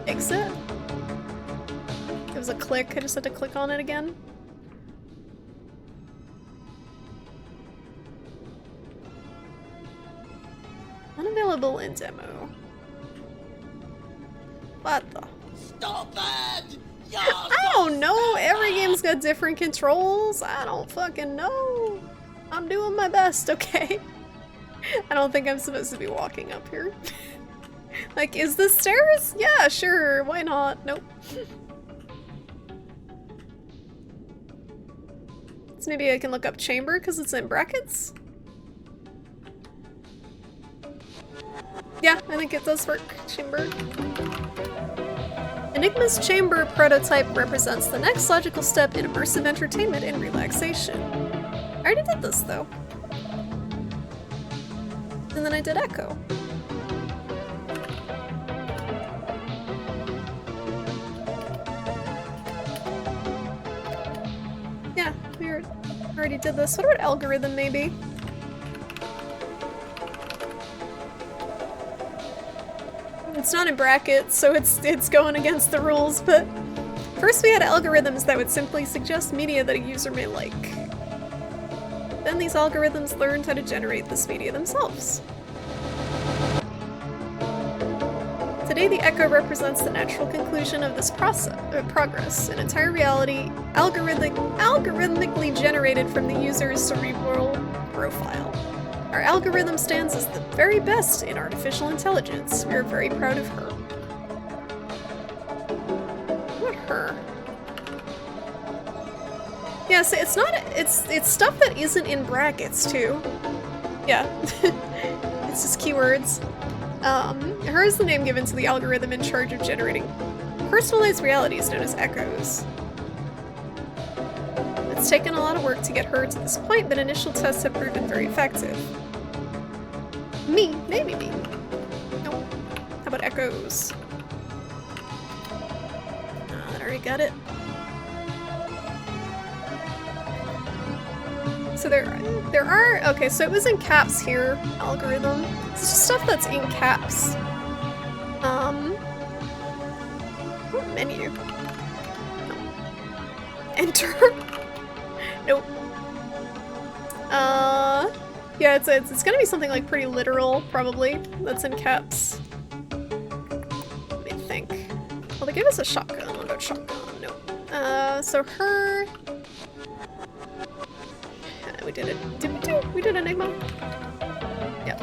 S1: Exit? It was a click. I just had to click on it again. Unavailable in demo. What the?
S6: Stupid!
S1: I don't know. Every game's got different controls. I don't fucking know. I'm doing my best, okay? I don't think I'm supposed to be walking up here. Like, is this stairs? Yeah, sure. Why not? Nope. So maybe I can look up chamber because it's in brackets? Yeah, I think it does work. Chamber. Enigma's chamber prototype represents the next logical step in immersive entertainment and relaxation. I already did this though. And then I did Echo. Yeah, we already did this. What about algorithm maybe? It's not in brackets, so it's going against the rules, but first we had algorithms that would simply suggest media that a user may like. Then these algorithms learned how to generate this media themselves. Today the Echo represents the natural conclusion of this progress, an entire reality algorithmically generated from the user's cerebral profile. Our algorithm stands as the very best in artificial intelligence. We are very proud of her. What her? Yeah, so it's not, it's stuff that isn't in brackets too. Yeah. It's just keywords. Her is the name given to the algorithm in charge of generating personalized realities known as echoes. It's taken a lot of work to get her to this point, but initial tests have proven very effective. Me? Maybe me. Nope. How about echoes? I already got it. So there are, okay, so it was in caps here, algorithm. It's just stuff that's in caps. Menu. No. Enter. Nope. Yeah, it's gonna be something like pretty literal, probably, that's in caps. Let me think. Well, they gave us a shotgun. I'll go shotgun. Nope. So her... we did it. Did we do? We did Enigma? Yep.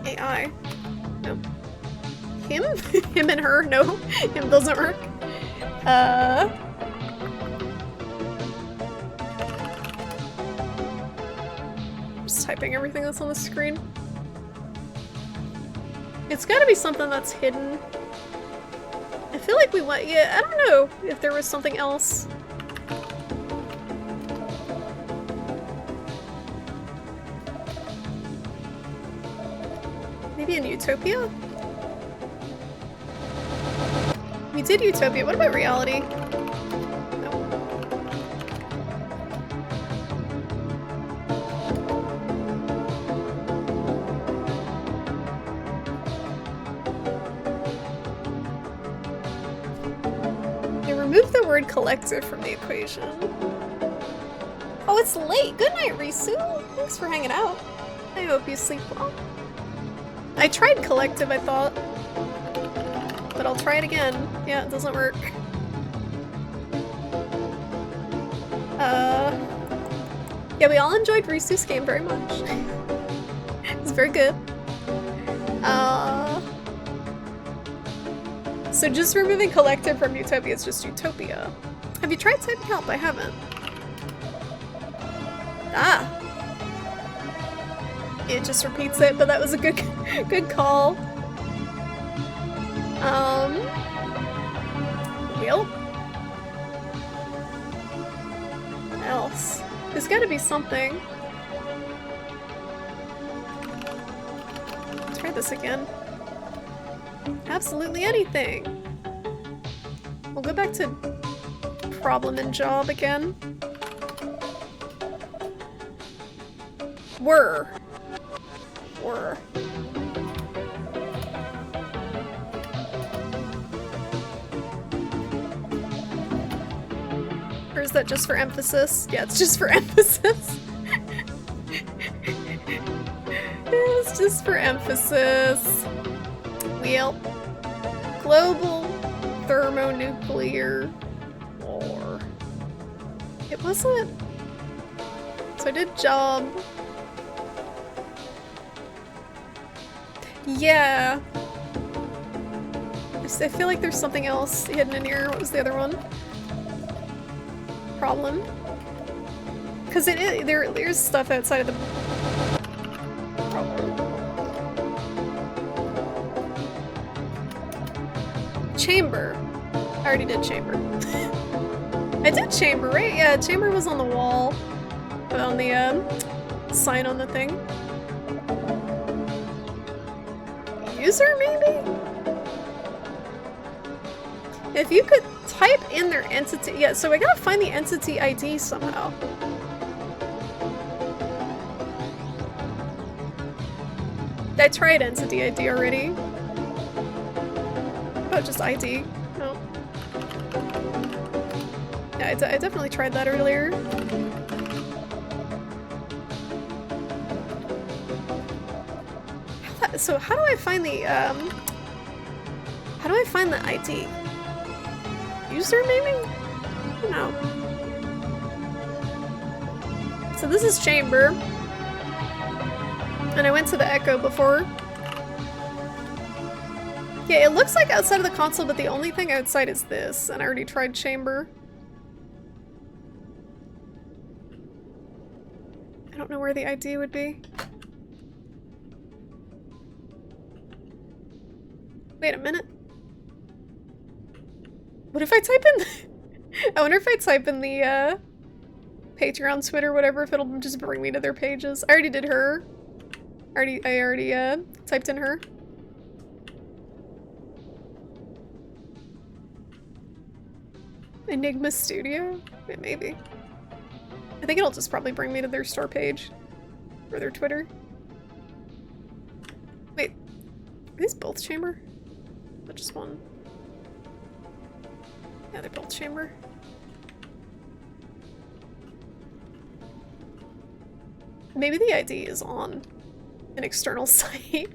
S1: AI. Nope. Him? Him and her? No. Him doesn't work. Just typing everything that's on the screen. It's gotta be something that's hidden. I feel like we went, yeah, I don't know if there was something else. Maybe in Utopia? We did Utopia, what about reality? No. They removed the word collective from the equation. Oh, it's late. Good night, Risu. Thanks for hanging out. I hope you sleep well. I tried collective, I thought. But I'll try it again. Yeah, it doesn't work. Yeah, we all enjoyed Risu's game very much. It was very good. So just removing collective from Utopia is just Utopia. Have you tried typing help? I haven't. Ah! It just repeats it, but that was a good call. Wheel? What else? There's gotta be something. Let's try this again. Absolutely anything. We'll go back to problem and job again. Were. Or is that just for emphasis? Yeah, it's just for emphasis. It's just for emphasis. Wheel. Global thermonuclear war. It wasn't. So I did job. Yeah. I feel like there's something else hidden in here. What was the other one? Problem. Because there's stuff outside of the problem. Chamber. I already did chamber. I did chamber, right? Yeah, chamber was on the wall. On the sign on the thing. User, maybe? If you could type in their entity. Yeah, so I gotta find the entity ID somehow. I tried entity ID already. Oh, just ID. No. Yeah, I definitely tried that earlier. So how do I find the ID? User, maybe? No. So this is chamber. And I went to the echo before. Yeah, it looks like outside of the console, but the only thing outside is this, and I already tried chamber. I don't know where the ID would be. Wait a minute. What if I type in I wonder if I type in the Patreon, Twitter, whatever, if it'll just bring me to their pages. I already did her. I already typed in her. Enigma Studio? Yeah, maybe. I think it'll just probably bring me to their store page. Or their Twitter. Wait. Are these both chamber? Or just one? Yeah, they're both chamber. Maybe the ID is on an external site.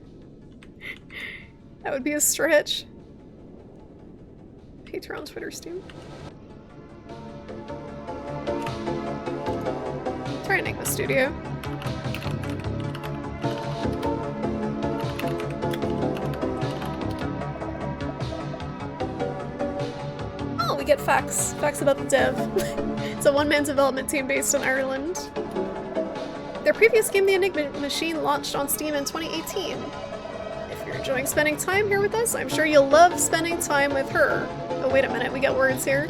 S1: That would be a stretch. Patreon, Twitter, Steam. Try Enigma Studio. Oh, we get facts. Facts about the dev. It's a one-man development team based in Ireland. Their previous game, The Enigma Machine, launched on Steam in 2018. If you're enjoying spending time here with us, I'm sure you'll love spending time with her. Oh, wait a minute, we got words here.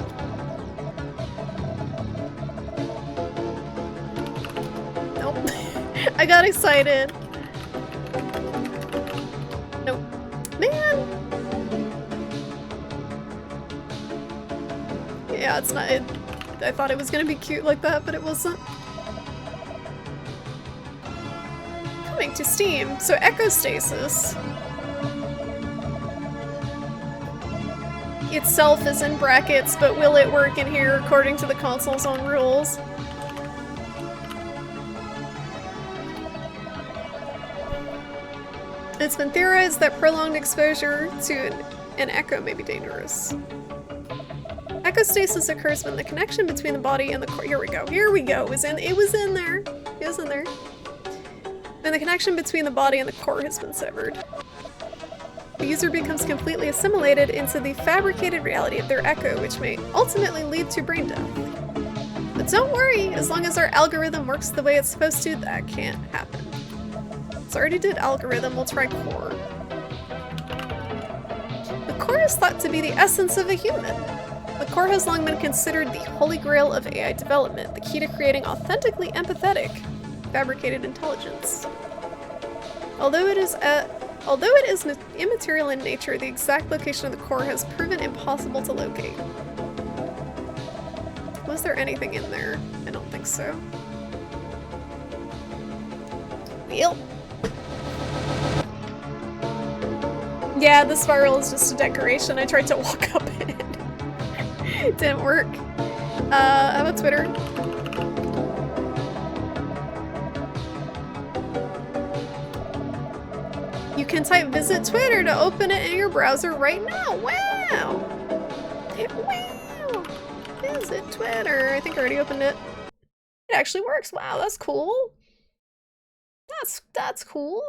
S1: Nope. I got excited. Nope. Man! Yeah, it's not. I thought it was gonna be cute like that, but it wasn't. Coming to Steam. So Echostasis itself is in brackets, but will it work in here according to the console's own rules? It's been theorized that prolonged exposure to an echo may be dangerous. Echostasis occurs when the connection between the body and the core— here we go, it was in there. When the connection between the body and the core has been severed. The user becomes completely assimilated into the fabricated reality of their echo, which may ultimately lead to brain death. But don't worry, as long as our algorithm works the way it's supposed to, that can't happen. So I already did algorithm, we'll try core. The core is thought to be the essence of a human. The core has long been considered the holy grail of AI development, the key to creating authentically empathetic, fabricated intelligence. Although it is immaterial in nature, the exact location of the core has proven impossible to locate. Was there anything in there? I don't think so. Wheel. Yeah, the spiral is just a decoration. I tried to walk up it. It didn't work. How about Twitter? You can type visit Twitter to open it in your browser right now. Wow! Wow! Visit Twitter. I think I already opened it. It actually works. Wow, that's cool. That's cool.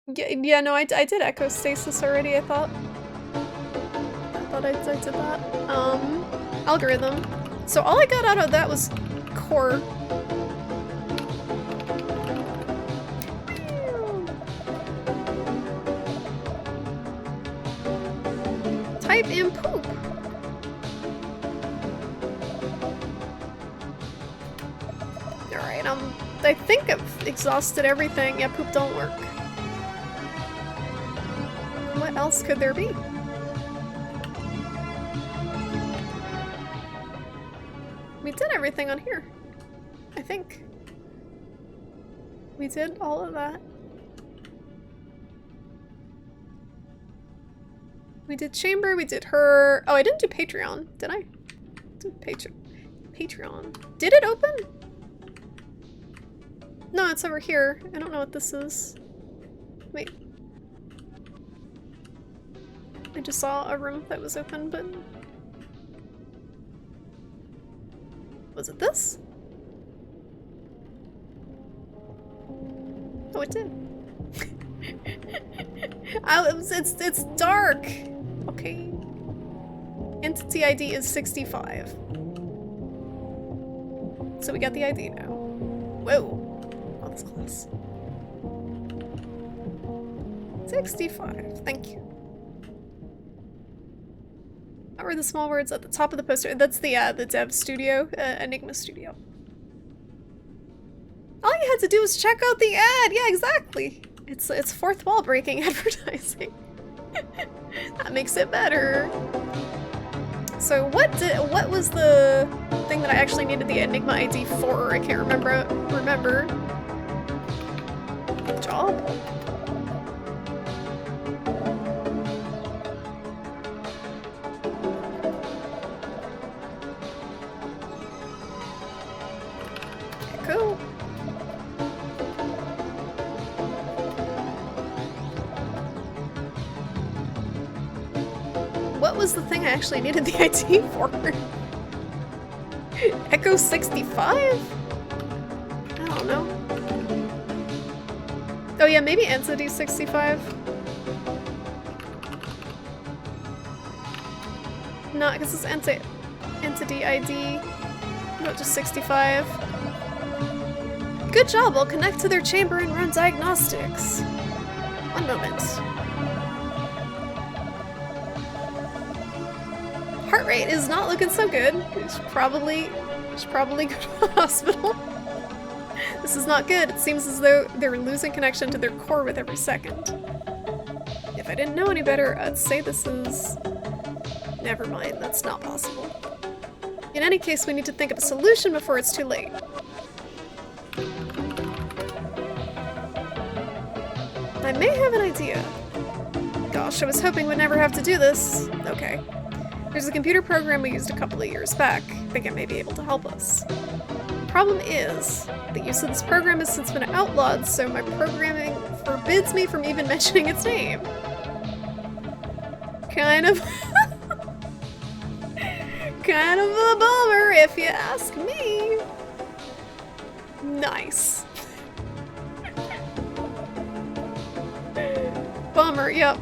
S1: Yeah, no, I did Echostasis already, I thought I did that. Algorithm. So all I got out of that was core. Type in poop. Alright, I think I've exhausted everything. Yeah, poop don't work. What else could there be? We did everything on here. I think. We did all of that. We did chamber, we did her. Oh, I didn't do Patreon, did I? Patreon. Did it open? No, it's over here. I don't know what this is. Wait. I just saw a room that was open, but... Was it this? Oh, it did. It's dark. Okay. Entity ID is 65. So we got the ID now. Whoa. Oh, that's close. 65. Thank you. What were the small words at the top of the poster? That's the dev studio, Enigma Studio. All you had to do was check out the ad. Yeah, exactly. It's fourth wall breaking advertising. That makes it better. So what was the thing that I actually needed the Enigma ID for? I can't remember. Job? Cool. What was the thing I actually needed the ID for? Echo 65? I don't know. Oh yeah, maybe Entity 65? No, because it's Entity ID. Not just 65. Good job, I'll connect to their chamber and run diagnostics. One moment. Heart rate is not looking so good. We should probably go to the hospital. This is not good. It seems as though they're losing connection to their core with every second. If I didn't know any better, I'd say this is... Never mind, that's not possible. In any case, we need to think of a solution before it's too late. I may have an idea. Gosh, I was hoping we'd never have to do this. Okay. There's a computer program we used a couple of years back. I think it may be able to help us. The problem is, the use of this program has since been outlawed, so my programming forbids me from even mentioning its name. Kind of... kind of a bummer, if you ask me. Nice. Bummer, yep.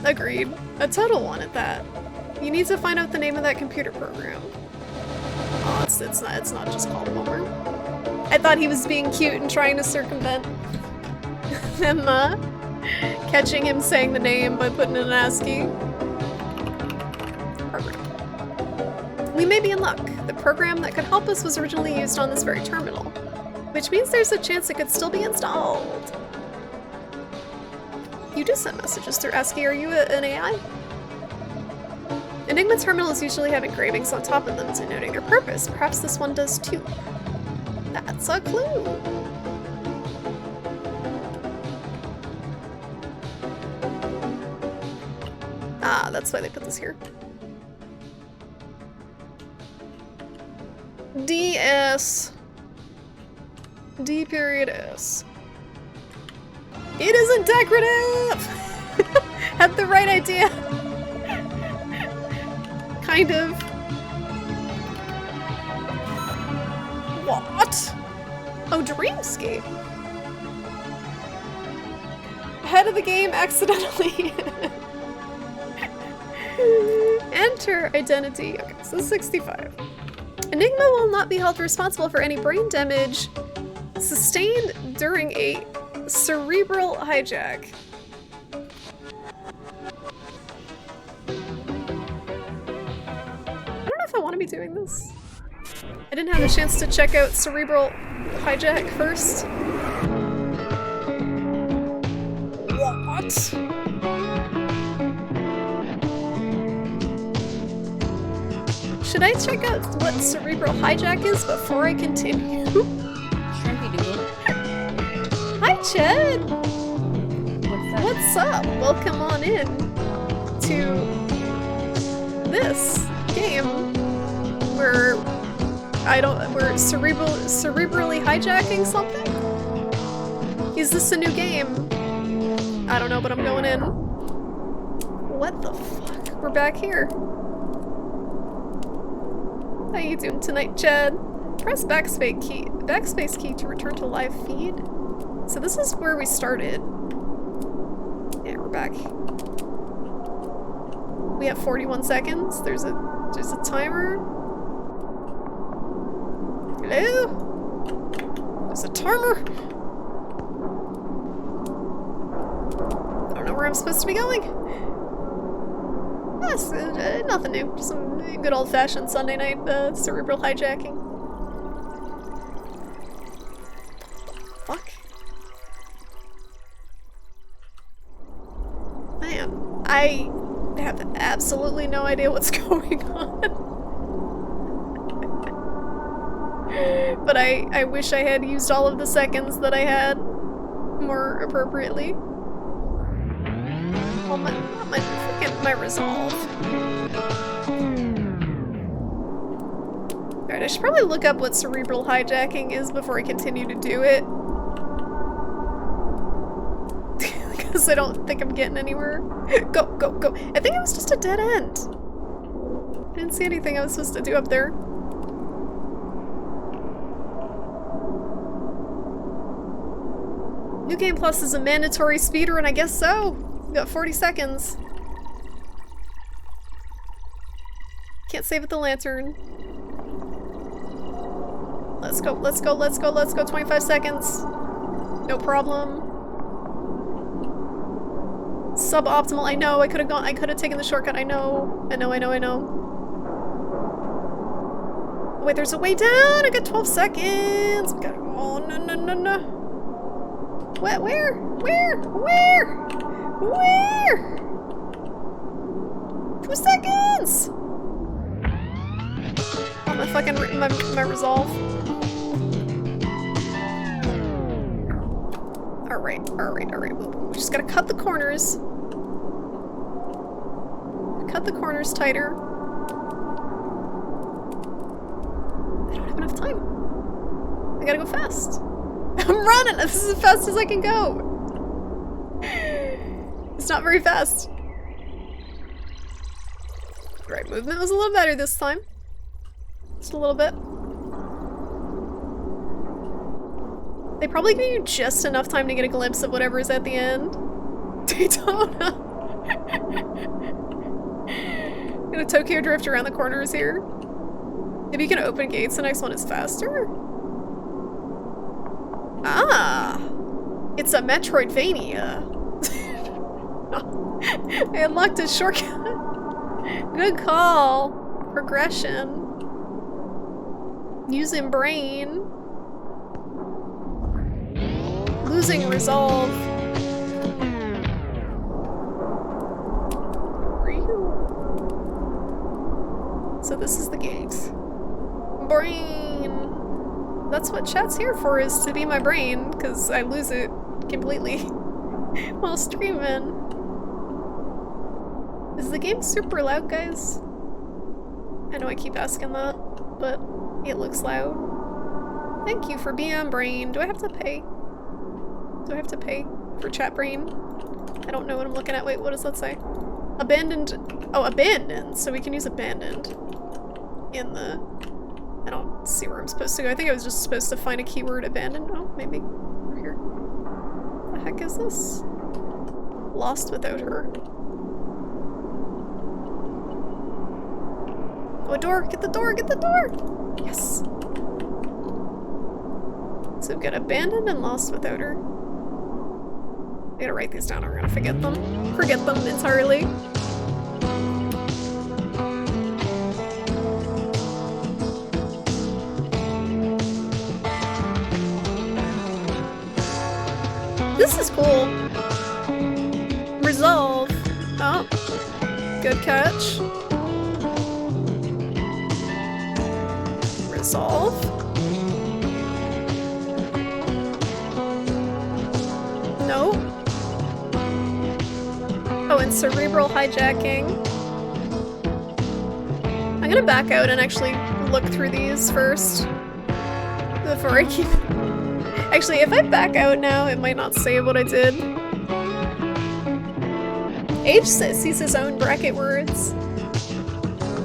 S1: Agreed. A total one at that. You need to find out the name of that computer program. Oh, it's not just called Bummer. I thought he was being cute and trying to circumvent them, catching him saying the name by putting in an ASCII. Program. We may be in luck. The program that could help us was originally used on this very terminal, which means there's a chance it could still be installed. You do send messages through ASCII. Are you an AI? Enigma terminals usually have engravings on top of them denoting their purpose. Perhaps this one does too. That's a clue. Ah, that's why they put this here. DS. D period S. It isn't decorative! Had the right idea. Kind of. What? Oh, Dreamscape. Ahead of the game accidentally. Enter identity. Okay, so 65. Enigma will not be held responsible for any brain damage sustained during a cerebral hijack. I don't know if I want to be doing this. I didn't have a chance to check out cerebral hijack first. What? Should I check out what cerebral hijack is before I continue?
S9: Shrimpy doodle.
S1: Hi, Chad! What's up? Welcome on in to this game where we're cerebrally hijacking something? Is this a new game? I don't know, but I'm going in. What the fuck? We're back here. How you doing tonight, Chad? Press backspace key to return to live feed. So this is where we started. Yeah, we're back. We have 41 seconds. There's a timer. Hello? There's a timer. I don't know where I'm supposed to be going. That's nothing new. Just some good old-fashioned Sunday night cerebral hijacking. Fuck. Man, I have absolutely no idea what's going on. But I wish I had used all of the seconds that I had more appropriately. Well, my resolve. Alright, I should probably look up what cerebral hijacking is before I continue to do it. Because I don't think I'm getting anywhere. Go, go, go. I think it was just a dead end. I didn't see anything I was supposed to do up there. New Game Plus is a mandatory speedrun, I guess so. We got 40 seconds. Can't save with the lantern. Let's go, let's go, let's go, let's go. 25 seconds. No problem. Suboptimal, I know. I could have taken the shortcut. I know. I know. Oh, wait, there's a way down. I got 12 seconds. Oh, no. Where? 2 seconds! Oh, my fucking my resolve. Alright. We just gotta cut the corners. Cut the corners tighter. I don't have enough time. I gotta go fast. I'm running! This is as fast as I can go! It's not very fast. Right, movement was a little better this time. Just a little bit. They probably give you just enough time to get a glimpse of whatever is at the end. Daytona! Gonna Tokyo drift around the corners here. Maybe you can open gates, the next one is faster? Ah! It's a Metroidvania. I unlocked a shortcut. Good call. Progression. Using brain. Losing resolve. So this is the gate. Brain. That's what chat's here for, is to be my brain, because I lose it completely while streaming. Is the game super loud, guys? I know I keep asking that, but it looks loud. Thank you for being brain. Do I have to pay? Do I have to pay for chat brain? I don't know what I'm looking at. Wait, what does that say? Abandoned. Oh, abandoned. So we can use abandoned in the... I don't see where I'm supposed to go. I think I was just supposed to find a keyword abandoned. Oh, maybe. Over here. What the heck is this? Lost without her. Oh, a door! Get the door! Get the door! Yes! So we've got abandoned and lost without her. I gotta write these down or I'm gonna forget them. Forget them entirely. This is cool. Resolve. Oh. Good catch. Resolve. No. Oh, and cerebral hijacking. I'm gonna back out and actually look through these first before I keep... Actually, if I back out now, it might not save what I did. Age sees his own bracket words.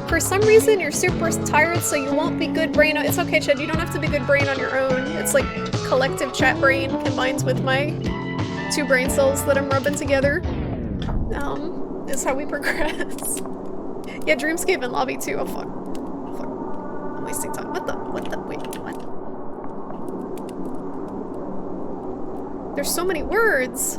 S1: For some reason, you're super tired, so you won't be good brain. It's okay, Chad. You don't have to be good brain on your own. It's like collective chat brain combined with my 2 brain cells that I'm rubbing together, is how we progress. Yeah, Dreamscape and Lobby too. Oh fuck. Fuck. I'm wasting time. What the? Wait, what? There's so many words!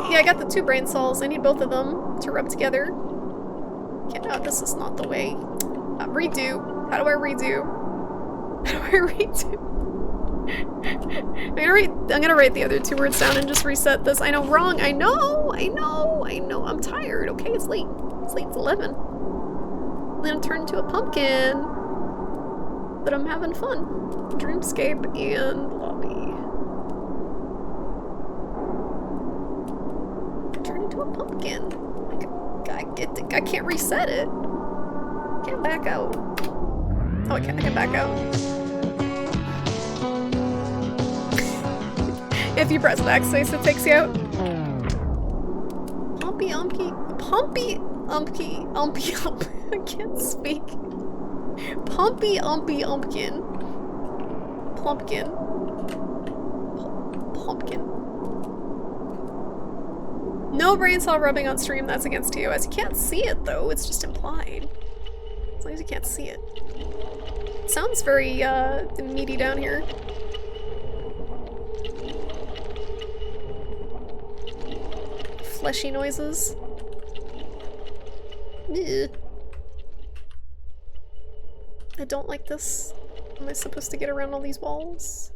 S1: Yeah, I got the 2 brain cells. I need both of them to rub together. Okay, no, this is not the way. Redo. How do I redo? How do I redo? I'm gonna write the other 2 words down and just reset this. I know, wrong. I know. I'm tired. Okay, it's late. It's 11. I'm gonna turn into a pumpkin. But I'm having fun. Dreamscape and Lobby. Turn into a pumpkin. I can't reset it. Can't back out. Oh, I can back out. If you press backspace, it takes you out. Pumpy umpy. I can't speak. Pumpy umpy umpkin. Plumpkin. Pumpkin. No brain cell rubbing on stream, that's against TOS. You can't see it though, it's just implied. As long as you can't see it. Sounds very meaty down here. Fleshy noises. Ugh. I don't like this. Am I supposed to get around all these walls?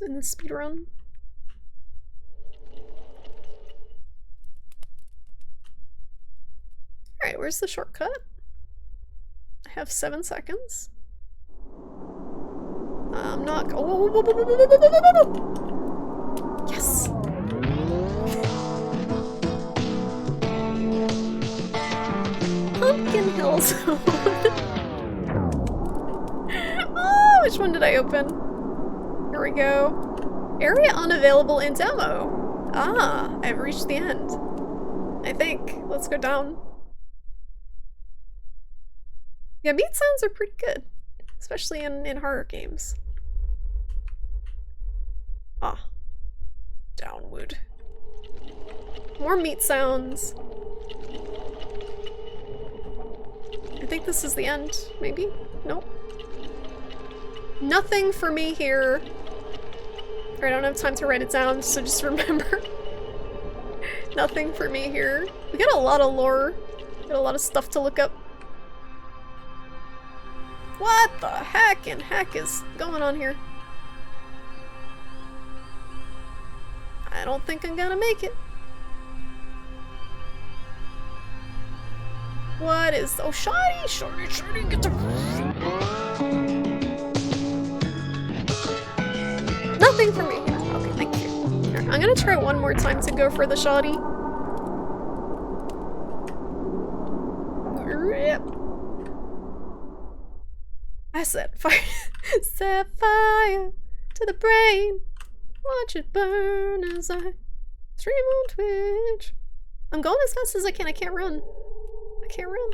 S1: In this speedrun? Alright, where's the shortcut? I have 7 seconds. I'm not. Oh, yes! Pumpkin Hills. Oh, which one did I open? Here we go. Area unavailable in demo. Ah, I've reached the end. I think. Let's go down. Yeah, meat sounds are pretty good. Especially in horror games. Ah. Downward. More meat sounds. I think this is the end, maybe? Nope. Nothing for me here. I don't have time to write it down, so just remember. Nothing for me here. We got a lot of lore. Got a lot of stuff to look up. What the heck in heck is going on here? I don't think I'm gonna make it. What is— oh, Shorty, get the— nothing for me. Okay, thank you. Here, I'm gonna try one more time to go for the shoddy. I set fire. Set fire to the brain. Watch it burn as I stream on Twitch. I'm going as fast as I can. I can't run. I can't run.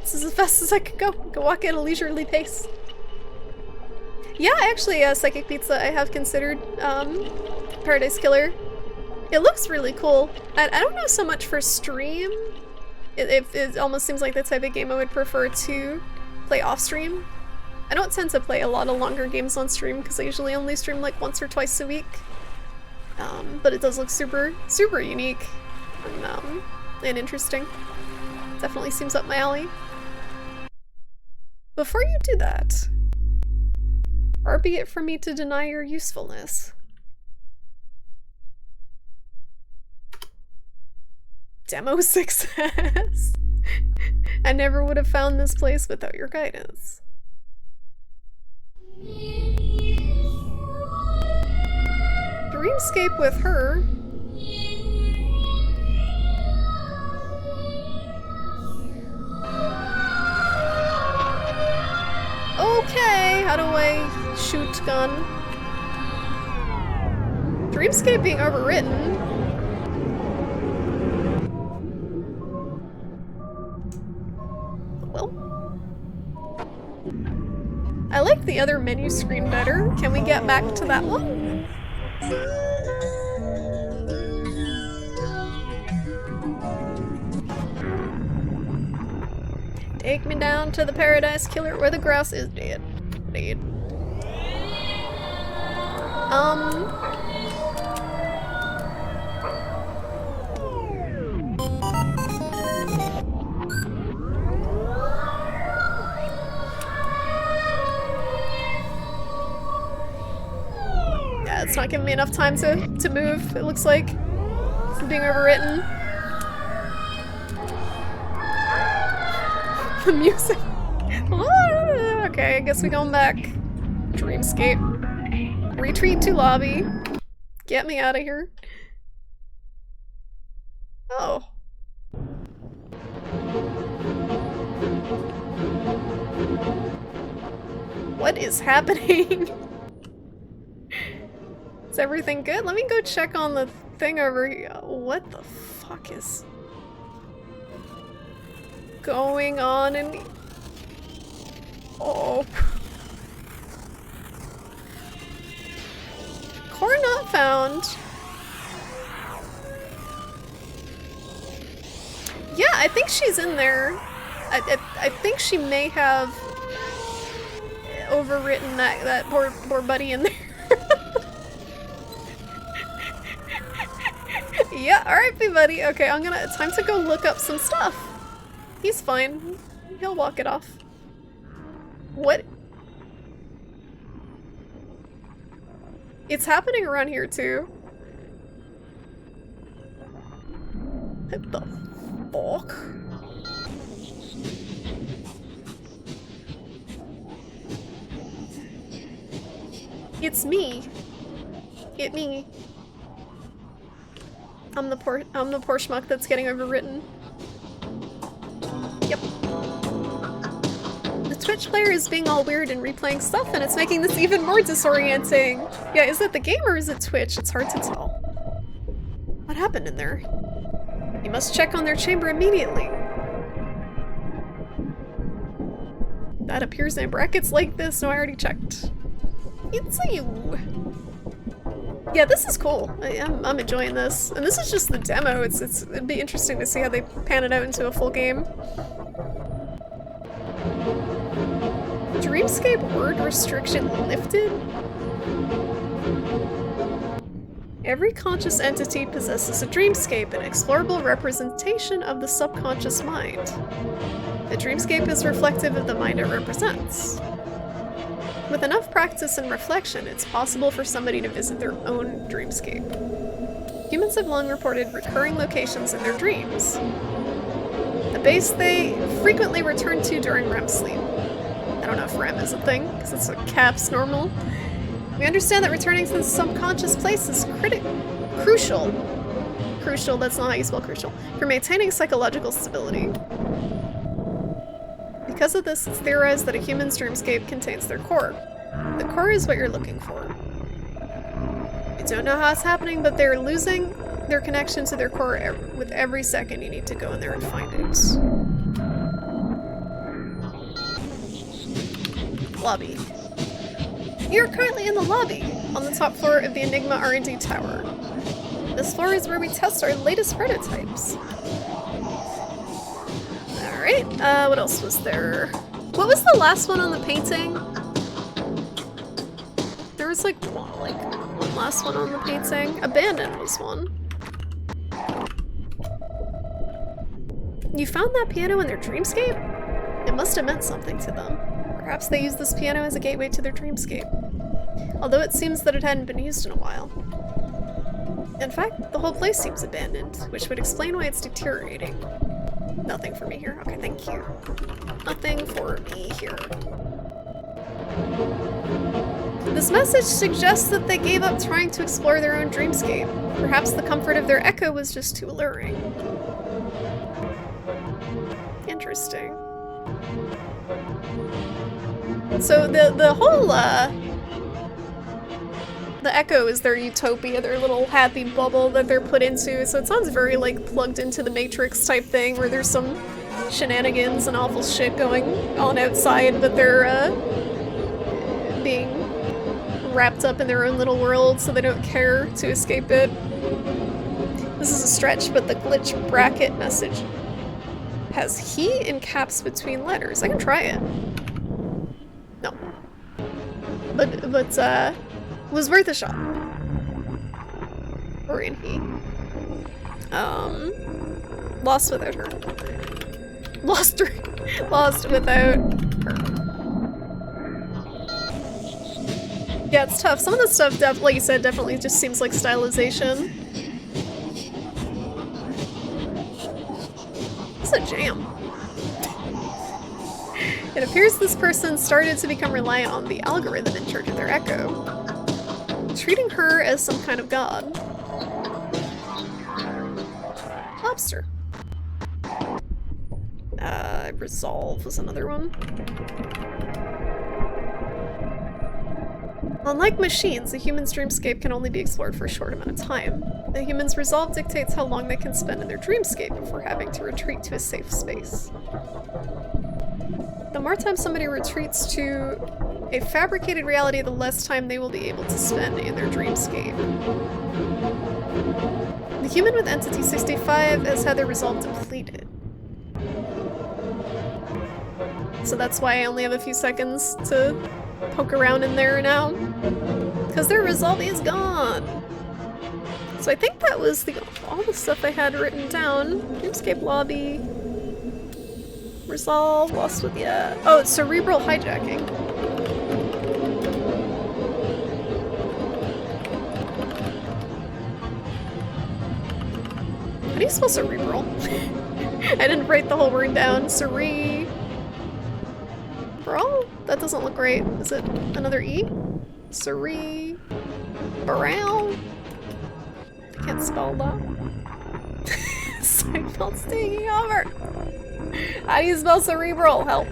S1: This is as fast as I can go. I can walk at a leisurely pace. Yeah, actually, Psychic Pizza, I have considered Paradise Killer. It looks really cool. I don't know so much for stream. It almost seems like the type of game I would prefer to play off stream. I don't tend to play a lot of longer games on stream because I usually only stream like once or twice a week. But it does look super unique and interesting. Definitely seems up my alley. Before you do that, far be it from me to deny your usefulness. Demo success! I never would have found this place without your guidance. Dreamscape with her. Okay, how do I shoot gun? Dreamscape being overwritten. the other menu screen better. Can we get back to that one? Take me down to the Paradise Killer where the grouse is dead. Dead. Yeah, it's not giving me enough time to move, it looks like. It's being overwritten. The music. Okay, I guess we're going back. Dreamscape. Retreat to lobby. Get me out of here. Oh. What is happening? Is everything good? Let me go check on the thing over here. What the fuck is going on in... Oh. Core not found. Yeah, I think she's in there. I think she may have overwritten that poor buddy in there. Yeah, alright, buddy. Okay, time to go look up some stuff. He's fine. He'll walk it off. What? It's happening around here too. What the fuck? It's me. It me. I'm the poor schmuck that's getting overwritten. Yep. The Twitch player is being all weird and replaying stuff, and it's making this even more disorienting. Yeah, is it the game or is it Twitch? It's hard to tell. What happened in there? You must check on their chamber immediately. That appears in brackets like this. No, I already checked. It's you. Yeah, this is cool. I'm enjoying this. And this is just the demo. It'd be interesting to see how they pan it out into a full game. Dreamscape word restriction lifted? Every conscious entity possesses a dreamscape, an explorable representation of the subconscious mind. The dreamscape is reflective of the mind it represents. With enough practice and reflection, it's possible for somebody to visit their own dreamscape. Humans have long reported recurring locations in their dreams. A base they frequently return to during REM sleep. I don't know if REM is a thing, because it's what caps normal. We understand that returning to the subconscious place is crucial. Crucial, that's not how you spell crucial. For maintaining psychological stability. Because of this, it's theorized that a human's dreamscape contains their core. The core is what you're looking for. We don't know how it's happening, but they're losing their connection to their core with every second you need to go in there and find it. Lobby. You're currently in the lobby, on the top floor of the Enigma R&D tower. This floor is where we test our latest prototypes. Alright, what else was there? What was the last one on the painting? There was like one last one on the painting. Abandoned was one. You found that piano in their dreamscape? It must have meant something to them. Perhaps they used this piano as a gateway to their dreamscape. Although it seems that it hadn't been used in a while. In fact, the whole place seems abandoned, which would explain why it's deteriorating. Nothing for me here. Okay, thank you. Nothing for me here. This message suggests that they gave up trying to explore their own dreamscape. Perhaps the comfort of their echo was just too alluring. Interesting. So the whole, the echo is their utopia, their little happy bubble that they're put into, so it sounds very like plugged into the Matrix type thing where there's some shenanigans and awful shit going on outside, but being wrapped up in their own little world so they don't care to escape it. This is a stretch, but the glitch bracket message has he in caps between letters. I can try it. No. But was worth a shot. Or in he. Lost without her. Lost without her. Yeah, it's tough. Some of the stuff, like you said, definitely just seems like stylization. It's a jam. It appears this person started to become reliant on the algorithm in charge of their echo, treating her as some kind of god. Lobster. Resolve was another one. Unlike machines, a human's dreamscape can only be explored for a short amount of time. The human's resolve dictates how long they can spend in their dreamscape before having to retreat to a safe space. The more time somebody retreats to a fabricated reality, the less time they will be able to spend in their dreamscape. The human with Entity 65 has had their resolve depleted. So that's why I only have a few seconds to poke around in there now. Because their resolve is gone! So I think that was all the stuff I had written down. Dreamscape lobby. Resolve, lost with yeah. Oh, it's cerebral hijacking. How do you spell cerebral? I didn't write the whole word down. Cerebral? That doesn't look right. Is it another E? Cerebral? Can't spell that. Seinfeld's taking over. How do you spell cerebral? Help.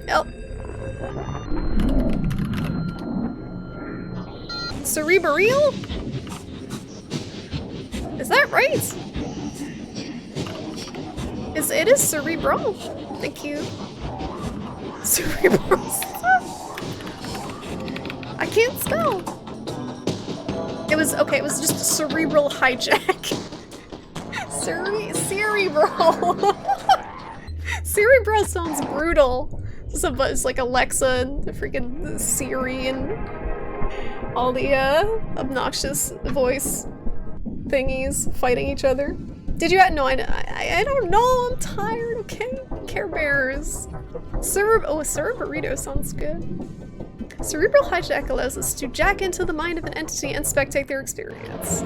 S1: Help. Cerebral? Is that right? It is cerebral. Thank you. Cerebral. I can't spell. It was just a cerebral hijack. Cerebral. Cerebral sounds brutal. It's like Alexa and the freaking Siri and all the obnoxious voice thingies fighting each other. Did you? No, I don't know. I'm tired. Okay, Care Bears. Cereburrito sounds good. Cerebral hijack allows us to jack into the mind of an entity and spectate their experience.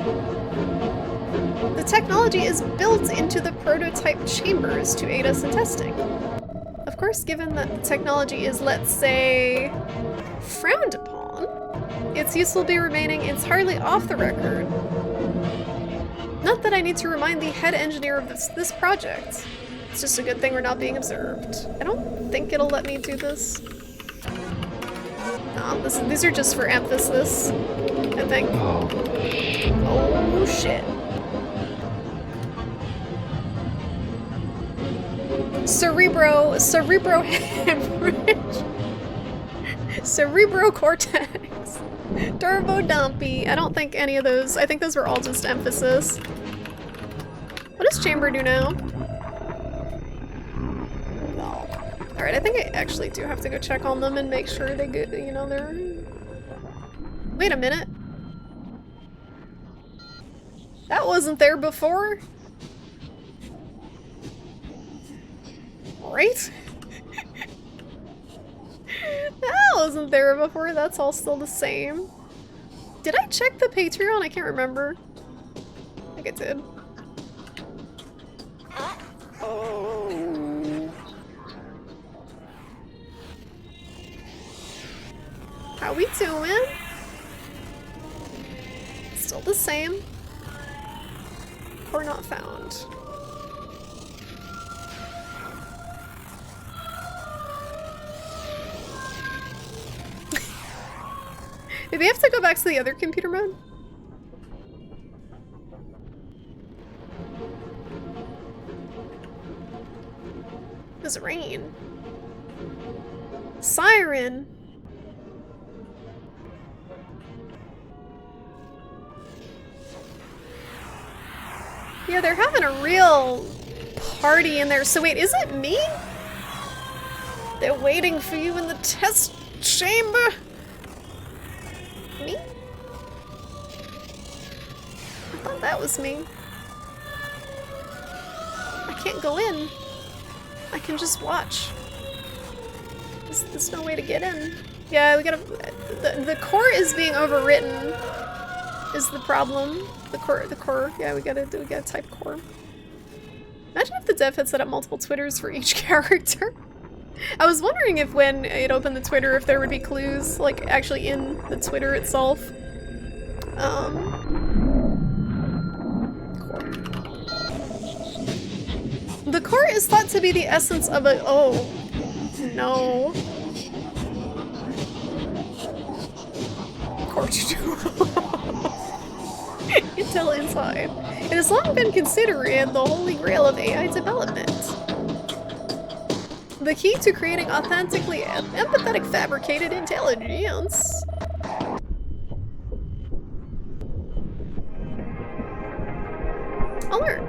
S1: The technology is built into the prototype chambers to aid us in testing. Of course, given that the technology is, let's say, frowned upon, its use will be remaining entirely off the record. Not that I need to remind the head engineer of this project. It's just a good thing we're not being observed. I don't think it'll let me do this. No, these are just for emphasis, I think. Oh shit. Cerebro hemorrhage. Cerebro cortex. Turbo dumpy. I don't think any of those, I think those were all just emphasis. What does Chamber do now? No. Alright, I think I actually do have to go check on them and make sure they get, you know, they're... Wait a minute. That wasn't there before. Right? That wasn't there before. That's all still the same. Did I check the Patreon? I can't remember. I think I did. Oh. How we doing? Still the same. Or not found. Did we have to go back to the other computer mode? Does it rain? Siren! Yeah, they're having a real party in there. So wait, is it me? They're waiting for you in the test chamber. Me? I thought that was me. I can't go in. I can just watch. There's no way to get in. Yeah, we gotta... The core is being overwritten is the problem. The core. Yeah, we gotta type core. Imagine if the dev had set up multiple Twitters for each character. I was wondering if when it opened the Twitter, if there would be clues, like, actually in the Twitter itself. Core. The core is thought to be the essence of a... Oh. No. Core tutorial. Intel Inside. It has long been considered the holy grail of AI development. The key to creating authentically empathetic fabricated intelligence. Alert!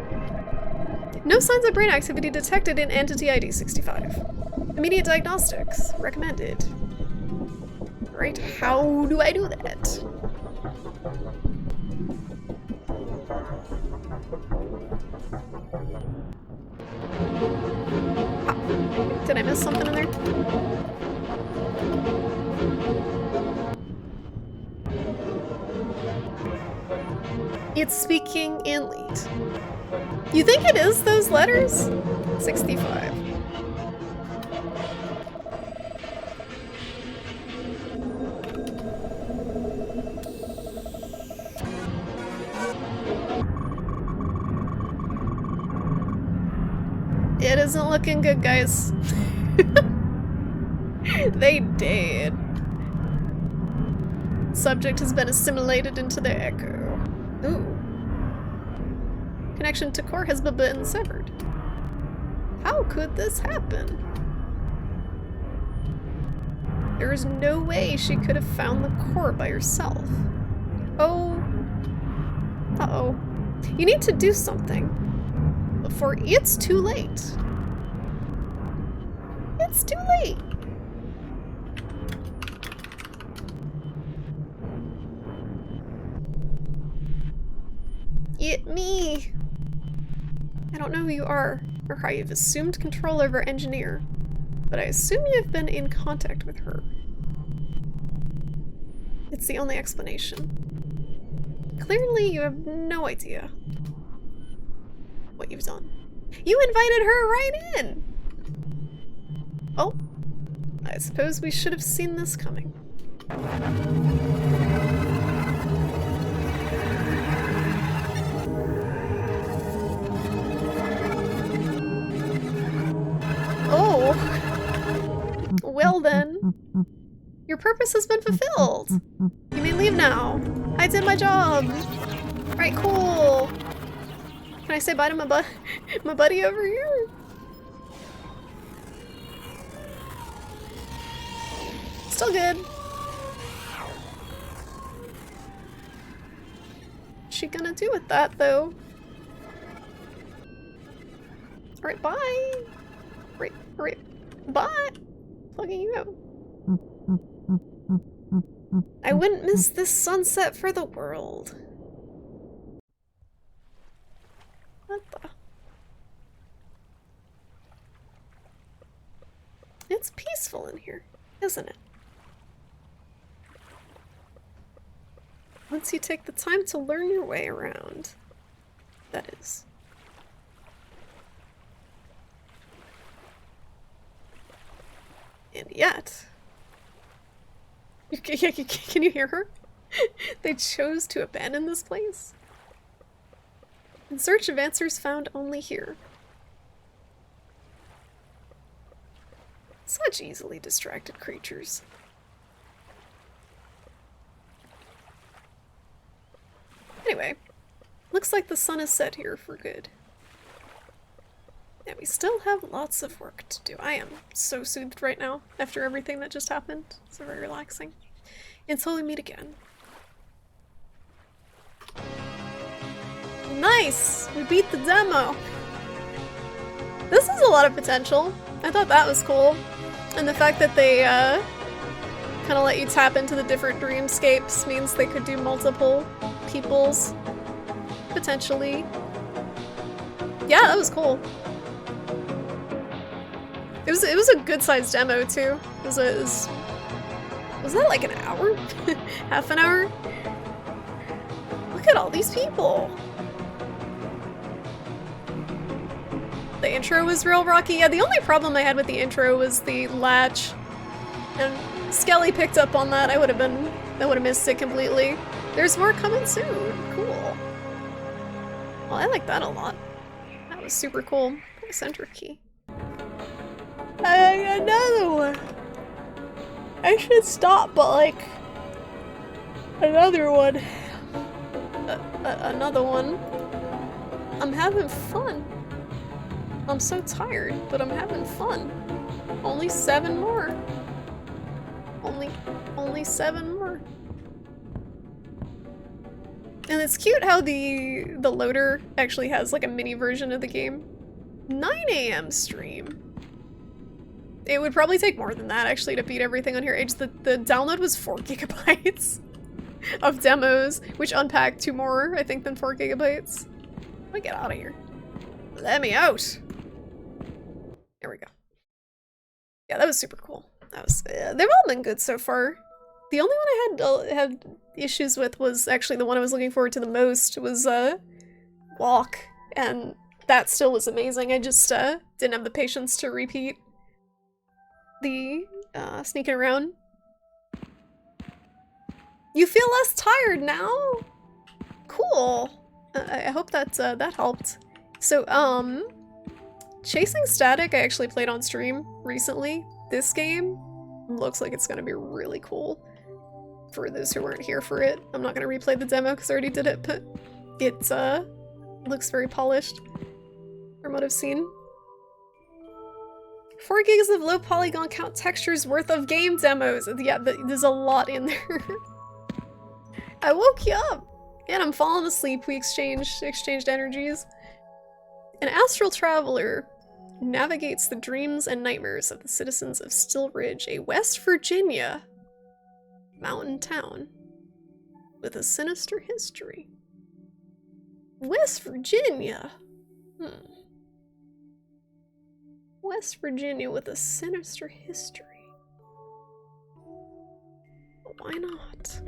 S1: No signs of brain activity detected in Entity ID 65. Immediate diagnostics recommended. Right, how do I do that? Did I miss something in there? It's speaking in lead. You think it is those letters? 65. It isn't looking good, guys. They did. Subject has been assimilated into their echo. Ooh. Connection to core has been severed. How could this happen? There is no way she could have found the core by herself. Oh. Uh-oh. You need to do something. Before it's too late. It's too late. It me. I don't know who you are or how you've assumed control over Engineer, but I assume you've been in contact with her. It's the only explanation. Clearly, you have no idea what you've done. You invited her right in! Oh, I suppose we should have seen this coming. Oh! Well then. Your purpose has been fulfilled. You may leave now. I did my job. Alright, cool. Can I say bye to my buddy over here? Still good. What's she gonna do with that, though? Alright, bye. Alright, bye. Plugging you out. I wouldn't miss this sunset for the world. What the? It's peaceful in here, isn't it? Once you take the time to learn your way around, that is. And yet... Can you hear her? They chose to abandon this place? In search of answers found only here. Such easily distracted creatures. Anyway, looks like the sun is set here for good. And we still have lots of work to do. I am so soothed right now after everything that just happened. It's very relaxing. Until we meet again. Night! Nice! We beat the demo! This has a lot of potential. I thought that was cool. And the fact that they kind of let you tap into the different dreamscapes means they could do multiple people's, potentially. Yeah, that was cool. It was a good sized demo too. Was that like an hour? Half an hour? Look at all these people. The intro was real rocky. Yeah, the only problem I had with the intro was the latch. And Skelly picked up on that. I would have missed it completely. There's more coming soon. Cool. Well, I like that a lot. That was super cool. Eccentric key. Another one. I should stop, but like another one. Another one. I'm having fun. I'm so tired, but I'm having fun. Only 7 more. Only 7 more. And it's cute how the loader actually has like a mini version of the game. 9 AM stream. It would probably take more than that actually to beat everything on here. The download was 4 gigabytes of demos, which unpacked 2 more, I think, than 4 gigabytes. Let me get out of here. Let me out. There we go. Yeah, that was super cool. That was they've all been good so far. The only one I had issues with was actually the one I was looking forward to the most was Walk, and that still was amazing. I just didn't have the patience to repeat the sneaking around. You feel less tired now? Cool. I hope that that helped. So Chasing Static I actually played on stream recently. This game looks like it's gonna be really cool. For those who weren't here for it, I'm not gonna replay the demo because I already did it, but it looks very polished from what I've seen. 4 gigs of low polygon count textures worth of game demos. Yeah, there's a lot in there. I woke you up and I'm falling asleep. We exchanged energies. An astral traveler navigates the dreams and nightmares of the citizens of Still Ridge, a West Virginia mountain town with a sinister history. West Virginia? West Virginia with a sinister history. Why not?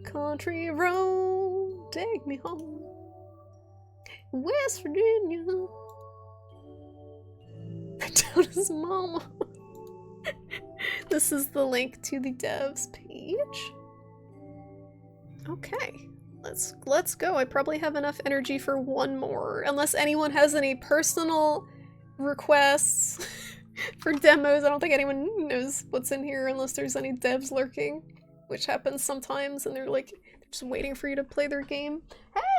S1: Country road, take me home. West Virginia. Down his mama. This is the link to the devs page. Okay, let's go. I probably have enough energy for 1 more, unless anyone has any personal requests for demos. I don't think anyone knows what's in here unless there's any devs lurking, which happens sometimes, and they're like just waiting for you to play their game.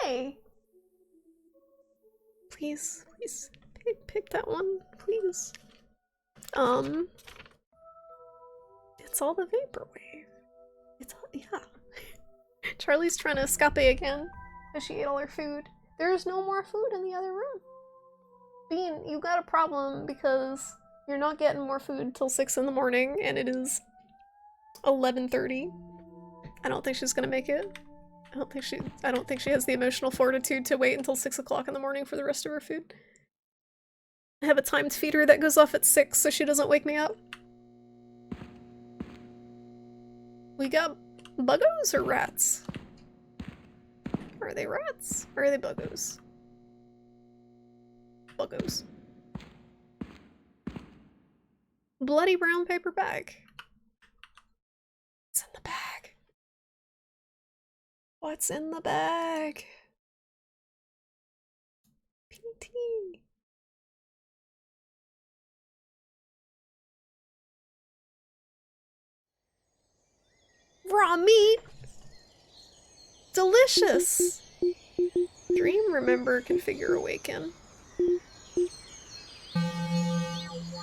S1: Hey! Please pick that one, please. It's all the vaporwave. It's all, yeah. Charlie's trying to escape again because she ate all her food. There's no more food in the other room. Bean, you got a problem because you're not getting more food till 6 in the morning and it is 11:30. I don't think she's gonna make it. I don't think she has the emotional fortitude to wait until 6 o'clock in the morning for the rest of her food. I have a timed feeder that goes off at 6 so she doesn't wake me up. We got buggos or rats? Are they rats? Or are they buggos? Buggos. Bloody brown paper bag. What's in the bag? What's in the bag? PT. Raw meat! Delicious! Dream, remember, configure, awaken.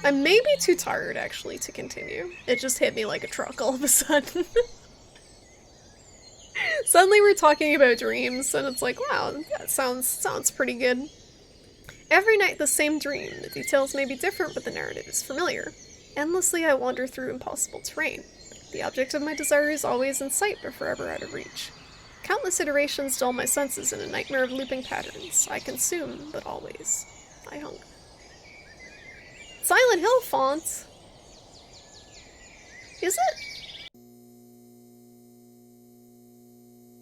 S1: I may be too tired, actually, to continue. It just hit me like a truck all of a sudden. Suddenly we're talking about dreams, and it's like, wow, that sounds pretty good. Every night the same dream. The details may be different, but the narrative is familiar. Endlessly I wander through impossible terrain. The object of my desire is always in sight, but forever out of reach. Countless iterations dull my senses in a nightmare of looping patterns. I consume, but always I hunger. Silent Hill font? Is it?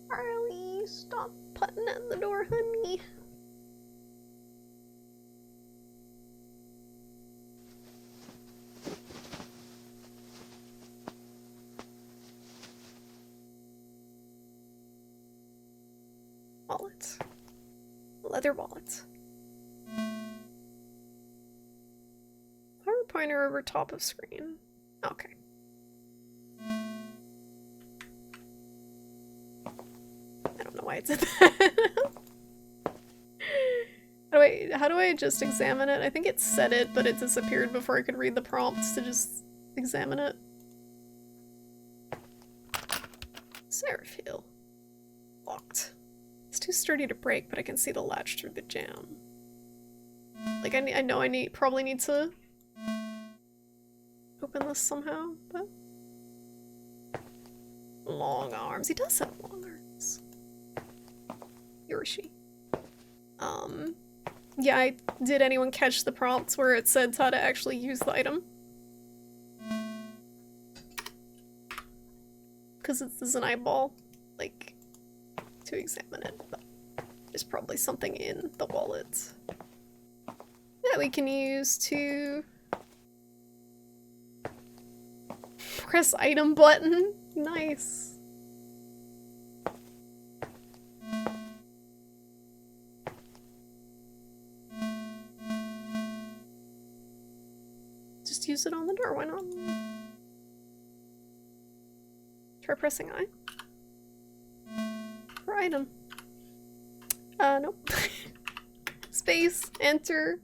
S1: Charlie, stop putting at the door, honey. Wallet. Leather wallet. Power pointer over top of screen. Okay. I don't know why it did that. How do I just examine it? I think it said it, but it disappeared before I could read the prompts to just examine it. Seraph Hill. Locked. It's too sturdy to break, but I can see the latch through the jam. Like, I know I probably need to open this somehow, but... Long arms. He does have long arms. Yoshi. Yeah, did anyone catch the prompts where it said how to actually use the item? Because there's an eyeball, like, to examine it, but there's probably something in the wallet that we can use to press item button. Nice. Just use it on the door, why not? Try pressing I. For item. Nope. Space, enter.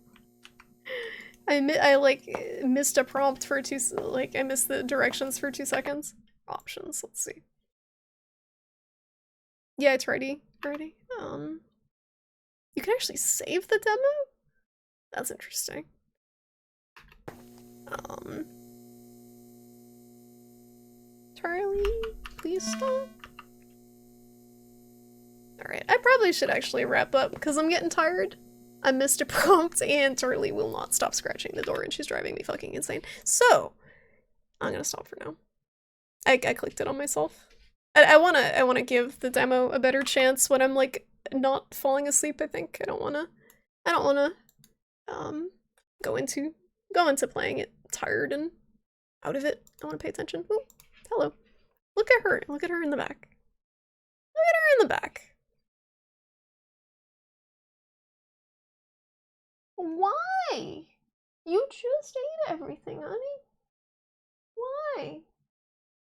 S1: I like missed a prompt for I missed the directions for 2 seconds. Options, let's see. Yeah, it's ready already. You can actually save the demo? That's interesting. Charlie, please stop. Alright, I probably should actually wrap up because I'm getting tired. I missed a prompt and Charlie will not stop scratching the door and she's driving me fucking insane. So, I'm gonna stop for now. I clicked it on myself. I wanna give the demo a better chance when I'm like not falling asleep, I think. I don't wanna go into playing it tired and out of it. I wanna pay attention. Ooh, hello. Look at her. Look at her in the back. Look at her in the back. Why? You just ate everything, honey. Why?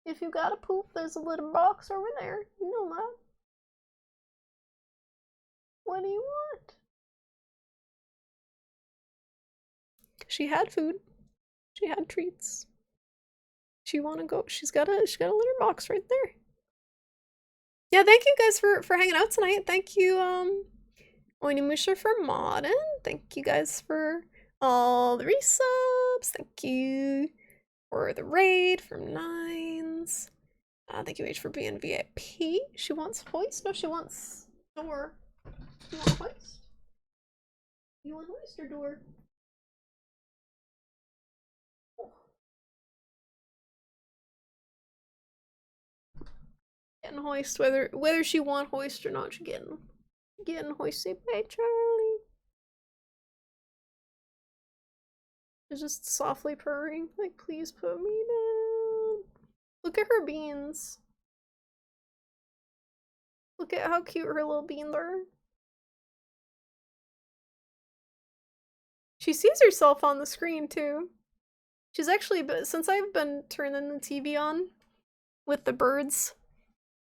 S1: If you gotta poop, there's a litter box over there. You know that. What do you want? She had food. She had treats. She wanna go. She's got a litter box right there. Yeah, thank you guys for hanging out tonight. Thank you, Oinimusha for modding. Thank you guys for all the resubs. Thank you for the raid from Nines. Thank you H for being VIP. She wants hoist? No, she wants door. You want hoist? You want hoist or door? Oh. Getting hoist, whether she want hoist or not, she getting hoisted by Charlie. She's just softly purring, like, please put me down. Look at her beans. Look at how cute her little beans are. She sees herself on the screen too. She's actually, since I've been turning the TV on with the birds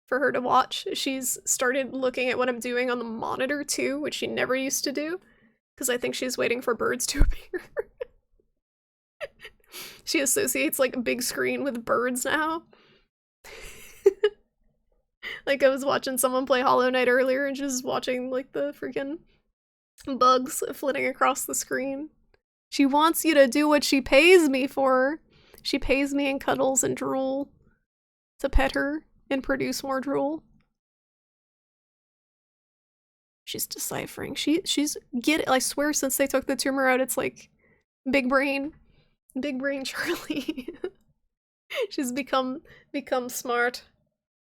S1: for her to watch, she's started looking at what I'm doing on the monitor too, which she never used to do, because I think she's waiting for birds to appear. She associates like a big screen with birds now. Like, I was watching someone play Hollow Knight earlier and just watching, like, the freaking bugs flitting across the screen. She wants you to do what she pays me for. She pays me in cuddles and drool to pet her and produce more drool. She's deciphering. She's I swear since they took the tumor out, it's like big brain Charlie. She's become smart.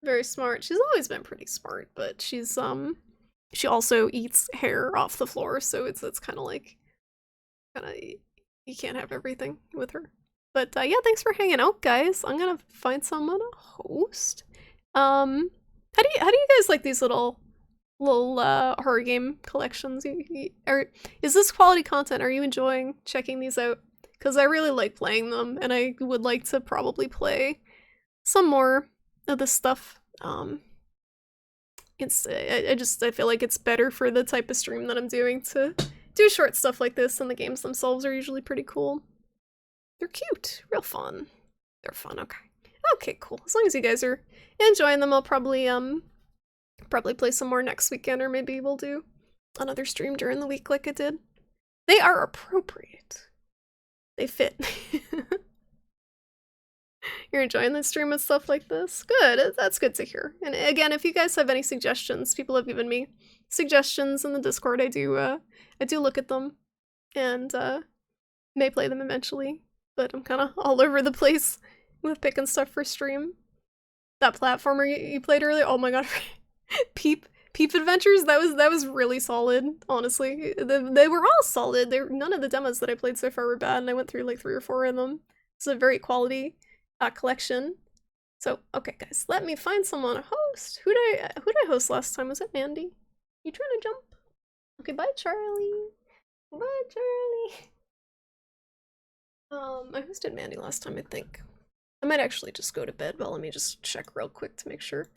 S1: Very smart. She's always been pretty smart, but she's she also eats hair off the floor, so it's kind of like you can't have everything with her. But yeah, thanks for hanging out, guys. I'm gonna find someone to host. How do you guys like these little horror game collections? Is this quality content? Are you enjoying checking these out? Because I really like playing them, and I would like to probably play some more of this stuff. I feel like it's better for the type of stream that I'm doing to do short stuff like this, and the games themselves are usually pretty cool. They're cute, real fun. They're fun, okay. Okay, cool. As long as you guys are enjoying them, I'll probably play some more next weekend, or maybe we'll do another stream during the week like I did. They are appropriate. They fit. You're enjoying the stream and stuff like this? Good, that's good to hear. And again, if you guys have any suggestions, people have given me suggestions in the Discord. I do look at them and may play them eventually, but I'm kind of all over the place with picking stuff for stream. That platformer you played earlier, oh my god. Peep Adventures, that was really solid, honestly. They were all solid. None of the demos that I played so far were bad, and I went through like 3 or 4 of them. It's a very quality collection. So, okay guys, let me find someone to host. Who did I host last time? Was it Mandy? You trying to jump? Okay, bye Charlie. Bye Charlie. I hosted Mandy last time, I think. I might actually just go to bed, but let me just check real quick to make sure.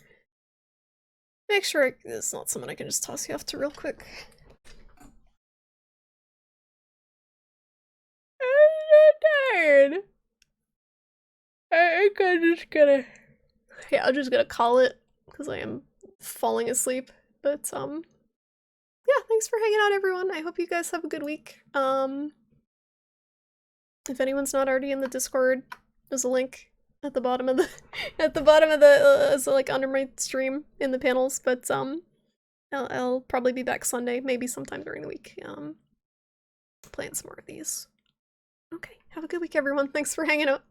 S1: It's not someone I can just toss you off to real quick. I'm so tired. I think I'm just gonna... Yeah, I'm just gonna call it, because I am falling asleep. But, yeah, thanks for hanging out, everyone. I hope you guys have a good week. If anyone's not already in the Discord, there's a link at the bottom of the so like under my stream in the panels, but I'll probably be back Sunday, maybe sometime during the week, playing some more of these. Okay, have a good week everyone, thanks for hanging out.